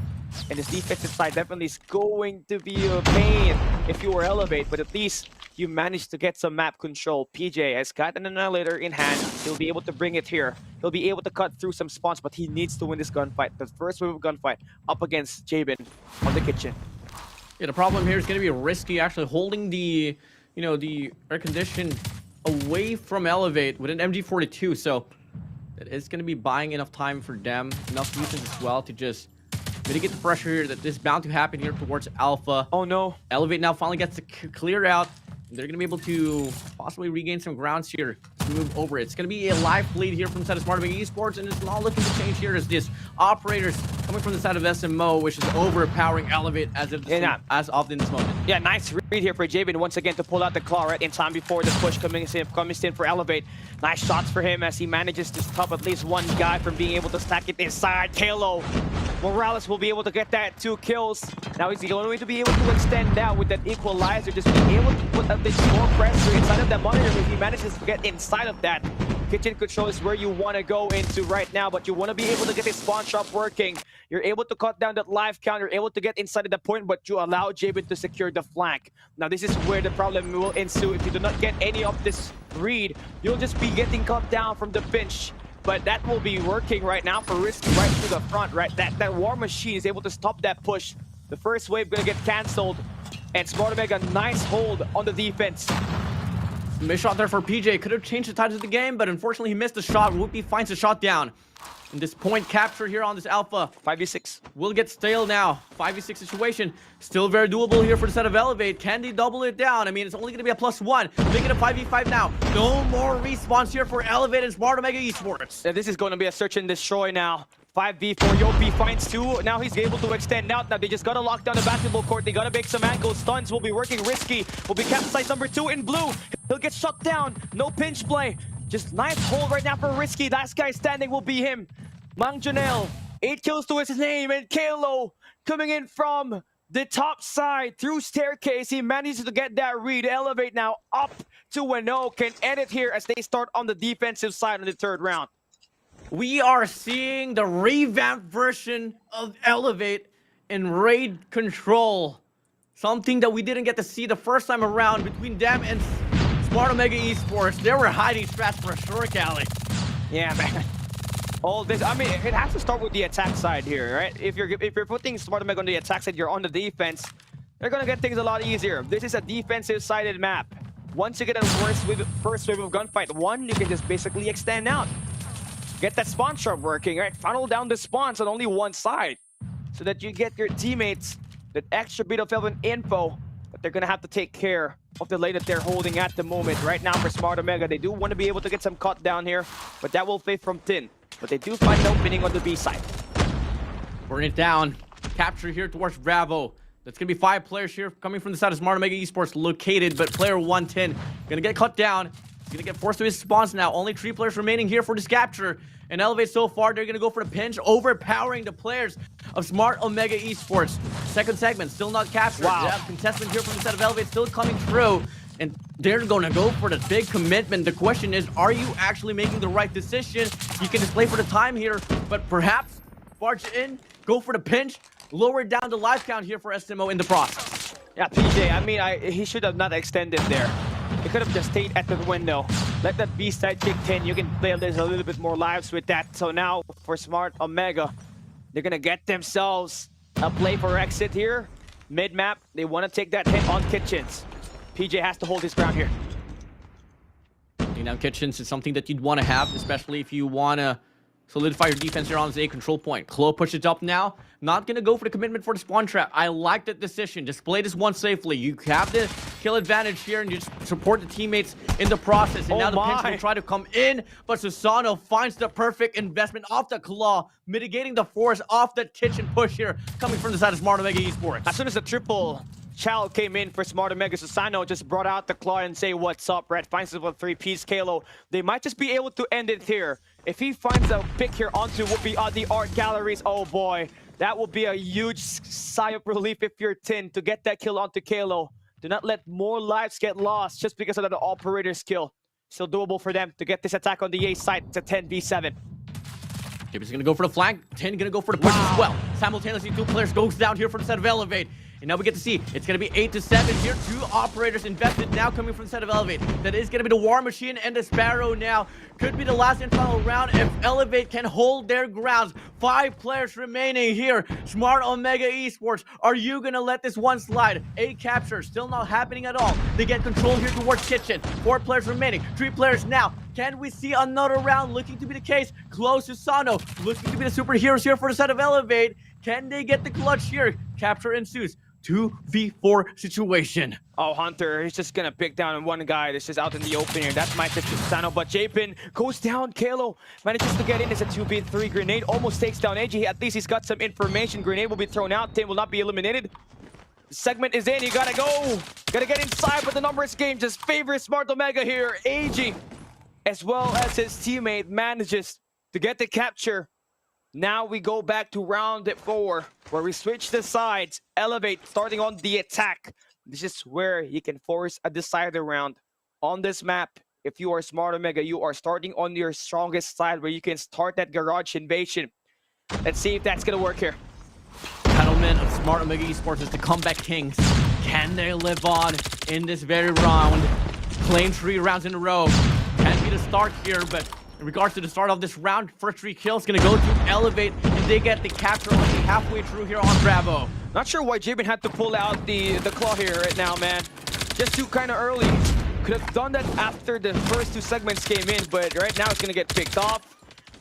And his defensive side definitely is going to be a pain if you were Elevate, but at least you managed to get some map control. PJ has got an annihilator in hand. He'll be able to bring it here. He'll be able to cut through some spawns, but he needs to win this gunfight. The first wave of gunfight up against Jabin on the kitchen. Yeah, the problem here is going to be risky actually holding the, the air condition away from Elevate with an MG42. So it is going to be buying enough time for them, enough defense as well to just mitigate the pressure here that is bound to happen here towards Alpha. Oh no. Elevate now finally gets to clear out. They're going to be able to possibly regain some grounds here to move over it. It's going to be a live lead here from the side of Smart Omega Esports, and it's not looking to change here as this operators coming from the side of SMO, which is overpowering Elevate as of in this moment. Yeah, nice read here for Jabin once again to pull out the claw right in time before the push coming in for Elevate. Nice shots for him as he manages to stop at least one guy from being able to stack it inside. Kalo Morales will be able to get that 2 kills. Now he's going to be able to extend that with that equalizer, just being able to put a bit more pressure inside of that monitor. If he manages to get inside of that, kitchen control is where you want to go into right now, but you want to be able to get this spawn shop working. You're able to cut down that live count, you're able to get inside of the point, but you allow Jabin to secure the flank. Now this is where the problem will ensue. If you do not get any of this read, you'll just be getting cut down from the pinch. But that will be working right now for Risky right to the front, right? That War Machine is able to stop that push. The first wave gonna get cancelled. And Smart Omega, nice hold on the defense. Missed shot there for PJ. Could have changed the tides of the game, but unfortunately he missed the shot. Whoopi finds the shot down. And this point capture here on this Alpha 5v6 will get stale now. 5v6 situation. Still very doable here for the set of Elevate. Can they double it down? I mean, it's only going to be a +1. Make it a 5v5 now. No more respawns here for Elevate and Smart Omega Esports. Yeah, this is going to be a search and destroy now. 5v4, Yopi finds 2. Now he's able to extend out. Now they just got to lock down the basketball court. They got to make some ankle stuns. Will be working. Risky will be capsized number 2 in blue. He'll get shut down. No pinch play. Just nice hold right now for Risky. Last guy standing will be him. Mang Janelle, 8 kills to his name. And Kalo coming in from the top side through staircase. He manages to get that read. Elevate now up to 1-0. Can end it here as they start on the defensive side in the 3rd round. We are seeing the revamped version of Elevate in raid control. Something that we didn't get to see the first time around between them and Smart Omega Esports. They were hiding strats for sure, Cali. Yeah, man. All this, I mean, it has to start with the attack side here, right? If you're putting Smart Omega on the attack side, you're on the defense, they're gonna get things a lot easier. This is a defensive-sided map. Once you get a first wave of gunfight 1, you can just basically extend out. Get that spawn shop working, right? Funnel down the spawns on only one side so that you get your teammates that extra bit of info, but they're gonna have to take care of the lane that they're holding at the moment. Right now for Smart Omega, they do want to be able to get some cut down here, but that will fade from Tin. But they do find an opening on the B side. Burn it down. Capture here towards Bravo. That's going to be 5 players here coming from the side of Smart Omega Esports located, but player 110 going to get cut down. He's going to get forced to his spawns now. Only 3 players remaining here for this capture. And Elevate so far, they're going to go for the pinch, overpowering the players of Smart Omega Esports. Second segment, still not captured. Wow. Yeah, contestant here from the side of Elevate still coming through. And they're going to go for the big commitment. The question is, are you actually making the right decision? You can just play for the time here, but perhaps barge in, go for the pinch. lower down the life count here for SMO in the process. Yeah, PJ, I mean, he should have not extended there. He could have just stayed at the window. Let that B side kick 10. You can play there's a little bit more lives with that. So now for Smart Omega, they're gonna get themselves a play for exit here. Mid-map, they want to take that hit on Kitchens. PJ has to hold his ground here. Taking down Kitchens is something that you'd want to have, especially if you want to solidify your defense here on this A control point. Klo pushes up now. Not going to go for the commitment for the spawn trap. I like that decision. Just play this one safely. You have the kill advantage here and you just support the teammates in the process. And now the Pinch will try to come in, but Susano finds the perfect investment off the Claw, mitigating the force off that Kitchen push here, coming from the side of Smart Omega Esports. As soon as the triple Chow came in for Smart Omega, Susano just brought out the Claw and say, what's up, Red? Finds it with 3-piece Kalo. They might just be able to end it here. If he finds a pick here onto Whoopi on the art galleries, oh boy, that will be a huge sigh of relief if you're Tin to get that kill onto Kalo. Do not let more lives get lost just because of the operator skill. Still doable for them to get this attack on the A side. It's a 10v7. Jibby's gonna go for the flank. Tin gonna go for the push as well. Simultaneously, 2 players goes down here for the set of Elevate. And now we get to see, it's going to be 8-7 here. 2 operators invested now coming from the set of Elevate. That is going to be the War Machine and the Sparrow now. Could be the last and final round if Elevate can hold their grounds. 5 players remaining here. Smart Omega Esports, are you going to let this one slide? A capture, still not happening at all. They get control here towards Kitchen. 4 players remaining. 3 players now. Can we see another round looking to be the case? Close to Sano, looking to be the superheroes here for the set of Elevate. Can they get the clutch here? Capture ensues. 2v4 situation. Oh, Hunter, he's just gonna pick down one guy that's just out in the open here. That might just be Sano, but Japin goes down. Kalo manages to get in. It's a 2v3. Grenade almost takes down AG. At least he's got some information. Grenade will be thrown out. Tim will not be eliminated. The segment is in. You gotta go. Gotta get inside, but the numbers game just favors Smart Omega here. AG, as well as his teammate, manages to get the capture. Now we go back to round 4, where we switch the sides. Elevate starting on the attack. This is where you can force a decider round. On this map, if you are Smart Omega, you are starting on your strongest side, where you can start that garage invasion. Let's see if that's gonna work here. Entitlement of Smart Omega Esports is the comeback kings. Can they live on in this very round? Claim 3 rounds in a row. Can be the start here, but in regards to the start of this round, first 3 kills gonna go to Elevate, and they get the capture only halfway through here on Bravo. Not sure why Jabin had to pull out the Claw here right now, man. Just too kind of early. Could have done that after the first 2 segments came in, but right now it's gonna get picked off.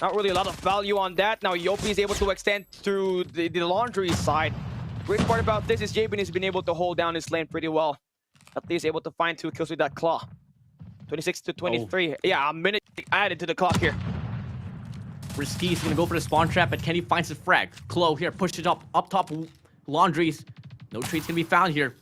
Not really a lot of value on that. Now Yopi is able to extend through the laundry side. Great part about this is Jabin has been able to hold down his lane pretty well. At least able to find 2 kills with that Claw. 26-23. Yeah, a minute added to the clock here. Risky is gonna go for the spawn trap, but Kenny finds the frag. Klo here, push it up top laundries. No trade's gonna be found here.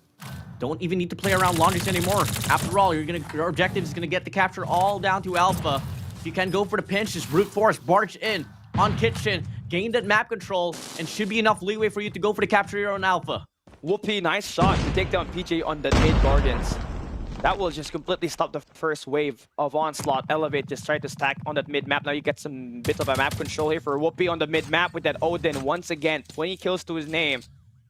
Don't even need to play around laundries anymore. After all, your objective is gonna get the capture all down to Alpha. If you can go for the pinch, just brute force, barge in on Kitchen, gain that map control, and should be enough leeway for you to go for the capture here on Alpha. Whoopi, nice shot to take down PJ on the mid gardens. That will just completely stop the first wave of onslaught. Elevate just tried to stack on that mid-map. Now you get some bit of a map control here for Whoopi on the mid-map with that Odin. Once again, 20 kills to his name.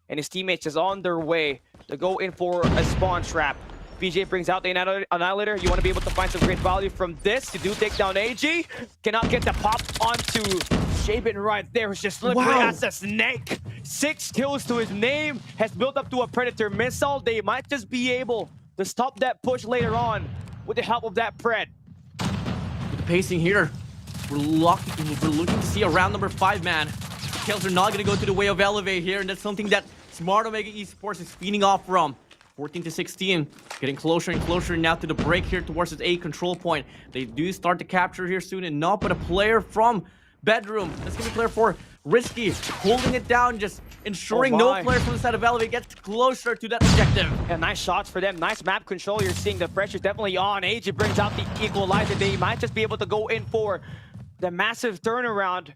And his teammates is on their way to go in for a spawn trap. PJ brings out the Annihilator. You want to be able to find some great value from this. You do take down AG. Cannot get the pop onto Shaben right there. It's just slippery as a snake. 6 kills to his name. Has built up to a Predator missile. They might just be able to stop that push later on with the help of that Pred. With the pacing here, we're looking to see a round number 5, man. The kills are not going to go to the way of Elevate here, and that's something that Smart Omega Esports is feeding off from. 14-16, getting closer and closer now to the break here towards this A control point. They do start to capture here soon enough, but a player from Bedroom, that's going to be player 4, Risky, holding it down, just ensuring no player from the side of Elevate gets closer to that objective. Yeah, nice shots for them. Nice map control. You're seeing the pressure's definitely on. AG brings out the equalizer. They might just be able to go in for the massive turnaround.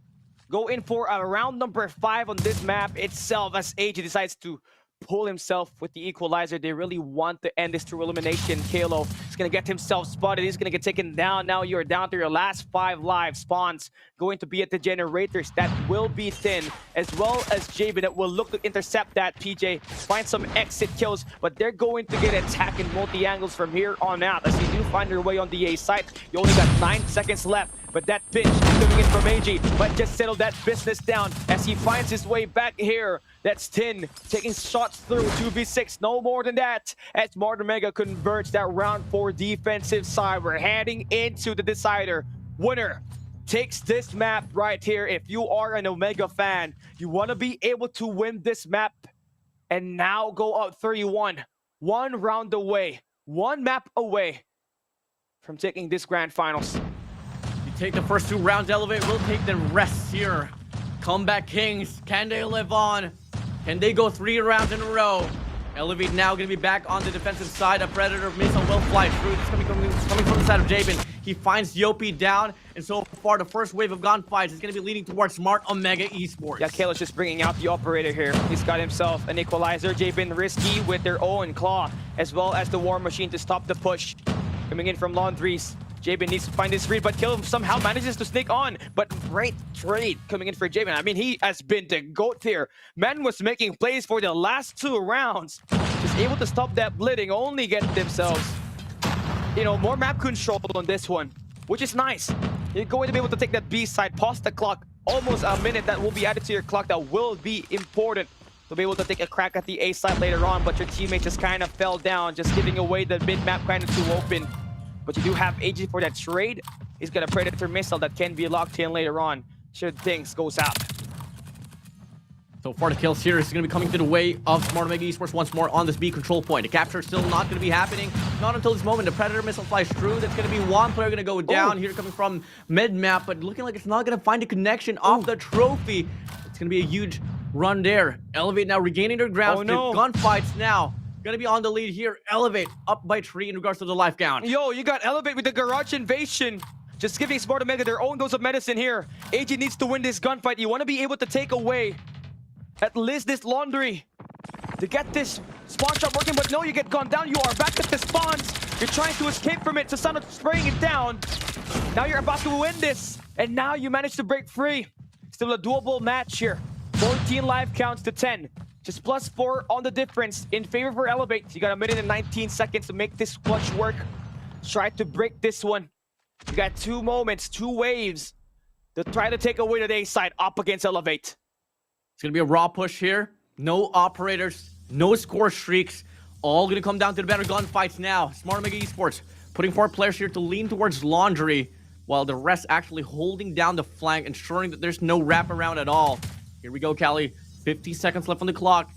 Go in for a round number 5 on this map itself as AG decides to pull himself with the equalizer. They really want to end this through elimination. Kalo is going to get himself spotted. He's going to get taken down. Now you're down to your last 5 lives. Spawns going to be at the generators. That will be Thin, as well as Jabin that will look to intercept that. PJ find some exit kills, but they're going to get attacked in multi-angles from here on out. As you do find your way on the A site, you only got 9 seconds left. But that pinch coming in from AG, but just settle that business down as he finds his way back here. That's Tin taking shots through 2v6, no more than that. As Martin Omega converts that round 4 defensive side. We're heading into the decider. Winner takes this map right here. If you are an Omega fan, you want to be able to win this map and now go up 31. 1 round away, 1 map away from taking this grand finals. Take the first 2 rounds, Elevate will take the rest here. Comeback Kings, can they live on? Can they go 3 rounds in a row? Elevate now going to be back on the defensive side. A Predator missile will fly through. It's coming from the side of Jabin. He finds Yopi down, and so far the first wave of gunfights is going to be leading towards Smart Omega Esports. Yeah, Kalo's just bringing out the operator here. He's got himself an equalizer. Jabin risky with their own claw, as well as the War Machine to stop the push. Coming in from Laundries. Jabin needs to find his read, but Kalo somehow manages to sneak on. But great trade coming in for Jabin. I mean, he has been the GOAT here. Man was making plays for the last 2 rounds. Just able to stop that bleeding, only get themselves, you know, more map control on this one, which is nice. You're going to be able to take that B side, pause the clock. Almost a minute that will be added to your clock. That will be important to be able to take a crack at the A side later on, but your teammate just kind of fell down, just giving away the mid-map kind of too open. But you do have AG for that trade. He's got a Predator missile that can be locked in later on should things go south. So far, the kill series is going to be coming to the way of Smart Omega Esports once more on this B control point. The capture is still not going to be happening. Not until this moment. The Predator missile flies through. That's going to be one player going to go down here coming from mid-map, but looking like it's not going to find a connection off the trophy. It's going to be a huge run there. Elevate now regaining their ground. Gunfights now. Gonna be on the lead here. Elevate up by 3 in regards to the life count. Yo, you got Elevate with the garage invasion. Just giving Smart Omega their own dose of medicine here. AG needs to win this gunfight. You want to be able to take away at least this laundry to get this spawn shot working, but no, you get gone down. You are back at the spawns. You're trying to escape from it. Susano spraying it down. Now you're about to win this, and now you manage to break free. Still a doable match here. 14 life counts to 10. Just +4 on the difference in favor for Elevate. You got a minute and 19 seconds to make this clutch work. Try to break this one. You got 2 moments, 2 waves to try to take away the A side up against Elevate. It's going to be a raw push here. No operators, no score streaks. All going to come down to the better gunfights now. Smart Omega Esports putting 4 players here to lean towards Laundry, while the rest actually holding down the flank, ensuring that there's no wraparound at all. Here we go, Callie. 50 seconds left on the clock.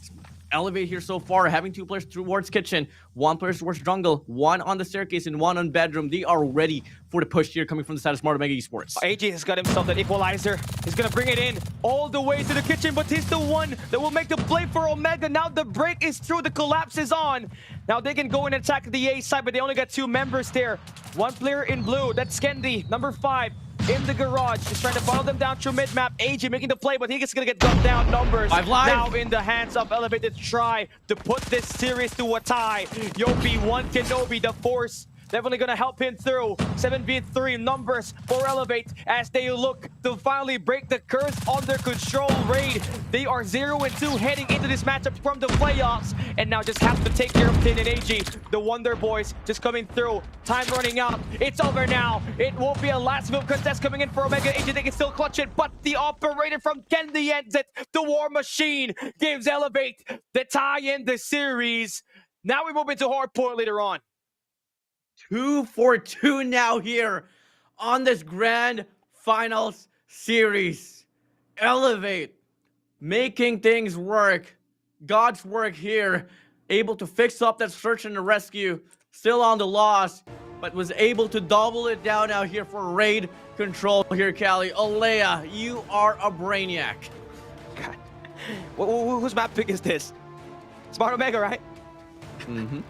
Elevate here so far, having 2 players towards kitchen, 1 player towards jungle, 1 on the staircase, and 1 on bedroom. They are ready for the push here coming from the side of Smart Omega Esports. AG has got himself that equalizer. He's gonna bring it in all the way to the kitchen, but he's the one that will make the play for Omega. Now the break is through, the collapse is on. Now they can go and attack the A side, but they only got 2 members there. 1 player in blue, that's SnD, number 5. In the garage, just trying to follow them down through mid-map. AG making the play, but he's gonna get gunned down. Numbers now in the hands of Elevate to try to put this series to a tie. Yopi, 1 Kenobi, the force definitely gonna help him through. 7v3 numbers for Elevate as they look to finally break the curse on their control raid. They are 0-2 heading into this matchup from the playoffs, and now just have to take care of Tin and AG. The Wonder Boys just coming through. Time running out. It's over now. It won't be a last move contest coming in for Omega. AG, they can still clutch it, but the operator from SnD ends it. The War Machine gives Elevate the tie in the series. Now we move into Hardpoint later on. 2-4-2 now here on this grand finals series. Elevate making things work. God's work here, able to fix up that search and the rescue. Still on the loss, but was able to double it down out here for raid control here, Callie. Alea, you are a brainiac. God. Whose map pick is this? Smart Omega, right? Mm-hmm.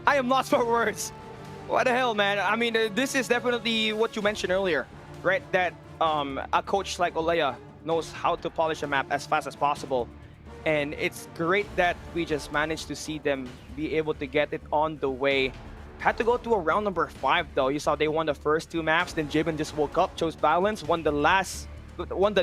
I am lost for words. What the hell, man? I mean, this is definitely what you mentioned earlier, right? That a coach like Olea knows how to polish a map as fast as possible. And it's great that we just managed to see them be able to get it on the way. Had to go to a round number 5 though. You saw they won the first 2 maps, then Jibin just woke up, chose balance, won the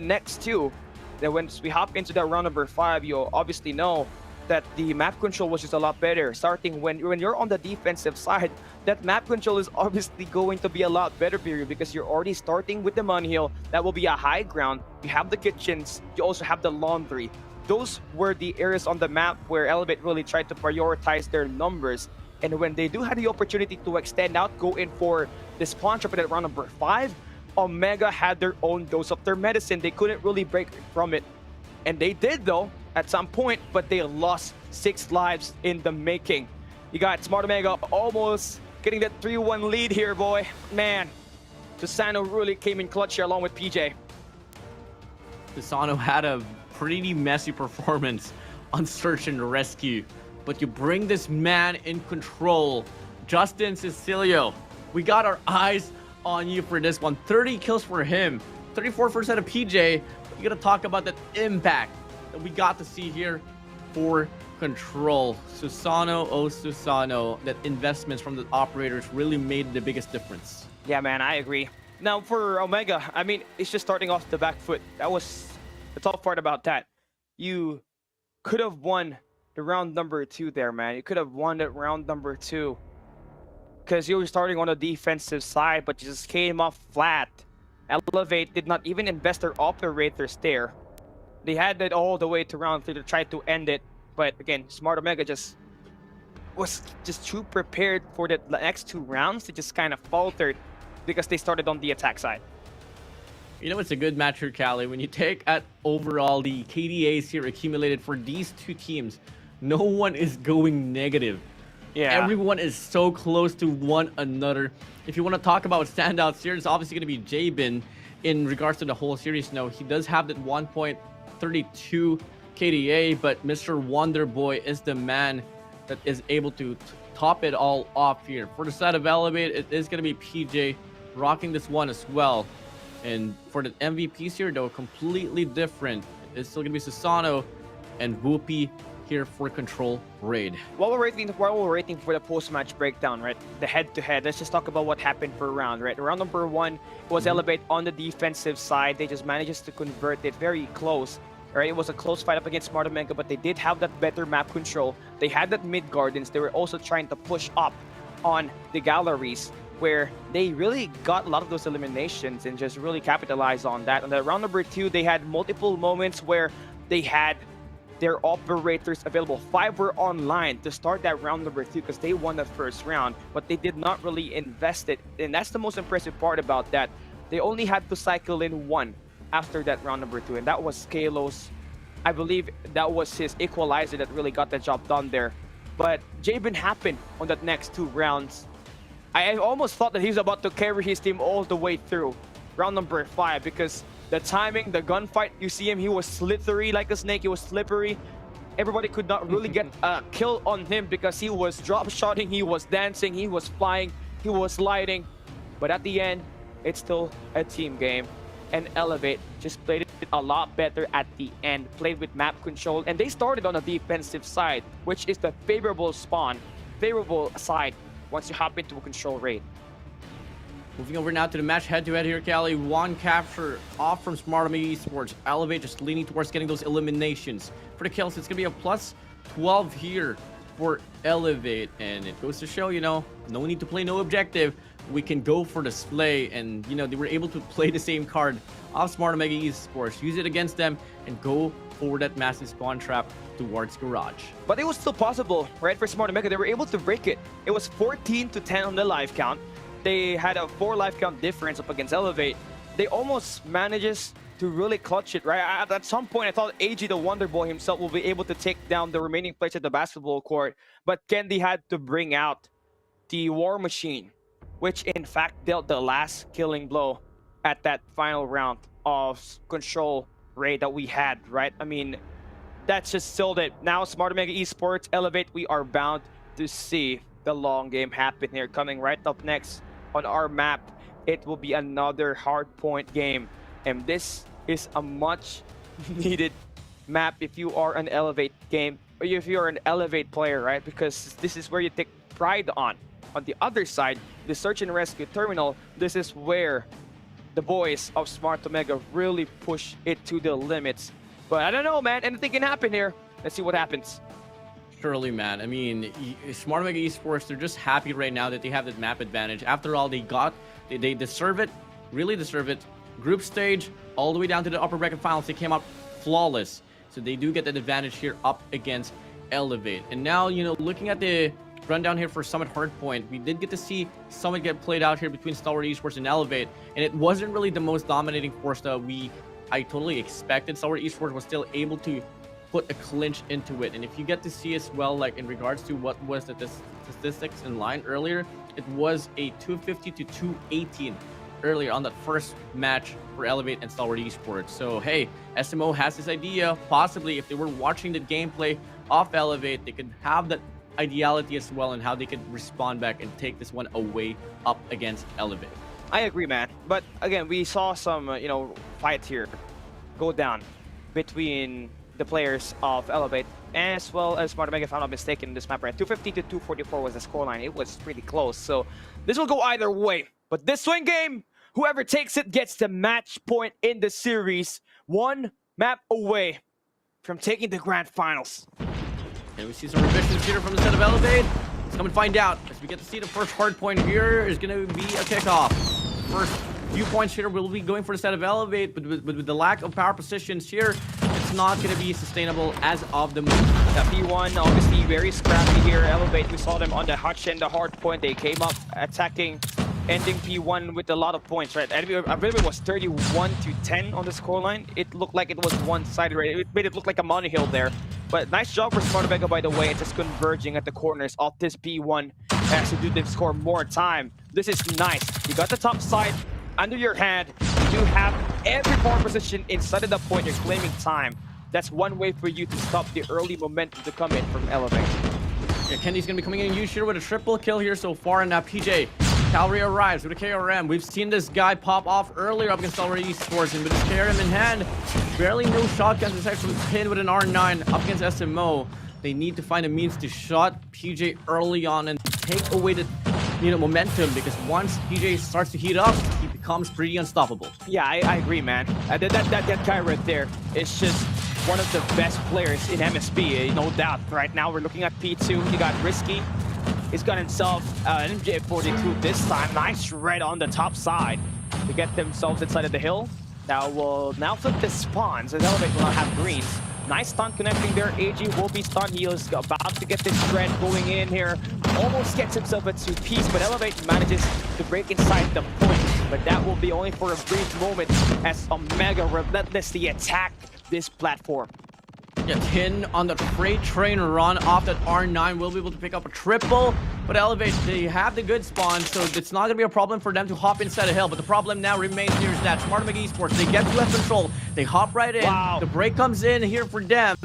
next 2. Then once we hop into that round number 5, you obviously know that the map control was just a lot better. Starting when you're on the defensive side, that map control is obviously going to be a lot better for you because you're already starting with the Munhill. That will be a high ground. You have the kitchens. You also have the laundry. Those were the areas on the map where Elevate really tried to prioritize their numbers. And when they do have the opportunity to extend out, go in for the spawn trap at round number 5, Omega had their own dose of their medicine. They couldn't really break from it. And they did though, at some point, but they lost 6 lives in the making. You got Smart Omega almost getting that 3-1 lead here, boy. Man, Susano really came in clutch here along with PJ. Susano had a pretty messy performance on search and rescue, but you bring this man in control. Justin Cecilio, we got our eyes on you for this one. 30 kills for him, 34% of PJ. You gotta talk about that impact that we got to see here for Control. Susano, oh Susano, that investments from the operators really made the biggest difference. Yeah, man, I agree. Now for Omega, I mean, it's just starting off the back foot. That was the tough part about that. You could have won the round number 2 there, man. You could have won that round number 2 because you were starting on the defensive side, but you just came off flat. Elevate did not even invest their operators there. They had it all the way to round 3 to try to end it, but again, Smart Omega just was just too prepared for the next 2 rounds. They just kind of faltered because they started on the attack side. You know, it's a good match here, Callie. When you take at overall the KDAs here accumulated for these 2 teams, no one is going negative. Yeah. Everyone is so close to one another. If you want to talk about standouts here, it's obviously going to be Jabin in regards to the whole series. No, he does have that 1.32 KDA, but Mr. Wonderboy is the man that is able to top it all off here. For the side of Elevate, it is going to be PJ rocking this one as well. And for the MVPs here, though, completely different. It's still going to be Susano and Whoopi here for Control Raid. While we're waiting for the post-match breakdown, right? The head-to-head, let's just talk about what happened per round, right? Round number 1 was Elevate on the defensive side. They just managed to convert it very close. Right, it was a close fight up against Smart Omega, but they did have that better map control. They had that mid gardens. They were also trying to push up on the galleries, where they really got a lot of those eliminations and just really capitalized on that. On the round number 2, they had multiple moments where they had their operators available. 5 were online to start that round number 2 because they won the first round, but they did not really invest it. And that's the most impressive part about that. They only had to cycle in 1 after that round number 2, and that was Kalos. I believe that was his equalizer that really got the job done there. But Jabin happened on that next 2 rounds. I almost thought that he was about to carry his team all the way through round number 5 because the timing, the gunfight, you see him, he was slithery like a snake, he was slippery. Everybody could not really get a kill on him because he was drop shotting, he was dancing, he was flying, he was sliding. But at the end, it's still a team game. And Elevate just played it a lot better at the end, played with map control, and they started on the defensive side, which is the favorable side once you hop into a Control Raid. Moving over now to the match head-to-head here, Callie. 1 capture off from Smart Omega Esports. Elevate just leaning towards getting those eliminations. For the kills, it's going to be a plus 12 here for Elevate, and it goes to show, you know, no need to play no objective. We can go for the slay, and you know, they were able to play the same card of Smart Omega Esports, use it against them, and go for that massive spawn trap towards Garage. But it was still possible, right? For Smart Omega, they were able to break it. It was 14-10 on the life count. They had a 4 life count difference up against Elevate. They almost manages to really clutch it, right? At some point, I thought AG the Wonder Boy himself will be able to take down the remaining players at the basketball court, but Kendi had to bring out the War Machine, which in fact dealt the last killing blow at that final round of Control Raid that we had, right? I mean, that's just sealed it. Now, Smart Omega Esports, Elevate, we are bound to see the long game happen here. Coming right up next on our map, it will be another Hardpoint game. And this is a much needed map if you are an Elevate game, or if you're an Elevate player, right? Because this is where you take pride on. On the other side, the search and rescue terminal, this is where the boys of Smart Omega really push it to the limits. But I don't know, man. Anything can happen here. Let's see what happens. Surely, man. I mean, Smart Omega Esports, they're just happy right now that they have that map advantage. After all, they deserve it, really deserve it. Group stage, all the way down to the upper bracket finals, they came out flawless. So they do get that advantage here up against Elevate. And now, you know, looking at the rundown here for Summit Hardpoint, we did get to see Summit get played out here between Stalwart Esports and Elevate. And it wasn't really the most dominating force that I totally expected. Stalwart Esports was still able to put a clinch into it. And if you get to see as well, like in regards to what was the statistics in line earlier, it was a 250 to 218 earlier on that first match for Elevate and Stalwart Esports. So hey, SMO has this idea, possibly if they were watching the gameplay of Elevate, they could have that ideality as well and how they could respond back and take this one away up against Elevate. I agree, man. But again, we saw some, you know, fight here go down between the players of Elevate as well as Smart Omega, if I'm not mistaken, in this map, right? 250 to 244 was the scoreline. It was pretty close. So this will go either way. But this swing game, whoever takes it gets the match point in the series. One map away from taking the grand finals. And we see some revisions here from the set of Elevate. Let's come and find out. As we get to see the first hard point here is going to be a kickoff. First few points here will be going for the set of Elevate, but with the lack of power positions here, it's not going to be sustainable as of the moment. The P1 obviously very scrappy here. Elevate, we saw them on the hutch and the hard point. They came up attacking, ending P1 with a lot of points, right? I believe it was 31 to 10 on the scoreline. It looked like it was one-sided, right? It made it look like a monohill there. But nice job for Smart Omega, by the way. It's just converging at the corners of this P1 as to do them score more time. This is nice. You got the top side under your hand. You do have every power position inside of the point. You're claiming time. That's one way for you to stop the early momentum to come in from Elevate. Yeah, Kenny's going to be coming in huge here with a triple kill here so far. And now PJ Cavalry arrives with a KRM. We've seen this guy pop off earlier up against Stalwart Esports, and with his KRM in hand, barely no shotguns. It's actually pinned with an R9 up against SMO. They need to find a means to shot PJ early on and take away the momentum, because once PJ starts to heat up, he becomes pretty unstoppable. Yeah, I agree, man. That guy right there is just one of the best players in MSB, no doubt. Right now, we're looking at P2. He got risky. He's got himself an MG42 this time. Nice red on the top side to get themselves inside of the hill. Now we'll flip the spawns, as Elevate will not have greens. Nice stun connecting there. AG will be stun. He is about to get this shred going in here. Almost gets himself a two-piece, but Elevate manages to break inside the point. But that will be only for a brief moment as Omega relentlessly attack this platform. Yeah, 10 on the freight train run off that R9 will be able to pick up a triple, but Elevate, they have the good spawn, so it's not going to be a problem for them to hop inside a hill. But the problem now remains here is that Smart Omega Esports, they get 2F control, they hop right in, wow. The break comes in here for them,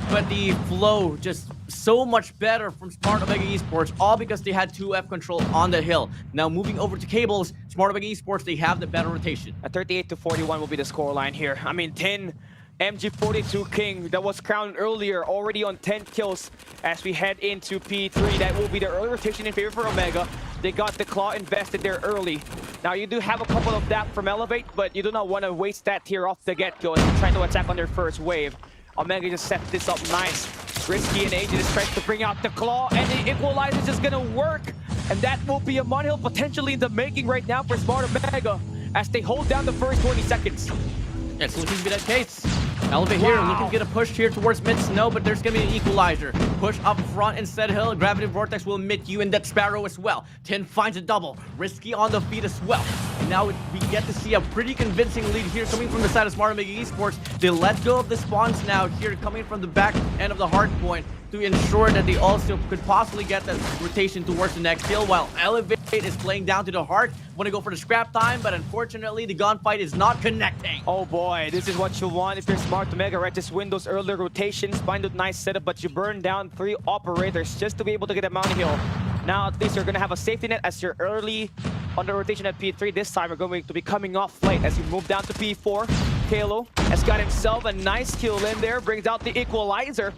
but the flow just so much better from Smart Omega Esports, all because they had 2F control on the hill. Now moving over to cables, Smart Omega Esports, they have the better rotation. A 38 to 41 will be the scoreline here. I mean, 10 MG42 King that was crowned earlier, already on 10 kills as we head into P3. That will be the early rotation in favor for Omega. They got the claw invested there early. Now you do have a couple of that from Elevate, but you do not want to waste that here off the get-go as they're trying to attack on their first wave. Omega just set this up nice. Risky and AJ just tries to bring out the claw, and the equalizer is just gonna work. And that will be a monohill potentially in the making right now for Smart Omega as they hold down the first 20 seconds. Yeah, it's looking to be that case. Elevate here, looking to get a push here towards mid snow, but there's going to be an equalizer. Push up front instead hill. Gravity Vortex will admit you and that Sparrow as well. 10 finds a double. Risky on the feet as well. And now we get to see a pretty convincing lead here coming from the side of Smart Omega Esports. They let go of the spawns now here coming from the back end of the hard point to ensure that they also could possibly get that rotation towards the next hill, while Elevate is playing down to the heart. Want to go for the scrap time, but unfortunately the gunfight is not connecting. Oh boy, this is what you want if you're Smart Omega, right? Just win those earlier rotations, find a nice setup, but you burn down 3 operators just to be able to get a mountain hill. Now at least you're going to have a safety net as you're early on the rotation at P3. This time we're going to be coming off late as you move down to P4. Kalo has got himself a nice kill in there, brings out the equalizer.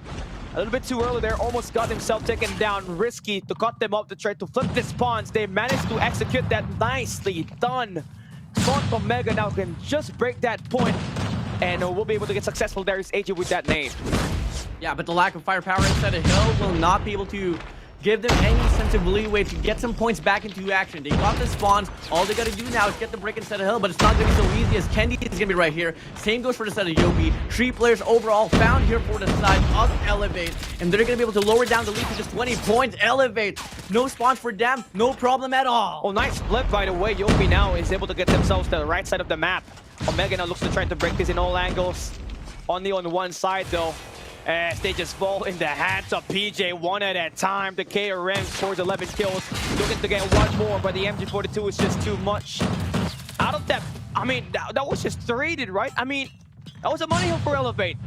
A little bit too early there, almost got himself taken down. Risky to cut them up to try to flip the spawns. They managed to execute that nicely done. Smart Omega now can just break that point, and we'll be able to get successful there. Is AJ with that nade. Yeah, but the lack of firepower inside of Hill will not be able to give them any sense of leeway to get some points back into action. They got the spawns. All they got to do now is get the break inside of Hill, but it's not going to be so easy as Kendi is going to be right here. Same goes for the side of Yobi. 3 players overall found here for the side of Elevate, and they're going to be able to lower down the lead to just 20 points. Elevate, no spawns for them, no problem at all. Oh, nice flip, by the way. Yobi now is able to get themselves to the right side of the map. Omega now looks to try to break this in all angles. Only on one side, though, as they just fall in the hands of PJ one at a time. The KRM scores 11 kills, looking to get one more, but the MG42 is just too much. Out of that, I mean, that was just traded, right? I mean, that was a money hill for Elevate.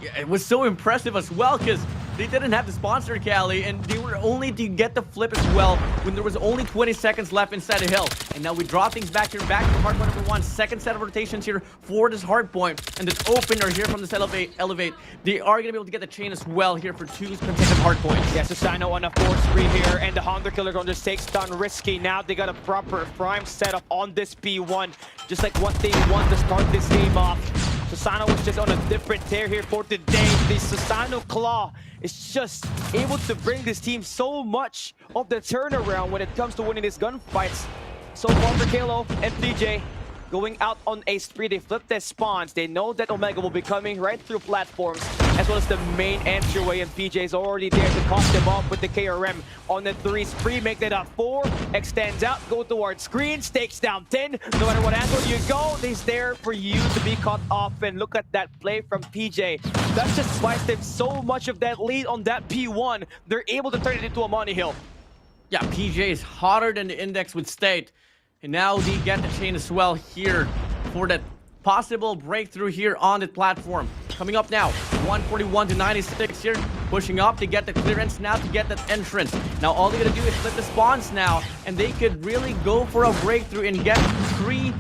Yeah, it was so impressive as well, because they didn't have the sponsor, Cali, and they were only to get the flip as well when there was only 20 seconds left inside the hill. And now we draw things back here, back to hardpoint number 1. Second set of rotations here for this hardpoint. And this opener here from this Elevate. They are going to be able to get the chain as well here for 2 consecutive hardpoints. Yeah, Susano on a force spree here, and the Hunter Killer Drone just takes down Risky. Now they got a proper prime setup on this P1, just like what they want to start this game off. Susano was just on a different tear here for today. The Susano Claw is just able to bring this team so much of the turnaround when it comes to winning these gunfights. So far for Kalo and PJ going out on a spree. They flip their spawns. They know that Omega will be coming right through platforms as well as the main entryway, and PJ is already there to cut them off with the KRM on the 3 spree. Make that up 4, extends out, go towards screens, takes down 10. No matter what angle you go, he's there for you to be cut off. And look at that play from PJ. That just spiced them so much of that lead on that P1. They're able to turn it into a money hill. Yeah, PJ is hotter than the index would state. And now they get the chain as well here for that possible breakthrough here on the platform. Coming up now, 141 to 96 here, pushing up to get the clearance now to get that entrance. Now all they gotta do is flip the spawns now, and they could really go for a breakthrough and get 3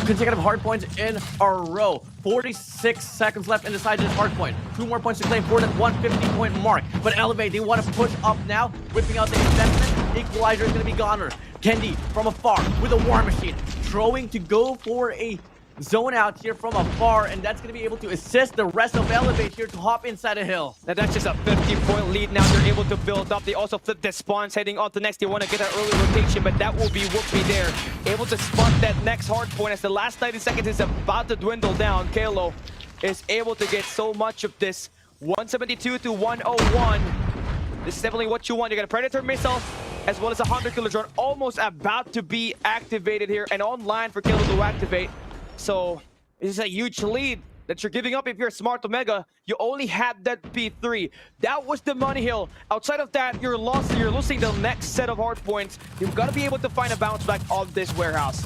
consecutive hardpoints in a row. 46 seconds left inside this hardpoint. 2 more points to claim for that 150-point mark. But Elevate, they want to push up now, whipping out the investment. Equalizer is going to be goner. Kendi from afar with a war machine, throwing to go for a zone out here from afar, and that's going to be able to assist the rest of Elevate here to hop inside a hill. Now that's just a 50-point lead now they're able to build up. They also flip their spawns heading on to next. They want to get an early rotation, but that will be Whoopi there. Able to spot that next hard point as the last 90 seconds is about to dwindle down. Kalo is able to get so much of this. 172 to 101. This is definitely what you want. You got a Predator missile as well as a Hunter Killer Drone almost about to be activated here and online for Kalo to activate. So this is a huge lead that you're giving up if you're a Smart Omega. You only had that P3. That was the money hill. Outside of that, you're losing the next set of hard points. You've got to be able to find a bounce back on this warehouse.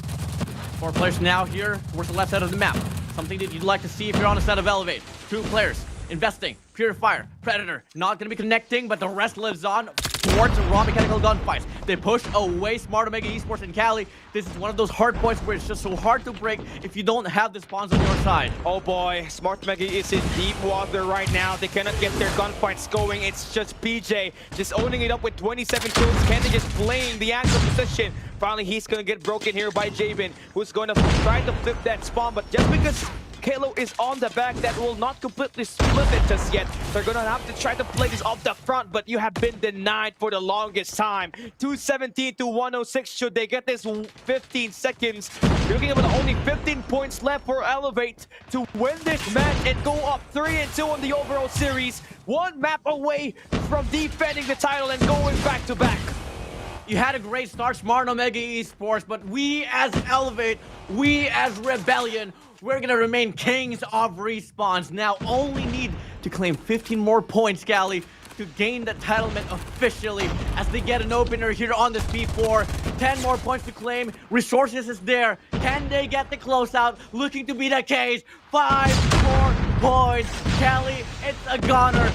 4 players now here towards the left side of the map. Something that you'd like to see if you're on the side of Elevate. 2 players investing. Purifier, Predator, not going to be connecting, but the rest lives on towards the raw mechanical gunfights. They push away Smart Omega Esports and Cali. This is one of those hard points where it's just so hard to break if you don't have the spawns on your side. Oh boy, Smart Omega is in deep water right now. They cannot get their gunfights going. It's just PJ just owning it up with 27 kills. Kendi just playing the actual position. Finally, he's going to get broken here by Jabin, who's going to try to flip that spawn, but just because Kalo is on the back, that will not completely split it just yet. They're gonna have to try to play this off the front, but you have been denied for the longest time. 217 to 106. Should they get this 15 seconds? You're looking at only 15 points left for Elevate to win this match and go up 3-2 on the overall series. 1 map away from defending the title and going back to back. You had a great start, Smart Omega Esports, but we as Elevate, we as Rebellion, we're gonna remain kings of respawns. Now only need to claim 15 more points, Gally, to gain the titlement officially as they get an opener here on this P4. 10 more points to claim. Resources is there. Can they get the closeout? Looking to be the case. 5 more points. Kelly, it's a goner.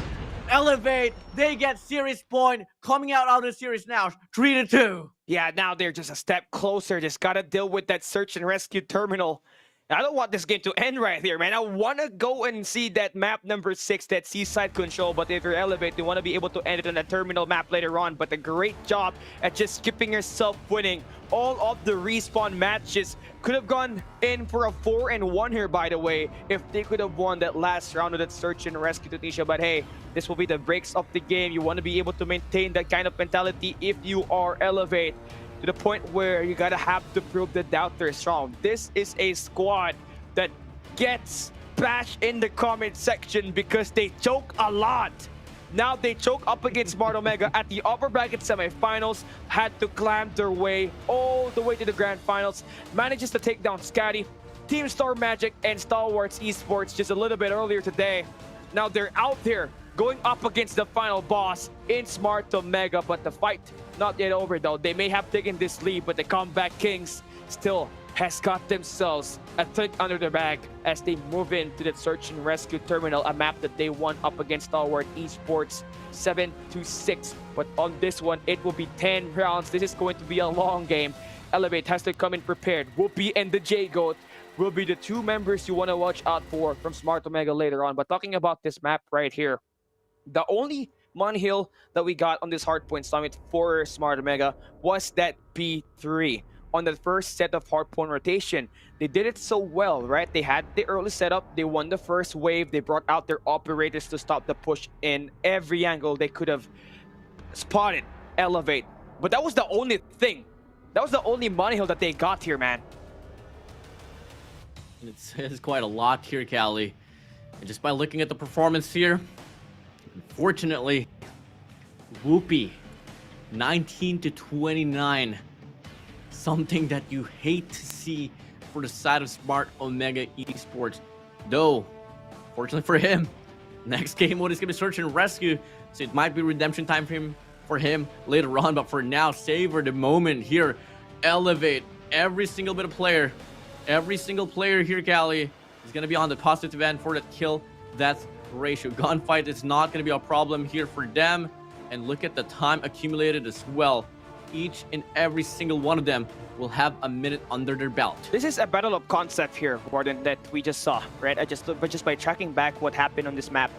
Elevate, they get series point. Coming out of the series now, 3-2. Yeah, now they're just a step closer. Just gotta deal with that search and rescue terminal. I don't want this game to end right here, man. I want to go and see that map number 6, that Seaside Control. But if you're Elevate, you want to be able to end it on a terminal map later on. But a great job at just skipping yourself winning all of the respawn matches. Could have gone in for a 4-1 here, by the way, if they could have won that last round of that search and rescue Tunisia. But hey, this will be the breaks of the game. You want to be able to maintain that kind of mentality if you are Elevate, to the point where you gotta have to prove the doubters wrong. This is a squad that gets bashed in the comment section because they choke a lot. Now they choke up against Smart Omega at the upper bracket semifinals, had to climb their way all the way to the grand finals, manages to take down Scatty, Team Star Magic, and Stalwarts Esports just a little bit earlier today. Now they're out there going up against the final boss in Smart Omega, but the fight not yet over though. They may have taken this lead, but the Comeback Kings still has got themselves a third under their bag as they move into the search and rescue terminal, a map that they won up against Stalwart Esports 7-6. But on this one, it will be 10 rounds. This is going to be a long game. Elevate has to come in prepared. Whoopi and the J-Goat will be the two members you want to watch out for from Smart Omega later on. But talking about this map right here, the only Monhill that we got on this Hardpoint Summit for Smart Omega was that B3 on the first set of Hardpoint rotation. They did it so well, right? They had the early setup, they won the first wave, they brought out their operators to stop the push in every angle they could have spotted Elevate. But that was the only thing. That was the only Monhill that they got here, man. It says quite a lot here, Callie. And just by looking at the performance here, unfortunately, Whoopi, 19-29. Something that you hate to see for the side of Smart Omega Esports. Though, fortunately for him, next game mode is going to be search and rescue, so it might be redemption time for him later on. But for now, savor the moment here. Elevate every single bit of player. Every single player here, Callie, is going to be on the positive end for that kill-death ratio. Gunfight is not going to be a problem here for them. And look at the time accumulated as well. Each and every single one of them will have a minute under their belt. This is a battle of concept here, Warden, that we just saw, right? But just by tracking back what happened on this map,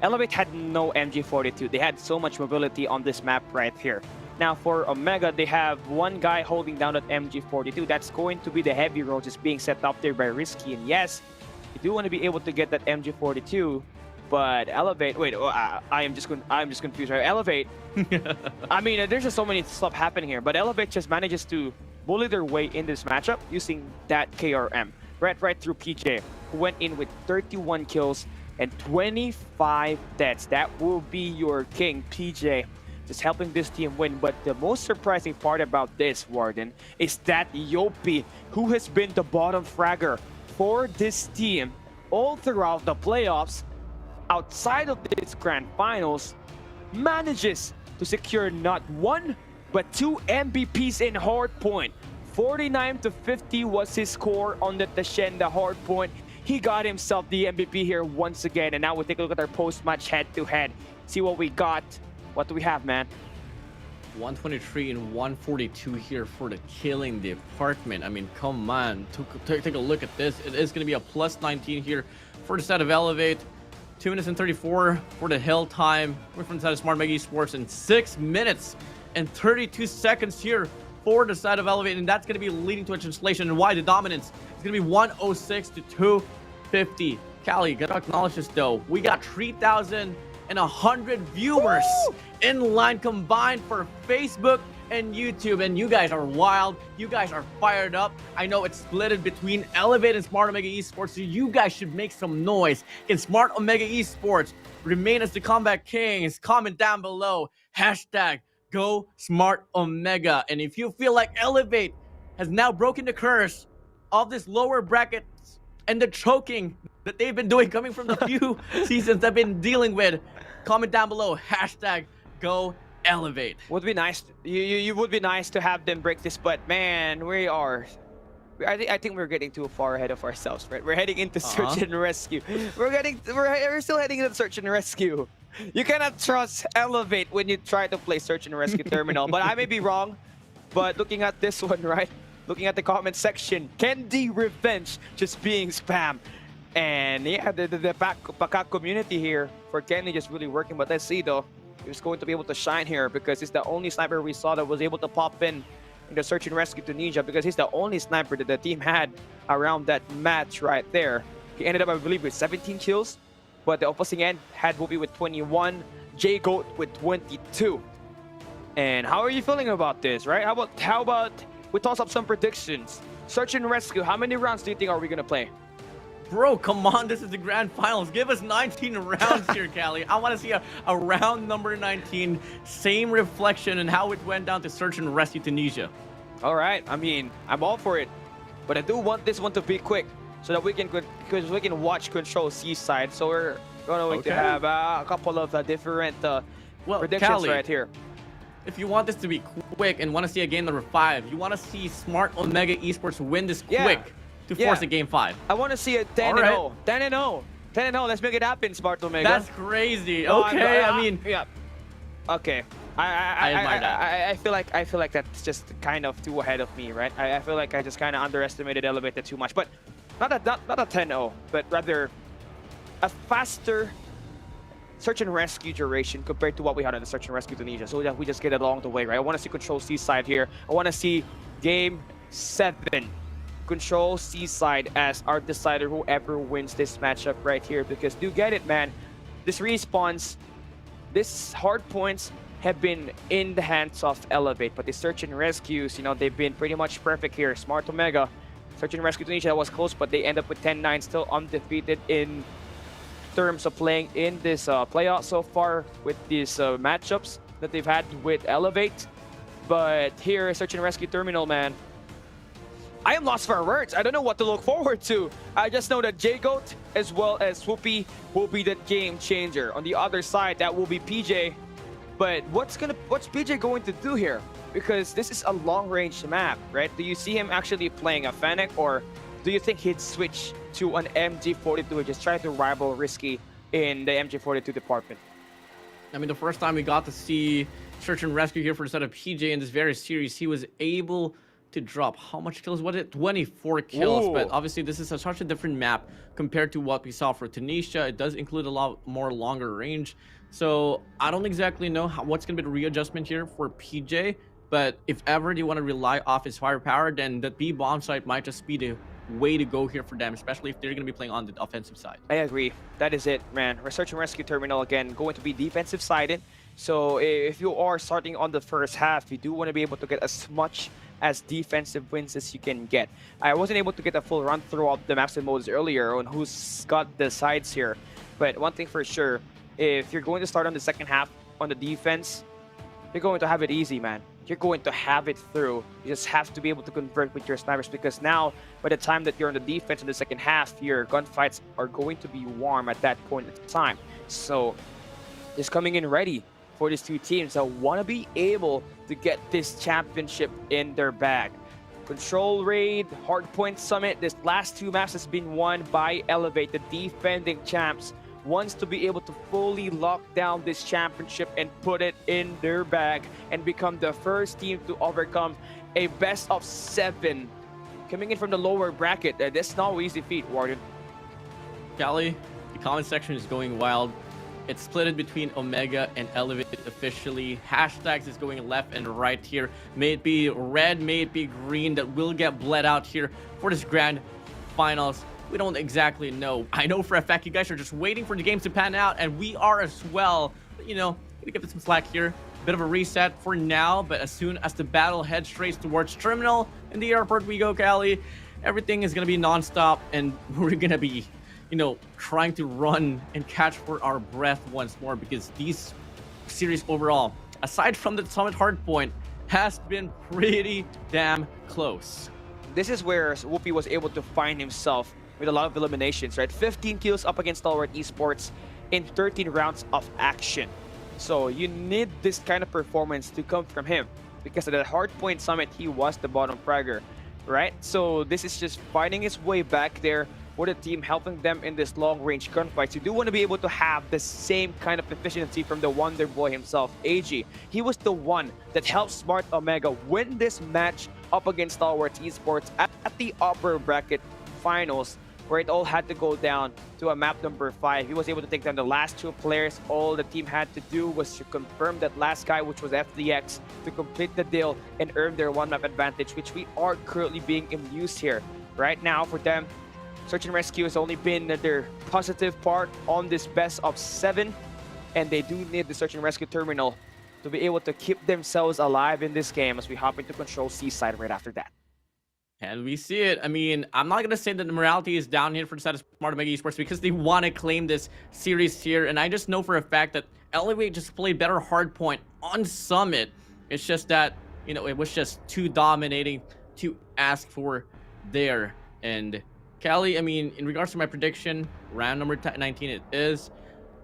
Elevate had no MG42. They had so much mobility on this map right here. Now for Omega, they have one guy holding down that MG42. That's going to be the heavy roll just being set up there by Risky. And yes, you do want to be able to get that MG42, but Elevate, wait, I'm just confused, right? Elevate, I mean, there's just so many stuff happening here, but Elevate just manages to bully their way in this matchup using that KRM right through PJ, who went in with 31 kills and 25 deaths. That will be your king, PJ, just helping this team win. But the most surprising part about this, Warden, is that Yopi, who has been the bottom fragger for this team all throughout the playoffs, outside of this grand finals, manages to secure not one, but 2 MVPs in Hardpoint. 49-50 was his score on the Tashen, the Hardpoint. He got himself the MVP here once again. And now we take a look at our post-match head-to-head. See what we got. What do we have, man? 123 and 142 here for the killing department. I mean, come on. Take a look at this. It is going to be a plus 19 here for the side of Elevate. 2 minutes and 34 for the hill time. We're from the side of Smart Omega Esports, and 6 minutes and 32 seconds here for the side of Elevate, and that's going to be leading to a translation. And why the dominance is going to be 106 to 250. Callie, gotta acknowledge this though. We got 3,100 viewers in line combined for Facebook and YouTube, and you guys are wild. You guys are fired up. I know it's split between Elevate and Smart Omega Esports, so you guys should make some noise. Can Smart Omega Esports remain as the comeback kings? Comment down below. Hashtag Go Smart Omega. And if you feel like Elevate has now broken the curse of this lower bracket and the choking that they've been doing coming from the few seasons they've been dealing with, comment down below. Hashtag Go Elevate. Would be nice. You would be nice to have them break this, but man, I think we're getting too far ahead of ourselves, right? We're heading into search and rescue. We're still heading into search and rescue. You cannot trust Elevate when you try to play search and rescue terminal. But I may be wrong. But looking at this one, right? looking at the comment section, Candy Revenge just being spam. And yeah, the Pakat community here for Candy just really working. But let's see though, he's going to be able to shine here because he's the only sniper we saw that was able to pop in the search and rescue to Ninja, because he's the only sniper that the team had around that match right there. He ended up, I believe, with 17 kills, but the opposing end had Whoopi with 21, J-Goat with 22. And how are you feeling about this, right? How about we toss up some predictions? Search and rescue, how many rounds do you think are we gonna play? Bro, come on, this is the grand finals. Give us 19 rounds here, Callie. I want to see a round number 19, same reflection and how it went down to search and rescue Tunisia. All right, I mean, I'm all for it, but I do want this one to be quick so that we can watch Control Seaside. So we're going to have a couple of different predictions Callie, right here. If you want this to be quick and want to see a game number 5, you want to see Smart Omega Esports win this quick to force a game 5. I want to see a 10-0. 10-0. 10-0. Let's make it happen, Smart Omega. That's crazy. Okay, I mean, yeah. Okay. I admire that. I feel like that's just kind of too ahead of me, right? I feel like I just kind of underestimated Elevated too much, but not a 10-0, but rather a faster search and rescue duration compared to what we had on the search and rescue Tunisia, so that we just get along the way, right? I want to see Control Seaside here. I want to see game 7. Control Seaside as our decider, whoever wins this matchup right here, because do get it, man. This respawns, this hard points have been in the hands of Elevate, but the search and rescues, you know, they've been pretty much perfect here. Smart Omega, search and rescue Tunisia was close, but they end up with 10-9, still undefeated in terms of playing in this playoff so far with these matchups that they've had with Elevate. But here, search and rescue Terminal, man, I am lost for words. I don't know what to look forward to. I just know that J-Goat as well as Whoopi will be the game changer. On the other side, that will be PJ. But what's PJ going to do here? Because this is a long-range map, right? Do you see him actually playing a Fennec, or do you think he'd switch to an MG42 and just try to rival Risky in the MG42 department? I mean, the first time we got to see search and rescue here for the set of PJ in this very series, he was able to drop, how much kills was it? 24 kills. Ooh. But obviously this is such a different map compared to what we saw for Tunisia. It does include a lot more longer range, so I don't exactly know what's gonna be the readjustment here for PJ. But if ever they want to rely off his firepower, then the B bomb site might just be the way to go here for them, especially if they're going to be playing on the offensive side. I agree. That is it, man. Search and rescue Terminal again going to be defensive sided. So if you are starting on the first half, you do want to be able to get as much as defensive wins as you can get. I wasn't able to get a full run through of the maps and modes earlier on who's got the sides here, but one thing for sure, if you're going to start on the second half on the defense, you're going to have it easy, man. You're going to have it through. You just have to be able to convert with your snipers, because now by the time that you're on the defense in the second half, your gunfights are going to be warm at that point in time. So just coming in ready for these two teams that want to be able to get this championship in their bag. Control Raid, Hardpoint Summit, this last two maps has been won by Elevate, the defending champs. Wants to be able to fully lock down this championship and put it in their bag and become the first team to overcome a best of 7 coming in from the lower bracket. That's no easy feat, Warden. Callie, the comment section is going wild. It's split between Omega and Elevate officially. Hashtags is going left and right here. May it be red, may it be green, that will get bled out here for this grand finals. We don't exactly know. I know for a fact you guys are just waiting for the games to pan out, and we are as well. But, you know, gonna give it some slack here. Bit of a reset for now, but as soon as the battle heads straight towards Terminal in the airport we go, Callie. Everything is gonna be non-stop, and we're gonna be, you know, trying to run and catch for our breath once more, because these series overall, aside from the Summit Hardpoint, has been pretty damn close. This is where Whoopi was able to find himself with a lot of eliminations, right? 15 kills up against Stalwart Esports in 13 rounds of action. So you need this kind of performance to come from him, because at the Hardpoint Summit, he was the bottom fragger, right? So this is just finding his way back there for the team, helping them in this long-range gunfights. You do want to be able to have the same kind of efficiency from the Wonder Boy himself, AG. He was the one that helped Smart Omega win this match up against Stalwarts Esports at the upper bracket finals, where it all had to go down to a map number 5. He was able to take down the last 2 players. All the team had to do was to confirm that last guy, which was FDX, to complete the deal and earn their 1 map advantage, which we are currently being used here. Right now, for them, Search and Rescue has only been their positive part on this best of 7, and they do need the Search and Rescue terminal to be able to keep themselves alive in this game as we hop into Control Seaside right after that. And we see it. I mean, I'm not going to say that the morality is down here for the side of Smart Omega Esports because they want to claim this series here. And I just know for a fact that Elevate just played better Hardpoint on Summit. It's just that, you know, it was just too dominating to ask for there. And Callie, I mean, in regards to my prediction, round number 19 it is.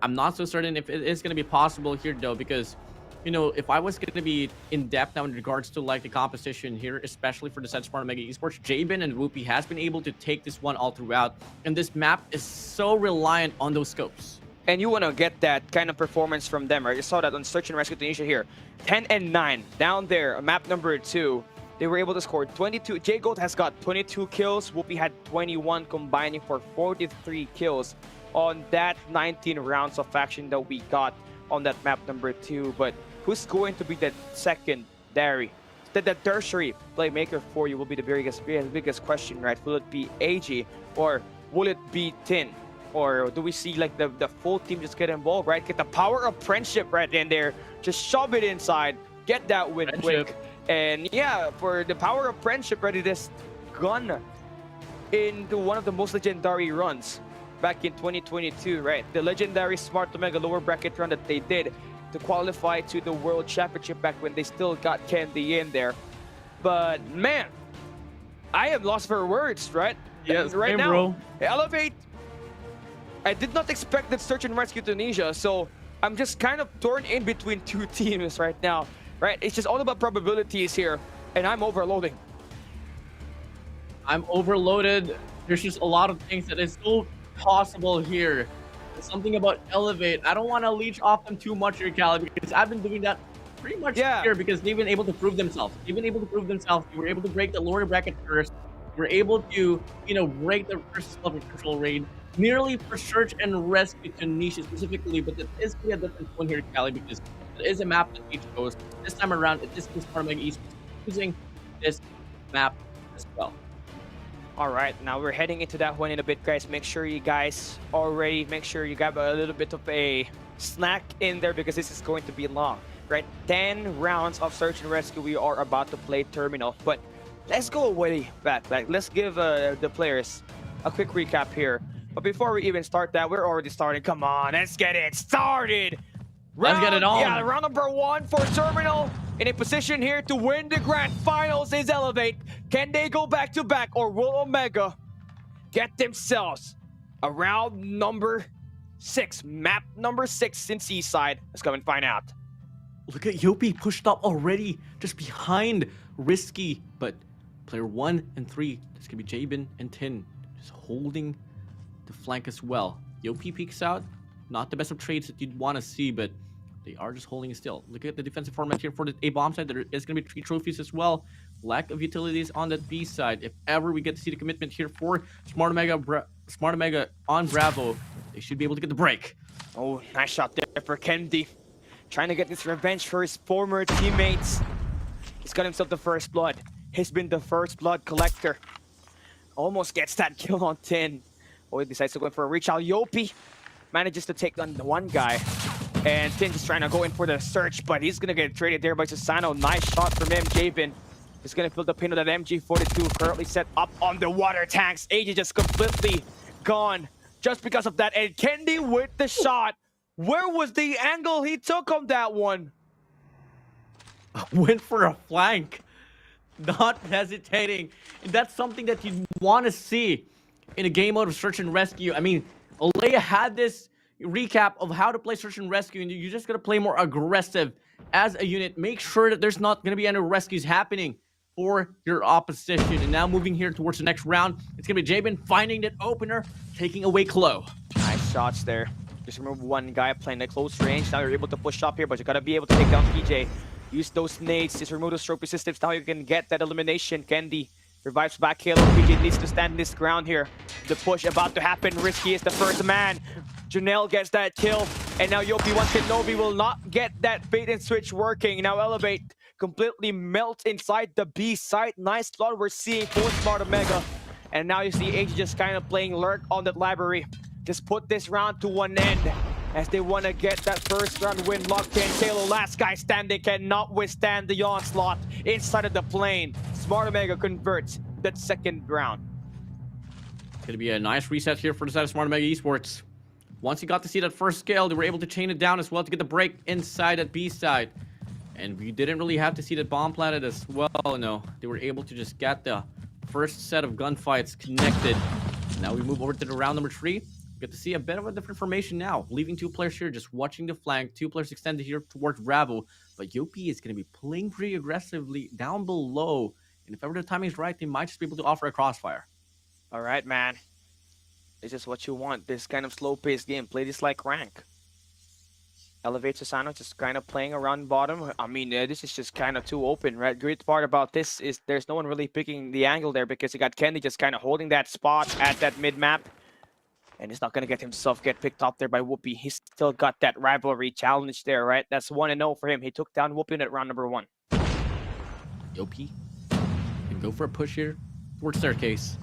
I'm not so certain if it is going to be possible here, though, because, you know, if I was going to be in depth now in regards to like the composition here, especially for the set Smart Omega Esports, Jabin and Whoopi has been able to take this one all throughout, and this map is so reliant on those scopes. And you want to get that kind of performance from them, right? You saw that on Search and Rescue Tunisia here. 10 and 9 down there, map number 2. They were able to score 22. J-Gold has got 22 kills. Whoopi had 21, combining for 43 kills on that 19 rounds of action that we got on that map number 2. But who's going to be the secondary, the tertiary playmaker for you will be the biggest question, right? Will it be AG or will it be Tin? Or do we see like the full team just get involved, right? Get the power of friendship right in there. Just shove it inside. Get that win quick. And yeah, for the power of friendship, right, it has gone into one of the most legendary runs back in 2022, right? The legendary Smart Omega lower bracket run that they did to qualify to the World Championship back when they still got Candy in there. But man, I am lost for words, right? Yes, right now, bro. Elevate. I did not expect that Search and Rescue Tunisia, so I'm just kind of torn in between 2 teams right now, right? It's just all about probabilities here, and I'm overloading. I'm overloaded. There's just a lot of things that is so possible here. There's something about Elevate. I don't want to leech off them too much here, Callie, because I've been doing that pretty much here because they've been able to prove themselves. They were able to break the lower bracket first. They were able to, you know, break the first level control raid. Nearly for Search and Rescue Tunisia specifically, but it is going to be a different one here, Callie, because it is a map that each goes. This time around, it is Smart Omega Esports using this map as well. All right, now we're heading into that one in a bit, guys. Make sure you guys already make sure you grab a little bit of a snack in there because this is going to be long, right? 10 rounds of Search and Rescue. We are about to play Terminal, but let's go way back. Like, let's give the players a quick recap here. But before we even start that, we're already starting. Come on, let's get it started. Let's get it on. Yeah, round number 1 for Terminal. In a position here to win the grand finals is Elevate. Can they go back-to-back, or will Omega get themselves a round number 6, map number 6 in Seaside? Let's come and find out. Look at Yopi pushed up already, just behind Risky. But player 1 and 3, this could be Jabin and Tin, just holding the flank as well. Yopi peeks out. Not the best of trades that you'd want to see, but they are just holding it still. Look at the defensive format here for the A bomb side. There is going to be 3 trophies as well. Lack of utilities on the B side. If ever we get to see the commitment here for Smart Omega on Bravo, they should be able to get the break. Oh, nice shot there for Kendi. Trying to get this revenge for his former teammates. He's got himself the first blood. He's been the first blood collector. Almost gets that kill on Tin. Oh, he decides to go in for a reach out. Yopi manages to take on the one guy. And Tin just trying to go in for the search, but he's going to get traded there by Susano. Nice shot from him. Jabin is going to feel the pain of that MG42 currently set up on the water tanks. AJ just completely gone just because of that. And Kendi with the shot. Where was the angle he took on that one? Went for a flank. Not hesitating. And that's something that you want to see in a game mode of Search and Rescue. I mean, Olea had this recap of how to play Search and Rescue, and you're just going to play more aggressive as a unit. Make sure that there's not going to be any rescues happening for your opposition. And now moving here towards the next round, it's going to be Jabin finding that opener, taking away Klo. Nice shots there. Just remember one guy playing at close range. Now you're able to push up here, but you got to be able to take down PJ. Use those nades, just remove those trophy systems. Now you can get that elimination. Kendi revives back Halo. PJ needs to stand this ground here. The push about to happen. Risky is the first man. Janelle gets that kill. And now Yopi One Kenobi will not get that bait and switch working. Now Elevate completely melt inside the B site. Nice slot we're seeing for Smart Omega. And now you see AG just kind of playing lurk on that library. Just put this round to one end as they want to get that first round win locked in. Halo, last guy standing, cannot withstand the onslaught inside of the plane. Smart Omega converts that second round. It's going to be a nice reset here for the side of Smart Omega Esports. Once you got to see that first kill, they were able to chain it down as well to get the break inside at B side. And we didn't really have to see that bomb planted as well, no. They were able to just get the first set of gunfights connected. Now we move over to the round number 3. Get to see a bit of a different formation now. Leaving 2 players here, just watching the flank. 2 players extended here towards Bravo. But Yopi is going to be playing pretty aggressively down below. And if ever the timing is right, they might just be able to offer a crossfire. All right, man. This is what you want. This kind of slow-paced game. Play this like rank. Elevate Susano just kind of playing around bottom. I mean, this is just kind of too open, right? Great part about this is there's no one really picking the angle there because you got Kendi just kind of holding that spot at that mid-map. And he's not going to get himself picked up there by Whoopi. He's still got that rivalry challenge there, right? That's 1-0 for him. He took down Whoopi at round number 1. Yopi can go for a push here towards staircase.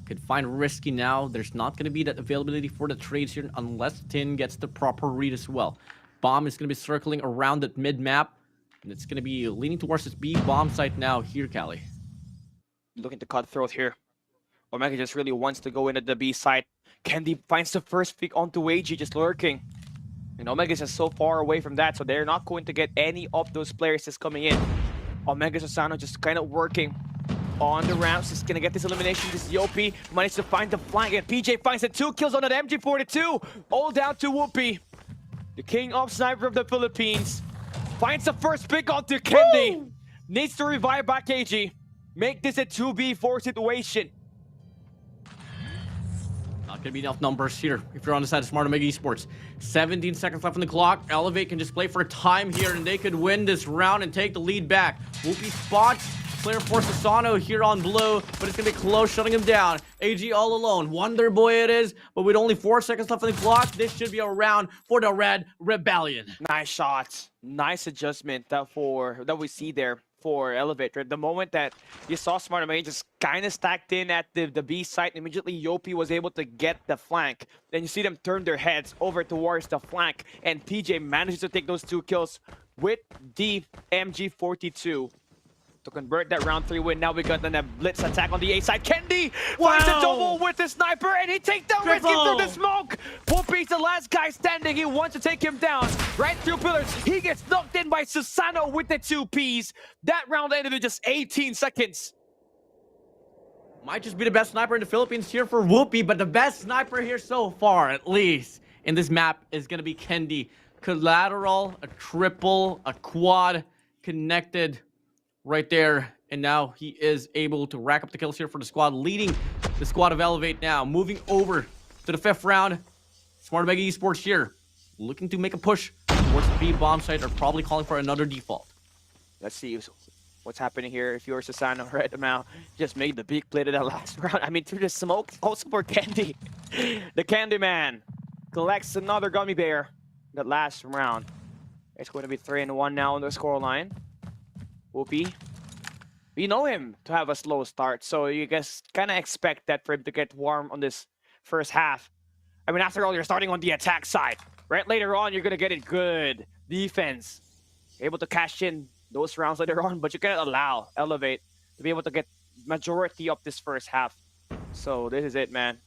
Could find Risky now. There's not going to be that availability for the trades here unless Tin gets the proper read as well. Bomb is going to be circling around that mid-map. And it's going to be leaning towards this B bomb site now here, Callie. Looking to cut throat here. Omega just really wants to go into the B site. Kendi finds the first pick onto AG, just lurking. And Omega is just so far away from that, so they're not going to get any of those players just coming in. Omega Susano just kind of working on the ramps. Just gonna get this elimination. This Yopi managed to find the flank, and PJ finds the 2 kills on that MG42. All down to Whoopi. The king of sniper of the Philippines. Finds the first pick onto Kendi. Woo! Needs to revive back AG. Make this a 2v4 situation. Not gonna be enough numbers here if you're on the side of Smart Omega Esports. 17 seconds left on the clock. Elevate can just play for time here, and they could win this round and take the lead back. Whoopi spots clear for Susano here on blue, but it's gonna be close, shutting him down. AG all alone. Wonder Boy it is, but with only 4 seconds left on the clock, this should be a round for the Red Rebellion. Nice shots. Nice adjustment that we see there for Elevator. The moment that you saw Smart Omega just kind of stacked in at the B site, immediately Yopi was able to get the flank. Then you see them turn their heads over towards the flank, and PJ manages to take those 2 kills with the MG42 to convert that round 3 win. Now we got the blitz attack on the A side. Kendi finds a double with the sniper, and he takes down Risky through the smoke. Whoopi's the last guy standing. He wants to take him down right through pillars. He gets knocked in by Susano with the 2 Ps. That round ended in just 18 seconds. Might just be the best sniper in the Philippines here for Whoopi, but the best sniper here so far, at least, in this map is going to be Kendi. Collateral, a triple, a quad, connected right there, and now he is able to rack up the kills here for the squad, leading the squad of Elevate now. Moving over to the 5th round, Smart Omega Esports here, looking to make a push towards the B bomb site, or probably calling for another default. Let's see what's happening here. If you're Susano right now, just made the big play to that last round. I mean, through the smoke, also for Kendi. The Candy Man collects another gummy bear that last round. It's going to be 3-1 now on the scoreline. Whoopi, we know him to have a slow start, so you guys kind of expect that for him to get warm on this first half. I mean, after all, you're starting on the attack side, right? Later on, you're going to get it good defense. You're able to cash in those rounds later on, but you cannot allow Elevate to be able to get majority of this first half. So this is it, man.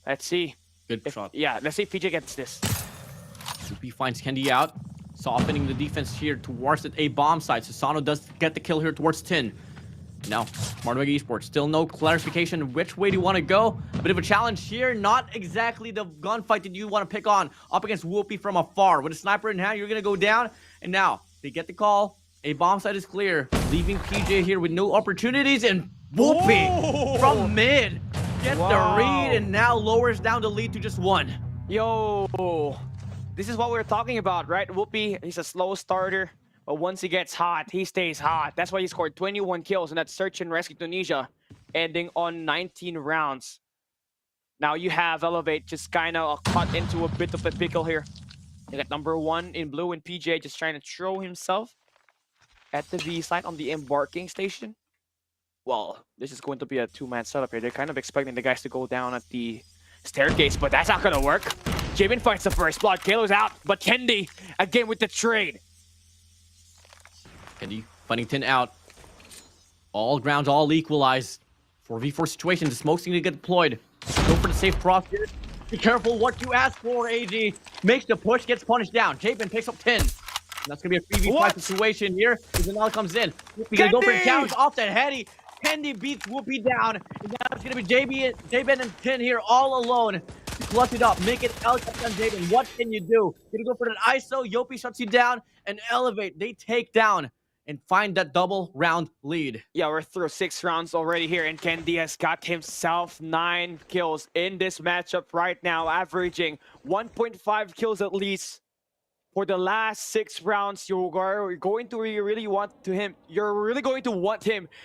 Let's see. Good shot. Yeah, let's see if PJ gets this. Whoopi finds Kendi out, softening the defense here towards the A bomb side. Susano does get the kill here towards Tin. Now, Smart Omega Esports, still no clarification which way do you want to go. A bit of a challenge here, not exactly the gunfight that you want to pick on up against Whoopi from afar. With a sniper in hand, you're going to go down, and now they get the call. A bomb site is clear, leaving PJ here with no opportunities, and Whoopi from mid gets the read and now lowers down the lead to just 1. Yo, this is what we're talking about, right? Whoopi, he's a slow starter, But once he gets hot, he stays hot. That's why he scored 21 kills in that search and rescue Tunisia, ending on 19 rounds. Now you have Elevate just kind of caught into a bit of a pickle here. You got number 1 in blue and PJ just trying to throw himself at the B side on the embarking station. Well, this is going to be a 2-man setup here. They're kind of expecting the guys to go down at the staircase, but that's not going to work. Jamin fights the first blood. Kalo's out, but Kendi again with the trade. Kendi fighting 10 out. All grounds, all equalized. 4v4 situation. The smoke's going to get deployed. Go for the safe cross here. Be careful what you ask for, AG. Makes the push, gets punished down. Jamin picks up 10. And that's going to be a 3v5 situation here. Zanella comes in. We're going to go for the challenge off that heady. Kendi beats Whoopi down. And now it's going to be Jamin and 10 here all alone. Clutch it up. Make it Elevate on Jamin. What can you do? Going to go for an ISO. Yopi shuts you down. And Elevate. They take down and find that double round lead. Yeah, we're through 6 rounds already here, and Kendi has got himself 9 kills in this matchup right now, averaging 1.5 kills at least. For the last 6 rounds, you're going to really want him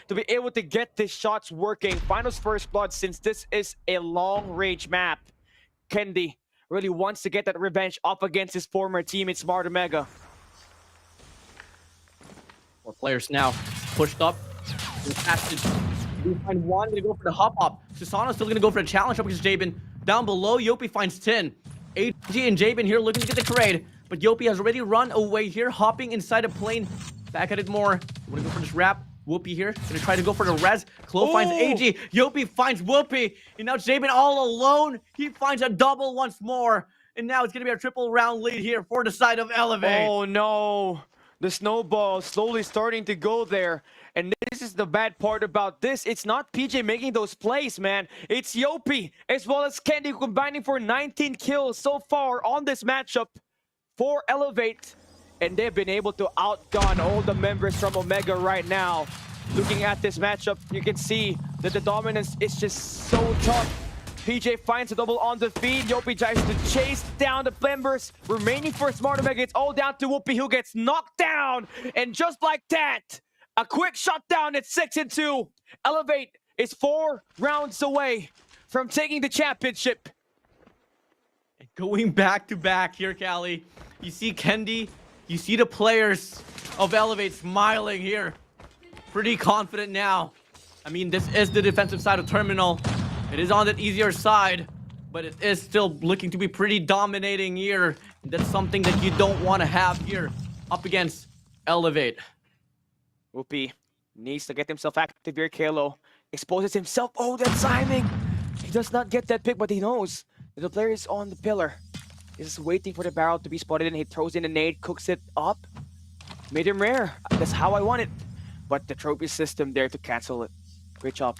to be able to get his shots working. Finals first blood, since this is a long-range map. Kendi really wants to get that revenge up against his former teammate, Smart Omega. 4 players now pushed up. We find one to go for the hop up. Susano's still gonna go for the challenge up against Jamin. Down below, Yopi finds 10. AG and Jamin here looking to get the trade, but Yopi has already run away here, hopping inside a plane. Back at it more. Wanna go for this wrap. Whoopi here, gonna try to go for the res. Chloe finds AG. Yopi finds Whoopi, and now Jamin all alone. He finds a double once more, and now it's gonna be a triple round lead here for the side of Elevate. Oh no. The snowball slowly starting to go there. And this is the bad part about this. It's not PJ making those plays, man. It's Yopi as well as Kendi combining for 19 kills so far on this matchup for Elevate. And they've been able to outgun all the members from Omega right now. Looking at this matchup, you can see that the dominance is just so tough. PJ finds a double on the feed. Yopi tries to chase down the members. Remaining for Smart Omega, it's all down to Whoopi, who gets knocked down. And just like that, a quick shutdown at 6-2. Elevate is 4 rounds away from taking the championship. Going back to back here, Callie. You see Kendi, you see the players of Elevate smiling here. Pretty confident now. I mean, this is the defensive side of Terminal. It is on the easier side, but it is still looking to be pretty dominating here. That's something that you don't want to have here up against Elevate. Whoopi needs to get himself active here. Kalo exposes himself. Oh, that timing! He does not get that pick, but he knows that the player is on the pillar. He's just waiting for the barrel to be spotted, and he throws in a nade, cooks it up. Made him rare. That's how I want it. But the trophy system there to cancel it. Great job.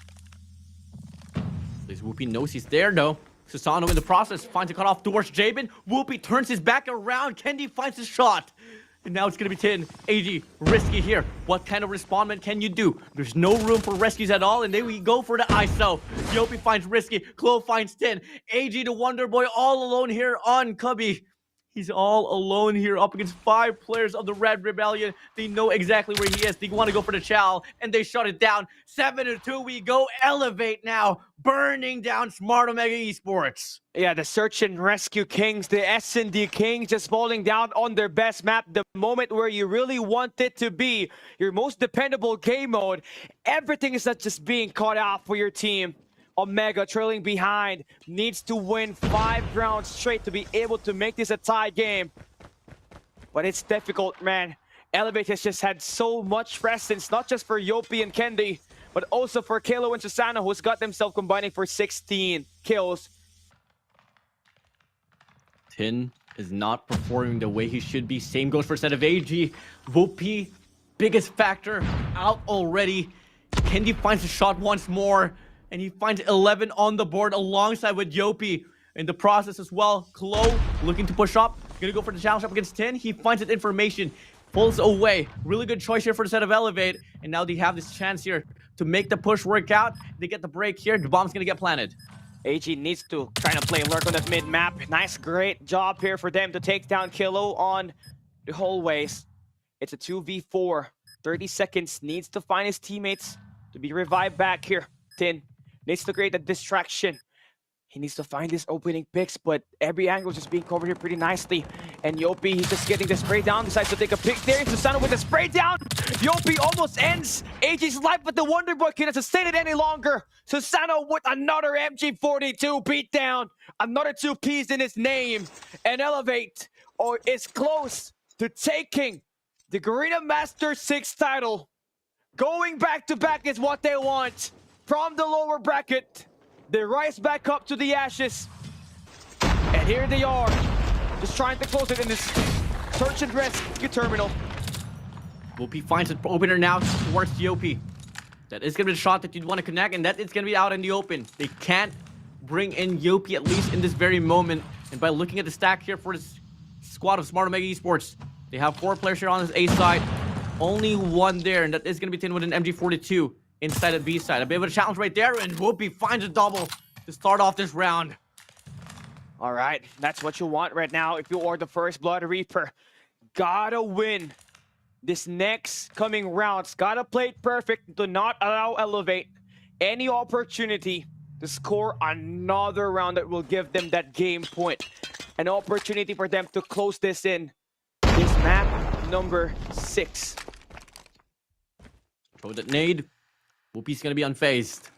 Whoopi knows he's there though. Susano in the process finds a cutoff towards Jamin. Whoopi turns his back around. Kendi finds his shot. And now it's going to be 10. AG, risky here. What kind of respondment can you do? There's no room for rescues at all. And then we go for the ISO. Yopi finds risky. Chloe finds 10. AG, the Wonder Boy, all alone here on Cubby. He's all alone here up against 5 players of the Red Rebellion. They know exactly where he is. They want to go for the chow, and they shut it down. 7-2, we go. Elevate now, burning down Smart Omega Esports. Yeah, the search and rescue kings, the SnD kings, just falling down on their best map. The moment where you really want it to be your most dependable game mode. Everything is not just being caught out for your team. Omega trailing behind, needs to win 5 rounds straight to be able to make this a tie game. But it's difficult, man. Elevate has just had so much presence, not just for Yopi and Kendi, but also for Kalo and Susano, who's got themselves combining for 16 kills. 10 is not performing the way he should be. Same goes for set of AG. Whoopi, biggest factor, out already. Kendi finds the shot once more. And he finds 11 on the board alongside with Yopi. In the process as well, Chloe looking to push up. Gonna go for the challenge up against 10. He finds that information, pulls away. Really good choice here for the set of Elevate. And now they have this chance here to make the push work out. They get the break here. The bomb's gonna get planted. AG needs to try to play lurk on that mid-map. Nice, great job here for them to take down Kilo on the hallways. It's a 2v4. 30 seconds. Needs to find his teammates to be revived back here. Tin needs to create a distraction. He needs to find his opening picks, but every angle is just being covered here pretty nicely. And Yopi, he's just getting the spray down, decides to take a pick there. Susano with the spray down. Yopi almost ends AJ's life, but the Wonder Boy cannot sustain it any longer. Susano with another MG42 beatdown. Another 2 Ps in his name. And Elevate is close to taking the Garena Masters VI title. Going back to back is what they want from the lower bracket. They rise back up to the ashes. And here they are, just trying to close it in this search and rescue terminal. Whoopi finds an opener now towards Yopi. That is going to be the shot that you'd want to connect, and that is going to be out in the open. They can't bring in Yopi, at least in this very moment. And by looking at the stack here for this squad of Smart Omega Esports, they have 4 players here on this A side. Only 1 there, and that is going to be Tin with an MG42. Inside the B side. A bit of a challenge right there, and Whoopi finds a double to start off this round. All right, that's what you want right now if you are the First Blood Reaper. Gotta win this next coming rounds. Gotta play it perfect to not allow Elevate any opportunity to score another round that will give them that game point. An opportunity for them to close this in. This map number 6. Throw that nade. Whoopi's going to be unfazed.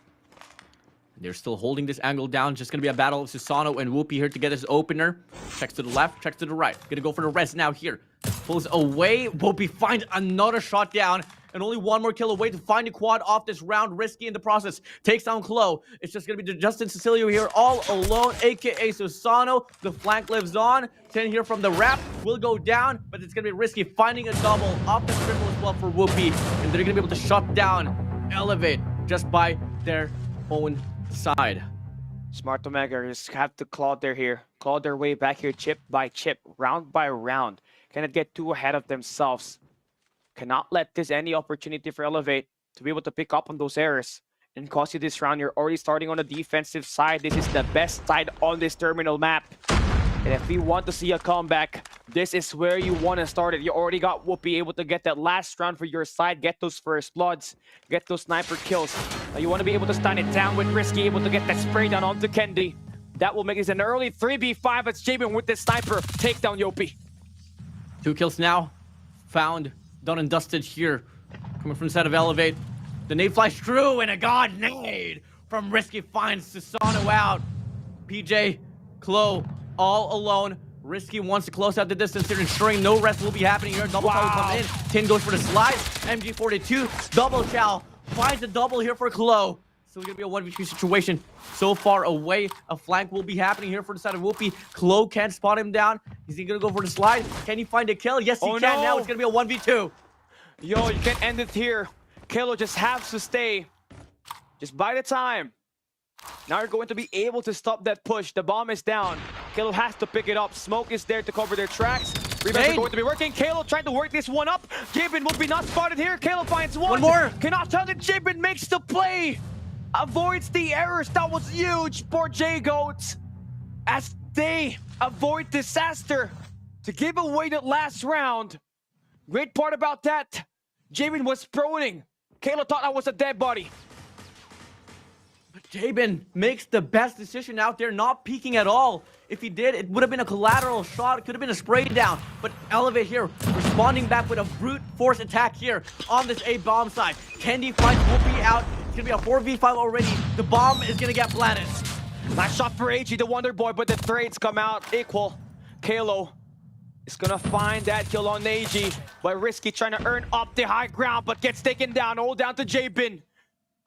They're still holding this angle down. Just going to be a battle of Susano and Whoopi here to get his opener. Checks to the left, checks to the right. Going to go for the rest now here. Pulls away. Whoopi finds another shot down. And only 1 more kill away to find a quad off this round. Risky in the process. Takes down Chloe. It's just going to be Justin Cecilio here all alone, a.k.a. Susano. The flank lives on. 10 here from the wrap will go down, but it's going to be risky. Finding a double off the triple as well for Whoopi. And they're going to be able to shut down Elevate just by their own side. Smart Omega just have to claw their way back here, chip by chip, round by round. Cannot get too ahead of themselves. Cannot let this any opportunity for Elevate to be able to pick up on those errors and cost you this round. You're already starting on the defensive side. This is the best side on this terminal map. And if we want to see a comeback, this is where you want to start it. You already got Whoopi able to get that last round for your side, get those first bloods, get those sniper kills. Now you want to be able to stand it down with Risky, able to get that spray down onto Kendi. That will make this an early 3v5 as Jabin with the sniper take down Yopi. 2 kills now. Found, done and dusted here. Coming from the side of Elevate. The nade flies through and a god nade from Risky finds Susano out. PJ, Chloe, all alone. Risky wants to close out the distance here, ensuring no rest will be happening here. Double chow will come in. Tin goes for the slide. MG42, double chow. Finds a double here for Chloe. Still gonna be a 1v3 situation. So far away, a flank will be happening here for the side of Whoopi. Chloe can't spot him down. Is he gonna go for the slide? Can he find a kill? Yes, he can. No. Now it's gonna be a 1v2. Yo, you can't end it here. Kalo just has to stay. Just buy the time. Now you're going to be able to stop that push. The bomb is down. Kalo has to pick it up. Smoke is there to cover their tracks. Rebounds are going to be working. Kalo trying to work this one up. Jabin will be not spotted here. Kalo finds one. One more. Cannot tell that Jabin makes the play. Avoids the errors. That was huge for J-Goats. As they avoid disaster to give away that last round. Great part about that. Jabin was proning. Kalo thought that was a dead body. But Jabin makes the best decision out there, not peeking at all. If he did, it would have been a collateral shot. It could have been a spray down. But Elevate here, responding back with a brute force attack here on this A bomb side. Kendi finds Whoopi out. It's going to be a 4v5 already. The bomb is going to get planted. Nice shot for AG, the Wonder Boy, but the trades come out equal. Kalo is going to find that kill on AG. But Risky trying to earn up the high ground, but gets taken down. All down to Jabin.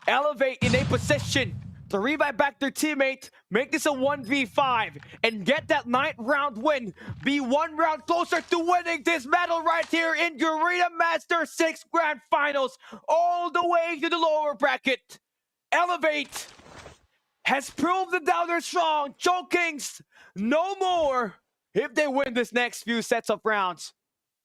Elevate in a position to revive back their teammate, make this a 1v5, and get that 9th round win. Be 1 round closer to winning this battle right here in Garena Masters VI Grand Finals, all the way to the lower bracket. Elevate has proved that now they're strong. Chokings, no more if they win this next few sets of rounds.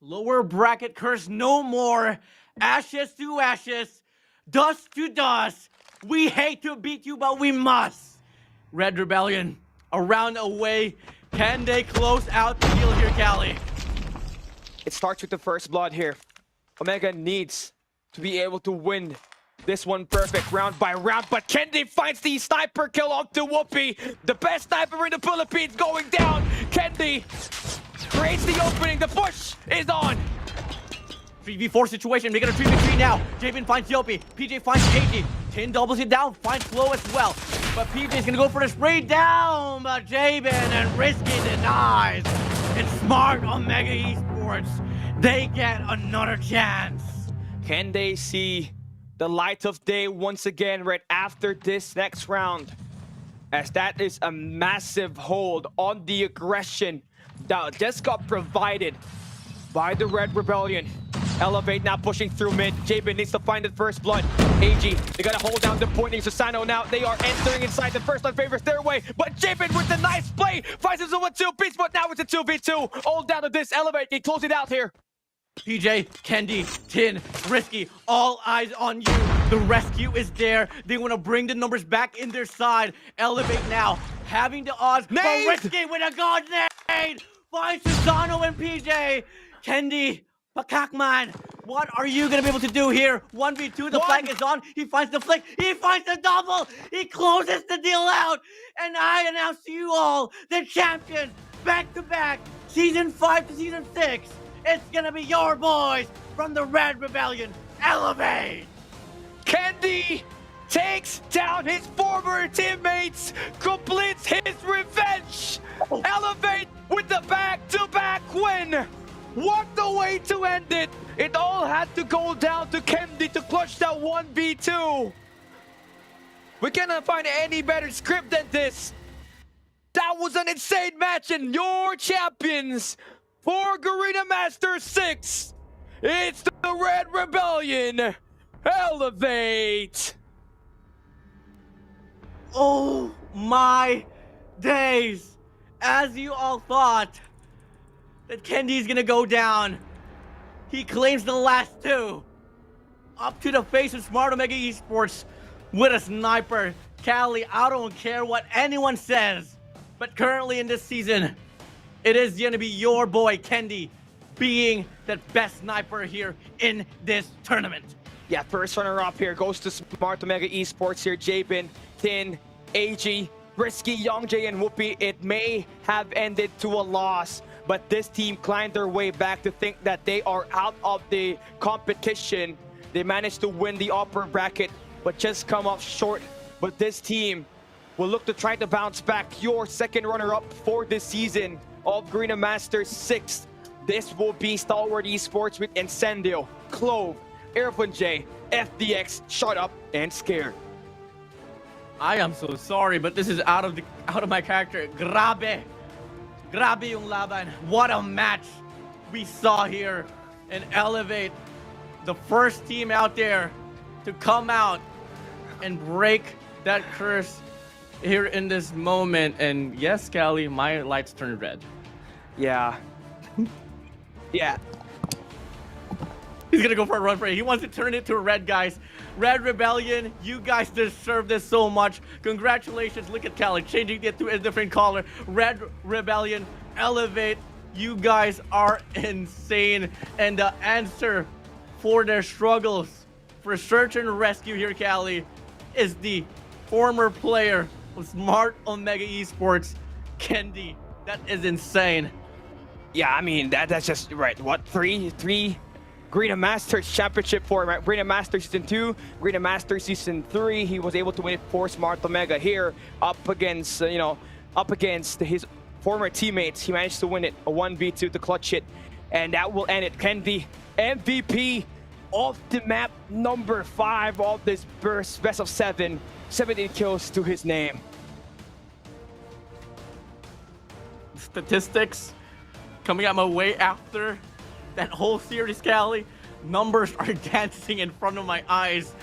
Lower bracket curse no more. Ashes to ashes. Dust to dust. We hate to beat you, but we must. Red Rebellion, a round away. Can they close out the deal here, Cali? It starts with the first blood here. Omega needs to be able to win this one perfect round by round, but KnD finds the sniper kill onto Whoopi. The best sniper in the Philippines going down. KnD creates the opening. The push is on. 3v4 situation, making a 3v3 now. Jabin finds Yopi, PJ finds AG. Tin doubles it down, finds Flo as well. But PJ's gonna go for the spray down, but Jabin and Risky denies. It's smart on Mega Esports. They get another chance. Can they see the light of day once again right after this next round? As that is a massive hold on the aggression that just got provided by the Red Rebellion. Elevate now pushing through mid. Jabin needs to find the first blood. AG, they gotta hold down the point. Susano now, they are entering inside the first unfavored stairway. But Jabin with the nice play finds himself a 2-piece, but now it's a 2v2. All down to this Elevate. They close it out here. PJ, KnD, Tin, Risky, all eyes on you. The rescue is there. They want to bring the numbers back in their side. Elevate now, having the odds. But Risky with a god nade finds Susano and PJ. KnD, Pakakman, what are you going to be able to do here? 1v2, the flank is on. He finds the flick. He finds the double. He closes the deal out. And I announce to you all, the champions, back-to-back, Season 5 to Season 6. It's gonna be your boys from the Red Rebellion. Elevate! KnD takes down his former teammates, completes his revenge. Elevate with the back-to-back win. What the way to end it. It all had to go down to KnD to clutch that 1v2. We cannot find any better script than this. That was an insane match, and your champions for Garena Masters VI, it's the Red Rebellion. Elevate! Oh my days! As you all thought that KnD's gonna go down, he claims the last two. Up to the face of Smart Omega Esports with a sniper. Cali, I don't care what anyone says, but currently in this season, it is gonna be your boy KnD being the best sniper here in this tournament. Yeah, first runner-up here goes to Smart Omega Esports here. Jabin, Tin, AG, Risky, Youngjae, and Whoopi. It may have ended to a loss, but this team climbed their way back to think that they are out of the competition. They managed to win the upper bracket, but just come up short. But this team will look to try to bounce back. Your second runner-up for this season of Garena Masters VI. This will be Stalwart Esports with Incendio, Clove, Airfun J, FDX, Shut Up, and Scared. I am so sorry, but this is out of my character. Grabe yung laban. What a match we saw here and Elevate, the first team out there to come out and break that curse here in this moment. And yes, Cali, my lights turned red. Yeah. Yeah. He's gonna go for a run for it. He wants to turn it to a red, guys. Red Rebellion, you guys deserve this so much. Congratulations. Look at Cali changing it to a different color. Red Rebellion, Elevate. You guys are insane. And the answer for their struggles for search and rescue here, Cali, is the former player of Smart Omega Esports, KnD. That is insane. Yeah, I mean, that's just right. What, three Garena Masters Championship for him, right? Garena Masters Season 2, Garena Masters Season 3. He was able to win it for Smart Omega here up against, up against his former teammates. He managed to win it, a 1v2 to clutch it, and that will end it. KnD, MVP of the map number 5 of this burst, best of 7, 17 kills to his name. Statistics coming out my way after that whole series, Cali. Numbers are dancing in front of my eyes.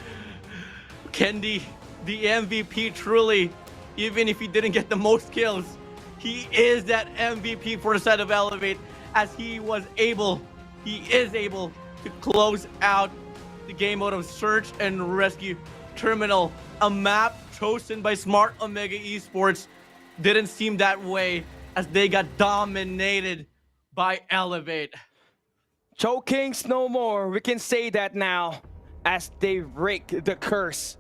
KnD, the MVP, truly, even if he didn't get the most kills, he is that MVP for the side of Elevate, as he is able to close out the game mode of Search and Rescue Terminal. A map chosen by Smart Omega Esports didn't seem that way, as they got dominated by Elevate. Chokings no more. We can say that now as they break the curse.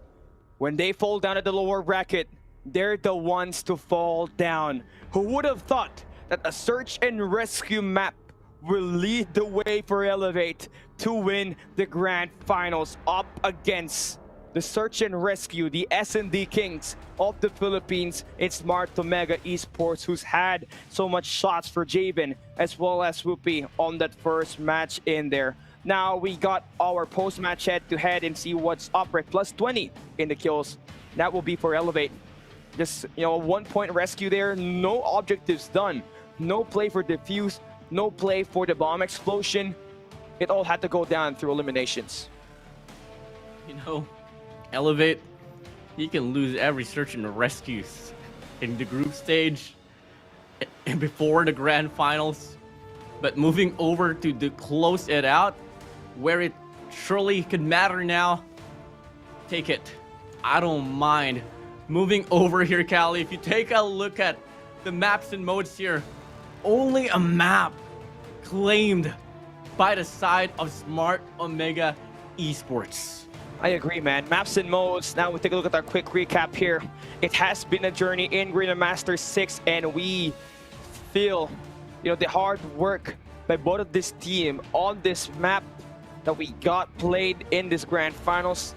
When they fall down at the lower bracket, they're the ones to fall down. Who would have thought that a search and rescue map will lead the way for Elevate to win the grand finals up against the search and rescue, the SnD Kings of the Philippines in Smart Omega Esports, who's had so much shots for Javen as well as Whoopi on that first match in there. Now we got our post-match head-to-head and see what's up, right? Plus 20 in the kills. That will be for Elevate. Just, you know, 1 point rescue there. No objectives done. No play for defuse. No play for the bomb explosion. It all had to go down through eliminations. You know, Elevate, you can lose every search and rescues in the group stage and before the grand finals. But moving over to close it out, where it surely could matter now, take it. I don't mind. Moving over here, Callie, if you take a look at the maps and modes here, only a map claimed by the side of Smart Omega Esports. I agree, man. Maps and modes. Now we take a look at our quick recap here. It has been a journey in Garena Masters VI, and we feel, you know, the hard work by both of this team on this map that we got played in this grand finals.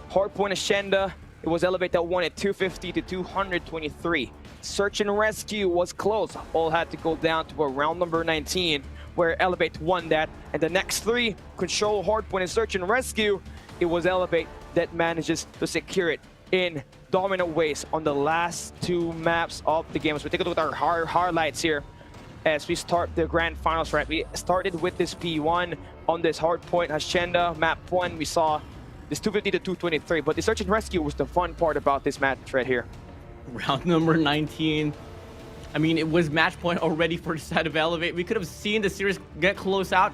Hardpoint SnD, it was Elevate that won at 250 to 223. Search and rescue was close. All had to go down to a round number 19 where Elevate won that. And the next three, Control, Hardpoint, and Search and Rescue, it was Elevate that manages to secure it in dominant ways on the last two maps of the game. So we take a look at our highlights here as we start the grand finals, right? We started with this P1 on this Hardpoint SnD map 1. We saw this 250 to 223, but the Search and Rescue was the fun part about this match right here. Round number 19. I mean, it was match point already for the side of Elevate. We could have seen the series get close out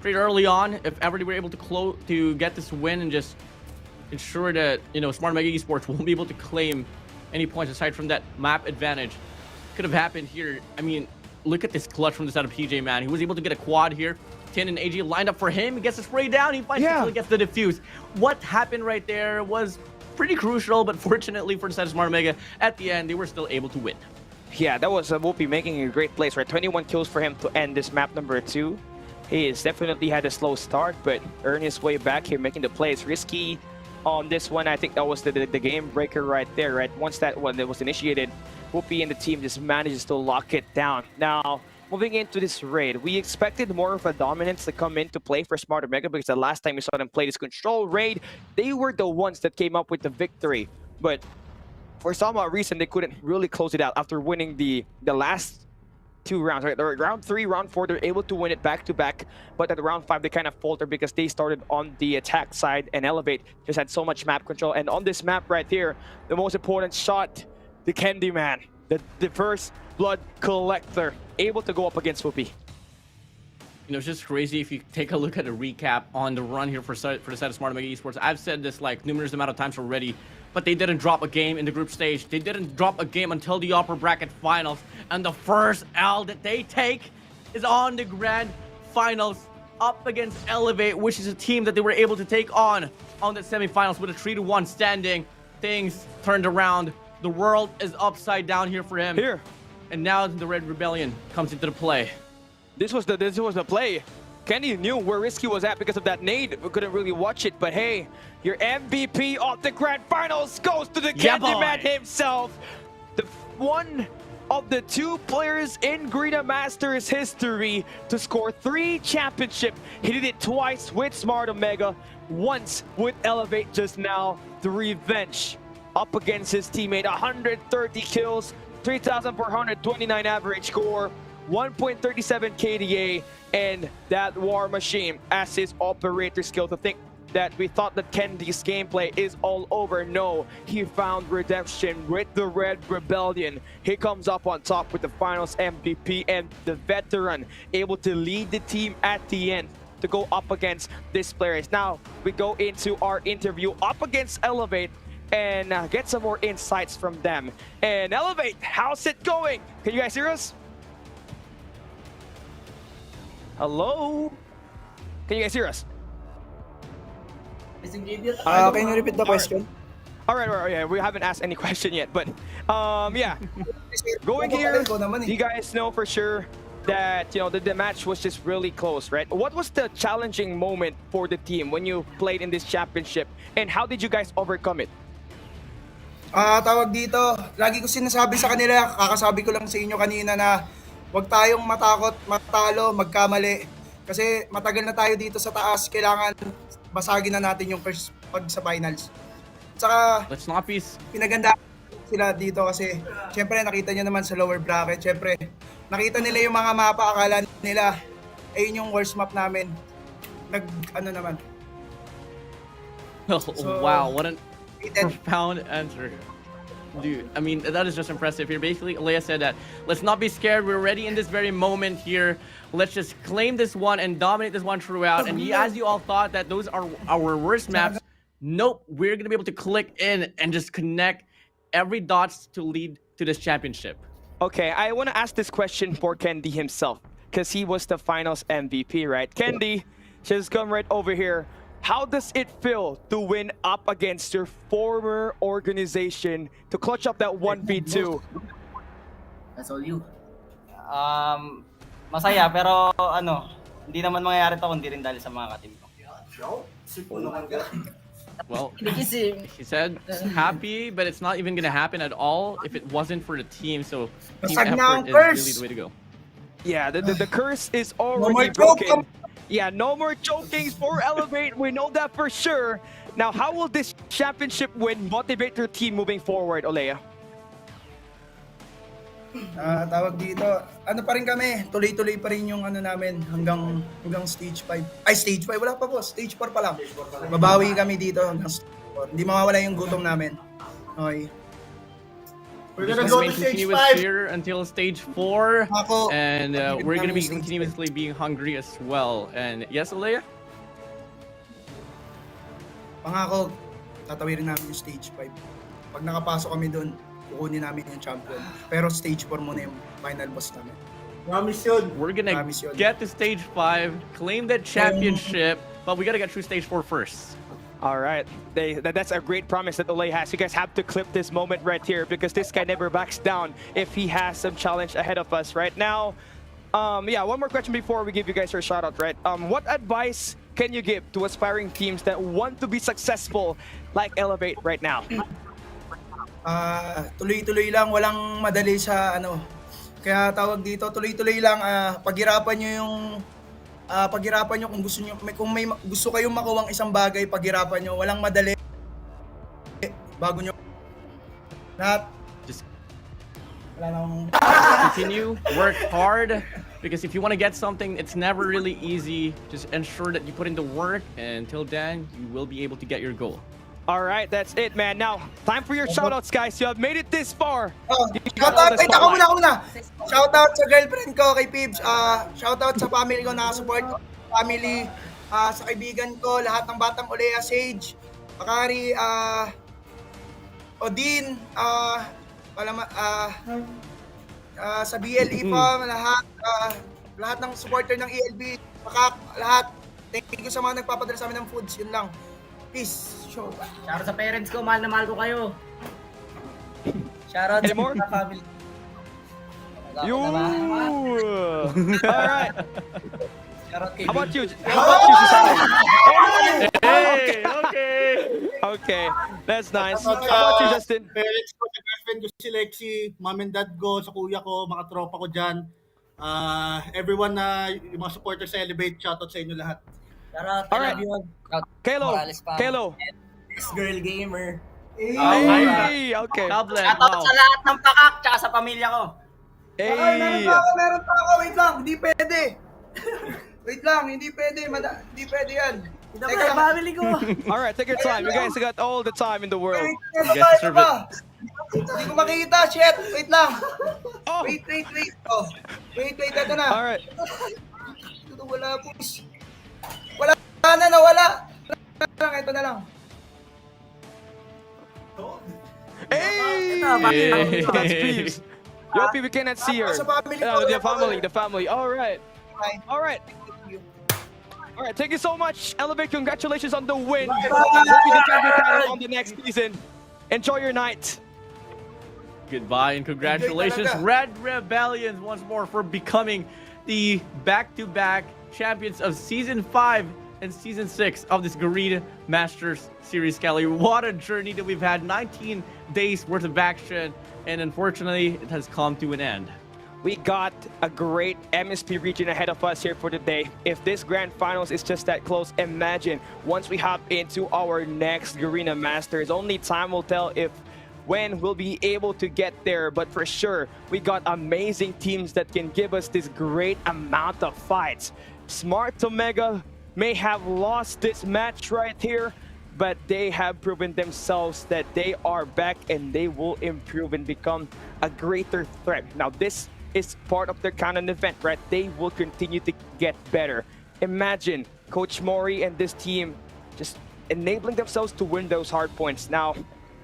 pretty early on if ever they were able to get this win and just ensure that, you know, Smart Omega Esports won't be able to claim any points aside from that map advantage. Could have happened here. I mean, look at this clutch from the side of PJ, man. He was able to get a quad here. Tin and AG lined up for him. He gets the spray down. He finally gets the defuse. What happened right there was pretty crucial, but fortunately for the side of Smart Omega, at the end, they were still able to win. Yeah, that was Whoopi making a great place, right? 21 kills for him to end this map number 2. He has definitely had a slow start, but earned his way back here, making the plays risky on this one. I think that was the game breaker right there, right? Once that one was initiated, Whoopi and the team just manages to lock it down. Now, moving into this raid, we expected more of a dominance to come into play for Smart Omega because the last time we saw them play this control raid, they were the ones that came up with the victory. But for some odd reason, they couldn't really close it out after winning the last two rounds, right? Round 3, round 4, they're able to win it back-to-back, but at round 5, they kind of falter because they started on the attack side and Elevate just had so much map control. And on this map right here, the most important shot, the Candyman, the first blood collector, able to go up against Whoopi. You know, it's just crazy if you take a look at a recap on the run here for the side of Smart Omega Esports. I've said this like numerous amount of times already, but they didn't drop a game in the group stage. They didn't drop a game until the upper bracket finals. And the first L that they take is on the grand finals up against Elevate, which is a team that they were able to take on the semifinals with a 3-1 standing. Things turned around. The world is upside down here for him. And now the Red Rebellion comes into the play. This was the play. Kenny knew where Risky was at because of that nade. We couldn't really watch it, but hey, your MVP of the grand finals goes to the Candyman himself. The one of the 2 players in Garena Masters history to score 3 championships. He did it twice with Smart Omega, once with Elevate just now. The revenge up against his teammate. 130 kills, 3,429 average score, 1.37 KDA, and that War Machine as his operator skill. To think that we thought that Kendy's gameplay is all over. No, he found redemption with the Red Rebellion. He comes up on top with the finals MVP and the veteran, able to lead the team at the end to go up against these players. Now, we go into our interview up against Elevate and get some more insights from them. And Elevate, how's it going? Can you guys hear us? Hello? Can you guys hear us? Missing idiot. Can you repeat the question? All right, yeah, we haven't asked any question yet, but yeah, going here, you guys know for sure that the match was just really close, right? What was the challenging moment for the team when you played in this championship, and how did you guys overcome it? Tawag dito, lagi ko sinasabi sa kanila, kakasabi ko lang sa inyo kanina na huwag tayong matakot, matalo, magkamali. Kasi matagal na tayo dito sa taas, kailangan basagin na natin yung first pag sa finals. Saka, Let's not be... pinaganda sila dito kasi syempre nakita nyo naman sa lower bracket, syempre nakita nila yung mga mapa, akala nila ayun yung worst map namin. Naman. Wow, what an profound answer. Dude, I mean, that is just impressive here. Basically, Alea said that, let's not be scared. We're ready in this very moment here. Let's just claim this one and dominate this one throughout. And as you all thought that those are our worst maps, nope, we're going to be able to click in and just connect every dots to lead to this championship. Okay, I want to ask this question for Kendi himself, because he was the finals MVP, right? Kendi, just come right over here. How does it feel to win up against your former organization to clutch up that 1v2? That's all you. Masaya, pero hindi naman mangyayari to kundi rin dahil sa mga katim ko. Well, he said happy, but it's not even going to happen at all if it wasn't for the team. So team effort is really the way to go. Yeah, the curse is already broken. Yeah, no more chokings for Elevate. We know that for sure. Now, how will this championship win motivate your team moving forward, Olea? Tawag dito, pa rin kami, tuloy-tuloy pa rin yung namin hanggang stage 5. Ay, stage 5, wala pa po, stage 4 pa lang. Babawi kami dito hanggang stage 4. Hindi mawawala yung gutom namin. Okay. We're gonna go to stage 5 here until stage 4, and we're gonna be continuously being hungry as well. And yes, Alea? Pangako, tatawirin namin yung stage 5. Pag nakapasok kami doon, kukunin namin yung champion. Pero stage 4 muna yung final boss namin. Promise yun. We're gonna get to stage 5, claim that championship, but we gotta get through stage 4 first. All right, that's a great promise that Olay has. You guys have to clip this moment right here because this guy never backs down if he has some challenge ahead of us right now. Yeah, one more question before we give you guys your shout out, right? What advice can you give to aspiring teams that want to be successful like Elevate right now? Tuloy-tuloy lang, walang madali sa Kaya tawag dito, tuloy-tuloy lang, paghirapan nyo kung gusto nyo, kung may gusto kayong makuwang isang bagay, paghirapan nyo, walang madali. Bago nyo lahat. Just continue, work hard, because if you want to get something, it's never really easy. Just ensure that you put in the work, and until then, you will be able to get your goal. All right, that's it, man. Now, time for your shoutouts, guys. You have made it this far. Shoutout, ako muna. Shoutout sa girlfriend ko, kay Pibs. Shoutout sa family ko, nakasupport ko. Family, sa kaibigan ko, lahat ng batang Olea, Sage, Akari, Odin, sa BLE pa, lahat ng supporter ng ELB, lahat. Thank you sa mga nagpapadala sa amin ng foods, yun lang. Peace. Shoutout sa parents ko, mahal na mahal ko kayo. Shoutout sa family. You. All right. Shoutout kay How about you, Susanna? Okay. That's nice. How about you, Justin? Parents ko, sa girlfriend ko si Lexi, mom and dad ko, sa kuya ko, mga tropa ko dyan. Everyone na yung mga supporters sa Elevate, shoutout sa inyo lahat. Shoutout, All right. Kalo. This girl gamer. Hey, okay. Shoutout sa lahat ng pakak, tsaka sa pamilya ko. Hey. Meron pa ako. Wait lang, hindi pwede. Wait lang, hindi pwede. Hindi pwede yan. Teka, family ko. All right, take your time. You guys got all the time in the world. You guys deserve it. Hindi ko makita, shit. Wait lang. Oh. Wait. Oh. Wait, ito na. All right. Wala, push. Nawala. Ito na lang. Hey! Hey. That's Peeves. Yo, we cannot see her. Sa family ko. The family. All right. All right, thank you so much, Elevate. Congratulations on the win. Bye. We'll be the champion title on the next season. Enjoy your night. Goodbye and congratulations, talaga. Red Rebellions, once more for becoming the back-to-back champions of Season 5 and Season 6 of this Garena Masters series, Kelly. What a journey that we've had. 19 days worth of action, and unfortunately, it has come to an end. We got a great MSP region ahead of us here for the day. If this grand finals is just that close, imagine once we hop into our next Garena Masters. Only time will tell if when we'll be able to get there, but for sure, we got amazing teams that can give us this great amount of fights. Smart to Mega may have lost this match right here, but they have proven themselves that they are back and they will improve and become a greater threat. Now, this is part of their kind of event, right? They will continue to get better. Imagine Coach Mori and this team just enabling themselves to win those hard points. Now,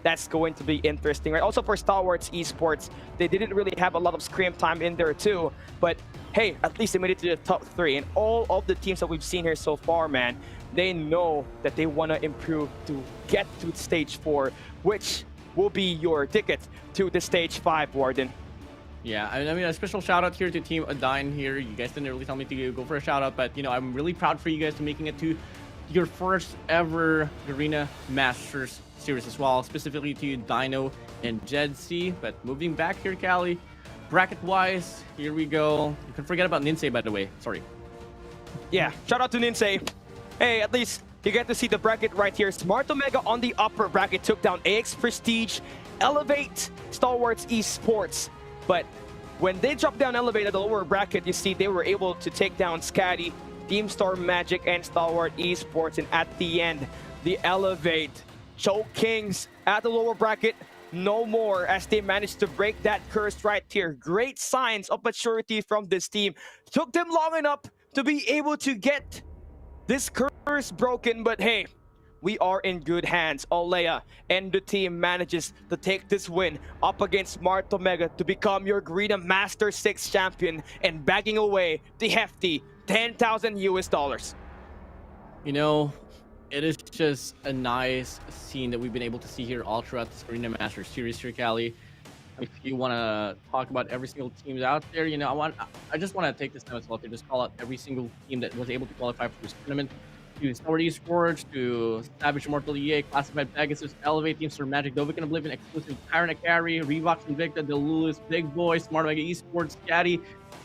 that's going to be interesting, right? Also for Stalwarts Esports, they didn't really have a lot of scrim time in there too, but hey, at least they made it to the top 3. And all of the teams that we've seen here so far, man, they know that they want to improve to get to stage 4, which will be your ticket to the stage 5, Warden. Yeah, I mean, a special shout out here to Team Adine here. You guys didn't really tell me to go for a shout out, but you know, I'm really proud for you guys for making it to your first ever Garena Masters series as well, specifically to Dino and Jedsi. But moving back here, Callie, bracket wise, here we go. You can forget about Ninsei, by the way. Sorry. Yeah, shout out to Ninsei. Hey, at least you get to see the bracket right here. Smart Omega on the upper bracket took down AX Prestige, Elevate, Stalwarts Esports. But when they dropped down Elevate at the lower bracket, you see they were able to take down Scatty, Team Storm Magic, and Stalwart Esports. And at the end, the Elevate Choke Kings at the lower bracket, no more, as they managed to break that curse right here. Great signs of maturity from this team. Took them long enough to be able to get this curse broken, but hey, we are in good hands. Olea and the team manages to take this win up against Smart Omega to become your Garena Masters 6 champion and bagging away the hefty $10,000 US. You know, it is just a nice scene that we've been able to see here all throughout this Garena Masters series here, Callie. If you want to talk about every single team out there, you know, I just want to take this time as well to just call out every single team that was able to qualify for this tournament. To Stalwart Esports, to Savage Immortal EA, Classified Pegasus, Elevate Team, Sir Magic, Dovik and Oblivion, Exclusive, Tyrant Akari, Revox Invicta, Delulus, Big Boy, Smart Omega Esports, Scatty,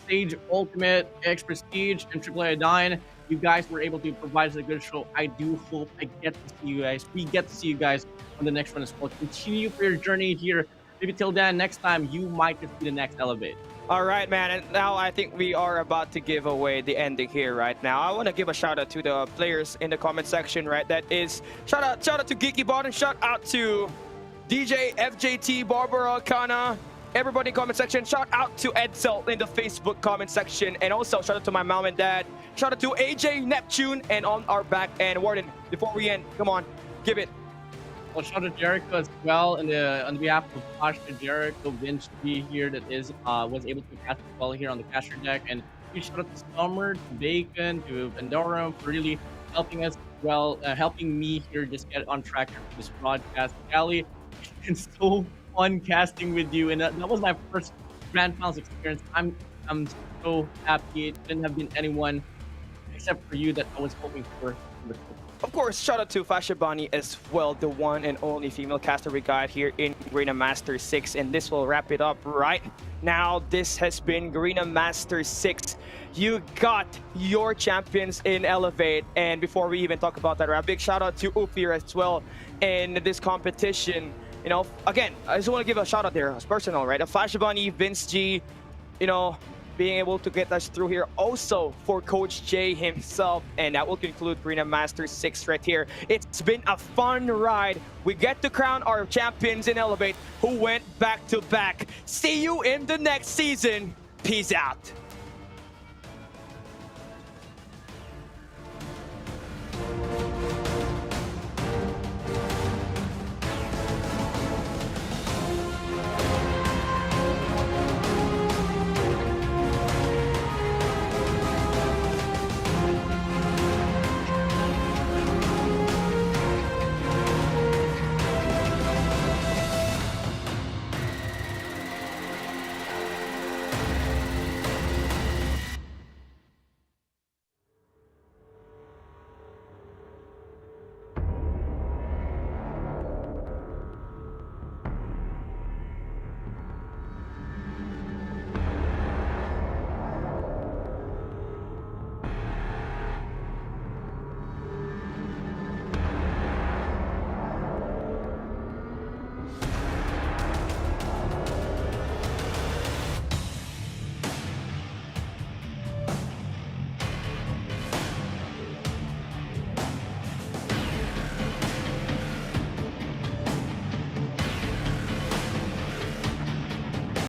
Sage Ultimate, X Prestige, and AAA Adine. You guys were able to provide us a good show. I do hope I get to see you guys. We get to see you guys on the next one as well. Continue for your journey here. Maybe till then, next time, you might just be the next Elevate. All right, man, and now I think we are about to give away the ending here right now. I want to give a shout out to the players in the comment section, right? That is, shout out to Geeky Bot, and shout out to DJ FJT, Barbara Kana, everybody in the comment section. Shout out to Edsel in the Facebook comment section, and also shout out to my mom and dad. Shout out to AJ Neptune, and on our back end, Warden, before we end, come on, give it. Well, shout out to Jericho as well, and on behalf of Josh to Jericho, Vince B here that was able to cast as well here on the caster deck, and huge shout out to Summer, to Bacon, to Pandorum for really helping us as well, helping me here just get on track for this broadcast. Callie, it's so fun casting with you, and that was my first Grand Finals experience. I'm so happy. It didn't have been anyone except for you that I was hoping for. Of course, shout out to Fashabani as well, the one and only female caster we got here in Garena Masters 6, and this will wrap it up right now. This has been Garena Masters 6. You got your champions in Elevate, and before we even talk about that, a big shout out to Ufir as well in this competition. You know, again, I just want to give a shout out there, it's personal, right? Fashabani, Vince G, you know, being able to get us through here. Also for Coach J himself, and that will conclude Garena Masters 6 right here. It's been a fun ride. We get to crown our champions in Elevate who went back to back. See you in the next season. Peace out.